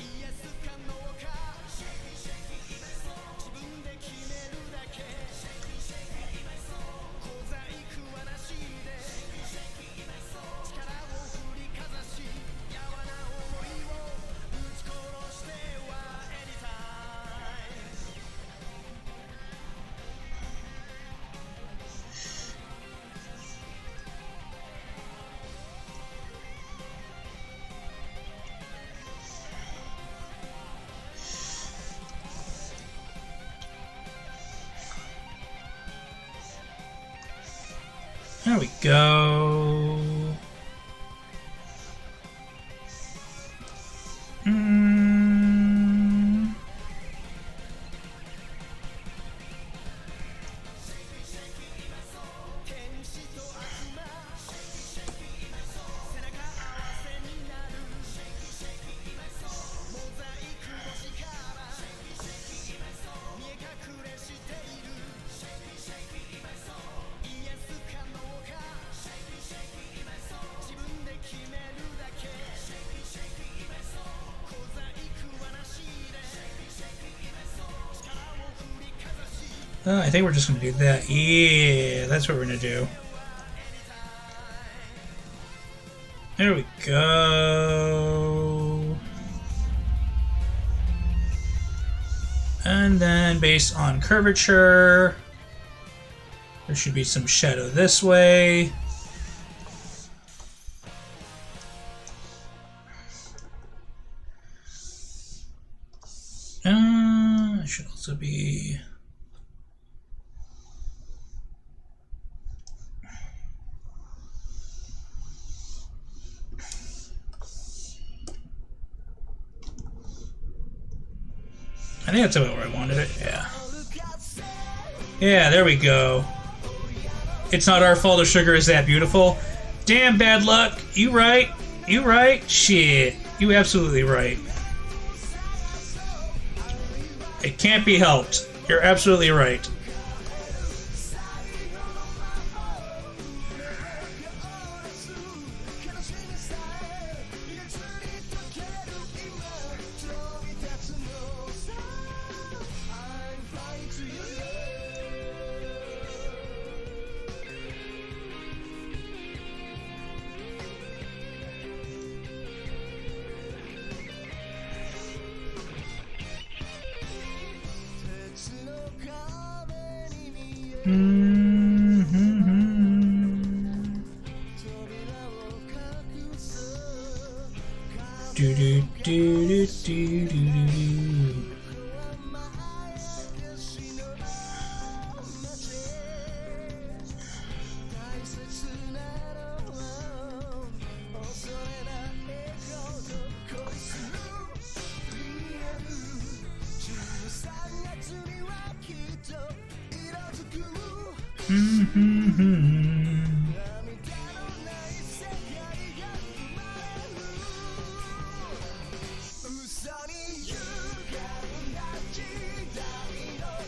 There we go. I think we're just going to do that. Yeah, that's what we're going to do. There we go. And then based on curvature, there should be some shadow this way. It should also be... I think that's about where I wanted it, yeah. Yeah, there we go. It's not our fault the sugar is that beautiful. Damn bad luck. You right. You right. Shit. You absolutely right. It can't be helped. You're absolutely right. Do do do do do do do.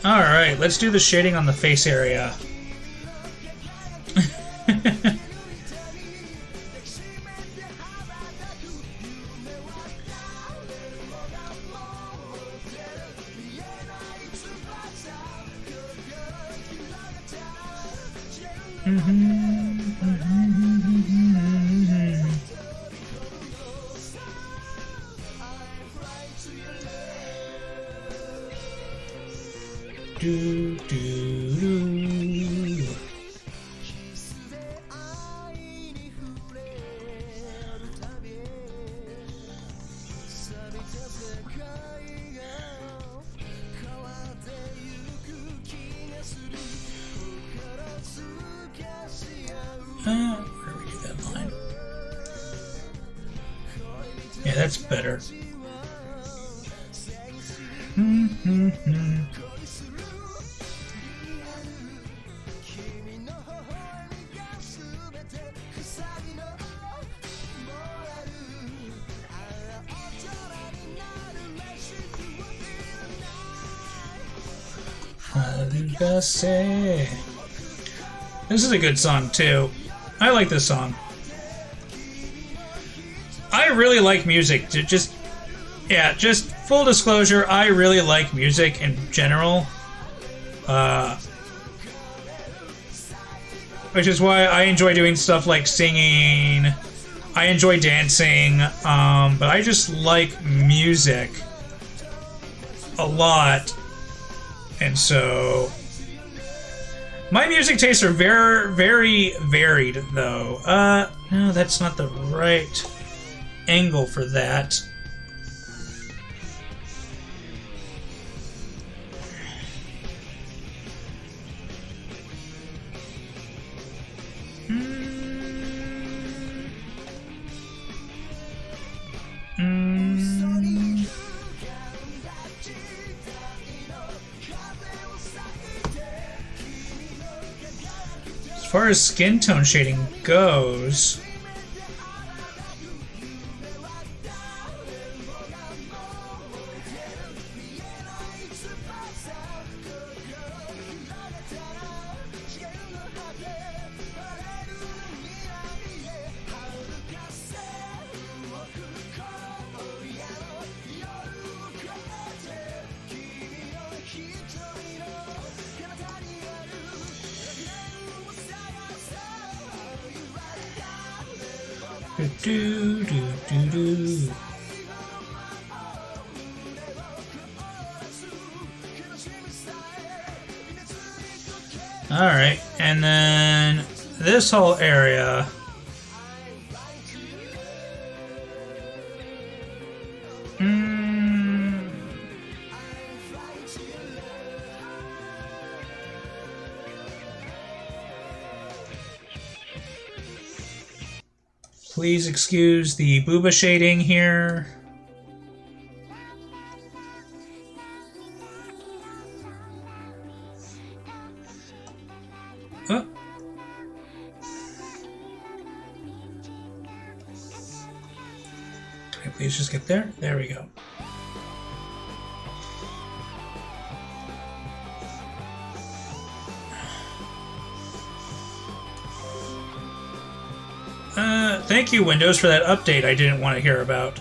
Alright, let's do the shading on the face area. Do, do, do. Where do we do that line? Yeah, that's better. This is a good song too. I like this song. I really like music. Just full disclosure, I really like music in general. Which is why I enjoy doing stuff like singing. I enjoy dancing, but I just like music a lot. And so, my music tastes are very, very varied, though. No, that's not the right angle for that. As far as skin tone shading goes, Do, do, do, do, do. Alright, and then this whole area. Please excuse the booba shading here. Oh. Okay, please just get there. There we go. Thank you, Windows, for that update I didn't want to hear about.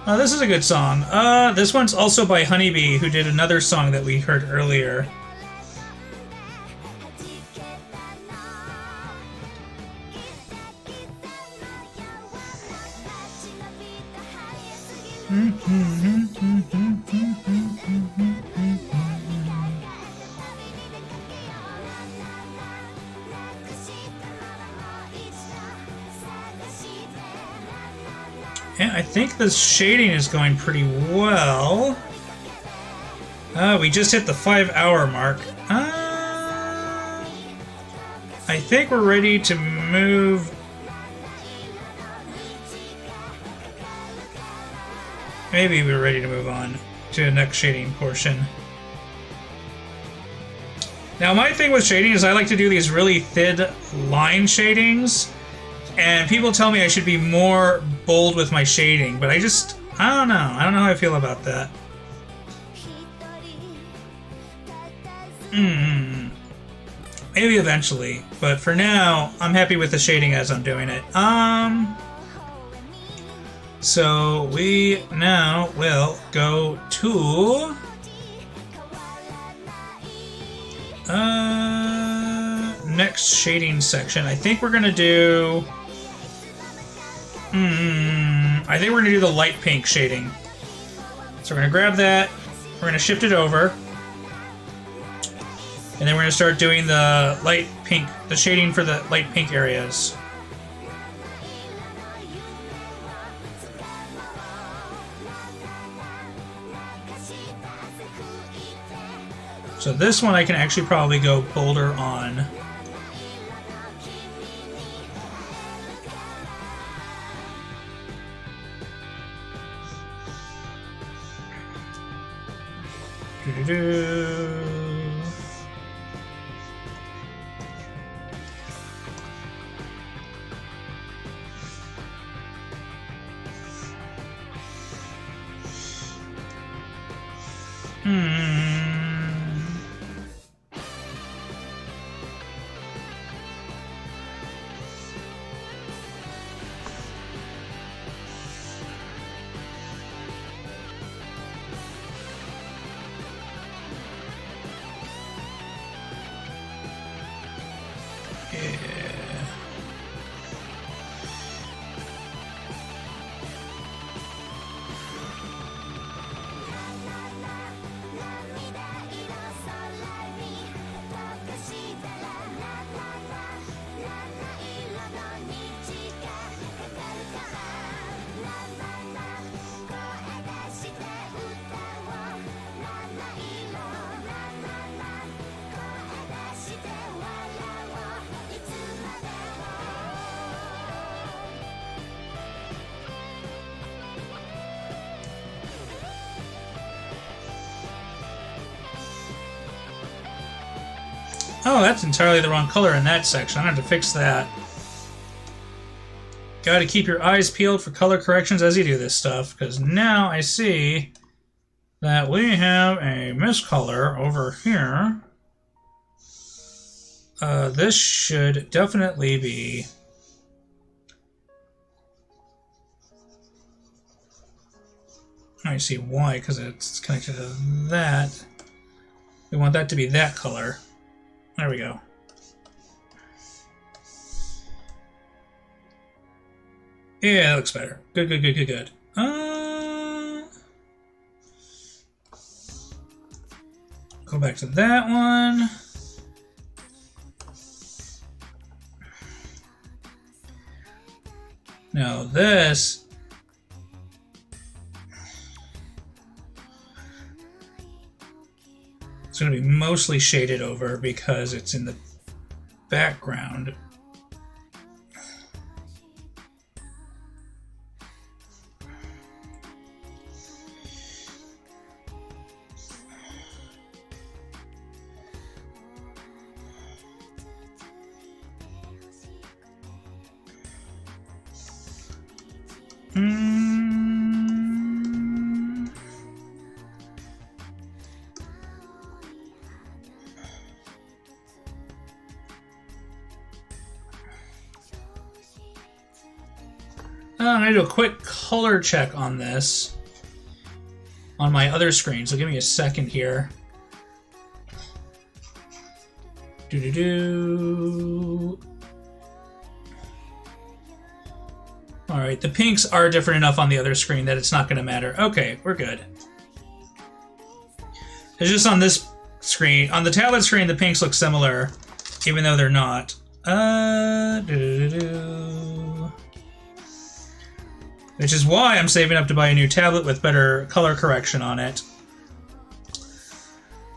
Oh, this is a good song. This one's also by Honeybee, who did another song that we heard earlier. Yeah, I think the shading is going pretty well. We just hit the 5-hour mark. I think we're ready to move. Maybe we're ready to move on to the next shading portion. Now, my thing with shading is I like to do these really thin line shadings, and people tell me I should be more bold with my shading, but I don't know. I don't know how I feel about that. Maybe eventually, but for now, I'm happy with the shading as I'm doing it. So we now will go to next shading section. I think we're gonna do I think we're gonna do the light pink shading. So we're gonna grab that, we're gonna shift it over, and then we're gonna start doing the light pink, the shading for the light pink areas. So this one I can actually probably go bolder on. Oh, that's entirely the wrong color in that section. I have to fix that. Gotta keep your eyes peeled for color corrections as you do this stuff, because now I see that we have a miscolor over here. This should definitely be I see why, because it's connected to that. We want that to be that color. There we go. Yeah, that looks better. Good, good, good, good, good. Go back to that one. Now this. It's going to be mostly shaded over because it's in the background. I'm going to do a quick color check on this on my other screen, so give me a second here. Alright, the pinks are different enough on the other screen that it's not going to matter. Okay, we're good. It's just on this screen. On the tablet screen, the pinks look similar, even though they're not. Which is why I'm saving up to buy a new tablet with better color correction on it.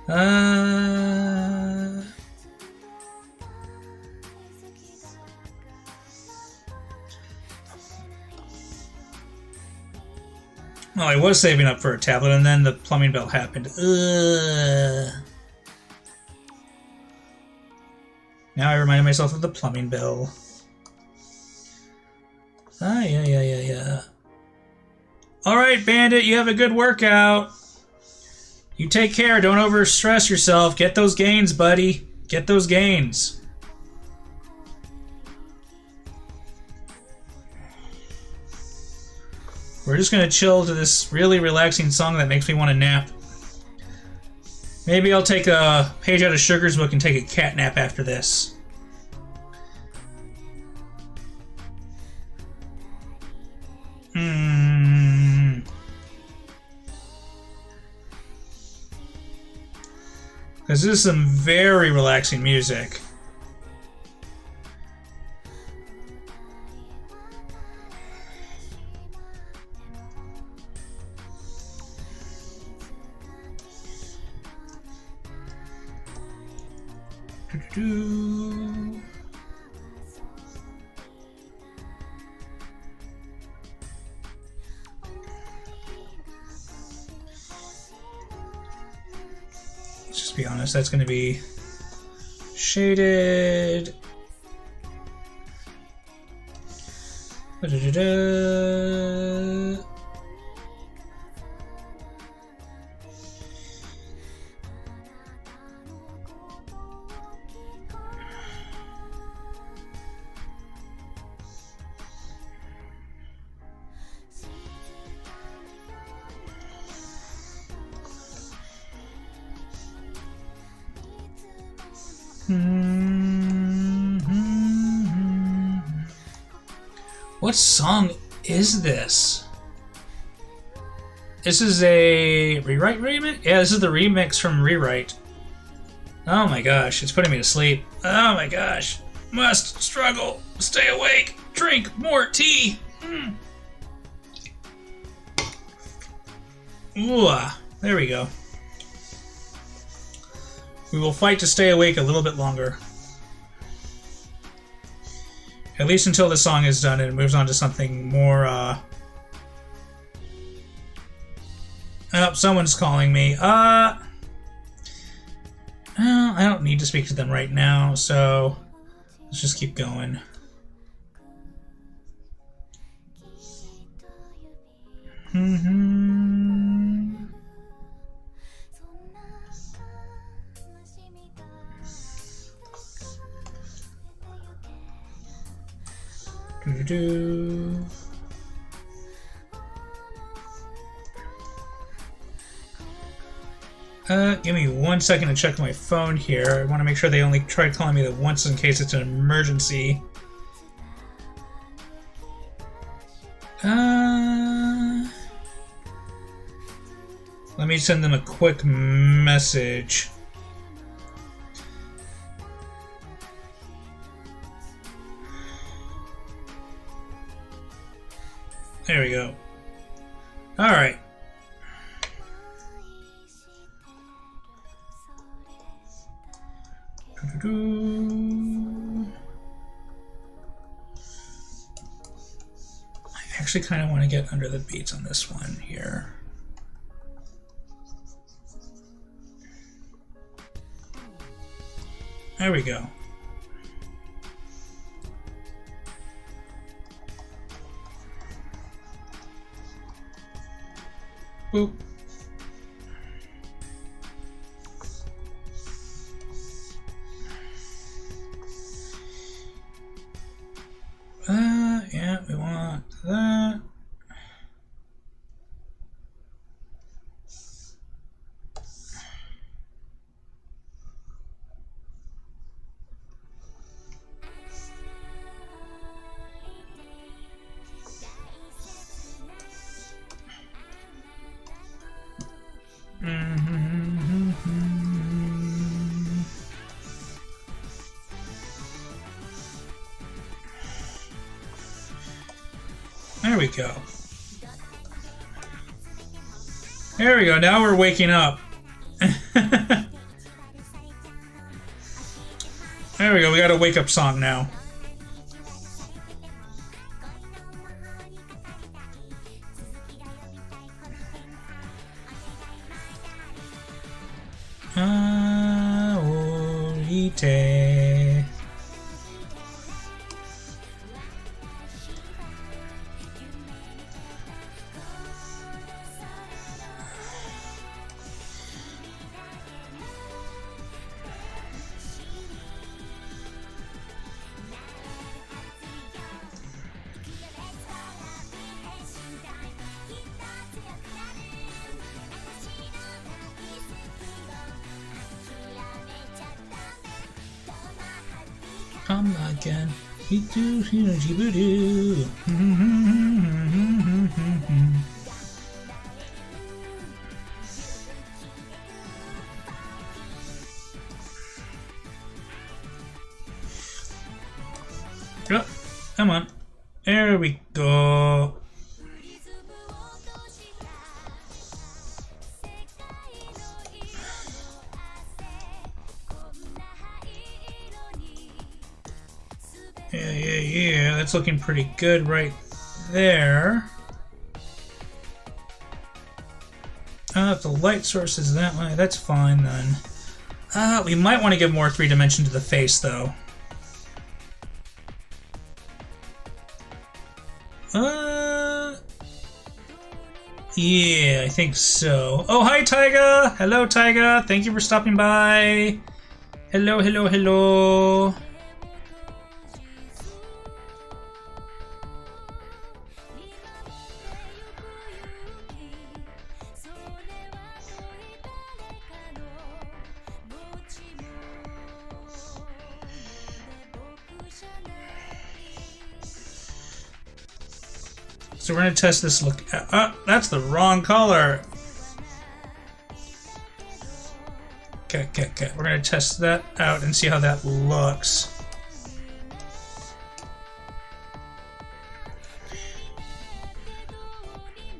Well, I was saving up for a tablet, and then the plumbing bill happened. Now I reminded myself of the plumbing bill. Yeah. Alright, Bandit, you have a good workout. You take care, don't overstress yourself. Get those gains, buddy. Get those gains. We're just gonna chill to this really relaxing song that makes me want to nap. Maybe I'll take a page out of Sugar's book and take a cat nap after this. Because this is some very relaxing music. Let's just be honest, that's going to be shaded. What song is this? This is a Rewrite remix? Yeah, this is the remix from Rewrite. Oh my gosh, it's putting me to sleep. Oh my gosh. Must struggle. Stay awake. Drink more tea. Ooh, there we go. We will fight to stay awake a little bit longer. At least until the song is done and it moves on to something more, Oh, someone's calling me. Well, I don't need to speak to them right now, so let's just keep going. Give me 1 second to check my phone here. I want to make sure they only tried calling me that once in case it's an emergency. Let me send them a quick message. There we go. Alright. I actually kind of want to get under the beats on this one here. There we go. Boop. Yeah, we want that. There we go. There we go. Now we're waking up. There we go. We got a wake up song now. Aorite. Come again. Yep, come on. There we go. Yeah, that's looking pretty good right there. If the light source is that way, that's fine then. We might want to give more 3 dimension to the face though. Yeah, I think so. Oh, hi Taiga! Hello Taiga! Thank you for stopping by! Hello, hello, hello! So we're going to test this look. That's the wrong color. Okay. We're going to test that out and see how that looks.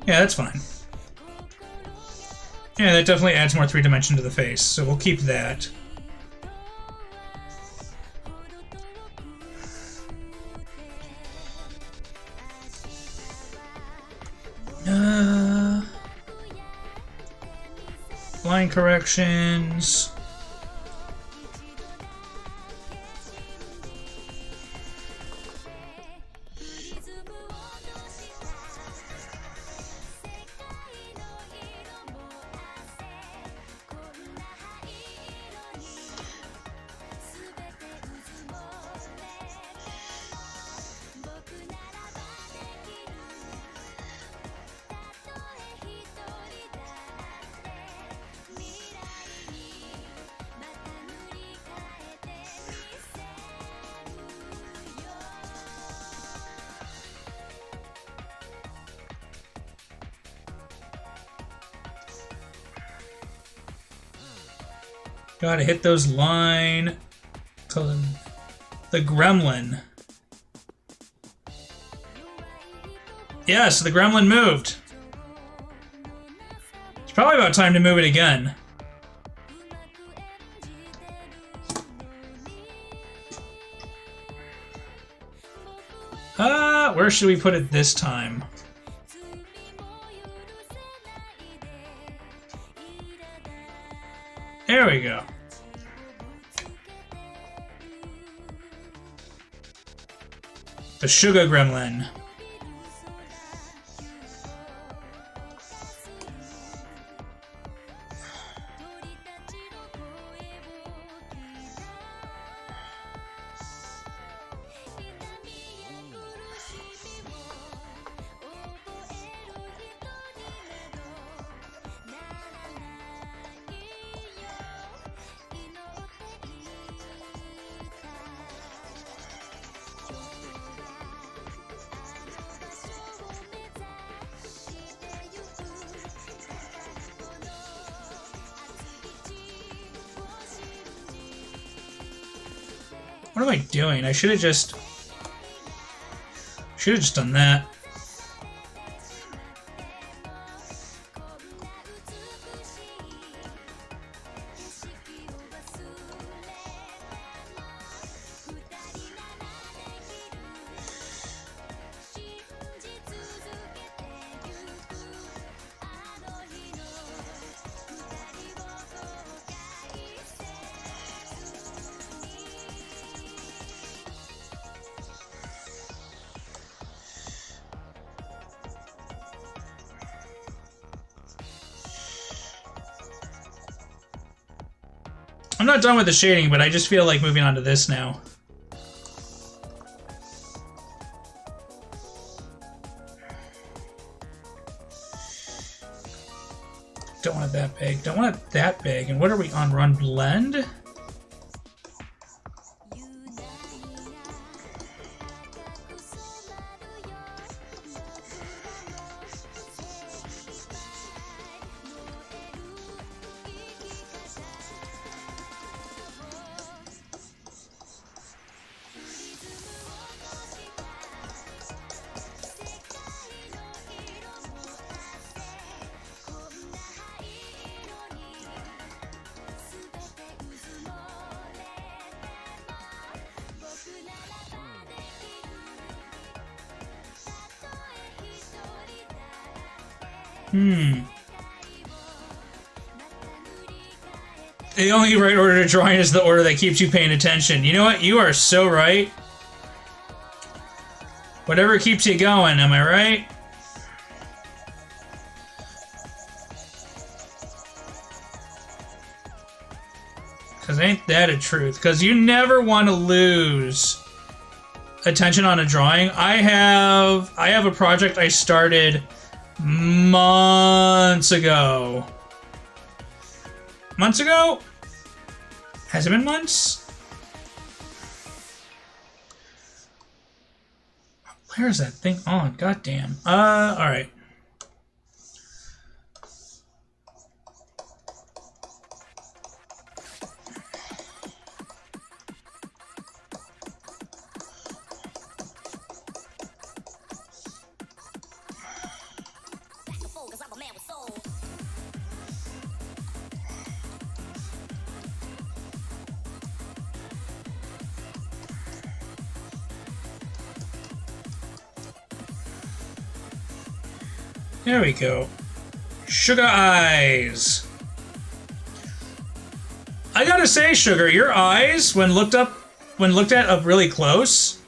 Yeah, that's fine. Yeah, that definitely adds more 3 dimension to the face, so we'll keep that. Line corrections. Gotta hit those line. The gremlin. Yes, the gremlin moved. It's probably about time to move it again. Where should we put it this time? There we go. The Sugar Gremlin. What am I doing? I should have just done that. I'm not done with the shading, but I just feel like moving on to this now. Don't want it that big. Don't want it that big. And what are we on? Run blend? The only right order to drawing is the order that keeps you paying attention. You know what? You are so right. Whatever keeps you going, am I right? Because ain't that a truth? Because you never want to lose attention on a drawing. I have a project I started months ago. Months ago? Has it been months? Where is that thing on? Goddamn. Alright. There we go. Sugar eyes. I gotta say, Sugar, your eyes, when looked at up really close,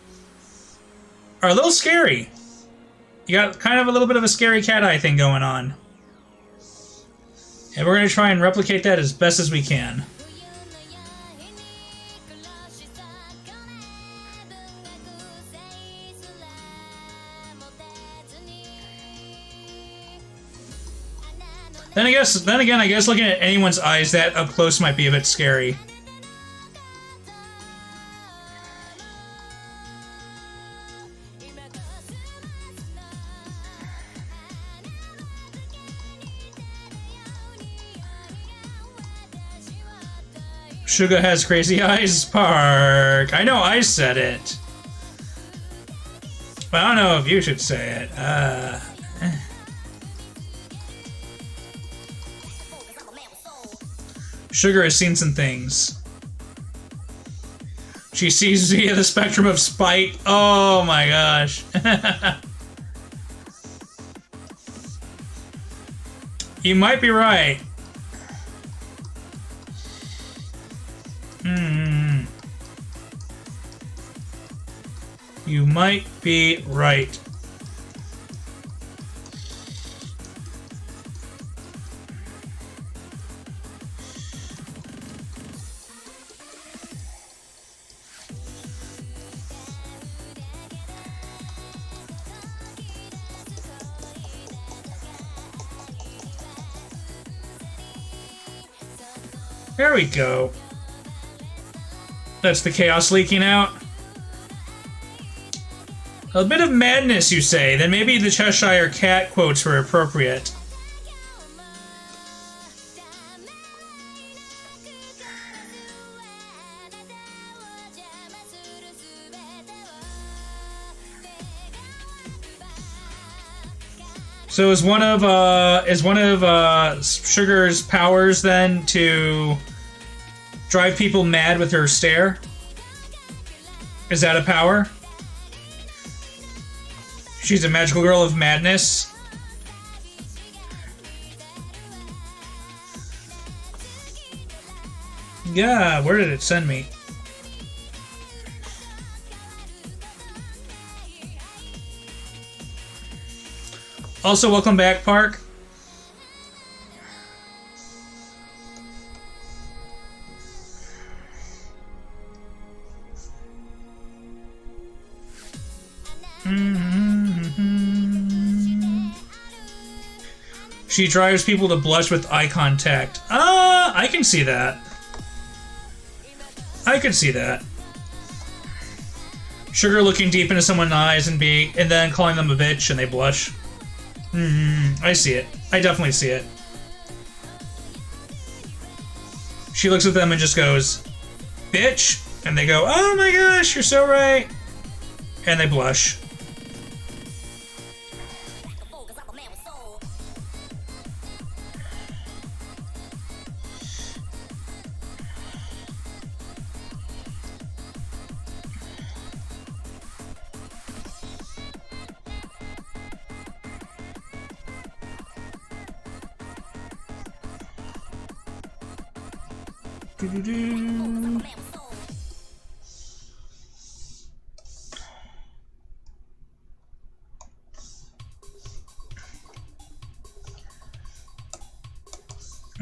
are a little scary. You got kind of a little bit of a scary cat eye thing going on. And we're gonna try and replicate that as best as we can. Then again, I guess looking at anyone's eyes that up close might be a bit scary. Suga has crazy eyes, Park. I know I said it. But I don't know if you should say it. Sugar has seen some things. She sees via the spectrum of spite. Oh my gosh. You might be right. You might be right. There we go. That's the chaos leaking out. A bit of madness, you say. Then maybe the Cheshire Cat quotes were appropriate. So is one of Sugar's powers then to drive people mad with her stare? Is that a power? She's a magical girl of madness. Yeah, where did it send me? Also, welcome back, Park. She drives people to blush with eye contact. I can see that. I could see that. Sugar looking deep into someone's eyes and then calling them a bitch and they blush. I see it. I definitely see it. She looks at them and just goes, bitch, and they go, oh my gosh, you're so right. And they blush.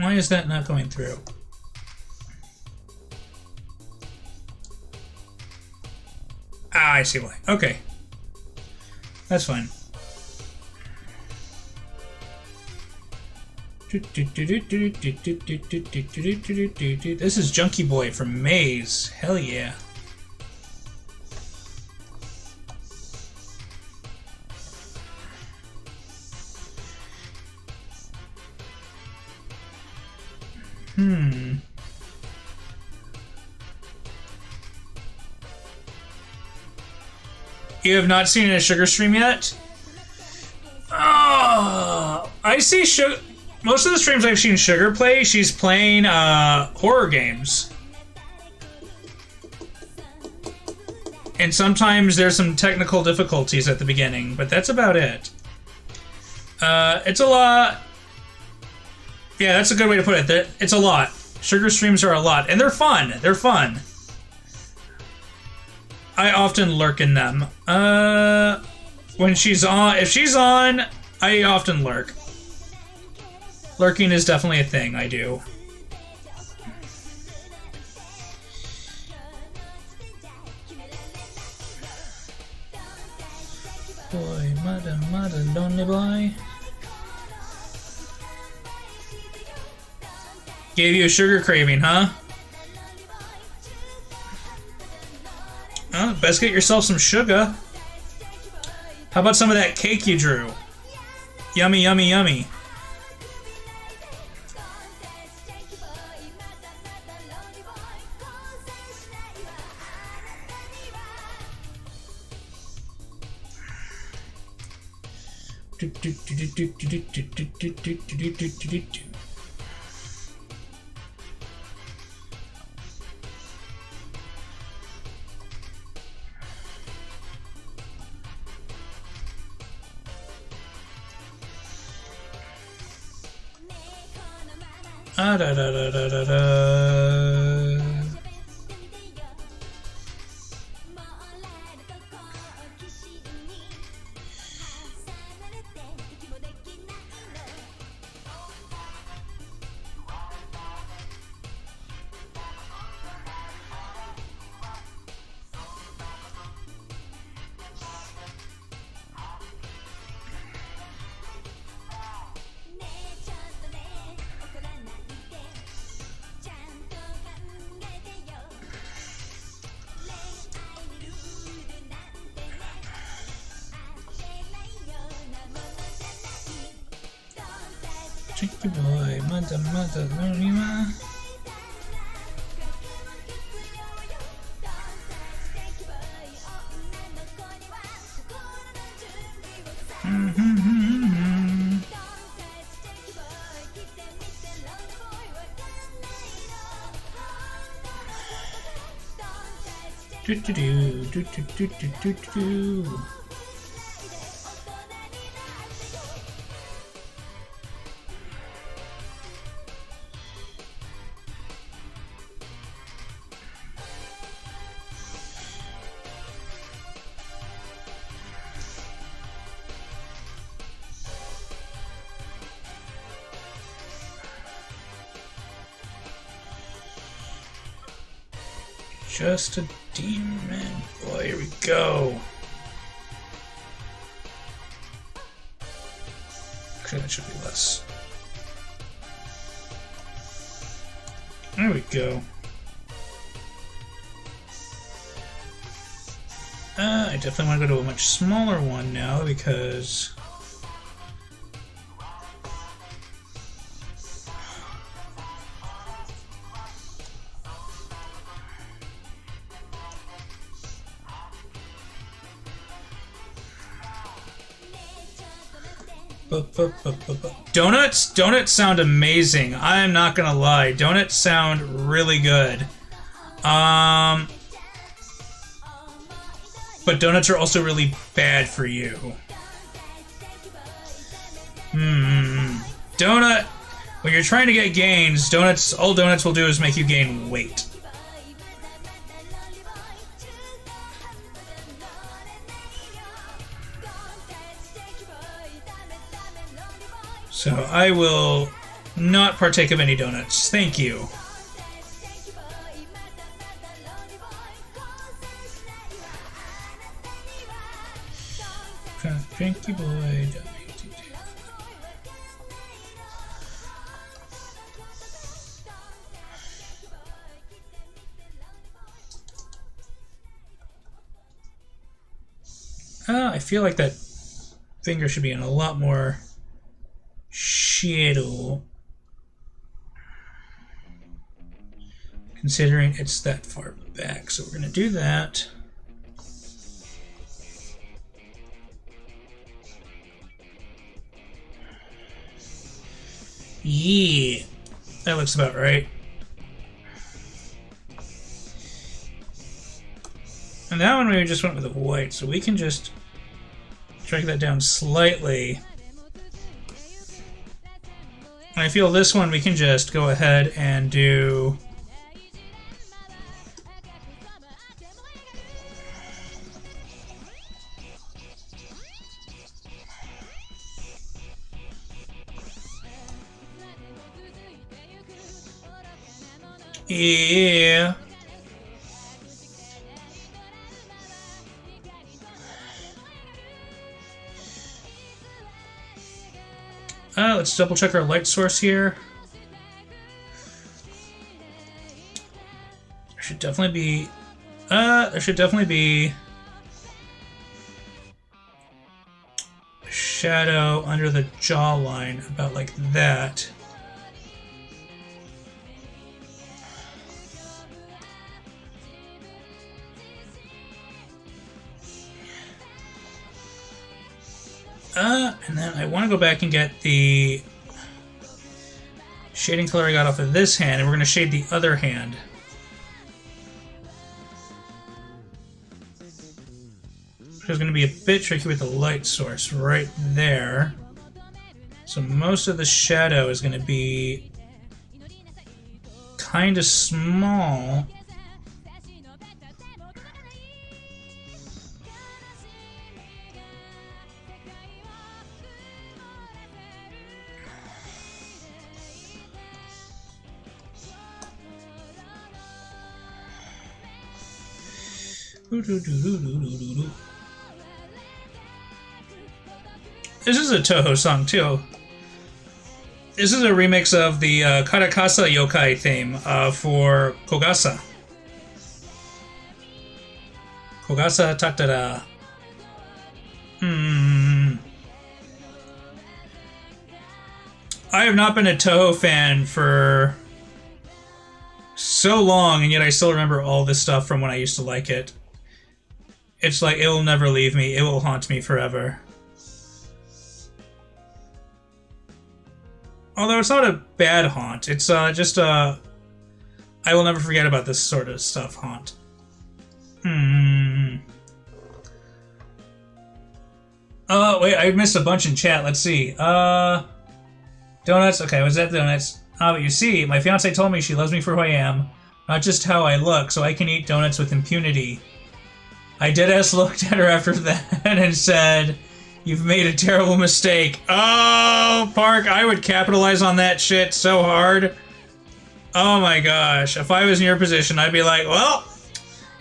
Why is that not going through? Ah, I see why. Okay. That's fine. This is Junkie Boy from Maze. Hell yeah. You have not seen a Sugar stream yet? Oh, I see Sugar. Most of the streams I've seen Sugar play, she's playing horror games. And sometimes there's some technical difficulties at the beginning, but that's about it. It's a lot. Yeah, that's a good way to put it. It's a lot. Sugar streams are a lot, and they're fun. They're fun. I often lurk in them. When she's on, if she's on, I often lurk. Lurking is definitely a thing I do. Boy, mother, lonely boy. Gave you a sugar craving, huh? Well, best get yourself some sugar. How about some of that cake you drew? Yummy, yummy, yummy. Ah, da da da da da da. Tricky boy, mother, Lorima. Do do do do do do do do. Just a demon. Boy, here we go. Actually, that should be less. There we go. I definitely want to go to a much smaller one now because... Donuts sound amazing. I'm not gonna lie. Donuts sound really good. But donuts are also really bad for you. Donut. When you're trying to get gains, all donuts will do is make you gain weight. So I will not partake of any donuts. Thank you. Drinky boy. I feel like that finger should be in a lot more shadow, considering it's that far back. So we're going to do that. Yeah, that looks about right. And that one we just went with the white, so we can just drag that down slightly. And I feel this one we can just go ahead and do... Yeah. Let's double check our light source here. There should definitely be a shadow under the jawline, about like that. And then I want to go back and get the shading color I got off of this hand, and we're going to shade the other hand. It's going to be a bit tricky with the light source right there. So most of the shadow is going to be kind of small. This is a Toho song too. This is a remix of the Karakasa Yokai theme for Kogasa. Kogasa Tatara. I have not been a Toho fan for so long, and yet I still remember all this stuff from when I used to like it. It's like, it will never leave me. It will haunt me forever. Although it's not a bad haunt. It's just a I will never forget about this sort of stuff haunt. Oh, wait, I missed a bunch in chat. Let's see. Donuts. Okay, was that donuts? But you see, my fiance told me she loves me for who I am, not just how I look, so I can eat donuts with impunity. I deadass looked at her after that and said, "You've made a terrible mistake." Oh, Park, I would capitalize on that shit so hard. Oh my gosh. If I was in your position, I'd be like, well,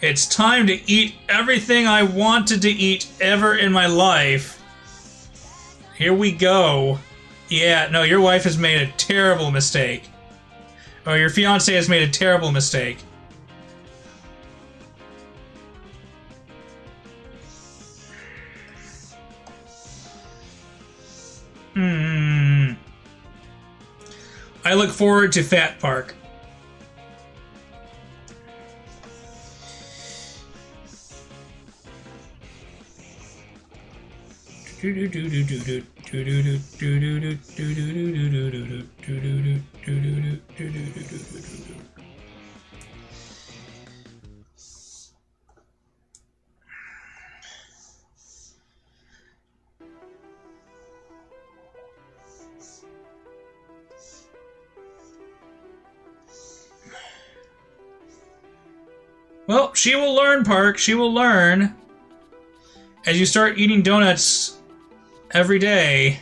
it's time to eat everything I wanted to eat ever in my life. Here we go. Yeah, no, your wife has made a terrible mistake. Or your fiance has made a terrible mistake. I look forward to Fat Park. Well, she will learn, Park. She will learn. As you start eating donuts every day,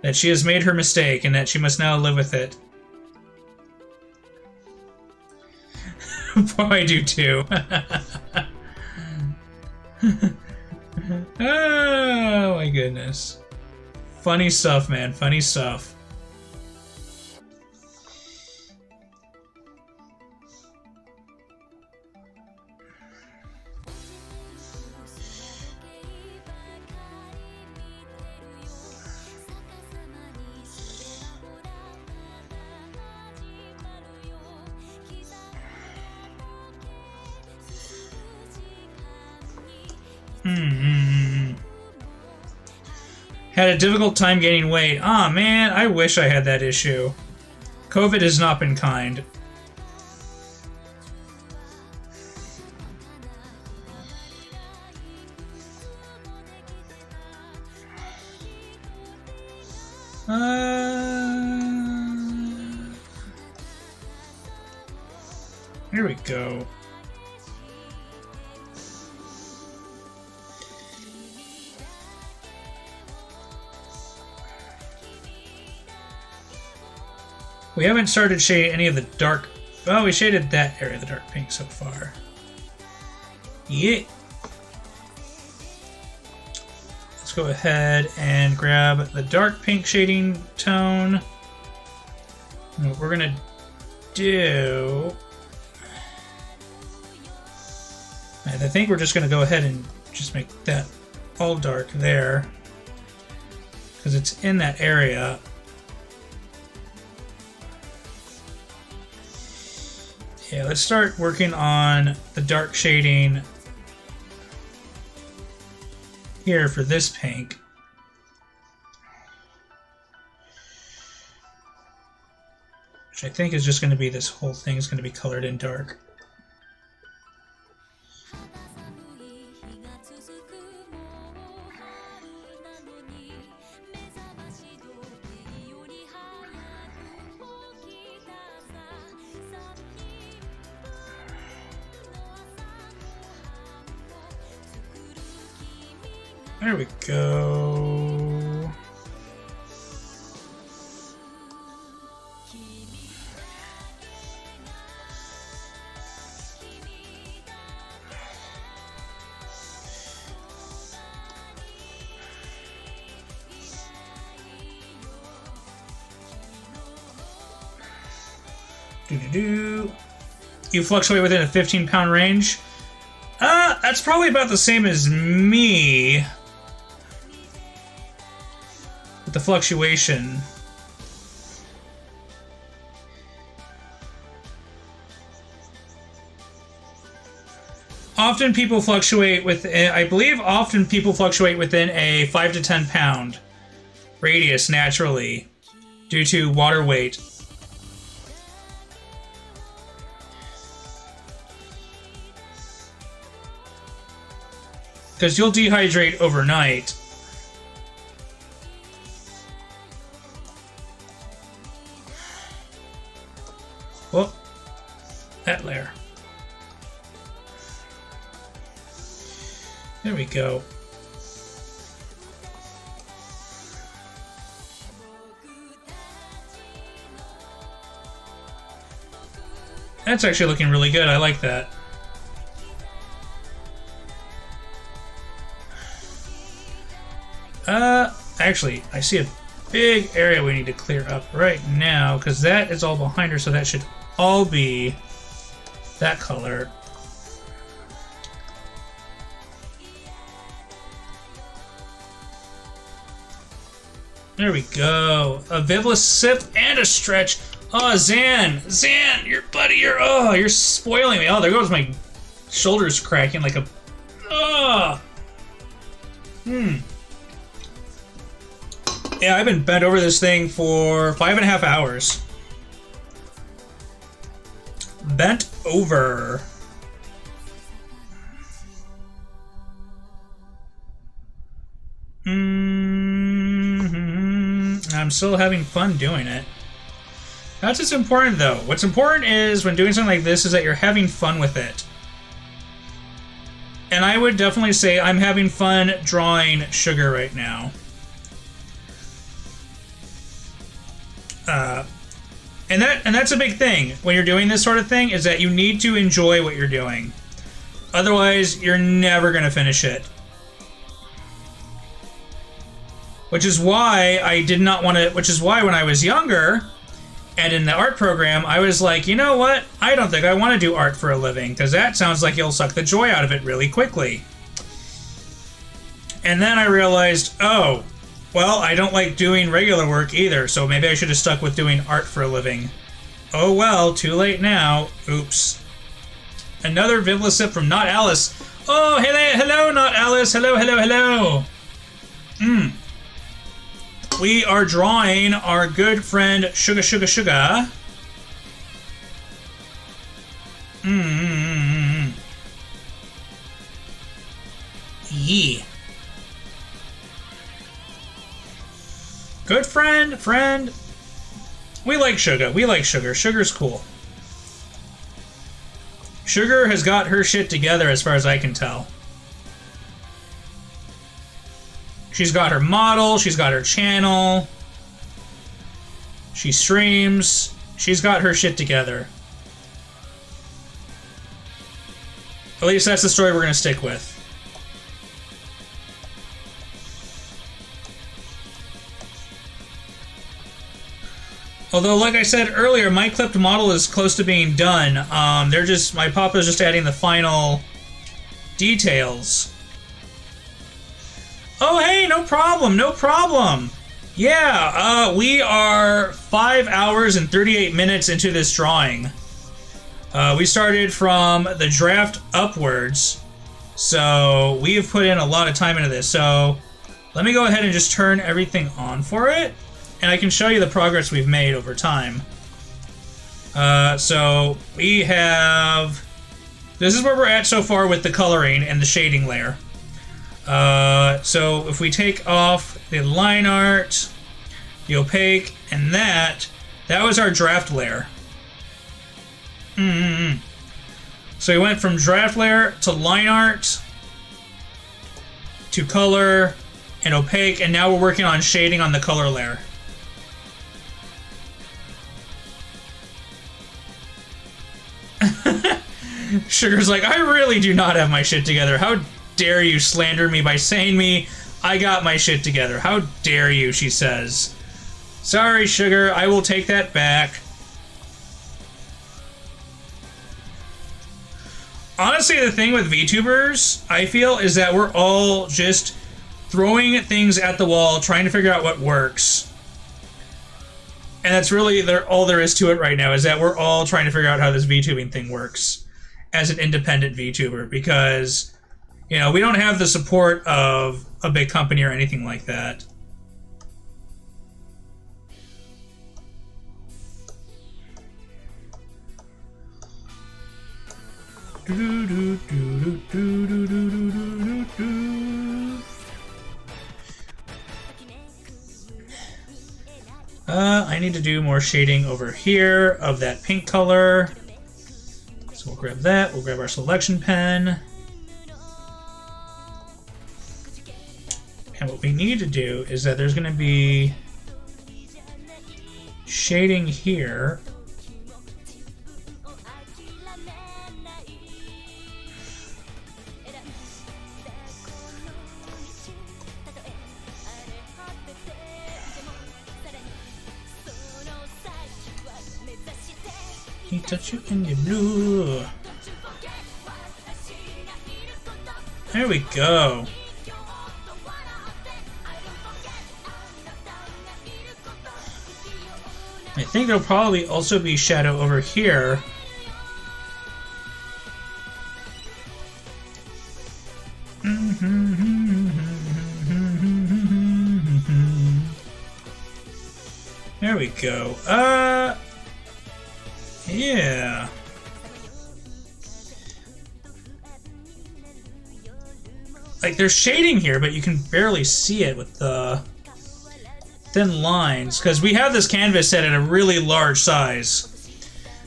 that she has made her mistake and that she must now live with it. Boy, I do too. Oh my goodness. Funny stuff, man. Funny stuff. Had a difficult time gaining weight. Aw, man, I wish I had that issue. COVID has not been kind. Here we go. We haven't started shading any of the dark... Well, we shaded that area of the dark pink so far. Yeah. Let's go ahead and grab the dark pink shading tone. And what we're going to do... And I think we're just going to go ahead and just make that all dark there. Because it's in that area. Yeah, let's start working on the dark shading here for this pink. which I think is just going to be this whole thing is going to be colored in dark. There we go. Do-do-do. You fluctuate within a 15-pound range. That's probably about the same as me. With the fluctuation. Often people fluctuate with, I believe often people fluctuate within a 5 to 10 pound radius naturally due to water weight. Because you'll dehydrate overnight. Whoop. That layer. There we go. That's actually looking really good. I like that. Actually, I see a big area we need to clear up right now, because that is all behind her, so that should all be that color. There we go. A Vivlio sip and a stretch. Oh, Zan, you're spoiling me. Oh, there goes my shoulders cracking like a. Yeah, I've been bent over this thing for 5.5 hours. Bent over. I'm still having fun doing it. That's what's important, though. What's important is when doing something like this is that you're having fun with it. And I would definitely say I'm having fun drawing sugar right now. And that's a big thing when you're doing this sort of thing, is that you need to enjoy what you're doing. Otherwise, you're never going to finish it. Which is why I did not want to, which is why when I was younger and in the art program, I was like, you know what? I don't think I want to do art for a living, because that sounds like you'll suck the joy out of it really quickly. And then I realized, oh, well, I don't like doing regular work either, so maybe I should have stuck with doing art for a living. Oh well, too late now. Oops. Another Vivlio sip from Not Alice. Oh, hello, Not Alice. Hello. We are drawing our good friend Sugar. Yeah. Good friend. We like Sugar. Sugar's cool. Sugar has got her shit together as far as I can tell. She's got her model, she's got her channel, she streams, she's got her shit together. At least that's the story we're gonna stick with. Although, like I said earlier, my clipped model is close to being done. My papa's just adding the final details. Oh, hey, no problem. Yeah, we are 5 hours and 38 minutes into this drawing. We started from the draft upwards, so we have put in a lot of time into this. So let me go ahead and just turn everything on for it, and I can show you the progress we've made over time. So we have... This is where we're at so far with the coloring and the shading layer. So if we take off the line art, the opaque, and that was our draft layer. So we went from draft layer to line art to color and opaque, and now we're working on shading on the color layer. Sugar's like, I really do not have my shit together. How dare you slander me by saying I got my shit together? How dare you, she says. Sorry, Sugar, I will take that back. Honestly, the thing with VTubers, I feel, is that we're all just throwing things at the wall, trying to figure out what works. And that's really all there is to it right now, is that we're all trying to figure out how this VTubing thing works as an independent VTuber, because, you know, we don't have the support of a big company or anything like that. I need to do more shading over here of that pink color. So we'll grab that, we'll grab our selection pen. And what we need to do is that there's going to be shading here. He touch you in your blue. There we go. I think there'll probably also be shadow over here. There we go. Yeah. Like, there's shading here, but you can barely see it with the thin lines, because we have this canvas set at a really large size.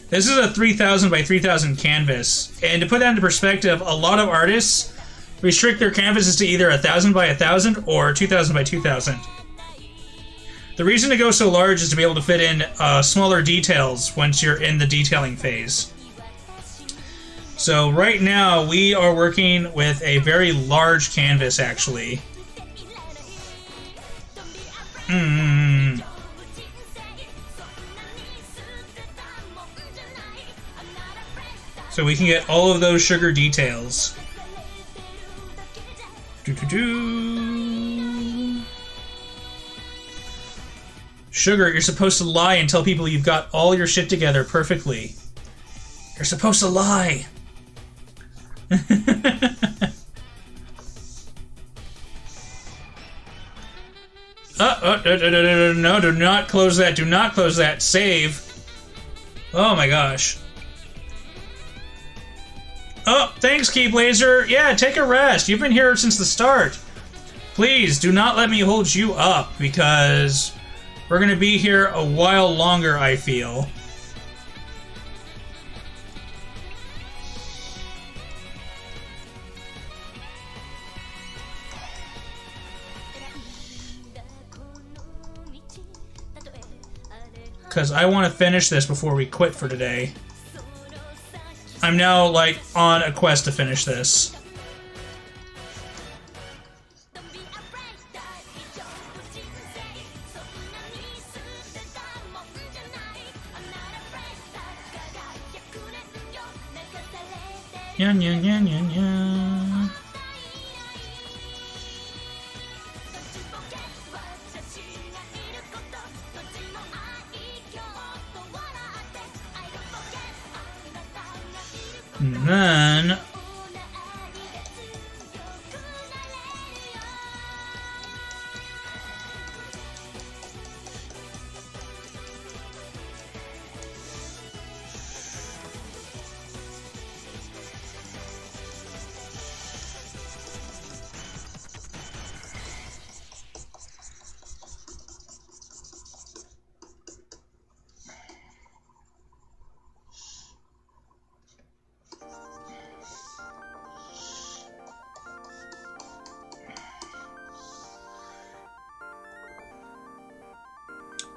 This is a 3000 by 3000 canvas, and to put that into perspective, a lot of artists restrict their canvases to either 1000 by 1000 or 2000 by 2000. The reason to go so large is to be able to fit in smaller details once you're in the detailing phase. So right now we are working with a very large canvas, actually. So we can get all of those sugar details. Sugar, you're supposed to lie and tell people you've got all your shit together perfectly. You're supposed to lie. No, do not close that. Do not close that. Save. Oh my gosh. Oh, thanks, Keyblazer. Yeah, take a rest. You've been here since the start. Please, do not let me hold you up, because we're going to be here a while longer, I feel. Because I want to finish this before we quit for today. I'm now, like, on a quest to finish this. Yan, yan, yan, yan, yan. And then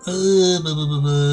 Buh, buh, buh, buh.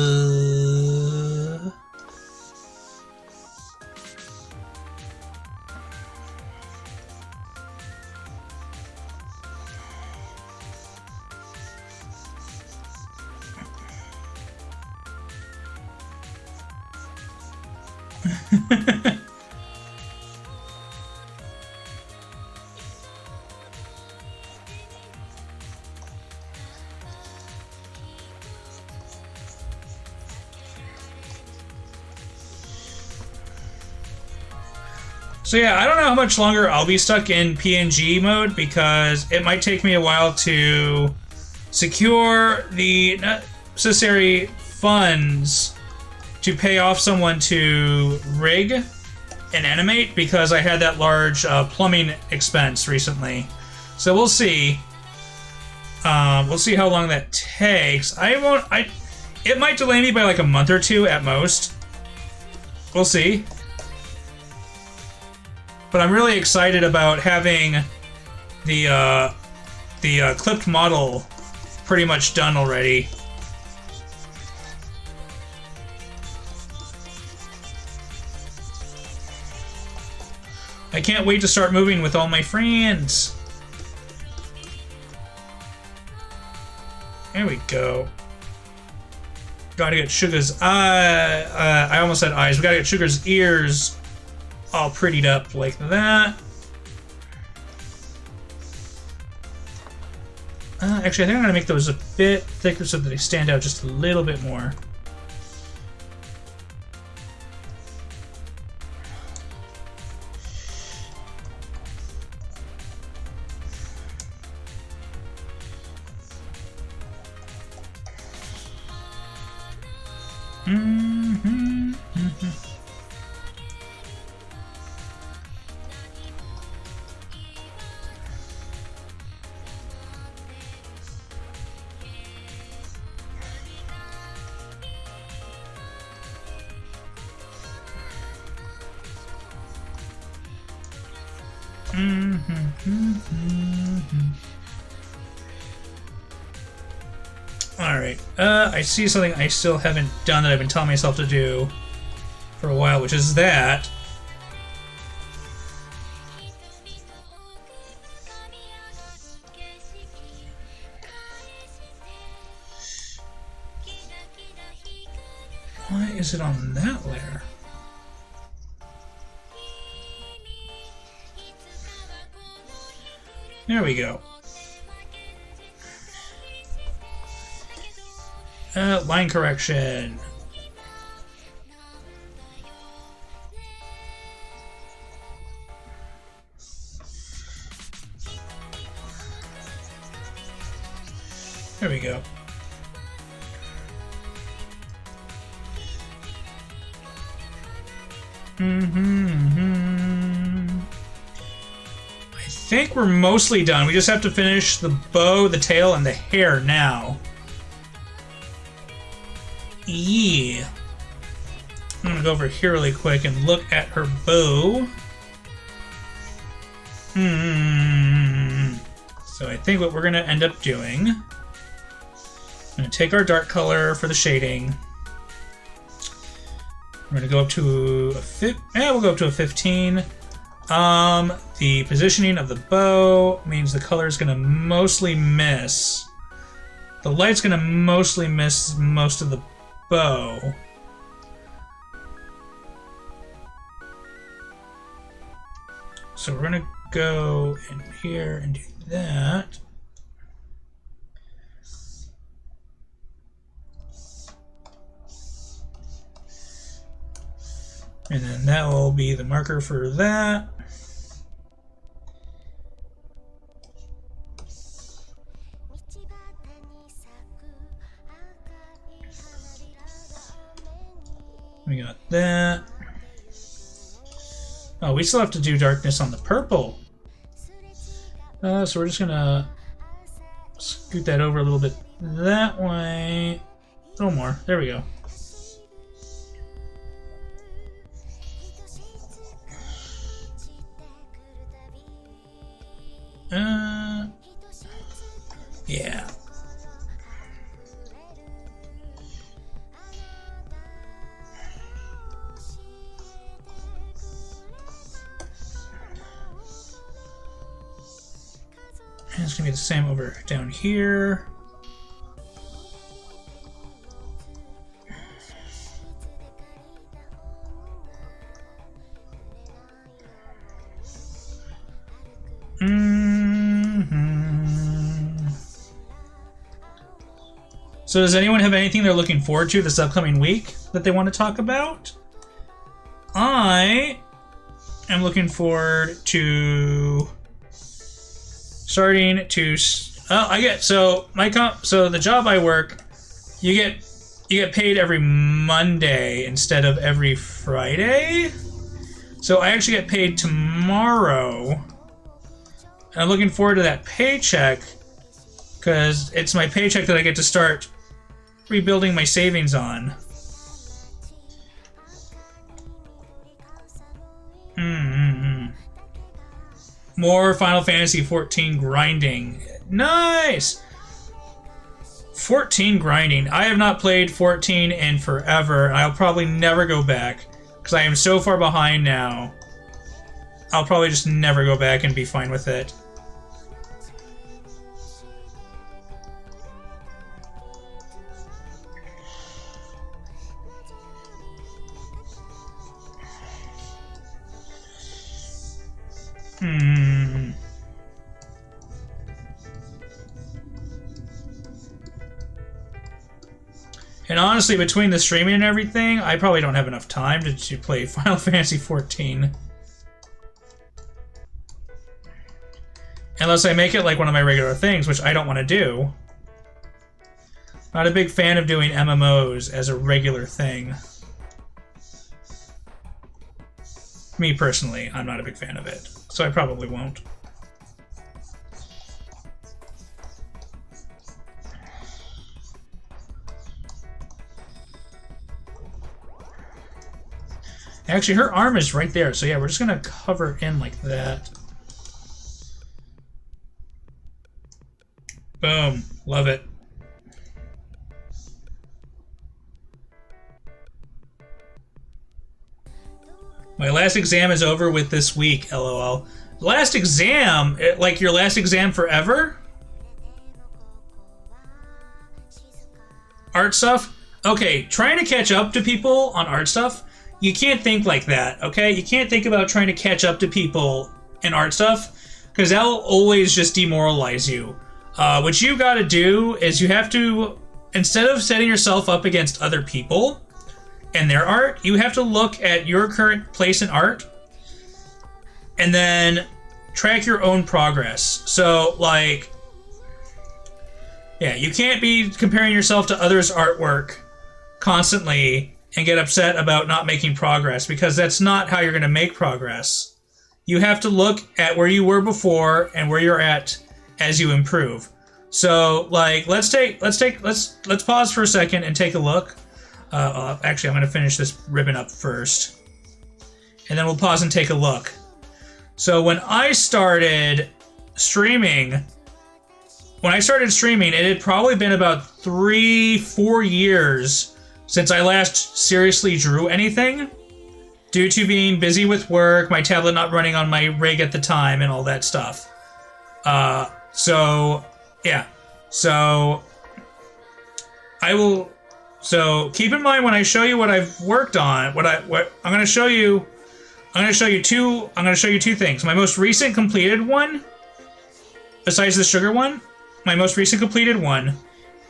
So yeah, I don't know how much longer I'll be stuck in PNG mode because it might take me a while to secure the necessary funds to pay off someone to rig and animate because I had that large plumbing expense recently. So we'll see. We'll see how long that takes. It might delay me by like a month or two at most. We'll see. But I'm really excited about having the clipped model pretty much done already. I can't wait to start moving with all my friends. There we go. Gotta get Sugar's I almost said eyes. We gotta get Sugar's ears all prettied up like that. Actually, I think I'm gonna make those a bit thicker so that they stand out just a little bit more. Alright, I see something I still haven't done that I've been telling myself to do for a while, which is that. Why is it on that layer? There we go. Line correction. There we go. I think we're mostly done. We just have to finish the bow, the tail, and the hair now. Yeah. I'm gonna go over here really quick and look at her bow. So I think what we're gonna end up doing, I'm gonna take our dark color for the shading. We're gonna go up to we'll go up to a 15. The positioning of the bow means the color is gonna mostly miss. The light's gonna mostly miss most of the bow. So we're gonna go in here and do that. And then that will be the marker for that. We got that. Oh, we still have to do darkness on the purple. So we're just gonna scoot that over a little bit that way. A little more. There we go. Yeah. it's gonna be the same over down here. So does anyone have anything they're looking forward to this upcoming week that they want to talk about? I am looking forward to starting to. So the job I work, you get paid every Monday instead of every Friday. So I actually get paid tomorrow. And I'm looking forward to that paycheck because it's my paycheck that I get to start rebuilding my savings on. More Final Fantasy 14 grinding. Nice! 14 grinding. I have not played 14 in forever. I'll probably never go back because I am so far behind now. I'll probably just never go back and be fine with it. And honestly, between the streaming and everything, I probably don't have enough time to play Final Fantasy 14. Unless I make it like one of my regular things, which I don't want to do. Not a big fan of doing MMOs as a regular thing. Me personally, I'm not a big fan of it, so I probably won't. Actually, her arm is right there, so yeah, we're just gonna cover it in like that. Boom. Love it. My last exam is over with this week, LOL. Last exam? Like your last exam forever? Art stuff? Okay, trying to catch up to people on art stuff, you can't think like that, okay? You can't think about trying to catch up to people in art stuff, because that'll always just demoralize you. What you gotta do is you have to, instead of setting yourself up against other people and their art, you have to look at your current place in art and then track your own progress. So, like, yeah, you can't be comparing yourself to others' artwork constantly and get upset about not making progress, because that's not how you're going to make progress. You have to look at where you were before and where you're at as you improve. So, like, let's pause for a second and take a look. Actually, I'm going to finish this ribbon up first, and then we'll pause and take a look. So when I started streaming, it had probably been about 3-4 years since I last seriously drew anything, due to being busy with work, my tablet not running on my rig at the time, and all that stuff. So keep in mind when I show you what I've worked on, I'm going to show you two things. My most recent completed one, besides the sugar one, my most recent completed one,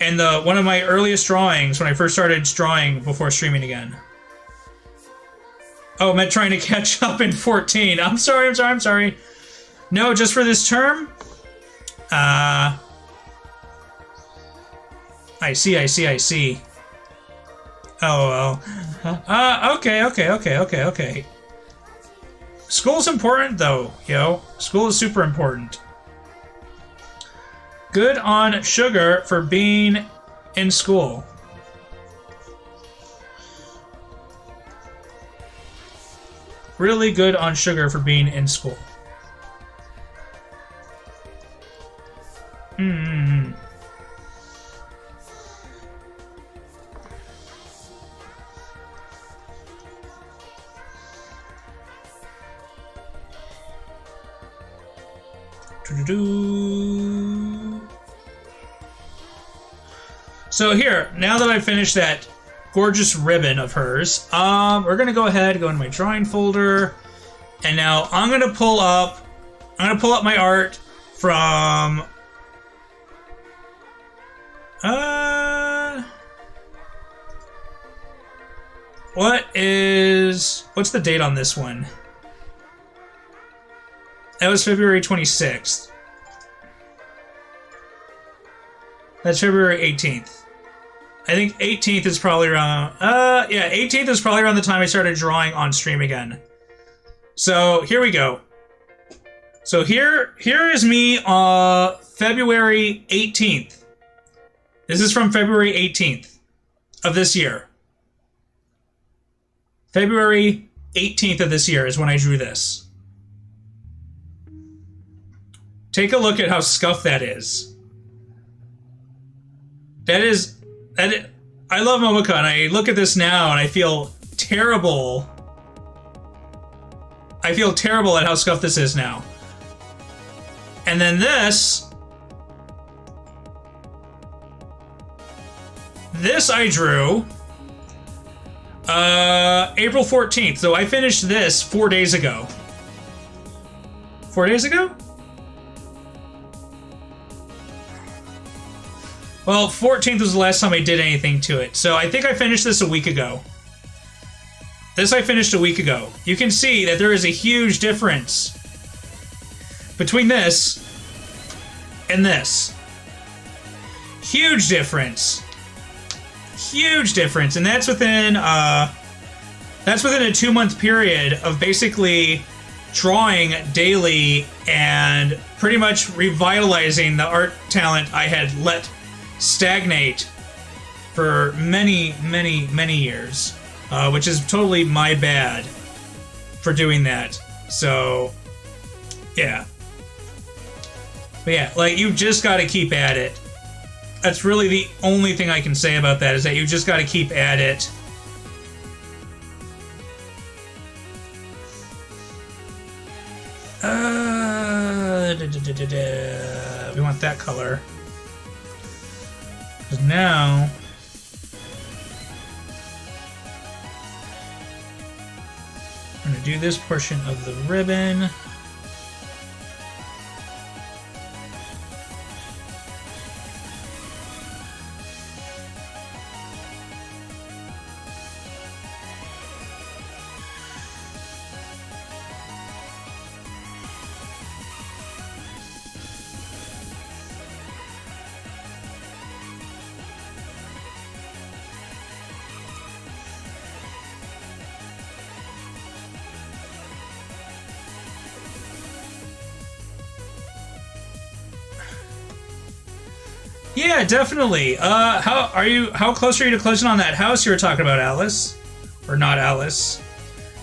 and one of my earliest drawings when I first started drawing before streaming again. Oh, I meant trying to catch up in 14. I'm sorry. No, just for this term? I see. Oh, well. Okay. School's important, though, yo. School is super important. Good on Sugar for being in school. Really good on Sugar for being in school. So here, now that I've finished that gorgeous ribbon of hers, we're gonna go ahead, go into my drawing folder, and now I'm gonna pull up my art from what's the date on this one? That was February 26th. That's February 18th. I think 18th is probably around, yeah, 18th is probably around the time I started drawing on stream again. So here we go. So here is me on February 18th. This is from February 18th of this year. February 18th of this year is when I drew this. Take a look at how scuffed that is. I love Momoka, and I look at this now and I feel terrible. I feel terrible at how scuffed this is now. And then this I drew April 14th. So I finished this 4 days ago. 4 days ago? Well, 14th was the last time I did anything to it. So I think I finished this a week ago. This I finished a week ago. You can see that there is a huge difference between this and this. Huge difference. Huge difference. And that's within a 2-month period of basically drawing daily and pretty much revitalizing the art talent I had let stagnate for many, many, many years, which is totally my bad for doing that. So, yeah. But yeah, like, you just got to keep at it. That's really the only thing I can say about that, is that you just got to keep at it. We want that color. Because now I'm going to do this portion of the ribbon. Yeah, definitely. How close are you to closing on that house you were talking about, Alice? Or not Alice?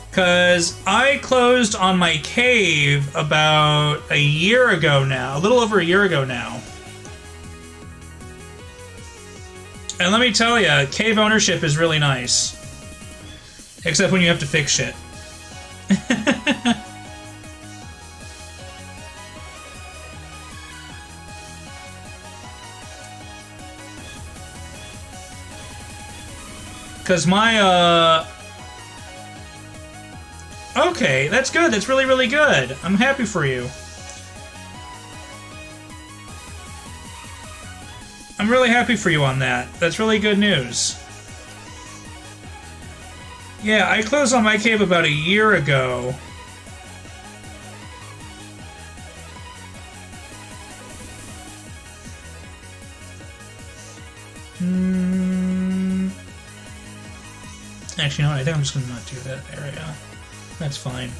Because I closed on my cave about a year ago now. A little over a year ago now. And let me tell you, cave ownership is really nice. Except when you have to fix shit. Because my, okay, that's good. That's really, really good. I'm happy for you. I'm really happy for you on that. That's really good news. Yeah, I closed on my cave about a year ago. Actually, you know what? I think I'm just going to not do that area. That's fine.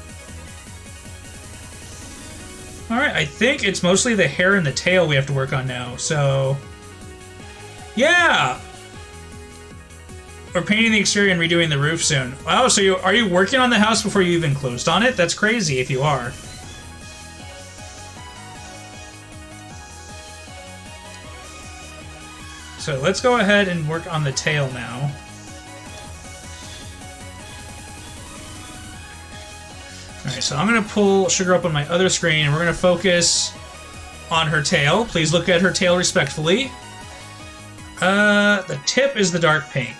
Alright, I think it's mostly the hair and the tail we have to work on now, so... Yeah! We're painting the exterior and redoing the roof soon. Wow, so are you working on the house before you even closed on it? That's crazy if you are. So let's go ahead and work on the tail now. Alright, so I'm going to pull Sugar up on my other screen, and we're going to focus on her tail. Please look at her tail respectfully. The tip is the dark pink.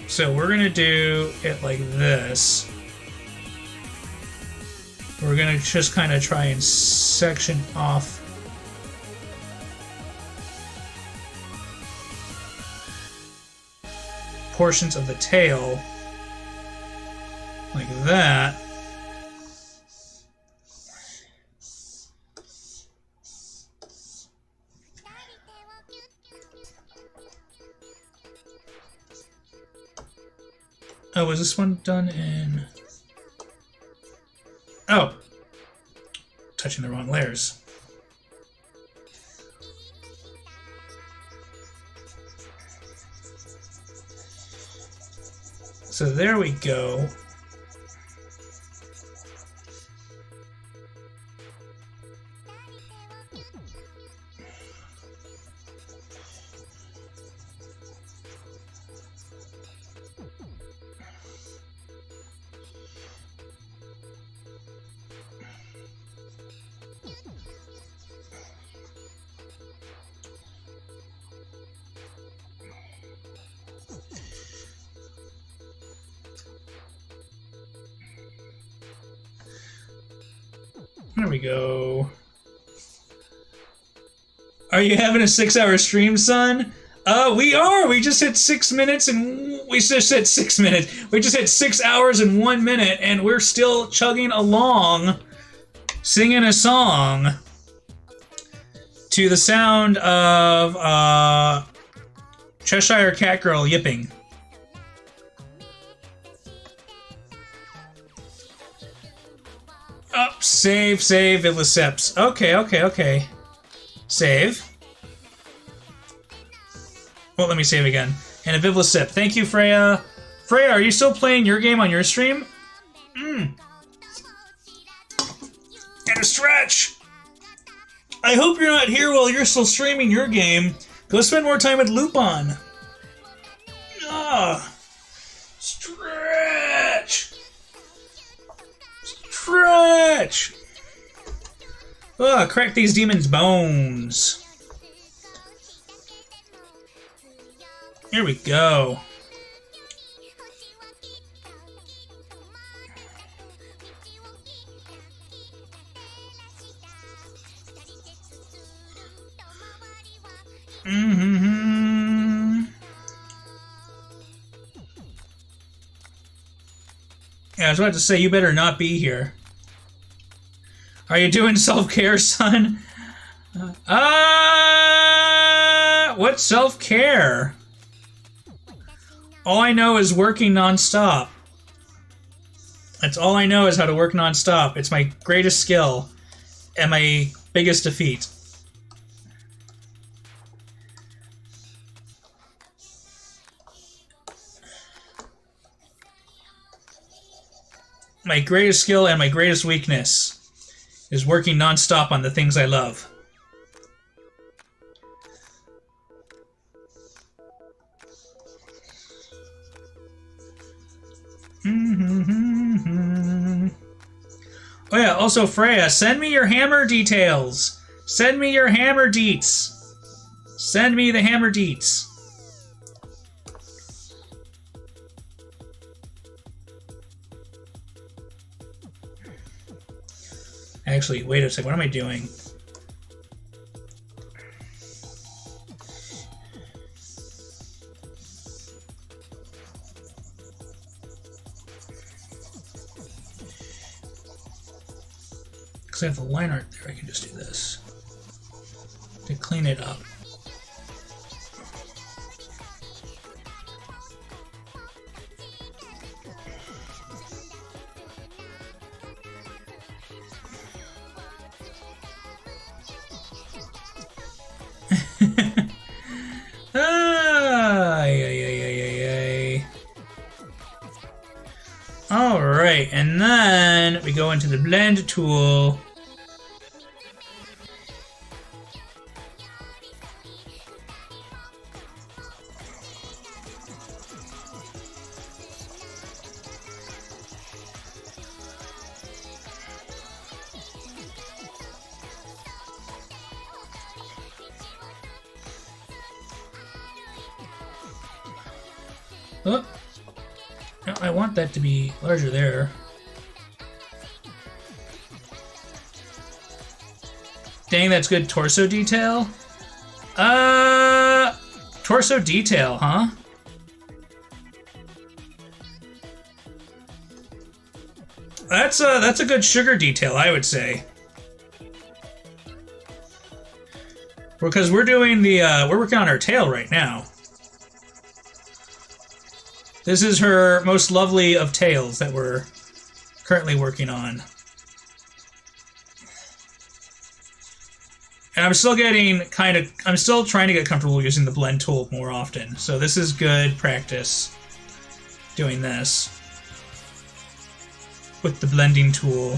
So we're gonna do it like this. We're gonna just kind of try and section off portions of the tail like that. Oh, was this one done in... Oh! Touching the wrong layers. So there we go. There we go. Are you having a 6-hour stream, son? We are! We just hit 6 minutes and... We just hit 6 minutes. We just hit 6 hours and 1 minute, and we're still chugging along, singing a song to the sound of, Cheshire Cat Girl yipping. Oh, save, VivliArt. Okay. Save. Well, let me save again. And a VivliArt. Thank you, Freya. Freya, are you still playing your game on your stream? And a stretch! I hope you're not here while you're still streaming your game. Go spend more time with Lupin. Ah, stretch! Stretch! Ah, crack these demons' bones. Here we go. Yeah, I was about to say, you better not be here. Are you doing self-care, son? What self-care? All I know is working non-stop. That's all I know is how to work non-stop. It's my greatest skill and my biggest defeat. My greatest skill and my greatest weakness is working non-stop on the things I love. Oh yeah, also Freya, send me your hammer details. Send me your hammer deets. Send me the hammer deets. Actually, wait a second. What am I doing? Because I have the line art there, I can just do this to clean it up. Alright, and then we go into the blend tool. Oh. No, I want that to be larger there. Dang, that's good torso detail. Torso detail, huh? That's a good sugar detail, I would say. Because we're doing the we're working on her tail right now. This is her most lovely of tails that we're currently working on. And I'm still getting I'm still trying to get comfortable using the blend tool more often. So this is good practice doing this with the blending tool.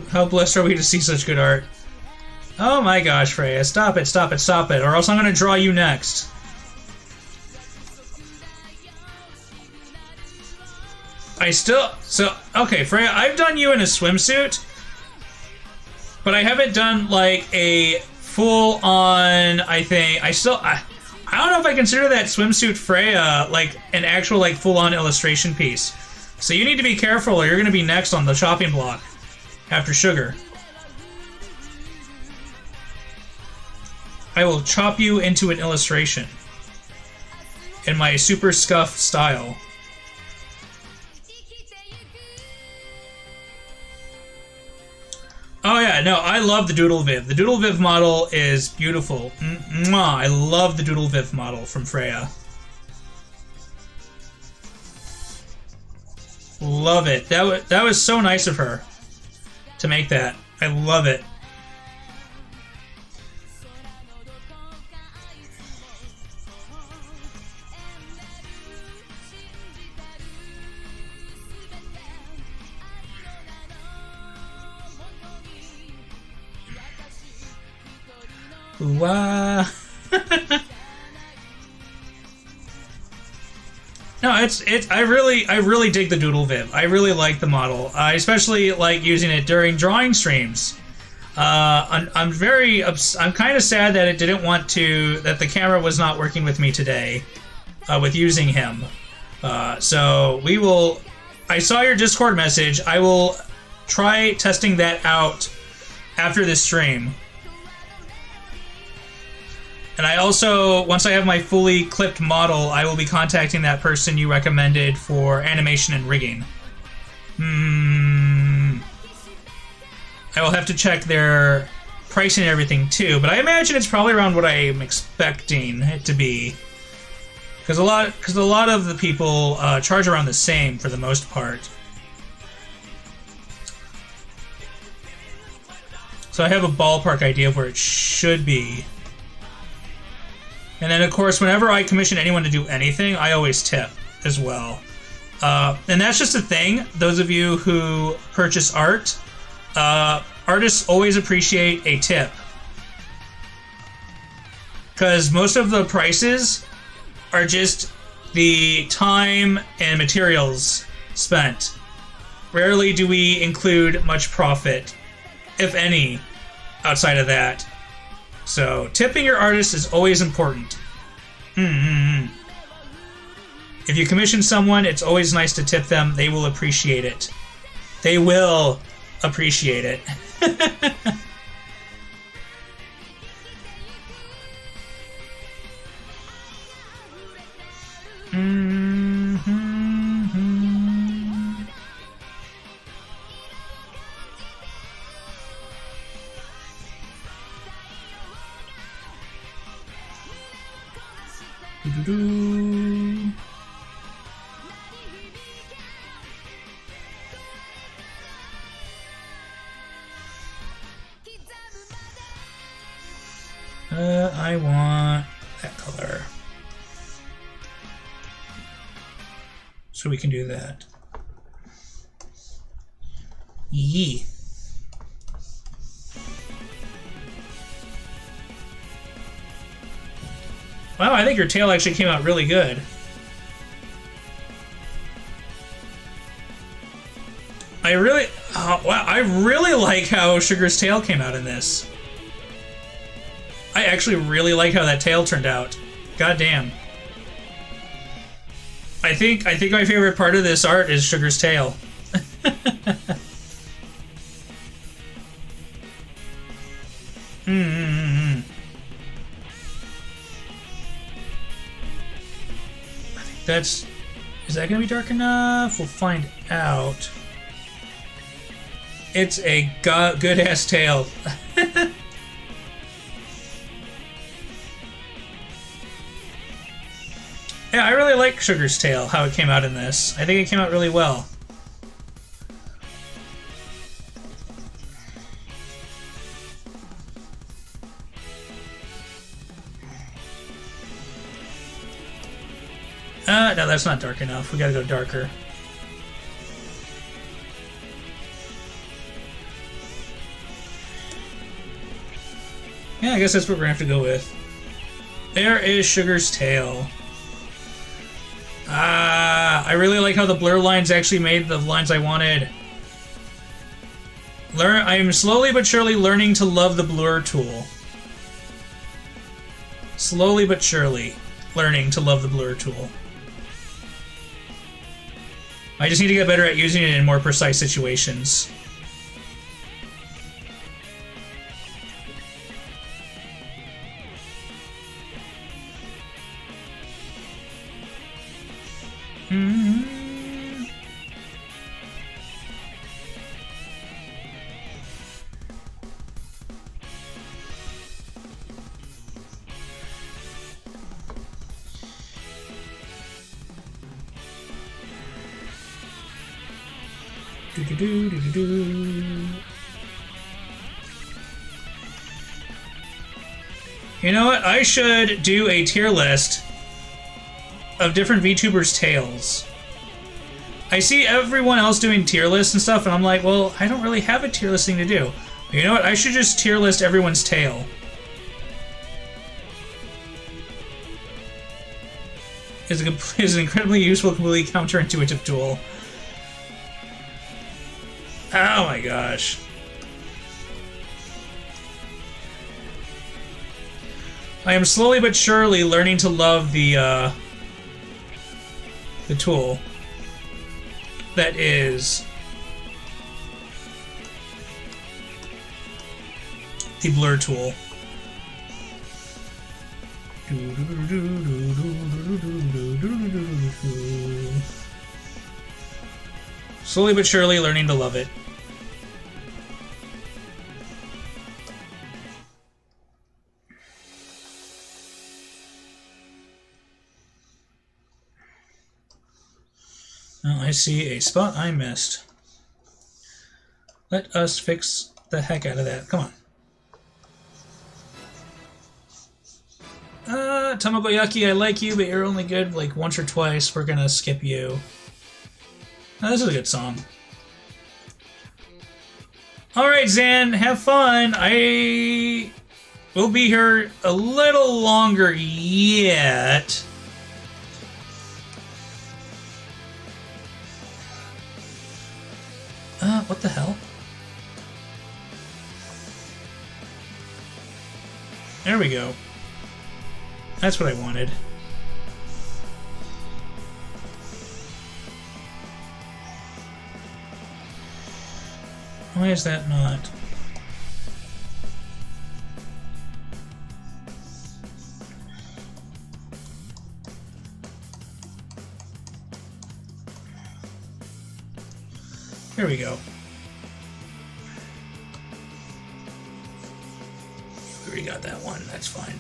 How blessed are we to see such good art? Oh my gosh, Freya, stop it, stop it, stop it, or else I'm gonna draw you next. Okay, Freya, I've done you in a swimsuit, but I haven't done like a full-on, I don't know if I consider that swimsuit Freya like an actual like full-on illustration piece. So you need to be careful or you're going to be next on the chopping block after Sugar. I will chop you into an illustration in my super scuffed style. Oh yeah, no, I love the Doodle Viv. The Doodle Viv model is beautiful. I love the Doodle Viv model from Freya. Love it. That was so nice of her to make that. I love it. Ooh-ah. No, I really dig the Doodle Viv. I really like the model. I especially like using it during drawing streams. I'm kind of sad that it didn't want to, that the camera was not working with me today, with using him. So we will, I saw your Discord message. I will try testing that out after this stream. And I also, once I have my fully clipped model, I will be contacting that person you recommended for animation and rigging. I will have to check their pricing and everything too, but I imagine it's probably around what I'm expecting it to be. Because a lot of the people charge around the same for the most part. So I have a ballpark idea of where it should be. And then, of course, whenever I commission anyone to do anything, I always tip as well. And that's just a thing. Those of you who purchase art, artists always appreciate a tip. Because most of the prices are just the time and materials spent. Rarely do we include much profit, if any, outside of that. So, tipping your artist is always important. If you commission someone, it's always nice to tip them. They will appreciate it. They will appreciate it. I want that color. So we can do that. Yee. Wow, I think your tail actually came out really good. I really like how Sugar's tail came out in this. I actually really like how that tail turned out. God damn. I think my favorite part of this art is Sugar's tail. I think that's... Is that gonna be dark enough? We'll find out. It's a good-ass tail. Yeah, I really like Sugar's tail, how it came out in this. I think it came out really well. No, that's not dark enough. We gotta go darker. Yeah, I guess that's what we're gonna have to go with. There is Sugar's tail. I really like how the blur lines actually made the lines I wanted. I am slowly but surely learning to love the blur tool. Slowly but surely learning to love the blur tool. I just need to get better at using it in more precise situations. You know what? I should do a tier list of different VTubers' tails. I see everyone else doing tier lists and stuff, and I'm like, well, I don't really have a tier list thing to do. You know what? I should just tier list everyone's tail. It's an incredibly useful, completely counterintuitive tool. Oh my gosh. I am slowly but surely learning to love the tool that is the blur tool. Slowly but surely learning to love it. Oh, I see a spot I missed. Let us fix the heck out of that. Come on. Tamagoyaki, I like you, but you're only good like once or twice. We're gonna skip you. Oh, this is a good song. Alright, Zan, have fun. I will be here a little longer yet. What the hell? There we go. That's what I wanted. Why is that not? There we go. We got that one. That's fine.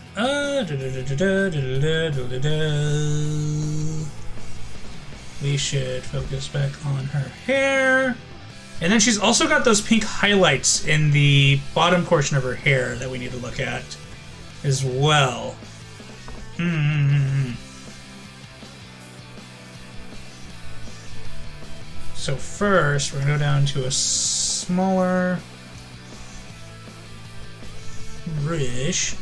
We should focus back on her hair. And then she's also got those pink highlights in the bottom portion of her hair that we need to look at as well. So first, we're gonna go down to a smaller brush.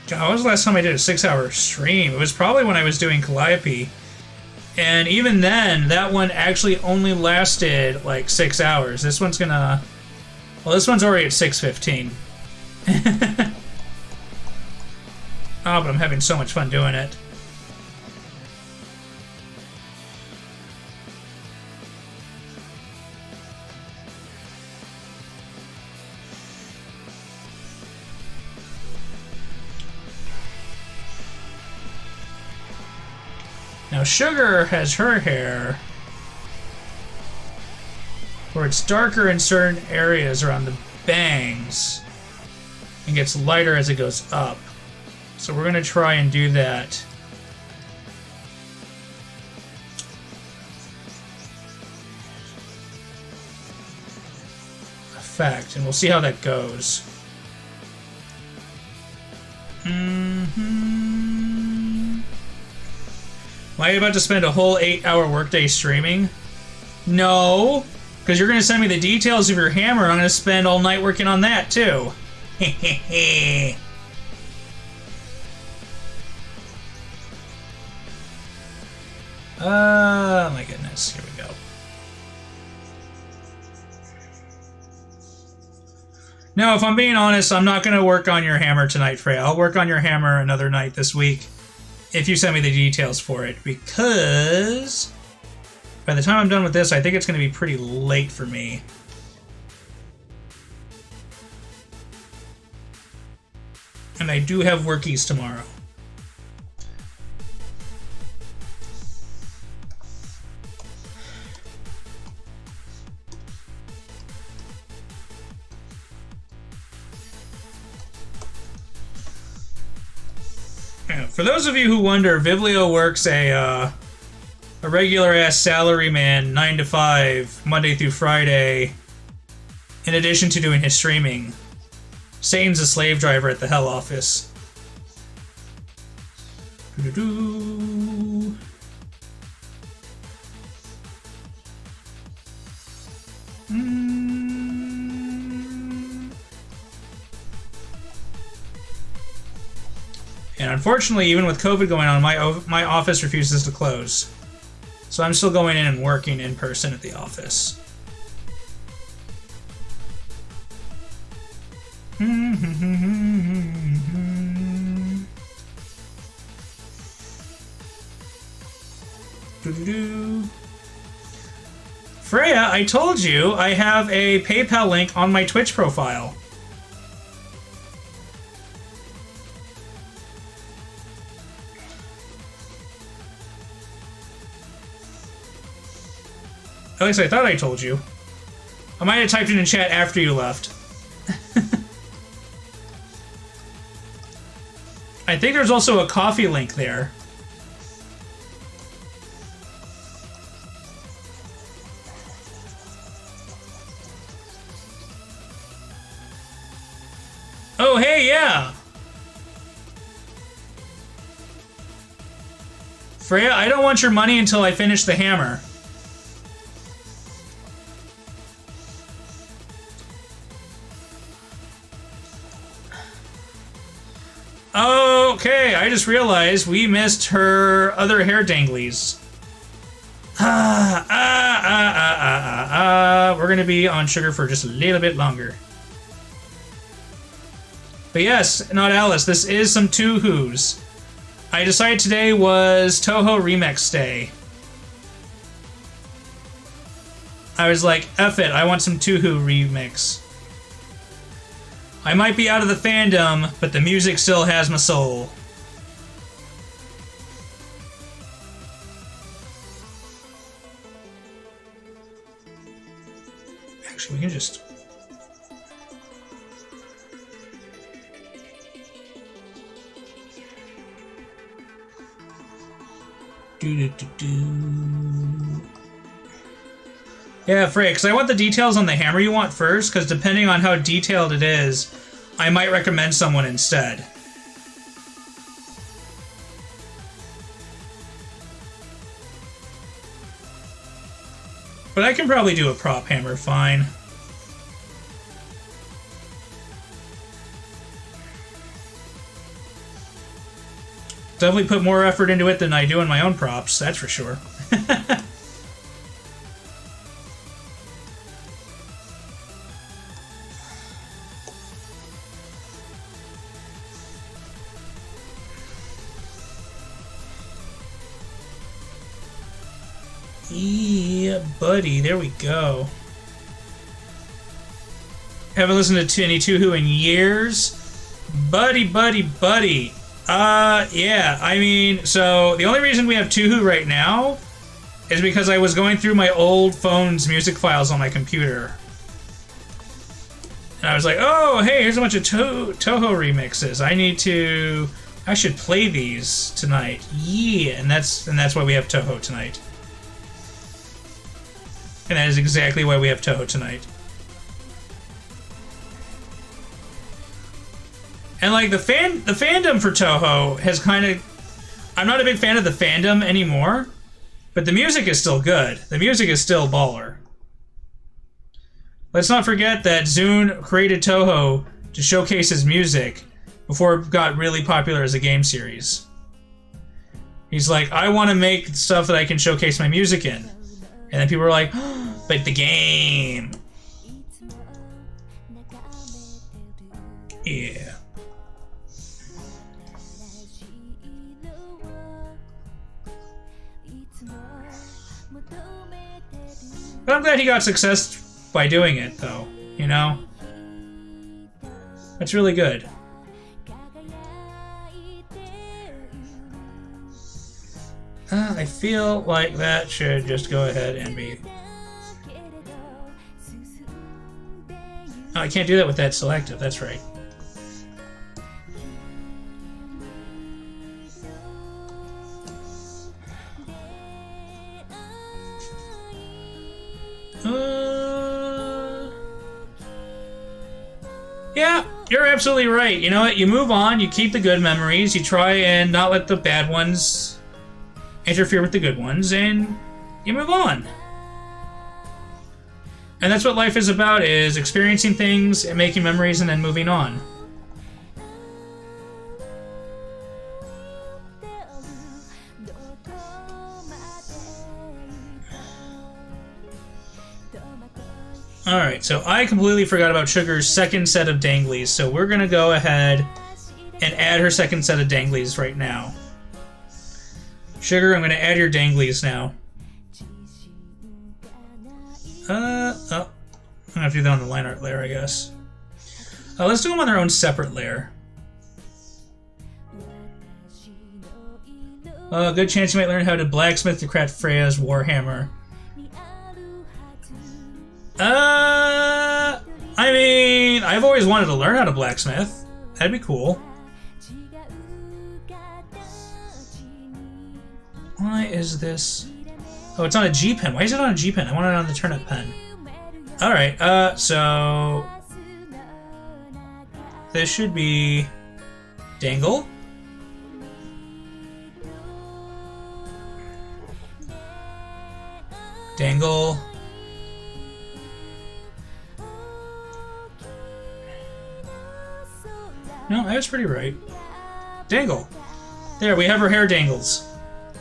God, when was the last time I did a 6-hour stream? It was probably when I was doing Calliope. And even then, that one actually only lasted like 6 hours. This one's gonna... Well, this one's already at 6:15. Oh, but I'm having so much fun doing it. Now, Sugar has her hair where it's darker in certain areas around the bangs and gets lighter as it goes up. So we're going to try and do that. Effect, and we'll see how that goes. Am I about to spend a whole 8-hour workday streaming? No, because you're going to send me the details of your hammer, and I'm going to spend all night working on that, too. Hehehe. Oh my goodness, here we go. No, if I'm being honest, I'm not going to work on your hammer tonight, Freya. I'll work on your hammer another night this week. If you send me the details for it, because by the time I'm done with this, I think it's going to be pretty late for me. And I do have workies tomorrow. For those of you who wonder, Vivlio works a regular-ass salaryman, 9 to 5, Monday through Friday, in addition to doing his streaming. Satan's a slave driver at the Hell office. Doo-doo-doo. And unfortunately, even with COVID going on, my office refuses to close. So I'm still going in and working in person at the office. Freya, I told you I have a PayPal link on my Twitch profile. At least I thought I told you. I might have typed it in chat after you left. I think there's also a coffee link there. Oh, hey, yeah! Freya, I don't want your money until I finish the hammer. Okay, I just realized we missed her other hair danglies. We're gonna be on Sugar for just a little bit longer. But yes, not Alice, this is some Two-Who's. I decided today was Toho Remix Day. I was like, F it, I want some Two-Who remix. I might be out of the fandom, but the music still has my soul. can just... Yeah, Frey, because I want the details on the hammer you want first, because depending on how detailed it is, I might recommend someone instead. But I can probably do a prop hammer fine. Definitely put more effort into it than I do in my own props, that's for sure. Yeah, buddy, there we go. Haven't listened to any Tuhu in years. Buddy. Yeah, I mean, so the only reason we have Tuhu right now is because I was going through my old phone's music files on my computer. And I was like, oh, hey, here's a bunch of Toho remixes. I should play these tonight. Yeah, and that's why we have Toho tonight. And that is exactly why we have Toho tonight. And like the fandom for Toho has kind of... I'm not a big fan of the fandom anymore, but the music is still good. The music is still baller. Let's not forget that Zune created Toho to showcase his music before it got really popular as a game series. He's like, I want to make stuff that I can showcase my music in. And then people were like, oh, but the game. Yeah. But I'm glad he got success by doing it, though. You know? That's really good. I feel like that should just go ahead and be... Oh, I can't do that with that selective, that's right. Yeah, you're absolutely right. You know what? You move on, you keep the good memories, you try and not let the bad ones interfere with the good ones, and you move on. And that's what life is about, is experiencing things and making memories and then moving on. Alright, so I completely forgot about Sugar's second set of danglies, so we're gonna go ahead and add her second set of danglies right now. Sugar, I'm gonna add your danglies now. Oh, I'm gonna have to do that on the line art layer, I guess. Let's do them on their own separate layer. Good chance you might learn how to blacksmith to craft Freya's warhammer. I mean, I've always wanted to learn how to blacksmith. That'd be cool. Why is this? Oh, it's on a G pen. Why is it on a G pen? I want it on the turnip pen. Alright, so... this should be... dangle? Dangle... No, that was pretty right. Dangle. There, we have our hair dangles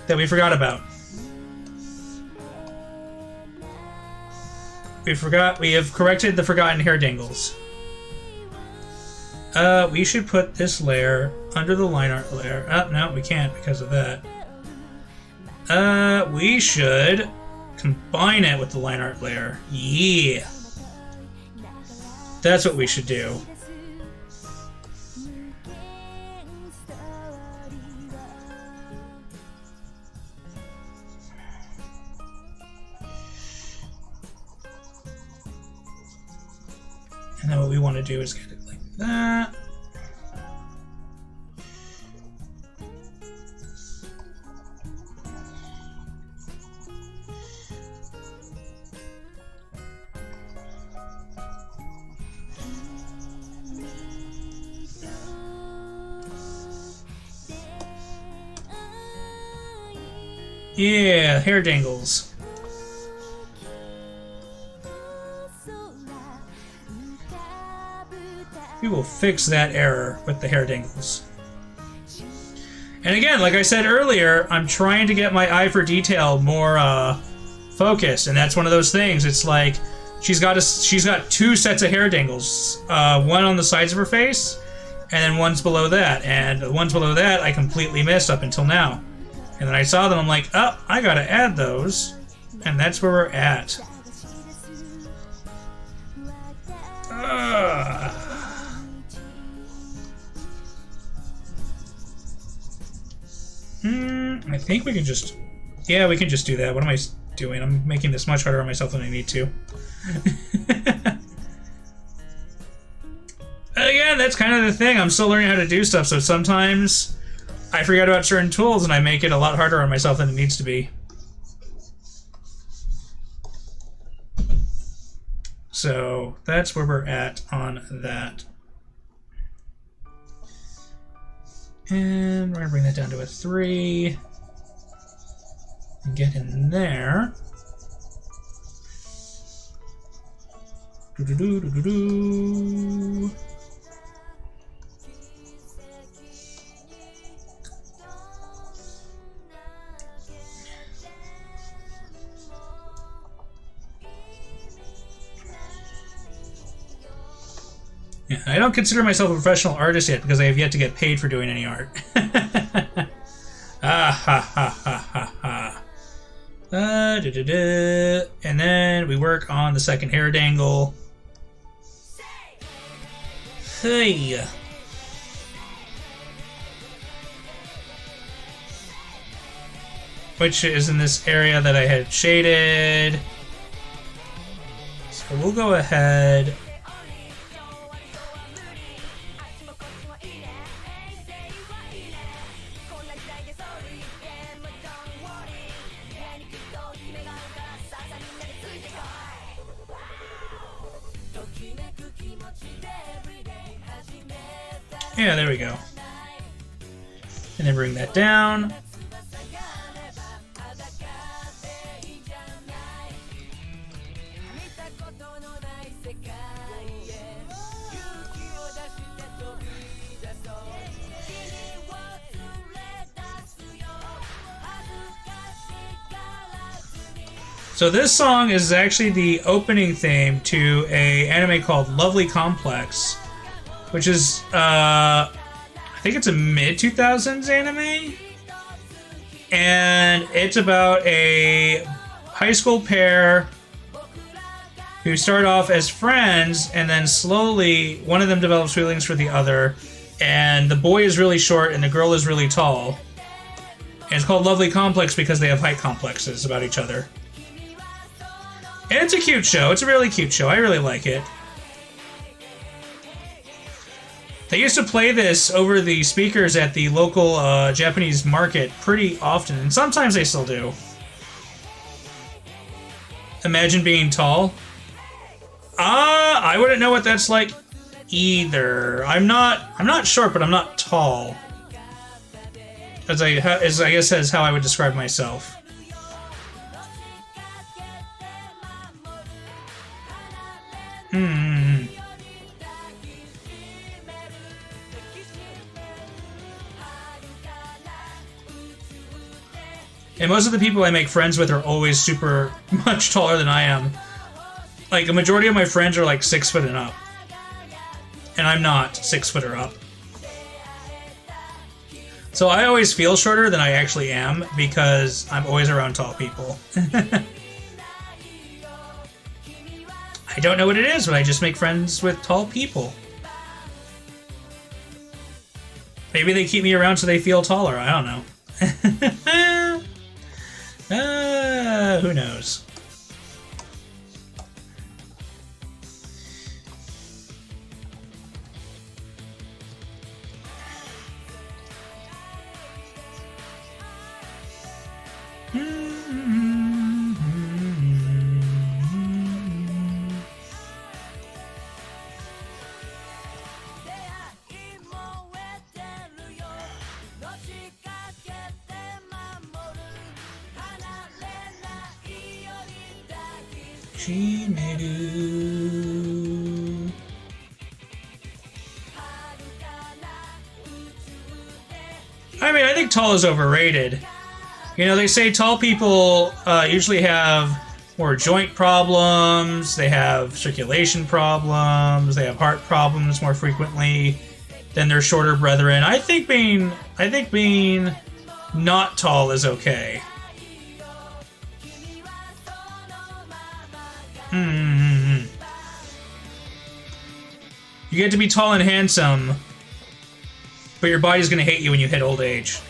that we forgot about. We have corrected the forgotten hair dangles. We should put this layer under the line art layer. Oh, no, we can't because of that. We should combine it with the line art layer. Yeah. That's what we should do. And then what we want to do is get it like that. Yeah, hair dangles. We will fix that error with the hair dangles. And again, like I said earlier, I'm trying to get my eye for detail more focused, and that's one of those things. It's like she's got two sets of hair dangles, one on the sides of her face, and then one's below that. And the ones below that I completely missed up until now. And then I saw them, I'm like, oh, I gotta add those. And that's where we're at. I think we can just... Yeah, we can just do that. What am I doing? I'm making this much harder on myself than I need to. Again, that's kind of the thing. I'm still learning how to do stuff, so sometimes I forget about certain tools and I make it a lot harder on myself than it needs to be. So that's where we're at on that. And we're going to bring that down to a 3. And get in there. Do-do-do-do-do-do. Yeah, I don't consider myself a professional artist yet because I have yet to get paid for doing any art. Ah ha ha ha ha ha. And then we work on the second hair dangle. Hey. Which is in this area that I had shaded. So we'll go ahead. Yeah, there we go. And then bring that down. So this song is actually the opening theme to an anime called Lovely Complex, which is, I think it's a mid-2000s anime, and it's about a high school pair who start off as friends, and then slowly one of them develops feelings for the other, and the boy is really short and the girl is really tall. And it's called Lovely Complex because they have height complexes about each other. And it's a cute show. It's a really cute show. I really like it. They used to play this over the speakers at the local Japanese market pretty often, and sometimes they still do. Imagine being tall. I wouldn't know what that's like either. I'm not short, but I'm not tall. As I guess is how I would describe myself. And most of the people I make friends with are always super much taller than I am. Like, a majority of my friends are like 6 foot and up. And I'm not 6 foot or up. So I always feel shorter than I actually am because I'm always around tall people. I don't know what it is, but I just make friends with tall people. Maybe they keep me around so they feel taller. I don't know. Who knows? I mean, I think tall is overrated. You know, they say tall people usually have more joint problems, they have circulation problems, they have heart problems more frequently than their shorter brethren. I think being not tall is okay. You get to be tall and handsome, but your body's gonna hate you when you hit old age.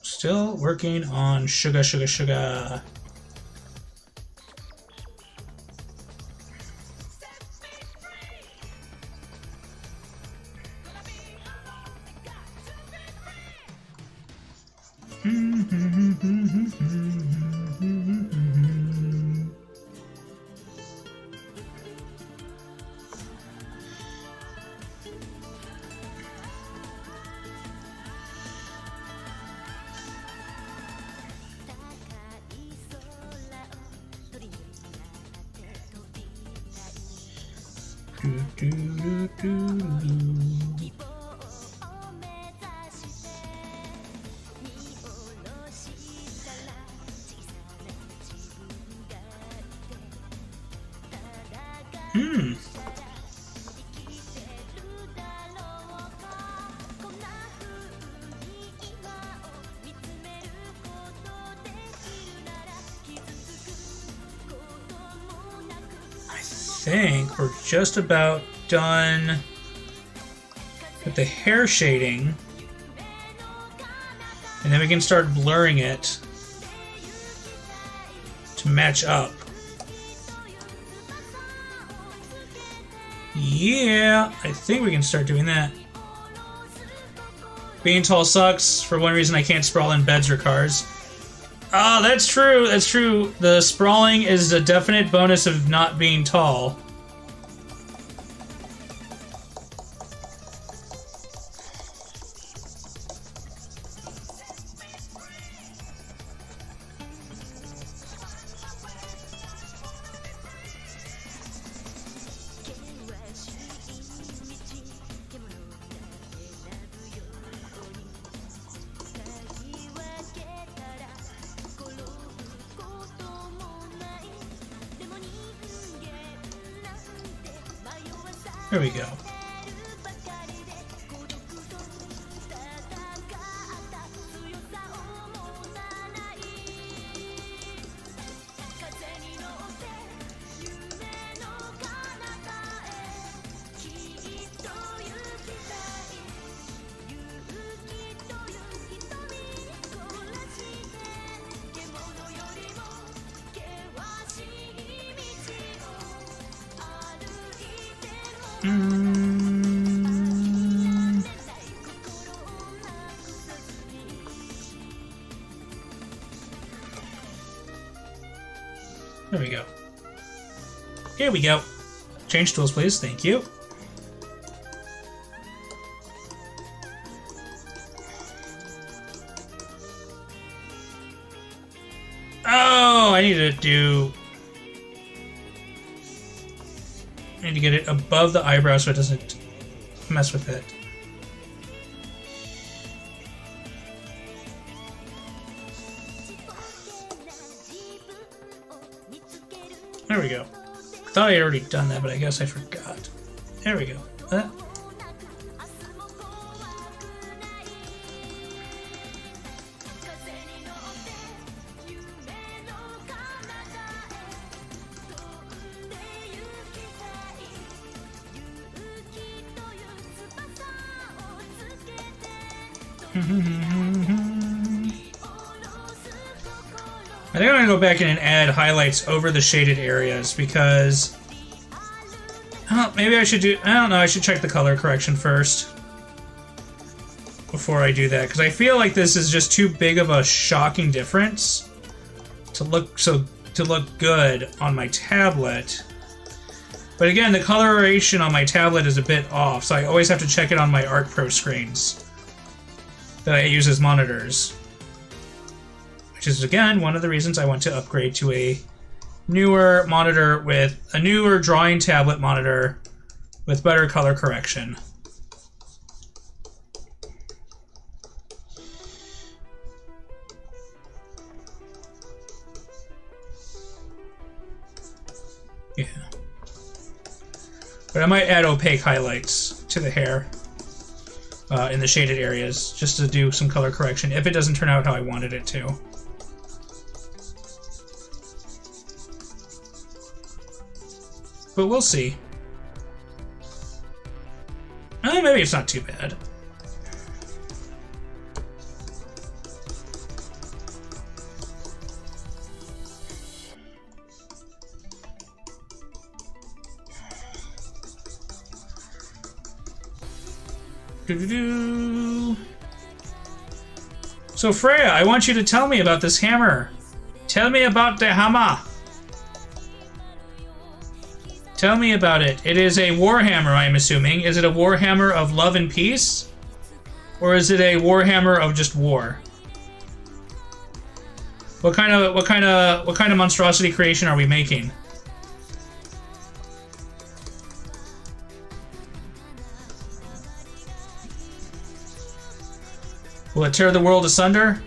Still working on sugar, sugar, sugar. I think we're just about done with the hair shading, and then we can start blurring it to match up. Yeah, I think we can start doing that. Being tall sucks. For one reason, I can't sprawl in beds or cars. Oh, that's true. That's true. The sprawling is a definite bonus of not being tall. There we go. There we go. Here we go. Change tools, please. Thank you. Oh, I need to get it above the eyebrow so it doesn't mess with it. There we go. I thought I had already done that, but I guess I forgot. There we go. I think I'm gonna go back in and add highlights over the shaded areas because maybe I should do. I don't know. I should check the color correction first before I do that because I feel like this is just too big of a shocking difference to look good on my tablet. But again, the coloration on my tablet is a bit off, so I always have to check it on my Art Pro screens that I use as monitors. Which is, again, one of the reasons I want to upgrade to a newer monitor with a newer drawing tablet monitor with better color correction. Yeah. But I might add opaque highlights to the hair in the shaded areas just to do some color correction if it doesn't turn out how I wanted it to. But we'll see. Maybe it's not too bad. So Freya, I want you to tell me about this hammer. Tell me about the hammer. Tell me about it. It is a warhammer, I'm assuming. Is it a warhammer of love and peace? Or is it a warhammer of just war? What kind of monstrosity creation are we making? Will it tear the world asunder?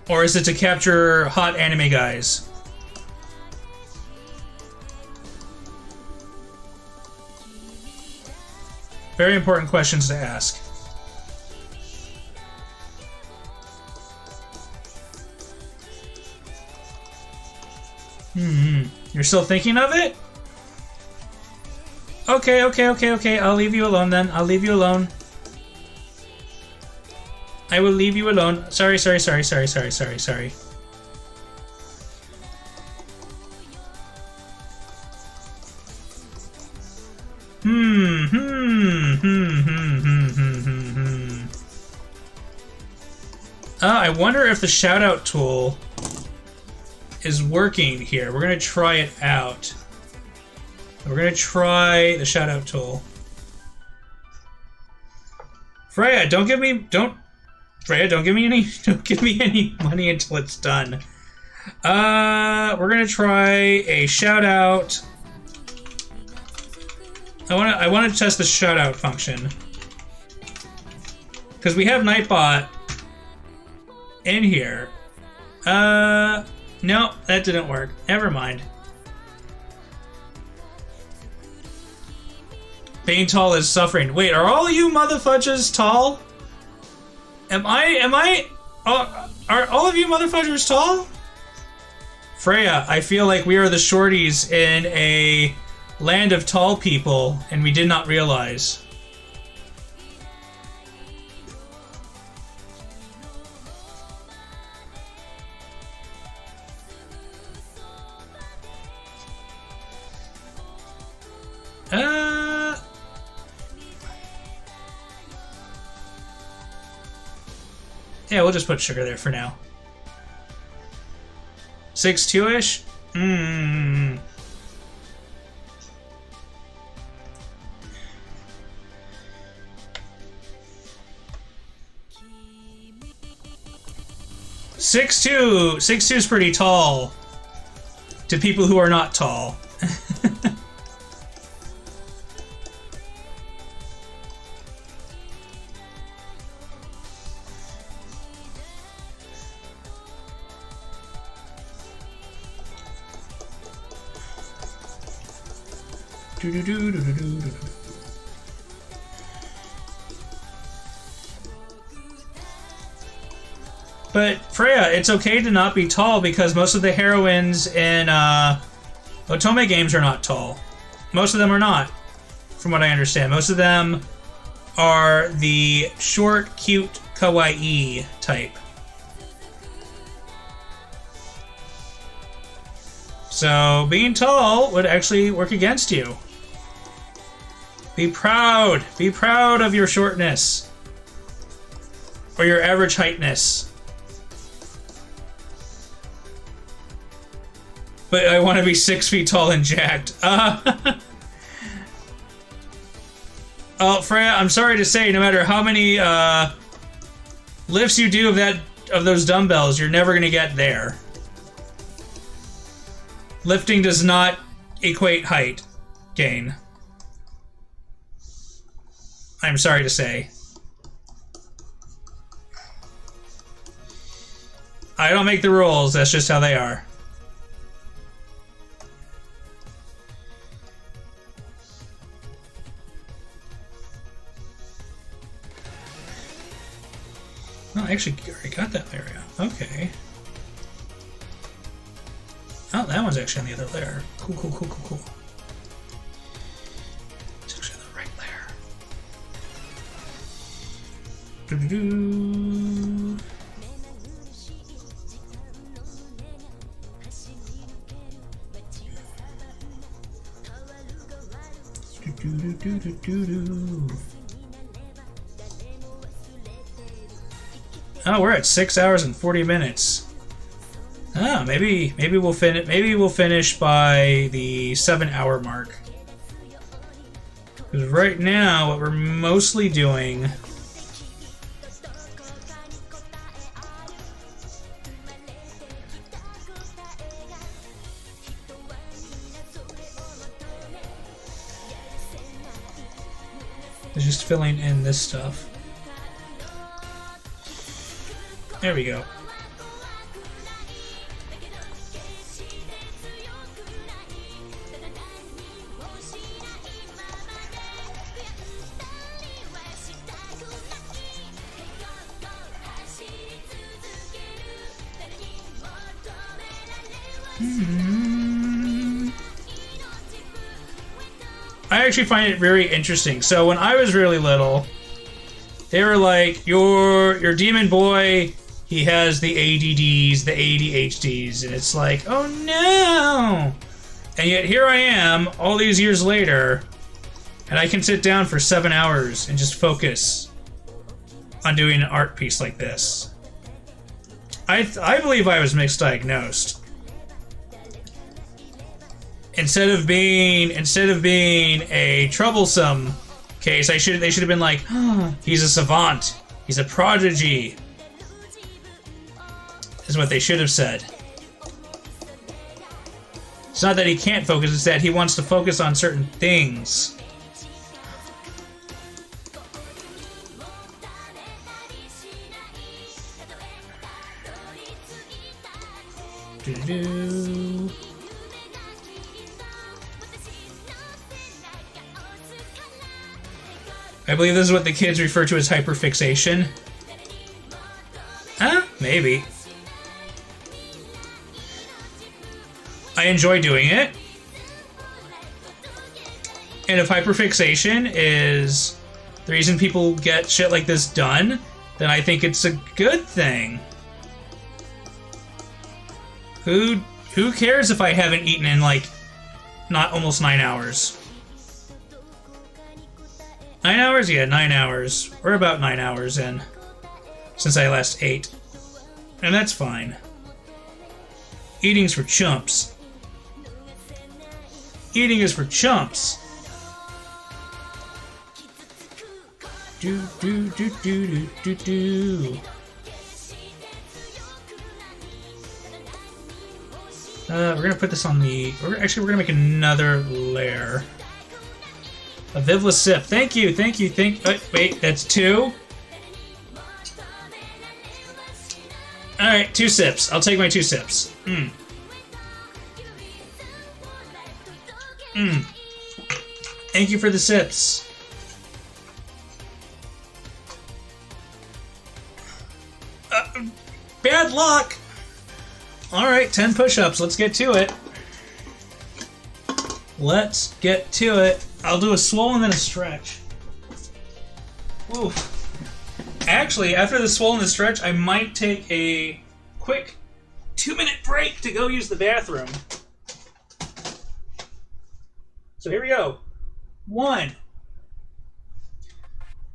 Or is it to capture hot anime guys? Very important questions to ask. You're still thinking of it? Okay. I'll leave you alone then. I'll leave you alone. I will leave you alone. Sorry. I wonder if the shout-out tool is working here. We're gonna try it out. We're gonna try the shout-out tool. Freya, don't give me any money until it's done. We're gonna try a shout out. I want to test the shout out function because we have Nightbot in here. No, that didn't work. Never mind. Being tall is suffering. Wait, are all you motherfudges tall? Are all of you motherfuckers tall? Freya, I feel like we are the shorties in a land of tall people, and we did not realize. Yeah, we'll just put sugar there for now. 6'2"-ish? Mmm. Six two is pretty tall to people who are not tall. But Freya, it's okay to not be tall because most of the heroines in Otome games are not tall. Most of them are not. from what I understand. Most of them are the short, cute, kawaii type. So being tall would actually work against you. Be proud. Be proud of your shortness. Or your average heightness. But I want to be 6 feet tall and jacked. Oh, Freya, I'm sorry to say, no matter how many lifts you do of those dumbbells, you're never going to get there. Lifting does not equate height gain. I'm sorry to say. I don't make the rules, that's just how they are. Oh, I actually already got that area. Okay. Oh, that one's actually on the other layer. Cool, cool, cool, cool, cool. It's actually on the right layer. Doo-doo-doo. Doo-doo-doo-doo-doo-doo. Oh, we're at 6 hours and 40 minutes. Ah, maybe we'll finish. Maybe we'll finish by the 7-hour mark. Because right now, what we're mostly doing is just filling in this stuff. There we go. I actually find it very interesting. So when I was really little, they were like, your demon boy, he has the ADDs, the ADHDs, and it's like, oh no! And yet here I am, all these years later, and I can sit down for 7 hours and just focus on doing an art piece like this. I believe I was misdiagnosed. Instead of being a troublesome case, they should have been like, oh, he's a savant, he's a prodigy. Is what they should have said. It's not that he can't focus, it's that he wants to focus on certain things. Doo-doo. I believe this is what the kids refer to as hyperfixation. Huh? Maybe. I enjoy doing it. And if hyperfixation is the reason people get shit like this done, then I think it's a good thing. Who cares if I haven't eaten in like almost 9 hours? 9 hours? Yeah, 9 hours. We're about 9 hours in since I last ate. And that's fine. Eating's for chumps. Eating is for chumps. Do do do do do do do. We're gonna put this on the. We're gonna make another layer. A Vivla sip. Thank you. Wait, that's 2. All right, 2 sips. I'll take my 2 sips. Thank you for the sips. Bad luck! Alright, 10 push-ups. Let's get to it. Let's get to it. I'll do a swollen and a stretch. Ooh. Actually, after the swollen and the stretch, I might take a quick 2-minute break to go use the bathroom. So here we go. 1,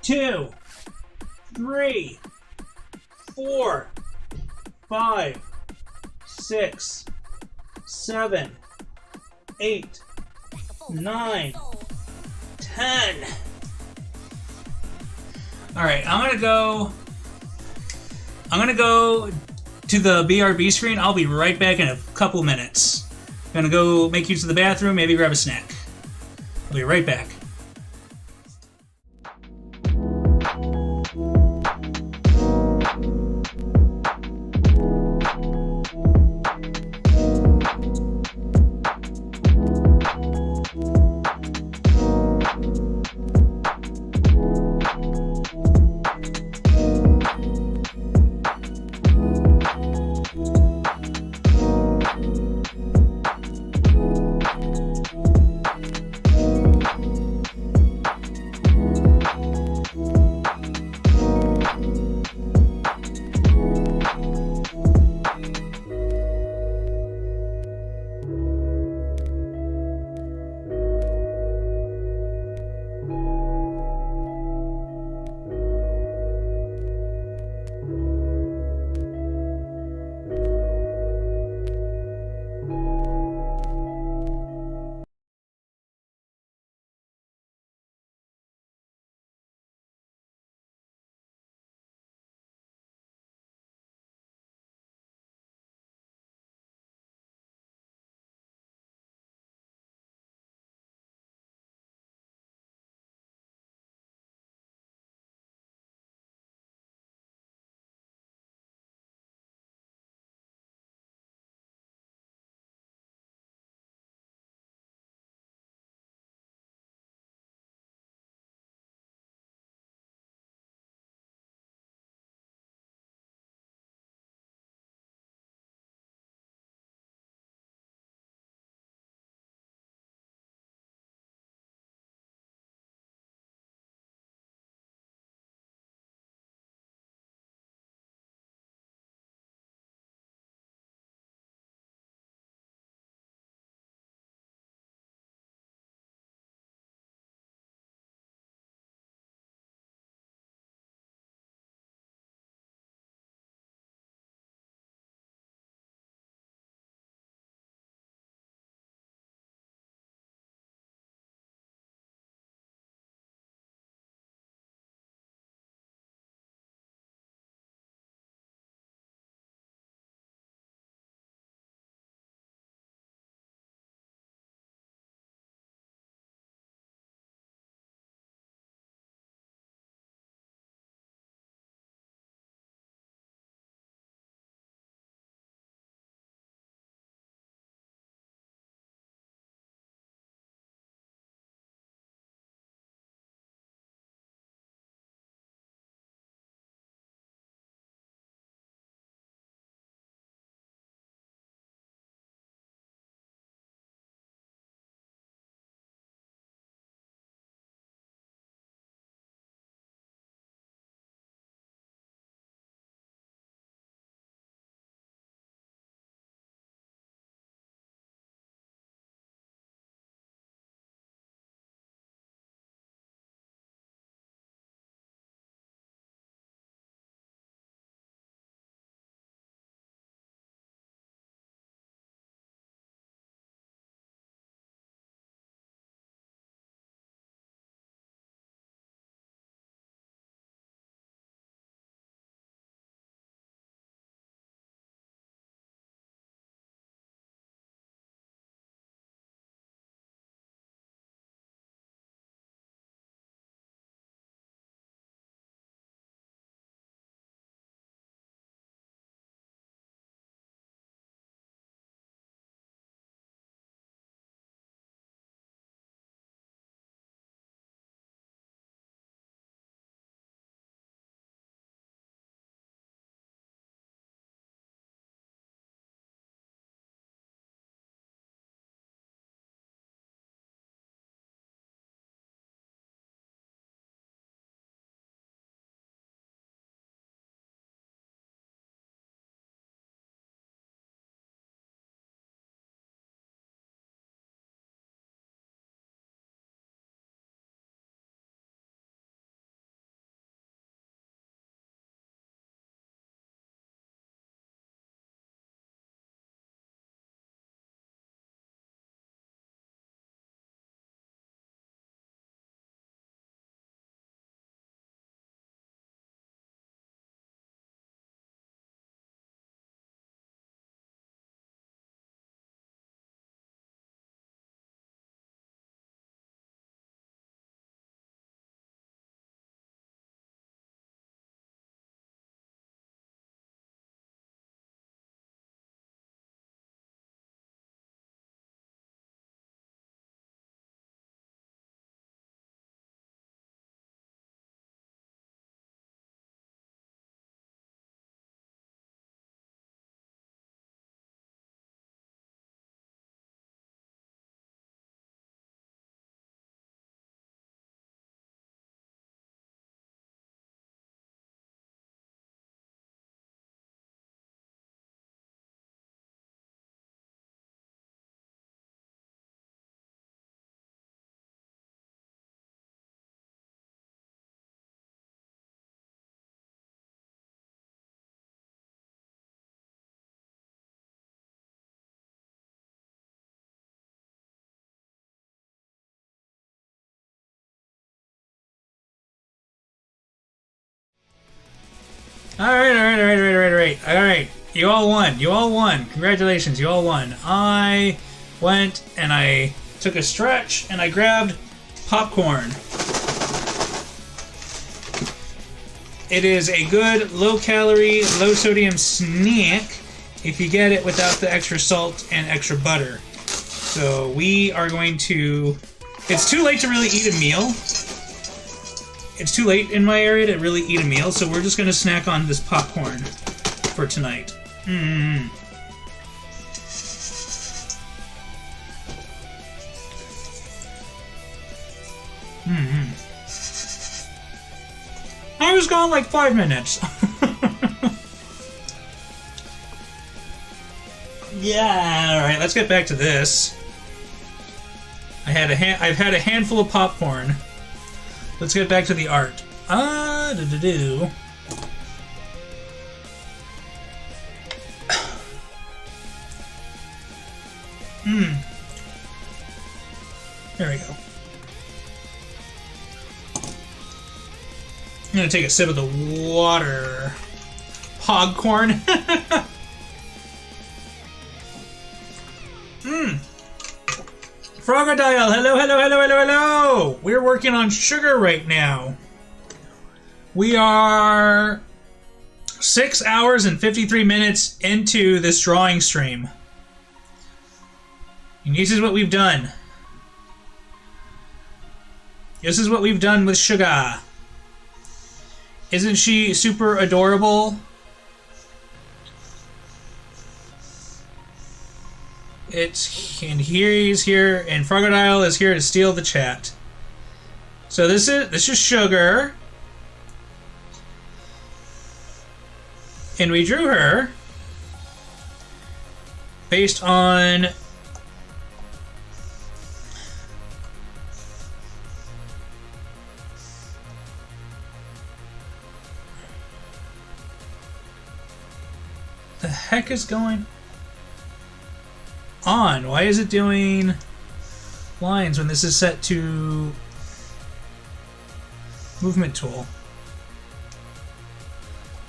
2, 3, 4, 5, 6, 7, 8, 9, 10. All right, I'm gonna go to the BRB screen. I'll be right back in a couple minutes. Gonna go make use of the bathroom, maybe grab a snack. I'll be right back. Alright. You all won. You all won. Congratulations, you all won. I went and I took a stretch and I grabbed popcorn. It is a good low-calorie, low-sodium snack if you get it without the extra salt and extra butter. So we are going to... It's too late to really eat a meal. It's too late in my area to really eat a meal, so we're just going to snack on this popcorn for tonight. Mm-hmm. Mm-hmm. I was gone like 5 minutes. Yeah, alright, let's get back to this. I've had a handful of popcorn. Let's get back to the art. Do-do-do. There we go. I'm gonna take a sip of the water. Hogcorn. Frogadial, hello! We're working on sugar right now. We are 6 hours and 53 minutes into this drawing stream. And this is what we've done. This is what we've done with sugar. Isn't she super adorable? And he's here, and Frogadial is here to steal the chat. So this is sugar, and we drew her based on the heck is going on? Why is it doing lines when this is set to movement tool?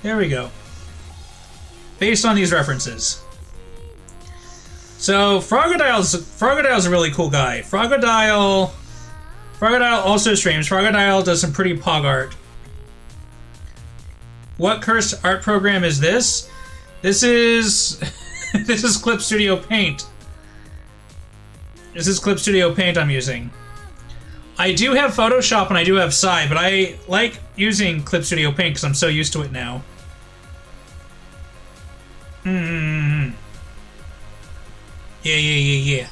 There we go. Based on these references. So Frogadile's a really cool guy. Frogadiile also streams. Frogadiile does some pretty pog art. What cursed art program is this? This is this is Clip Studio Paint. This is Clip Studio Paint I'm using. I do have Photoshop and I do have Psy, but I like using Clip Studio Paint because I'm so used to it now. Yeah.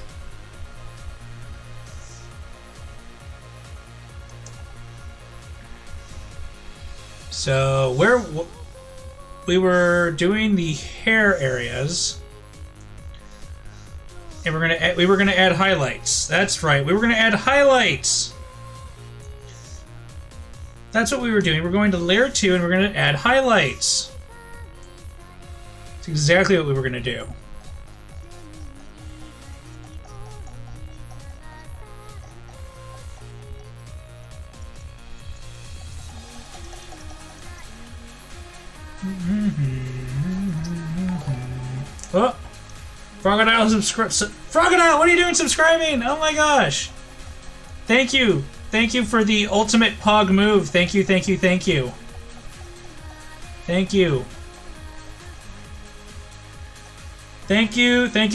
So we were doing the hair areas. And we were gonna add highlights. That's right. We were gonna add highlights. That's what we were doing. We're going to layer 2 and we're gonna add highlights. That's exactly what we were gonna do. Oh. Frogadiile Frogadiile, what are you doing subscribing? Oh my gosh. Thank you. Thank you for the ultimate pog move. Thank you. Thank you,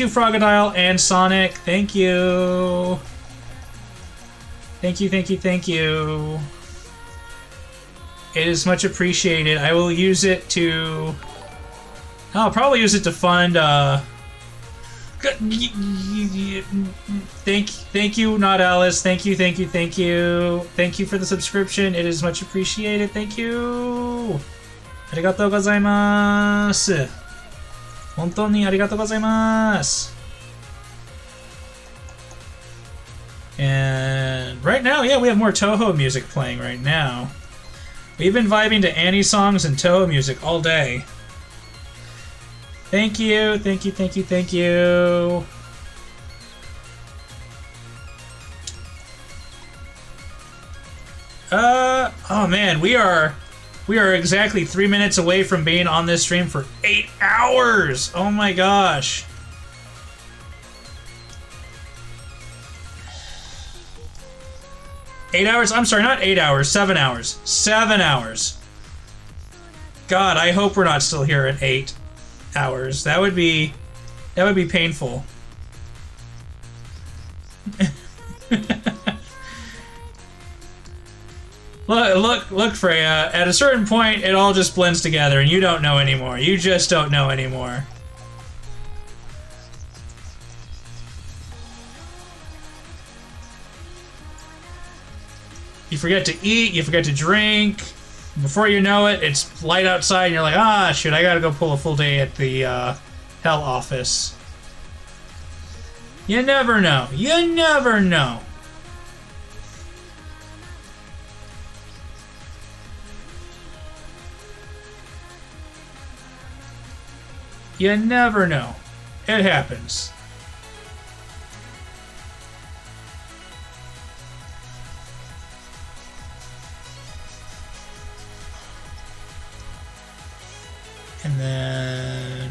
Frogadiile and Sonic. Thank you. It is much appreciated. I will use it to... I'll probably use it to fund, Thank you, Not Alice. Thank you. Thank you for the subscription. It is much appreciated. Thank you. Arigatou gozaimasu. Hontou ni arigatou gozaimasu. And right now, yeah, we have more Toho music playing right now. We've been vibing to Annie songs and Toho music all day. Thank you. Oh man, we are We are exactly 3 minutes away from being on this stream for 8 hours! Oh my gosh. $8 hours? I'm sorry, not 8 hours. 7 hours. 7 hours. God, I hope we're not still here at 8 hours. That would be painful. Look, Freya. At a certain point, it all just blends together, and you don't know anymore. You just don't know anymore. You forget to eat, you forget to drink. Before you know it, it's light outside, and you're like, ah, shoot, I gotta go pull a full day at the hell office. You never know. You never know. You never know. It happens. And then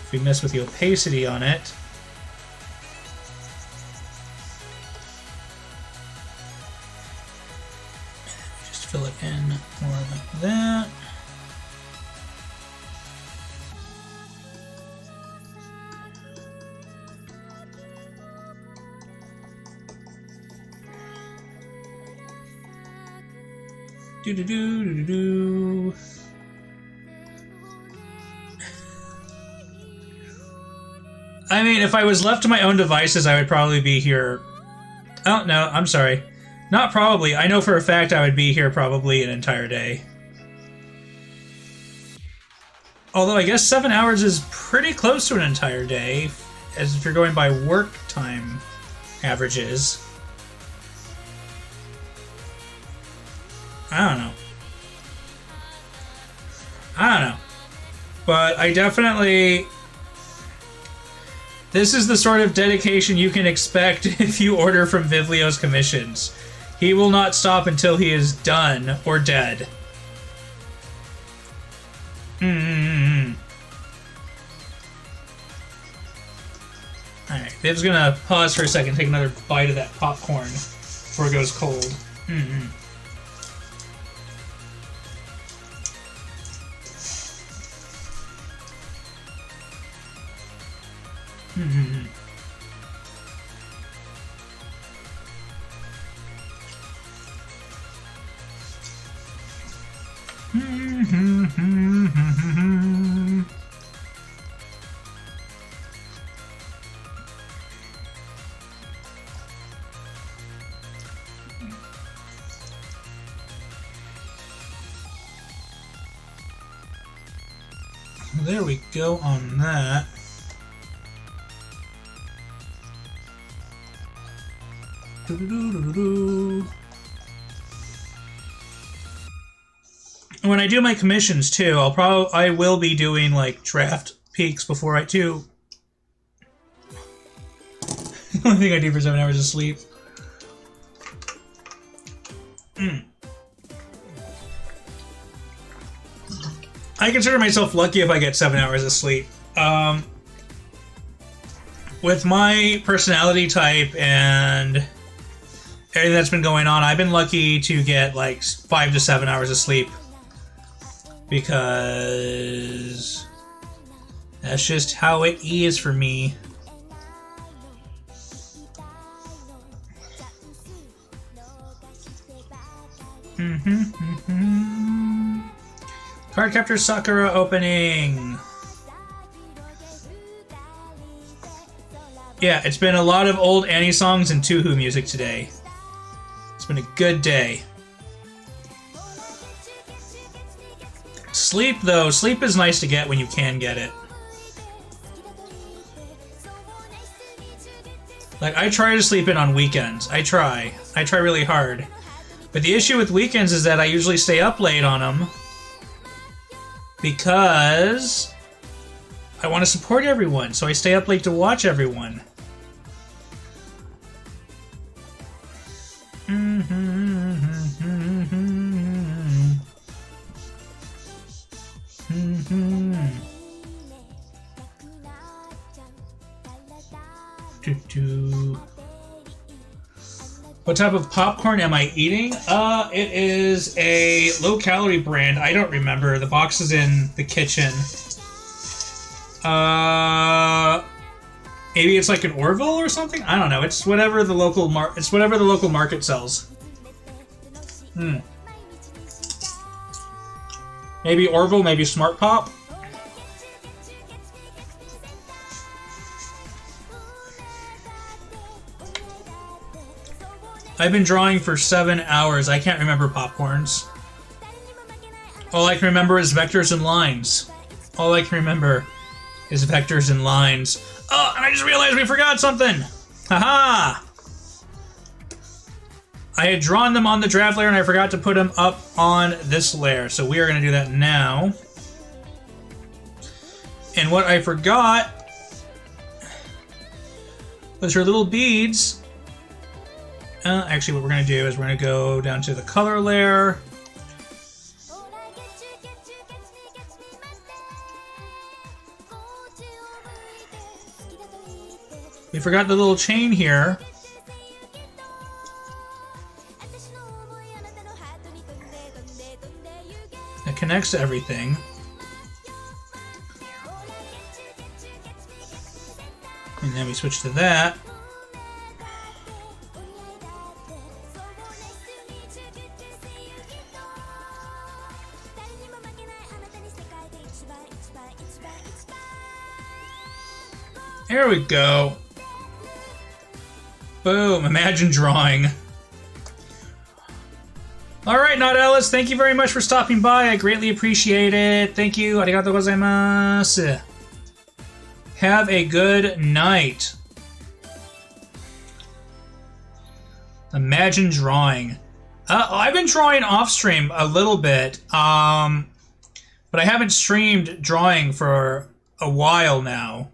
if we mess with the opacity on it, just fill it in more like that. Do do do do do do. I mean, if I was left to my own devices, I would probably be here. Oh, no, I'm sorry. Not probably. I know for a fact I would be here probably an entire day. Although I guess 7 hours is pretty close to an entire day, as if you're going by work time averages. I don't know. But I definitely... This is the sort of dedication you can expect if you order from Vivlio's commissions. He will not stop until he is done or dead. Alright, Viv's gonna pause for a second, take another bite of that popcorn before it goes cold. There we go on that. When I do my commissions too, I will be doing like draft peaks before I do. The only thing I do for 7 hours is sleep. I consider myself lucky if I get 7 hours of sleep. With my personality type and everything that's been going on, I've been lucky to get like 5 to 7 hours of sleep. Because that's just how it is for me. Cardcaptor Sakura opening. Yeah, it's been a lot of old Annie songs and Tuhu music today. It's been a good day. Sleep, though. Sleep is nice to get when you can get it. Like, I try to sleep in on weekends. I try. I try really hard. But the issue with weekends is that I usually stay up late on them. Because I want to support everyone, so I stay up late to watch everyone. What type of popcorn am I eating? It is a low-calorie brand. I don't remember. The box is in the kitchen. Maybe it's like an Orville or something. I don't know. It's whatever the local market sells. Maybe Orville. Maybe Smart Pop. I've been drawing for 7 hours. I can't remember popcorns. All I can remember is vectors and lines. All I can remember is vectors and lines. Oh, and I just realized we forgot something! Haha! I had drawn them on the draft layer and I forgot to put them up on this layer. So we are going to do that now. And what I forgot was her little beads. Actually, what we're going to do is we're going to go down to the color layer. We forgot the little chain here. That connects to everything. And then we switch to that. There we go. Boom, imagine drawing. Alright, Not Alice, thank you very much for stopping by. I greatly appreciate it. Thank you. Arigatou gozaimasu. Have a good night. Imagine drawing. I've been drawing off stream a little bit, but I haven't streamed drawing for a while now.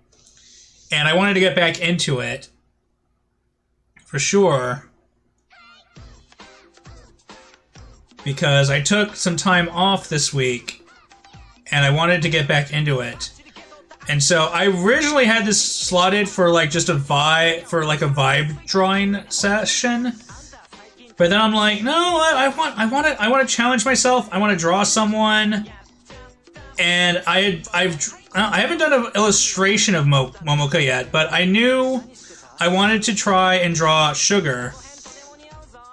And I wanted to get back into it, for sure, because I took some time off this week, and I wanted to get back into it. And so I originally had this slotted for like just a vibe drawing session, but then I'm like, no, I want to challenge myself. I want to draw someone, and I haven't done an illustration of Momoka yet, but I knew I wanted to try and draw Sugar.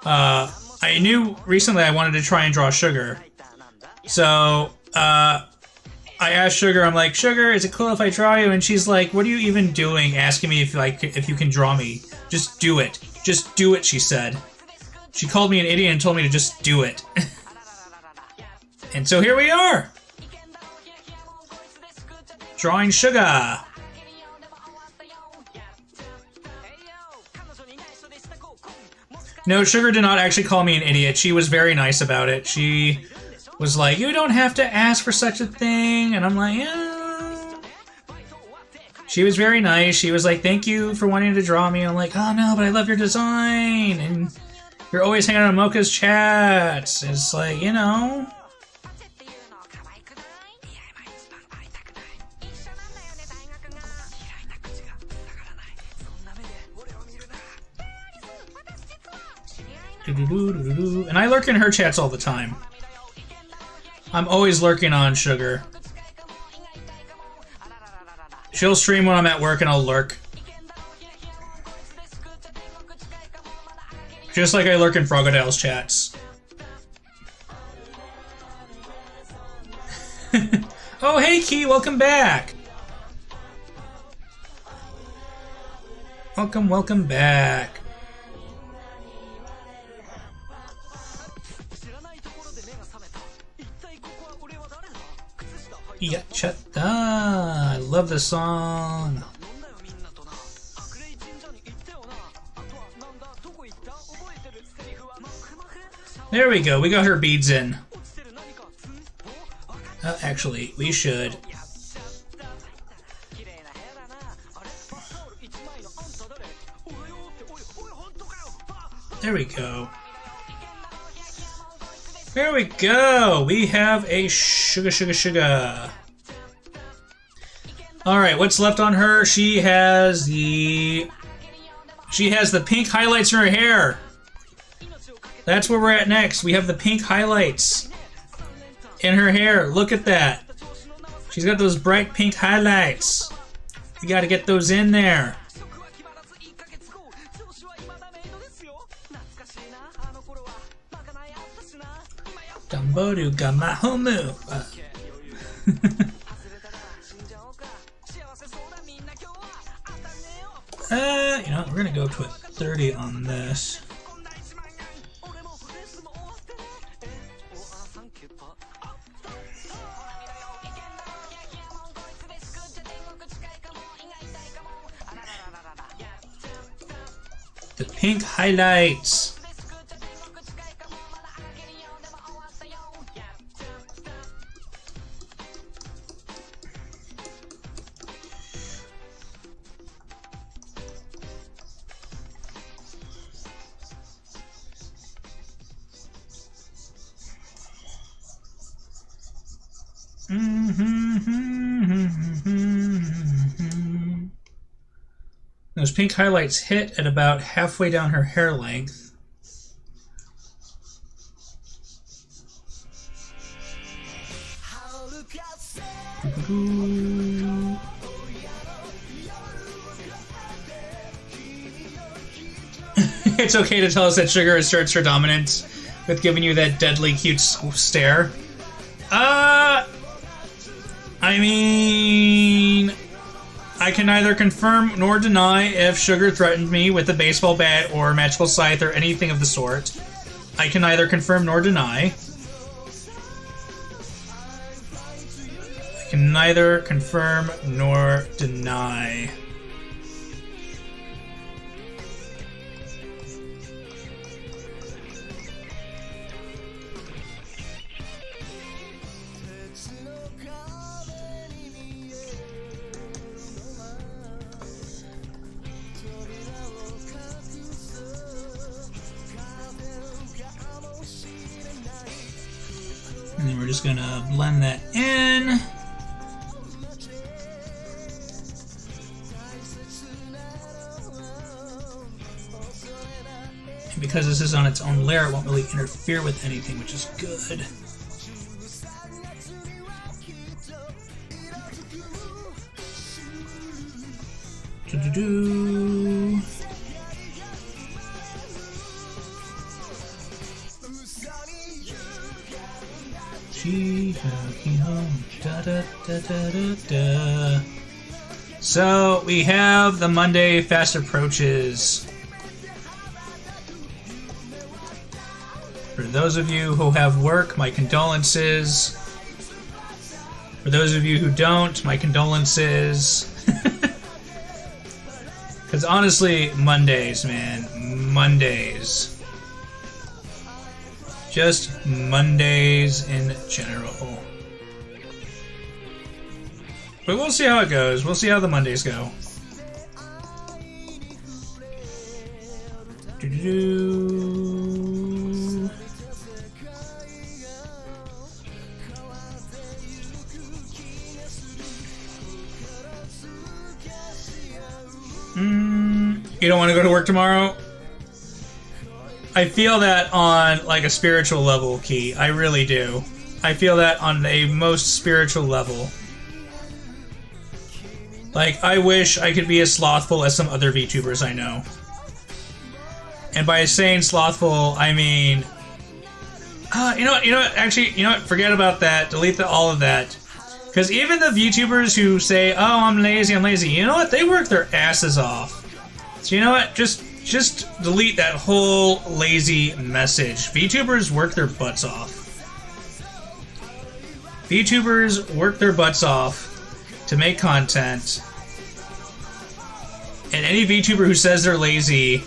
I knew recently I wanted to try and draw Sugar. So, I asked Sugar, I'm like, Sugar, is it cool if I draw you? And she's like, what are you even doing asking me if you can draw me? Just do it. Just do it, she said. She called me an idiot and told me to just do it. And so here we are! Drawing Sugar. No, Sugar did not actually call me an idiot. She was very nice about it. She was like, you don't have to ask for such a thing. And I'm like, yeah. She was very nice. She was like, thank you for wanting to draw me. I'm like, oh no, but I love your design. And you're always hanging out on Mocha's chats. It's like, you know. And I lurk in her chats all the time. I'm always lurking on Sugar. She'll stream when I'm at work and I'll lurk. Just like I lurk in Frogadile's chats. Oh, hey Key, welcome back. Welcome back. Yachata. I love this song. There we go. We got her beads in. Actually, we should. There we go. There we go! We have a sugar. Alright, what's left on her? She has the pink highlights in her hair. That's where we're at next. We have the pink highlights in her hair. Look at that. She's got those bright pink highlights. You gotta get those in there. Dumbodu gamahomu. You know, we're gonna go to a 30 on this. The pink highlights. Those pink highlights hit at about halfway down her hair length. It's okay to tell us that Sugar asserts her dominance with giving you that deadly cute stare. I mean, I can neither confirm nor deny if Sugar threatened me with a baseball bat or magical scythe or anything of the sort. I can neither confirm nor deny. I can neither confirm nor deny. And then we're just gonna blend that in. And because this is on its own layer, it won't really interfere with anything, which is good. Do-do-do. So we have the Monday fast approaches. For those of you who have work, my condolences. For those of you who don't, my condolences. Because honestly, Mondays, man. Mondays. Just Mondays in general. But we'll see how it goes. We'll see how the Mondays go. Doo-doo-doo. You don't want to go to work tomorrow? I feel that on like a spiritual level, Key. I really do. I feel that on a most spiritual level. Like, I wish I could be as slothful as some other VTubers I know. And by saying slothful, I mean... you know what, actually, you know what, forget about that. Delete all of that. Because even the VTubers who say, oh, I'm lazy, you know what, they work their asses off. So you know what, just delete that whole lazy message. VTubers work their butts off. VTubers work their butts off to make content. And any VTuber who says they're lazy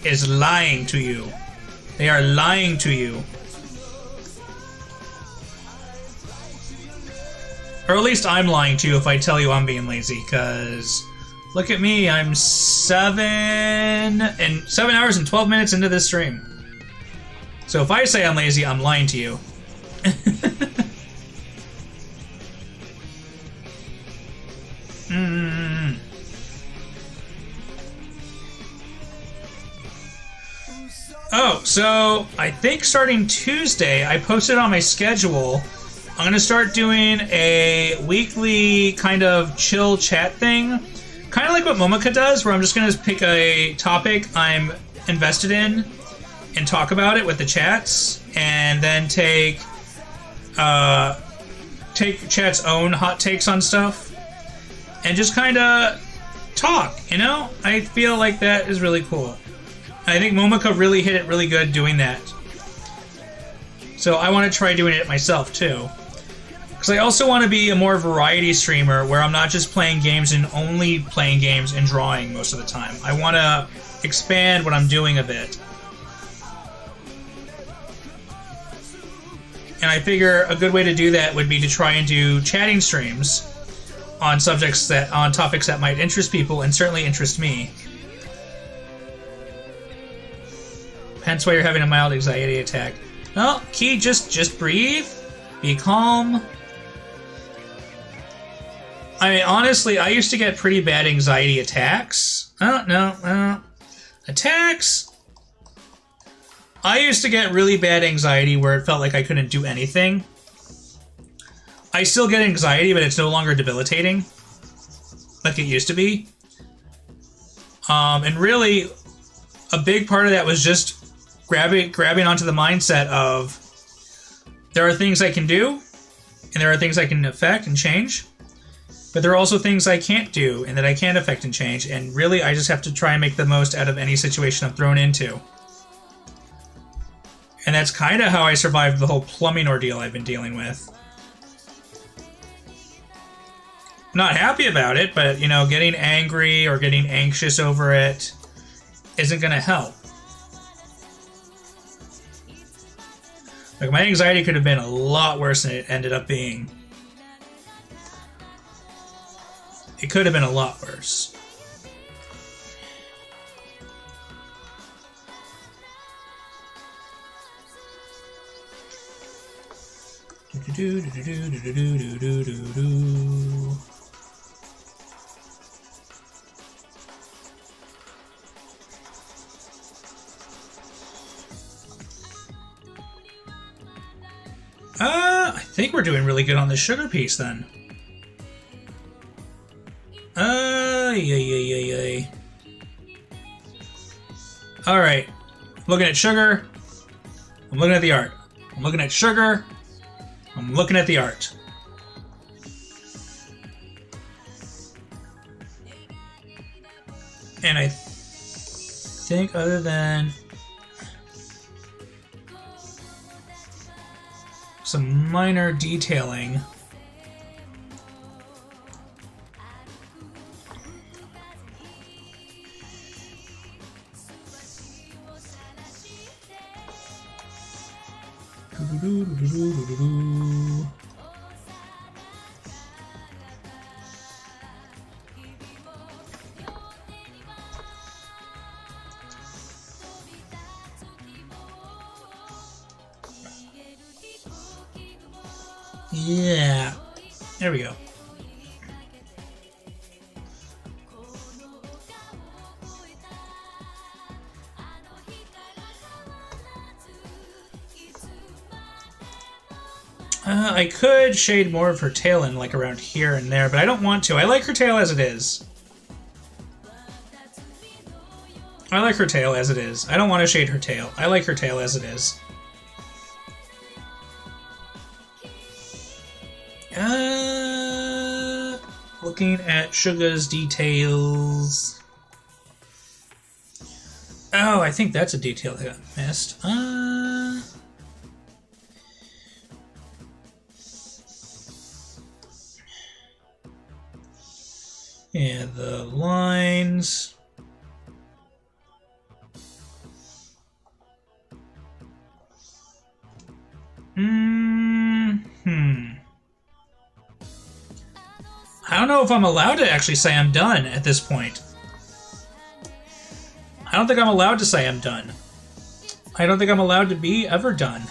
is lying to you. They are lying to you. Or at least I'm lying to you if I tell you I'm being lazy, because look at me, I'm 7 hours and 12 minutes into this stream. So if I say I'm lazy, I'm lying to you. Oh, so I think starting Tuesday, I posted on my schedule, I'm going to start doing a weekly kind of chill chat thing. Kind of like what Momika does, where I'm just going to pick a topic I'm invested in and talk about it with the chats, and then take chat's own hot takes on stuff, and just kind of talk, you know? I feel like that is really cool. I think Momika really hit it really good doing that. So I want to try doing it myself too. Because I also want to be a more variety streamer where I'm not just playing games and only playing games and drawing most of the time. I want to expand what I'm doing a bit. And I figure a good way to do that would be to try and do chatting streams on topics that might interest people and certainly interest me. Hence why you're having a mild anxiety attack. Well, Key, just breathe. Be calm. I mean, honestly, I used to get pretty bad anxiety attacks. Attacks? I used to get really bad anxiety where it felt like I couldn't do anything. I still get anxiety, but it's no longer debilitating like it used to be. And really, a big part of that was just grabbing onto the mindset of there are things I can do, and there are things I can affect and change, but there are also things I can't do and that I can't affect and change, and really I just have to try and make the most out of any situation I'm thrown into. And that's kind of how I survived the whole plumbing ordeal I've been dealing with. I'm not happy about it, but, you know, getting angry or getting anxious over it isn't going to help. Like, my anxiety could have been a lot worse than it ended up being. It could have been a lot worse. I think we're doing really good on the sugar piece then. Yay. Alright. Looking at sugar. I'm looking at the art. I'm looking at sugar. I'm looking at the art. And I think other than some minor detailing, yeah, there we go. I could shade more of her tail in, like, around here and there, but I don't want to. I like her tail as it is. I like her tail as it is. I don't want to shade her tail. I like her tail as it is. Looking at Suga's details. Oh, I think that's a detail that got missed. Yeah, the lines. I don't know if I'm allowed to actually say I'm done at this point. I don't think I'm allowed to say I'm done. I don't think I'm allowed to be ever done. I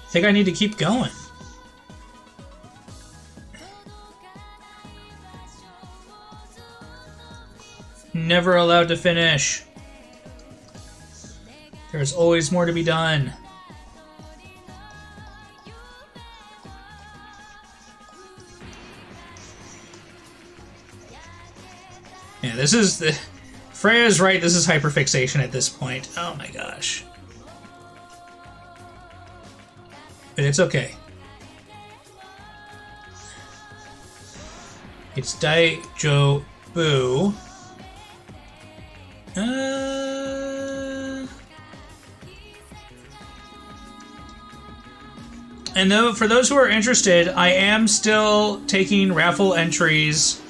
think I need to keep going. Never allowed to finish. There's always more to be done. Yeah, this is the... Freya's right, this is hyperfixation at this point. Oh my gosh. But it's okay. It's Daijo Boo. And though, for those who are interested, I am still taking raffle entries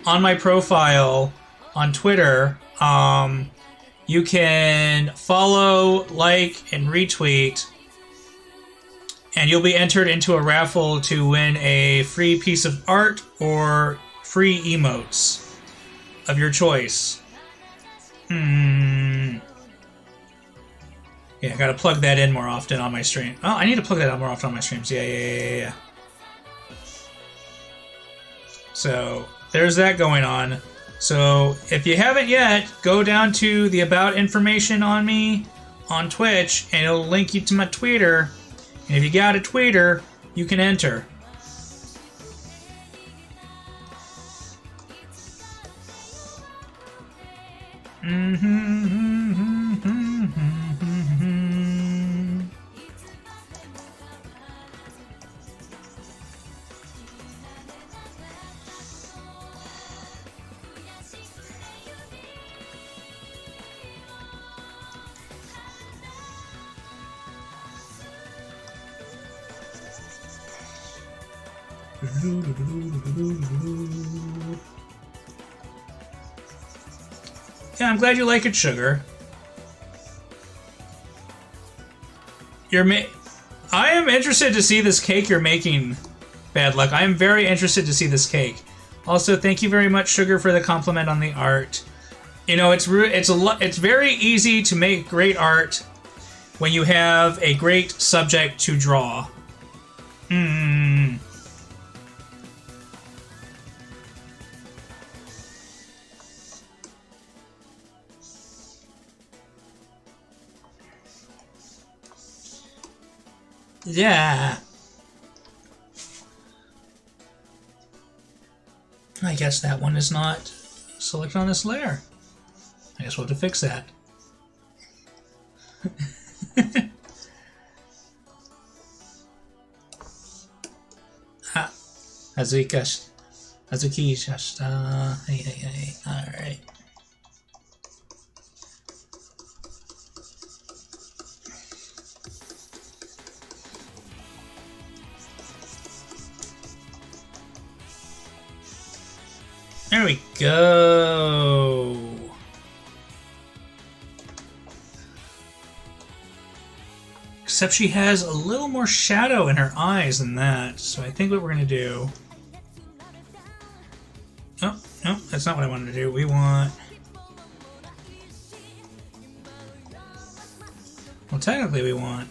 on my profile on Twitter. You can follow, like, and retweet, and you'll be entered into a raffle to win a free piece of art or free emotes of your choice. Yeah, I gotta plug that in more often on my stream. Oh, I need to plug that out more often on my streams. Yeah. So, there's that going on. So, if you haven't yet, go down to the About information on me on Twitch, and it'll link you to my Twitter. And if you got a Twitter, you can enter. Yeah, I'm glad you like it, Sugar. I am interested to see this cake you're making, Bad Luck. I am very interested to see this cake. Also, thank you very much, Sugar, for the compliment on the art. You know, it's very easy to make great art when you have a great subject to draw. Yeah. I guess that one is not selected on this layer. I guess we'll have to fix that. Azuki Shasta. Hey. Alright. There we go. Except she has a little more shadow in her eyes than that. So I think what we're going to do... Oh, no, that's not what I wanted to do. We want... Well, technically we want...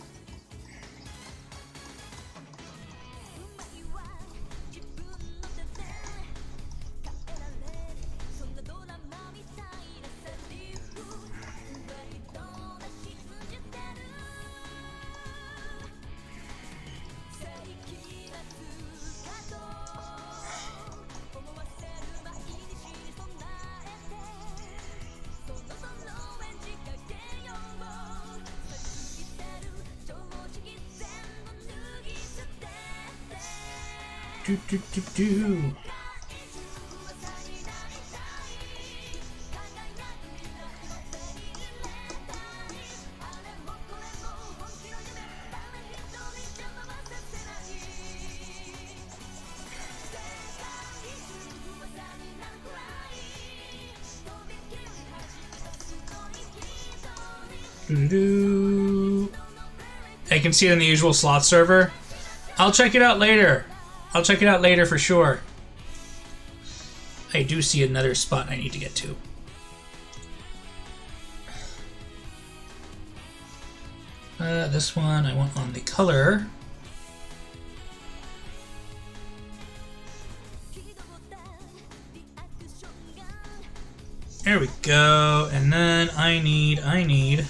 Do. I can see it in the usual sloth server. I'll check it out later. I'll check it out later for sure. I do see another spot I need to get to. This one I want on the color. There we go. And then I need that.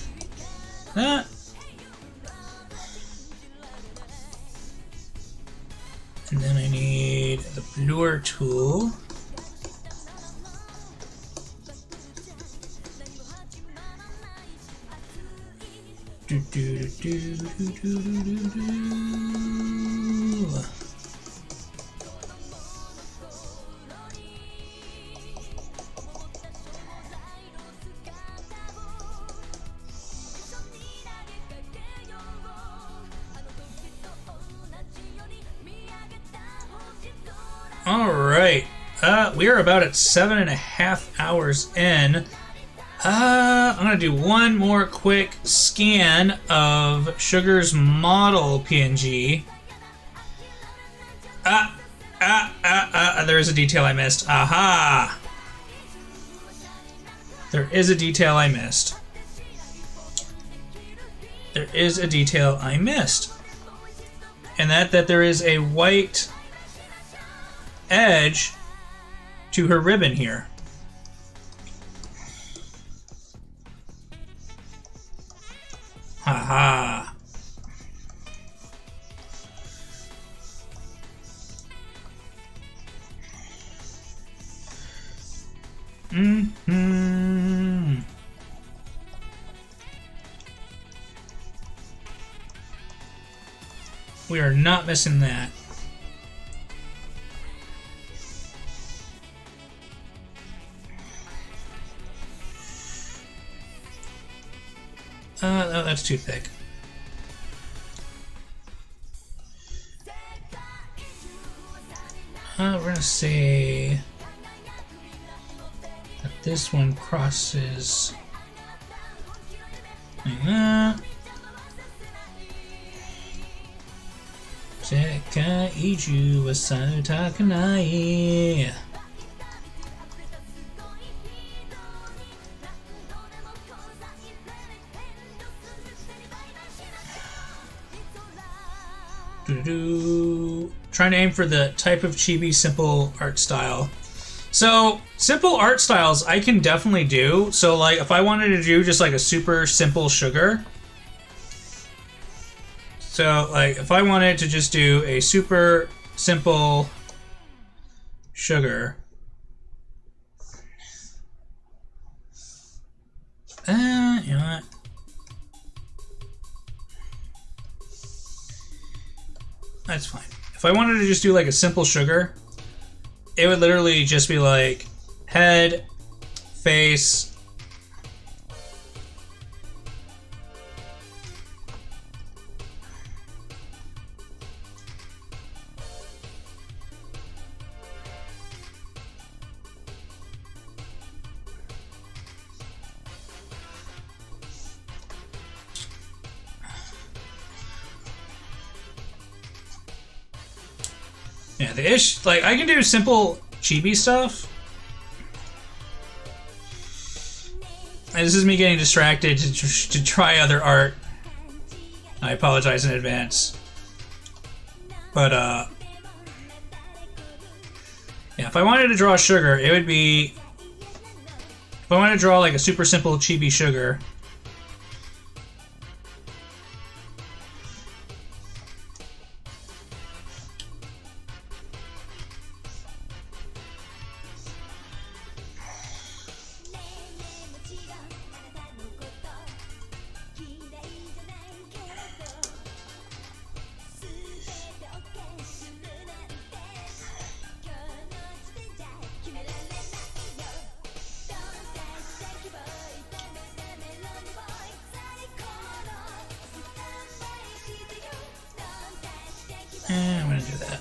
And then I need the blur tool. Do, do, do, do, do, do, do. All right, we are about at 7.5 hours in. I'm gonna do one more quick scan of Sugar's model PNG. There is a detail I missed. Aha! There is a detail I missed. There is a detail I missed. And that there is a white edge to her ribbon here. Haha. Mm-hmm. We are not missing that. No, that's too thick. We're gonna say that this one crosses like that. 世界中は去りたくない。Trying to aim for the type of chibi simple art style. So simple art styles I can definitely do. So like if I wanted to do just like a super simple Sugar. So like if I wanted to just do a super simple Sugar. You know what? That's fine. If I wanted to just do like a simple Sugar, it would literally just be like head, face, yeah, the ish, like, I can do simple chibi stuff. And this is me getting distracted to try other art. I apologize in advance. But, yeah, if I wanted to draw Sugar, it would be... If I wanted to draw, like, a super simple chibi Sugar... I'm gonna do that.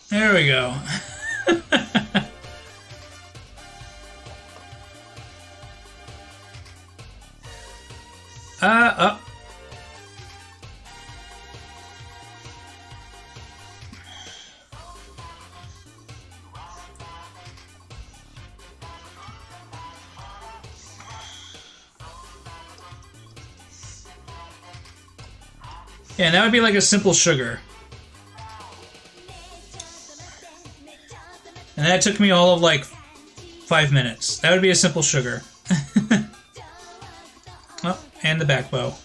There we go. Up. Yeah, that would be like a simple sugar. And that took me all of like 5 minutes. That would be a simple sugar. Oh, and the back bow.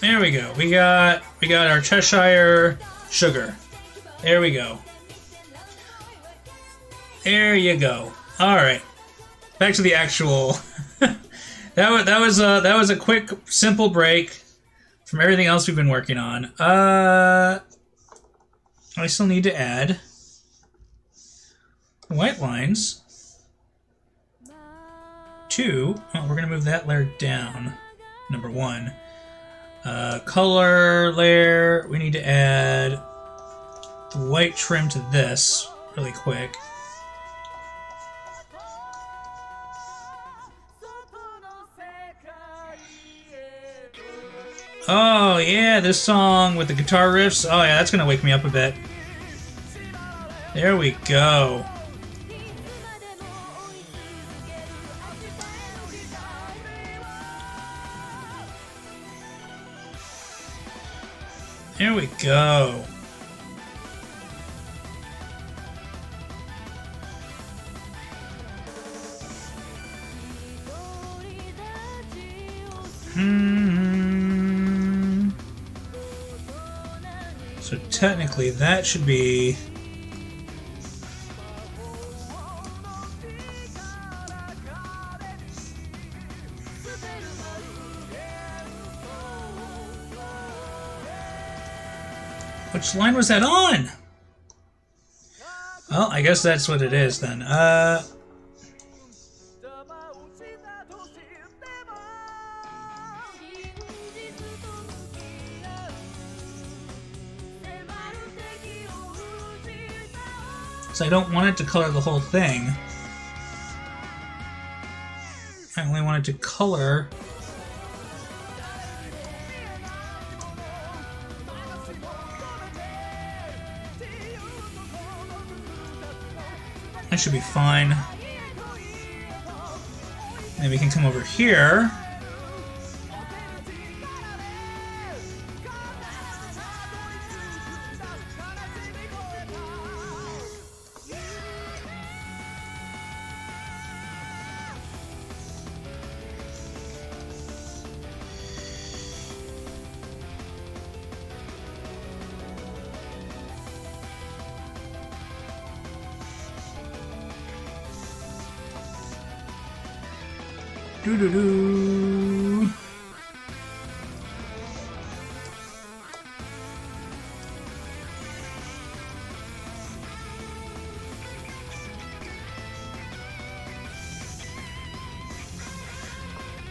There we go. We got our Cheshire sugar. There we go. There you go. All right. Back to the actual. that was a quick, simple break from everything else we've been working on. I still need to add white lines to. Oh, we're gonna move that layer down. Number 1. Color layer, we need to add the white trim to this really quick. Oh yeah, this song with the guitar riffs. Oh yeah, that's gonna wake me up a bit. There we go. There we go. So technically that should be... Which line was that on? Well, I guess that's what it is then. So I don't want it to color the whole thing. I only want it to color... That should be fine. Then we can come over here. Doo-doo-doo.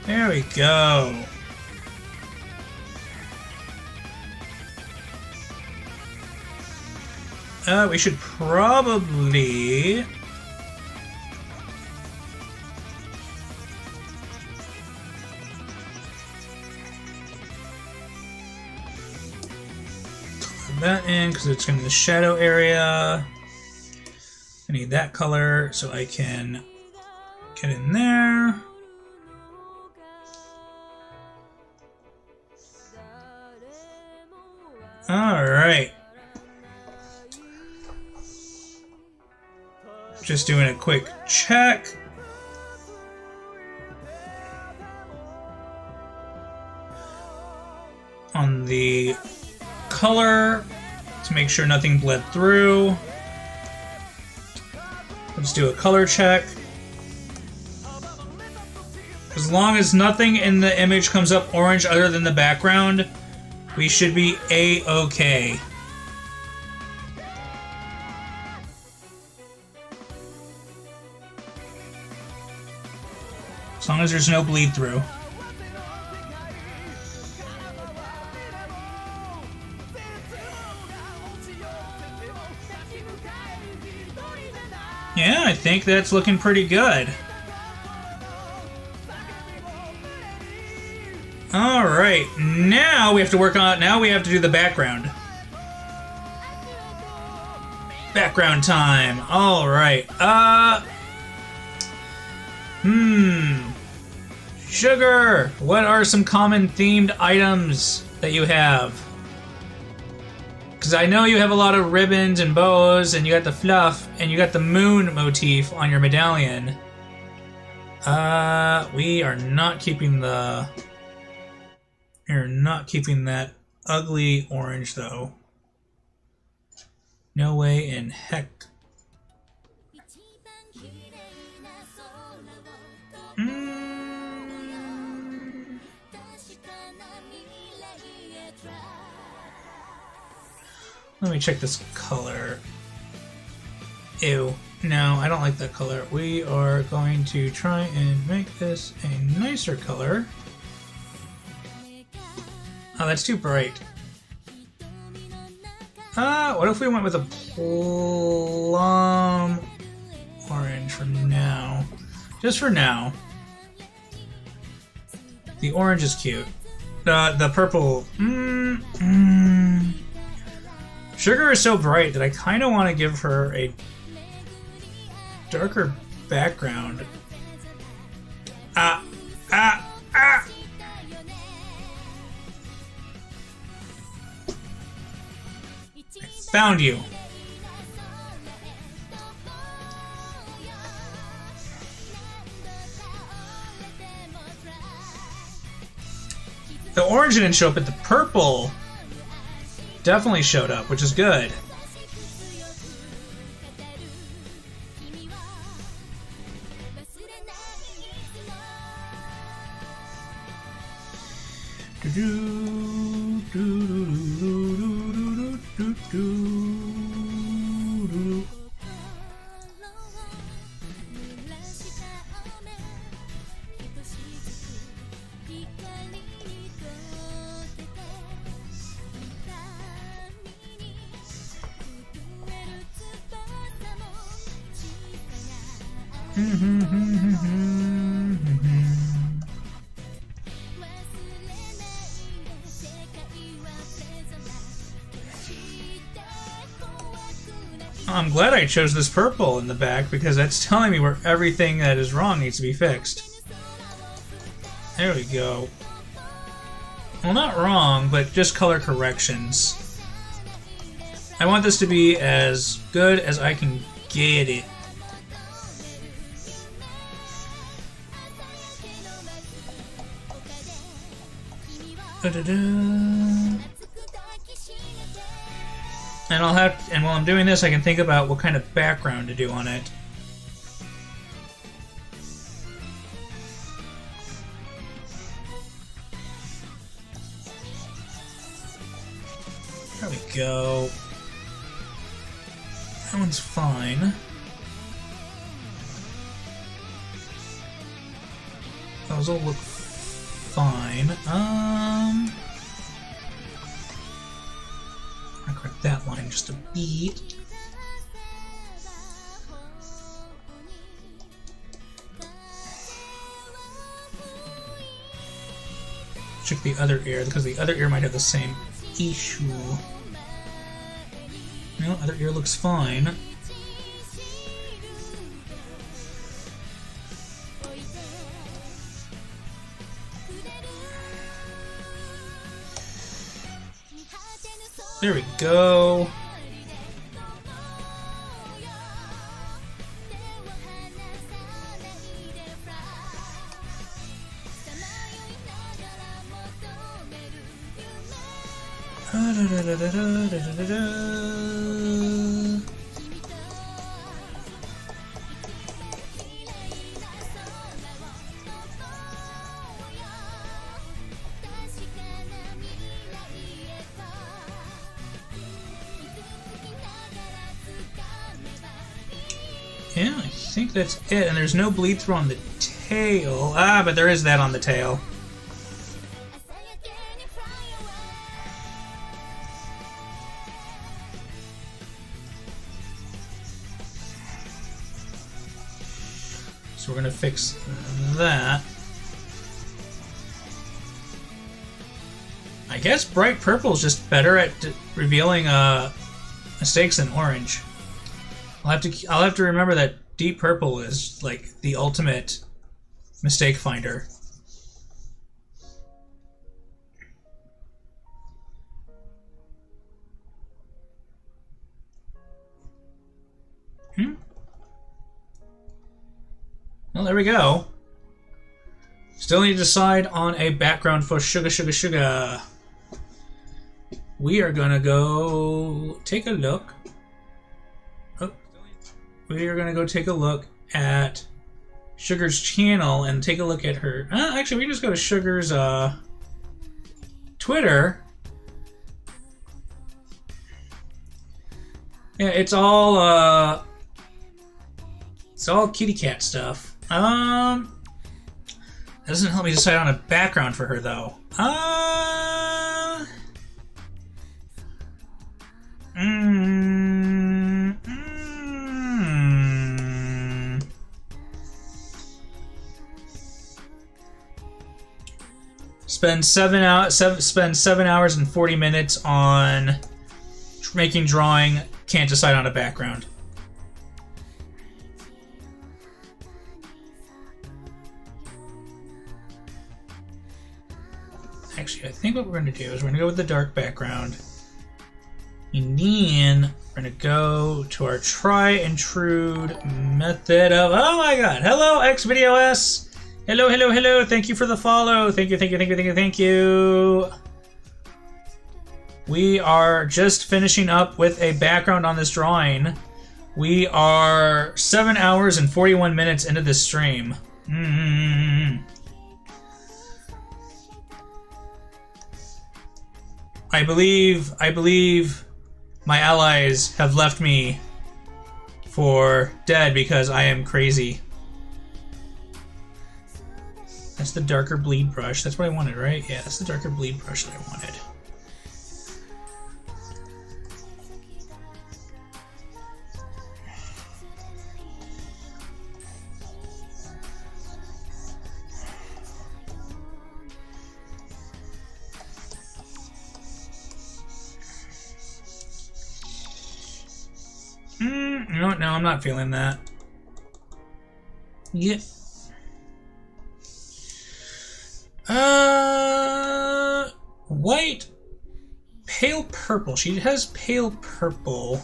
There we go. We should probably... color that in because it's in the shadow area. I need that color so I can get in there. All right. Just doing a quick check. On the color to make sure nothing bled through. Let's do a color check. As long as nothing in the image comes up orange other than the background, we should be A-okay. As long as there's no bleed through. Yeah, I think that's looking pretty good. Alright, now we have to work on it. Now we have to do the background. Background time. Alright. Sugar! What are some common themed items that you have? Because I know you have a lot of ribbons and bows, and you got the fluff, and you got the moon motif on your medallion. We are not keeping the... We're not keeping that ugly orange, though. No way in heck. Let me check this color. Ew. No, I don't like that color. We are going to try and make this a nicer color. Oh, that's too bright. What if we went with a plum orange for now? Just for now. The orange is cute. The purple... Sugar is so bright that I kind of want to give her a darker background. I found you. The orange didn't show up, but the purple definitely showed up, which is good. I'm glad I chose this purple in the back because that's telling me where everything that is wrong needs to be fixed. There we go. Well, not wrong, but just color corrections. I want this to be as good as I can get it. And while I'm doing this, I can think about what kind of background to do on it. we go. That one's fine. Those all look fine. I'll correct that line just a bit. Check the other ear, because the other ear might have the same issue. No, other ear looks fine. There we go. Yeah, I think that's it. And there's no bleed through on the tail. Ah, but there is that on the tail. So we're gonna fix that. I guess bright purple is just better at revealing mistakes than orange. I'll have to remember that deep purple is like the ultimate mistake finder. Well, there we go. Still need to decide on a background for Sugar Sugar Sugar. We are gonna go take a look. We are gonna go take a look at Sugar's channel and take a look at her. Actually, we just go to Sugar's Twitter. Yeah, it's all kitty cat stuff. That doesn't help me decide on a background for her though. Spend 7 hours and 40 minutes on making drawing. Can't decide on a background. Actually, I think what we're going to do is we're going to go with the dark background. And then we're going to go to our try and true method of... Oh my god! Hello, XVideoS! Hello, hello, hello! Thank you for the follow! Thank you, thank you, thank you, thank you, thank you! We are just finishing up with a background on this drawing. We are 7 hours and 41 minutes into this stream. I believe my allies have left me for dead because I am crazy. That's the darker bleed brush. That's what I wanted, right? Yeah, that's the darker bleed brush that I wanted. No, I'm not feeling that. Yeah. White, pale purple. She has pale purple.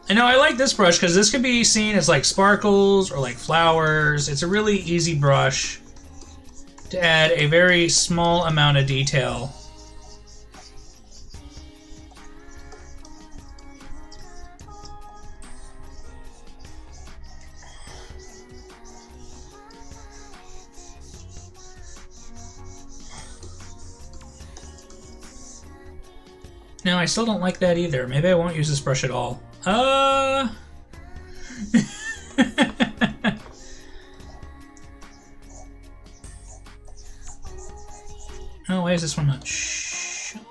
And now I like this brush because this could be seen as like sparkles or like flowers. It's a really easy brush to add a very small amount of detail. No, I still don't like that either. Maybe I won't use this brush at all. Oh, why is this one not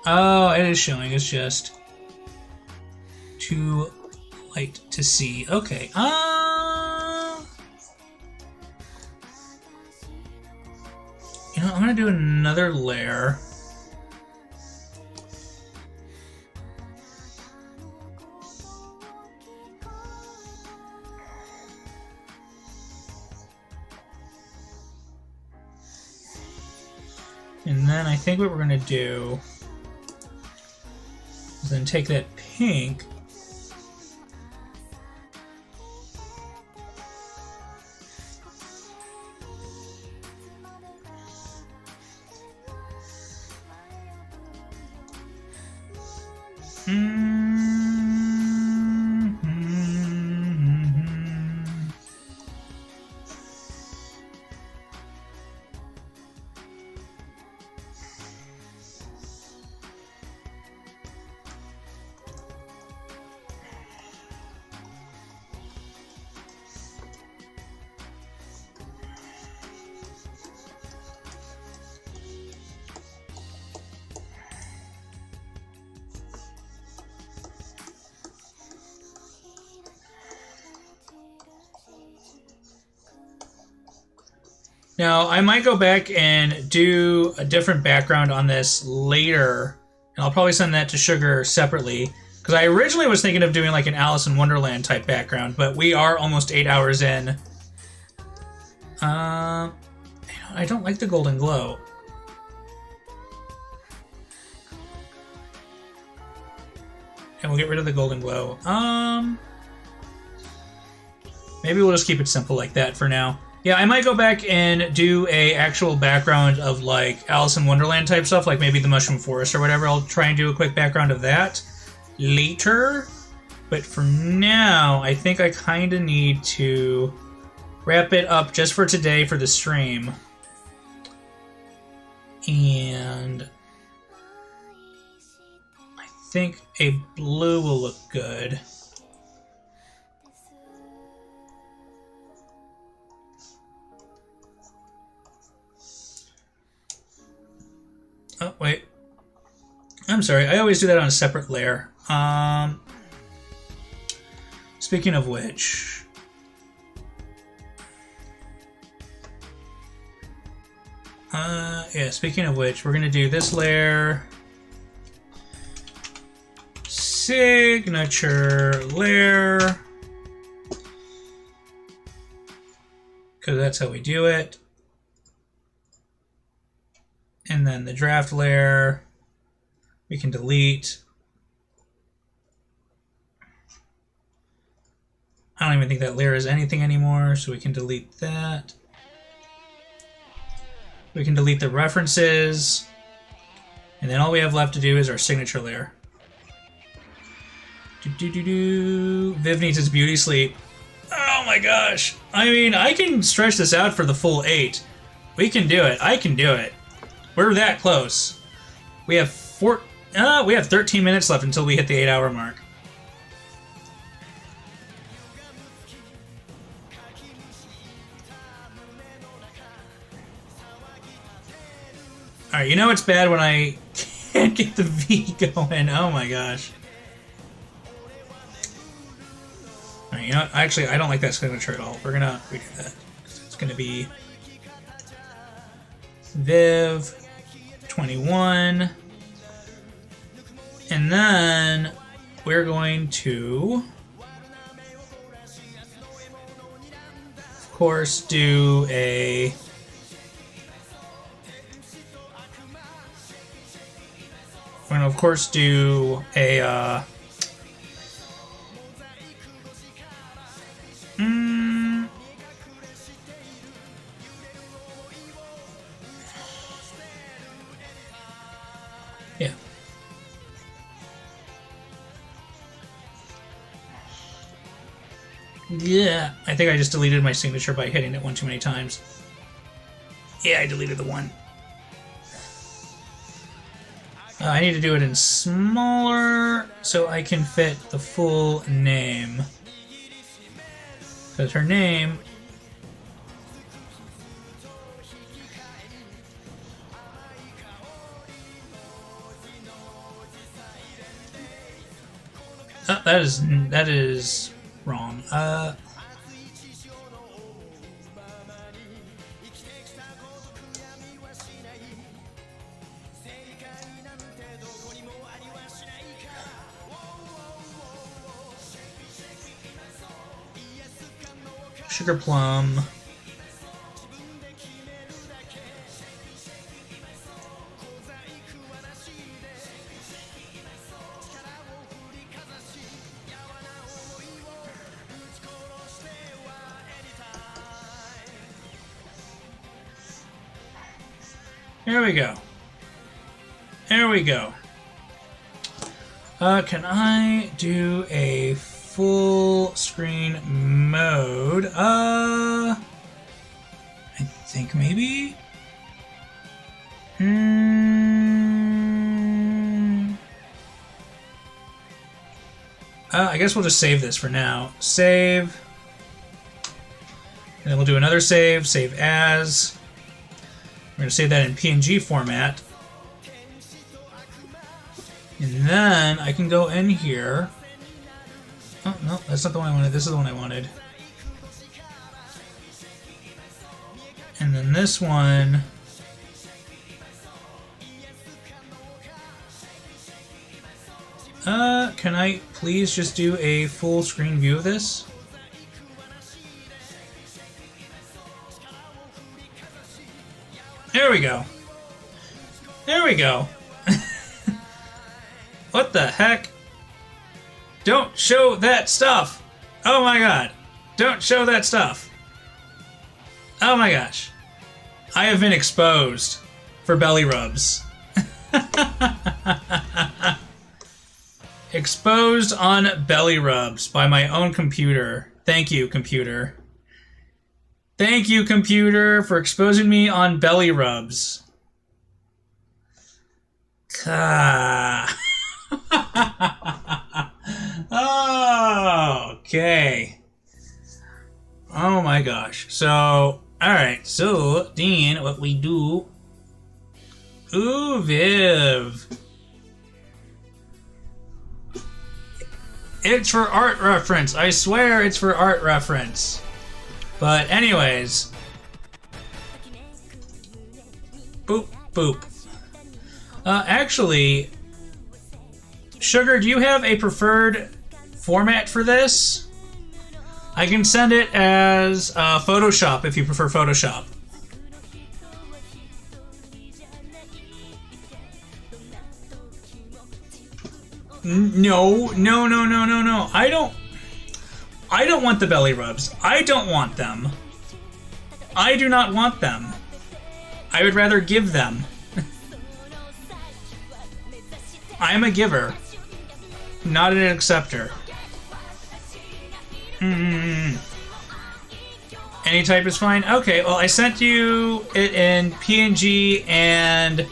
oh, it is showing. It's just too light to see. Okay. You know, I'm gonna do another layer. And then I think what we're going to do is then take that pink Now, I might go back and do a different background on this later, and I'll probably send that to Sugar separately, because I originally was thinking of doing like an Alice in Wonderland type background, but we are almost 8 hours in. I don't like the golden glow. And we'll get rid of the golden glow. Maybe we'll just keep it simple like that for now. Yeah, I might go back and do a actual background of like Alice in Wonderland type stuff, like maybe the Mushroom Forest or whatever. I'll try and do a quick background of that later. But for now, I think I kind of need to wrap it up just for today for the stream. And I think a blue will look good. Oh, wait. I'm sorry. I always do that on a separate layer. Speaking of which... yeah, speaking of which, we're going to do this layer. Signature layer. Because that's how we do it. And then the draft layer, we can delete. I don't even think that layer is anything anymore, so we can delete that. We can delete the references. And then all we have left to do is our signature layer. Viv needs his beauty sleep. Oh my gosh. I mean, I can stretch this out for the full 8. We can do it. I can do it. We're that close. We have 13 minutes left until we hit the 8-hour mark. Alright, you know it's bad when I can't get the V going. Oh my gosh. Alright, you know what? Actually, I don't like that signature at all. We're gonna redo that. It's gonna be Viv 21. And then we're going to, of course, do a we're going to, of course, do a yeah. Yeah, I think I just deleted my signature by hitting it one too many times. Yeah, I deleted the one. I need to do it in smaller so I can fit the full name. Because her name... that is wrong. Sugar plum. Here we go. There we go. Can I do a full screen mode? I think maybe? I guess we'll just save this for now. Save. And then we'll do another save. Save as. We're going to save that in PNG format. And then I can go in here. Oh, no, that's not the one I wanted. This is the one I wanted. And then this one. Can I please just do a full screen view of this? There we go. There we go. What the heck? Don't show that stuff! Oh my god. Don't show that stuff. Oh my gosh. I have been exposed for belly rubs. Exposed on belly rubs by my own computer. Thank you, computer. Thank you, computer, for exposing me on belly rubs. Oh, okay. Oh my gosh. So, alright. So, then what we do... Ooh, Viv. It's for art reference. I swear it's for art reference. But anyways. Boop, boop. Actually, Sugar, do you have a preferred format for this? I can send it as Photoshop if you prefer Photoshop. No. I don't want the belly rubs. I don't want them. I do not want them. I would rather give them. I am a giver, not an acceptor. Any type is fine? Okay, well, I sent you it in PNG and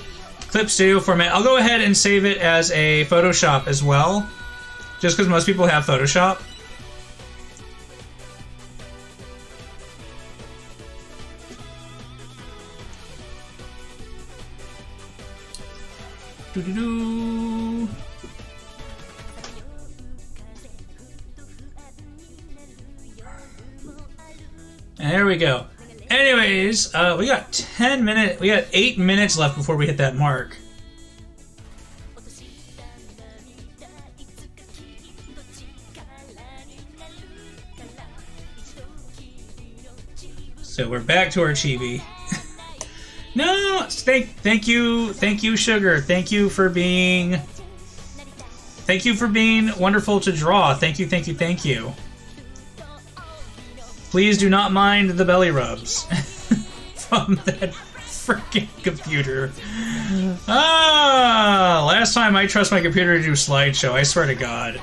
Clip Studio format. I'll go ahead and save it as a Photoshop as well, just because most people have Photoshop. Doo-doo-doo. And there we go. Anyways, we got 10 minutes. We got 8 minutes left before we hit that mark. So we're back to our chibi. No, thank you, Sugar. Thank you for being wonderful to draw. Thank you. Please do not mind the belly rubs from that freaking computer. Last time I trust my computer to do slideshow, I swear to God.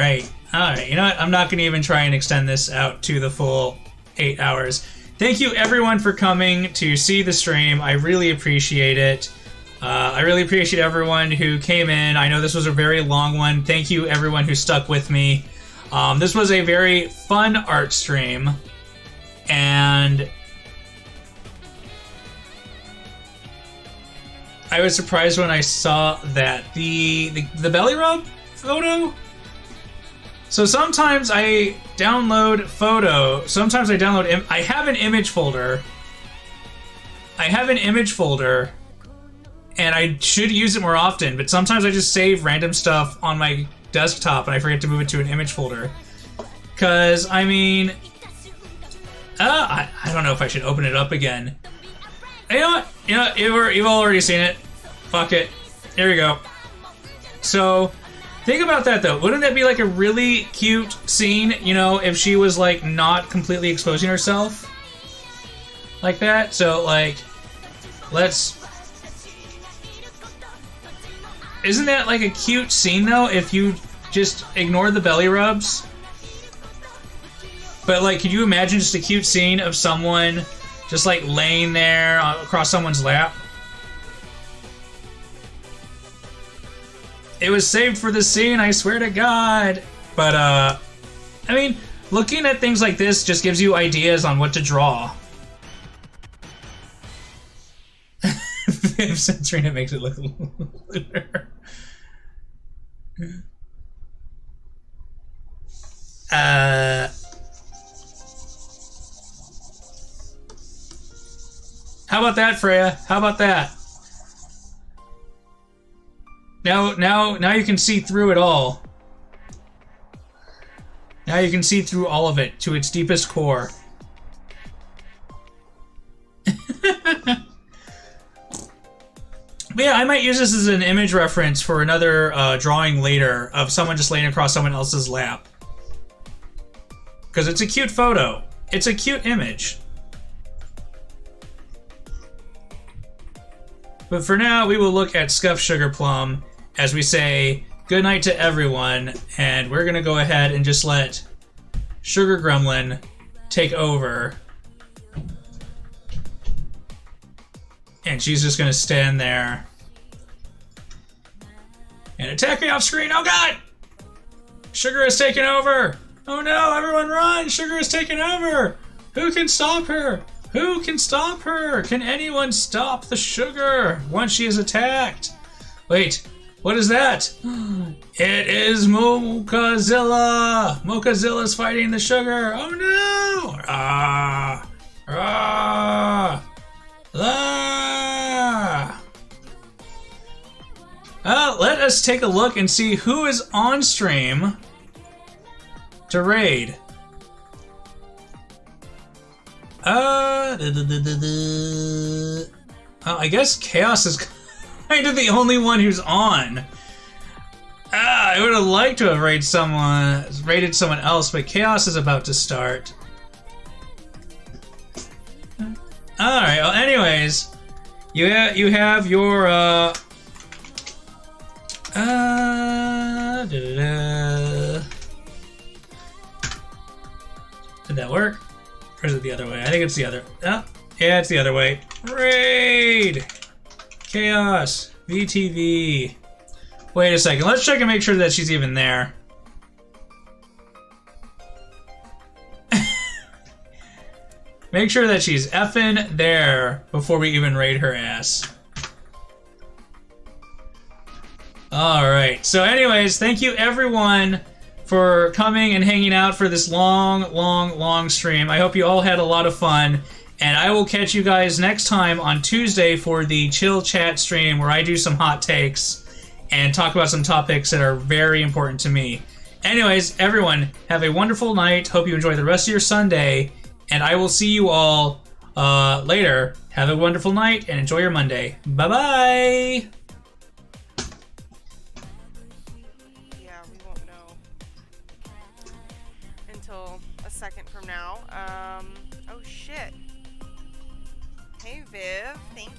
right. Alright, you know what? I'm not going to even try and extend this out to the full 8 hours. Thank you everyone for coming to see the stream. I really appreciate it. I really appreciate everyone who came in. I know this was a very long one. Thank you everyone who stuck with me. This was a very fun art stream. And I was surprised when I saw that the belly rub photo. So sometimes I download sometimes I download, I have an image folder. And I should use it more often, but sometimes I just save random stuff on my desktop and I forget to move it to an image folder. Cause I mean, I don't know if I should open it up again. You know what? You've all already seen it. Fuck it. Here we go. So, think about that though. Wouldn't that be like a really cute scene, you know, if she was like not completely exposing herself? Like that? So like, isn't that like a cute scene though, if you just ignore the belly rubs? But like, could you imagine just a cute scene of someone just like laying there across someone's lap? It was saved for the scene, I swear to God. But I mean, looking at things like this just gives you ideas on what to draw. If censoring it makes it look looter. How about that, Freya? How about that? Now you can see through it all. Now you can see through all of it to its deepest core. But yeah, I might use this as an image reference for another drawing later of someone just laying across someone else's lap. Because it's a cute photo. It's a cute image. But for now, we will look at Scuff Sugar Plum as we say good night to everyone, and we're going to go ahead and just let Sugar Gremlin take over. And she's just gonna stand there and attack me off screen. Oh God! Sugar has taken over! Oh no, everyone run! Sugar has taken over! Who can stop her? Who can stop her? Can anyone stop the Sugar once she is attacked? Wait, what is that? It is Mochazilla! Mochazilla's fighting the Sugar! Oh no! Ah! Ah! Ah! Let us take a look and see who is on stream to raid. I guess Chaos is kind of the only one who's on. I would have liked to have raided someone else, but Chaos is about to start. Alright, well anyways, you have your, Did that work? Or is it the other way? I think it's the other, oh, yeah, it's the other way. Raid! Chaos, VTV. Wait a second, let's check and make sure that she's even there. Make sure that she's effing there before we even raid her ass. Alright, so anyways, thank you everyone for coming and hanging out for this long stream. I hope you all had a lot of fun, and I will catch you guys next time on Tuesday for the Chill Chat stream where I do some hot takes and talk about some topics that are very important to me. Anyways, everyone, have a wonderful night. Hope you enjoy the rest of your Sunday. And I will see you all later. Have a wonderful night and enjoy your Monday. Bye-bye! Yeah, we won't know until a second from now. Oh shit. Hey Viv, thank you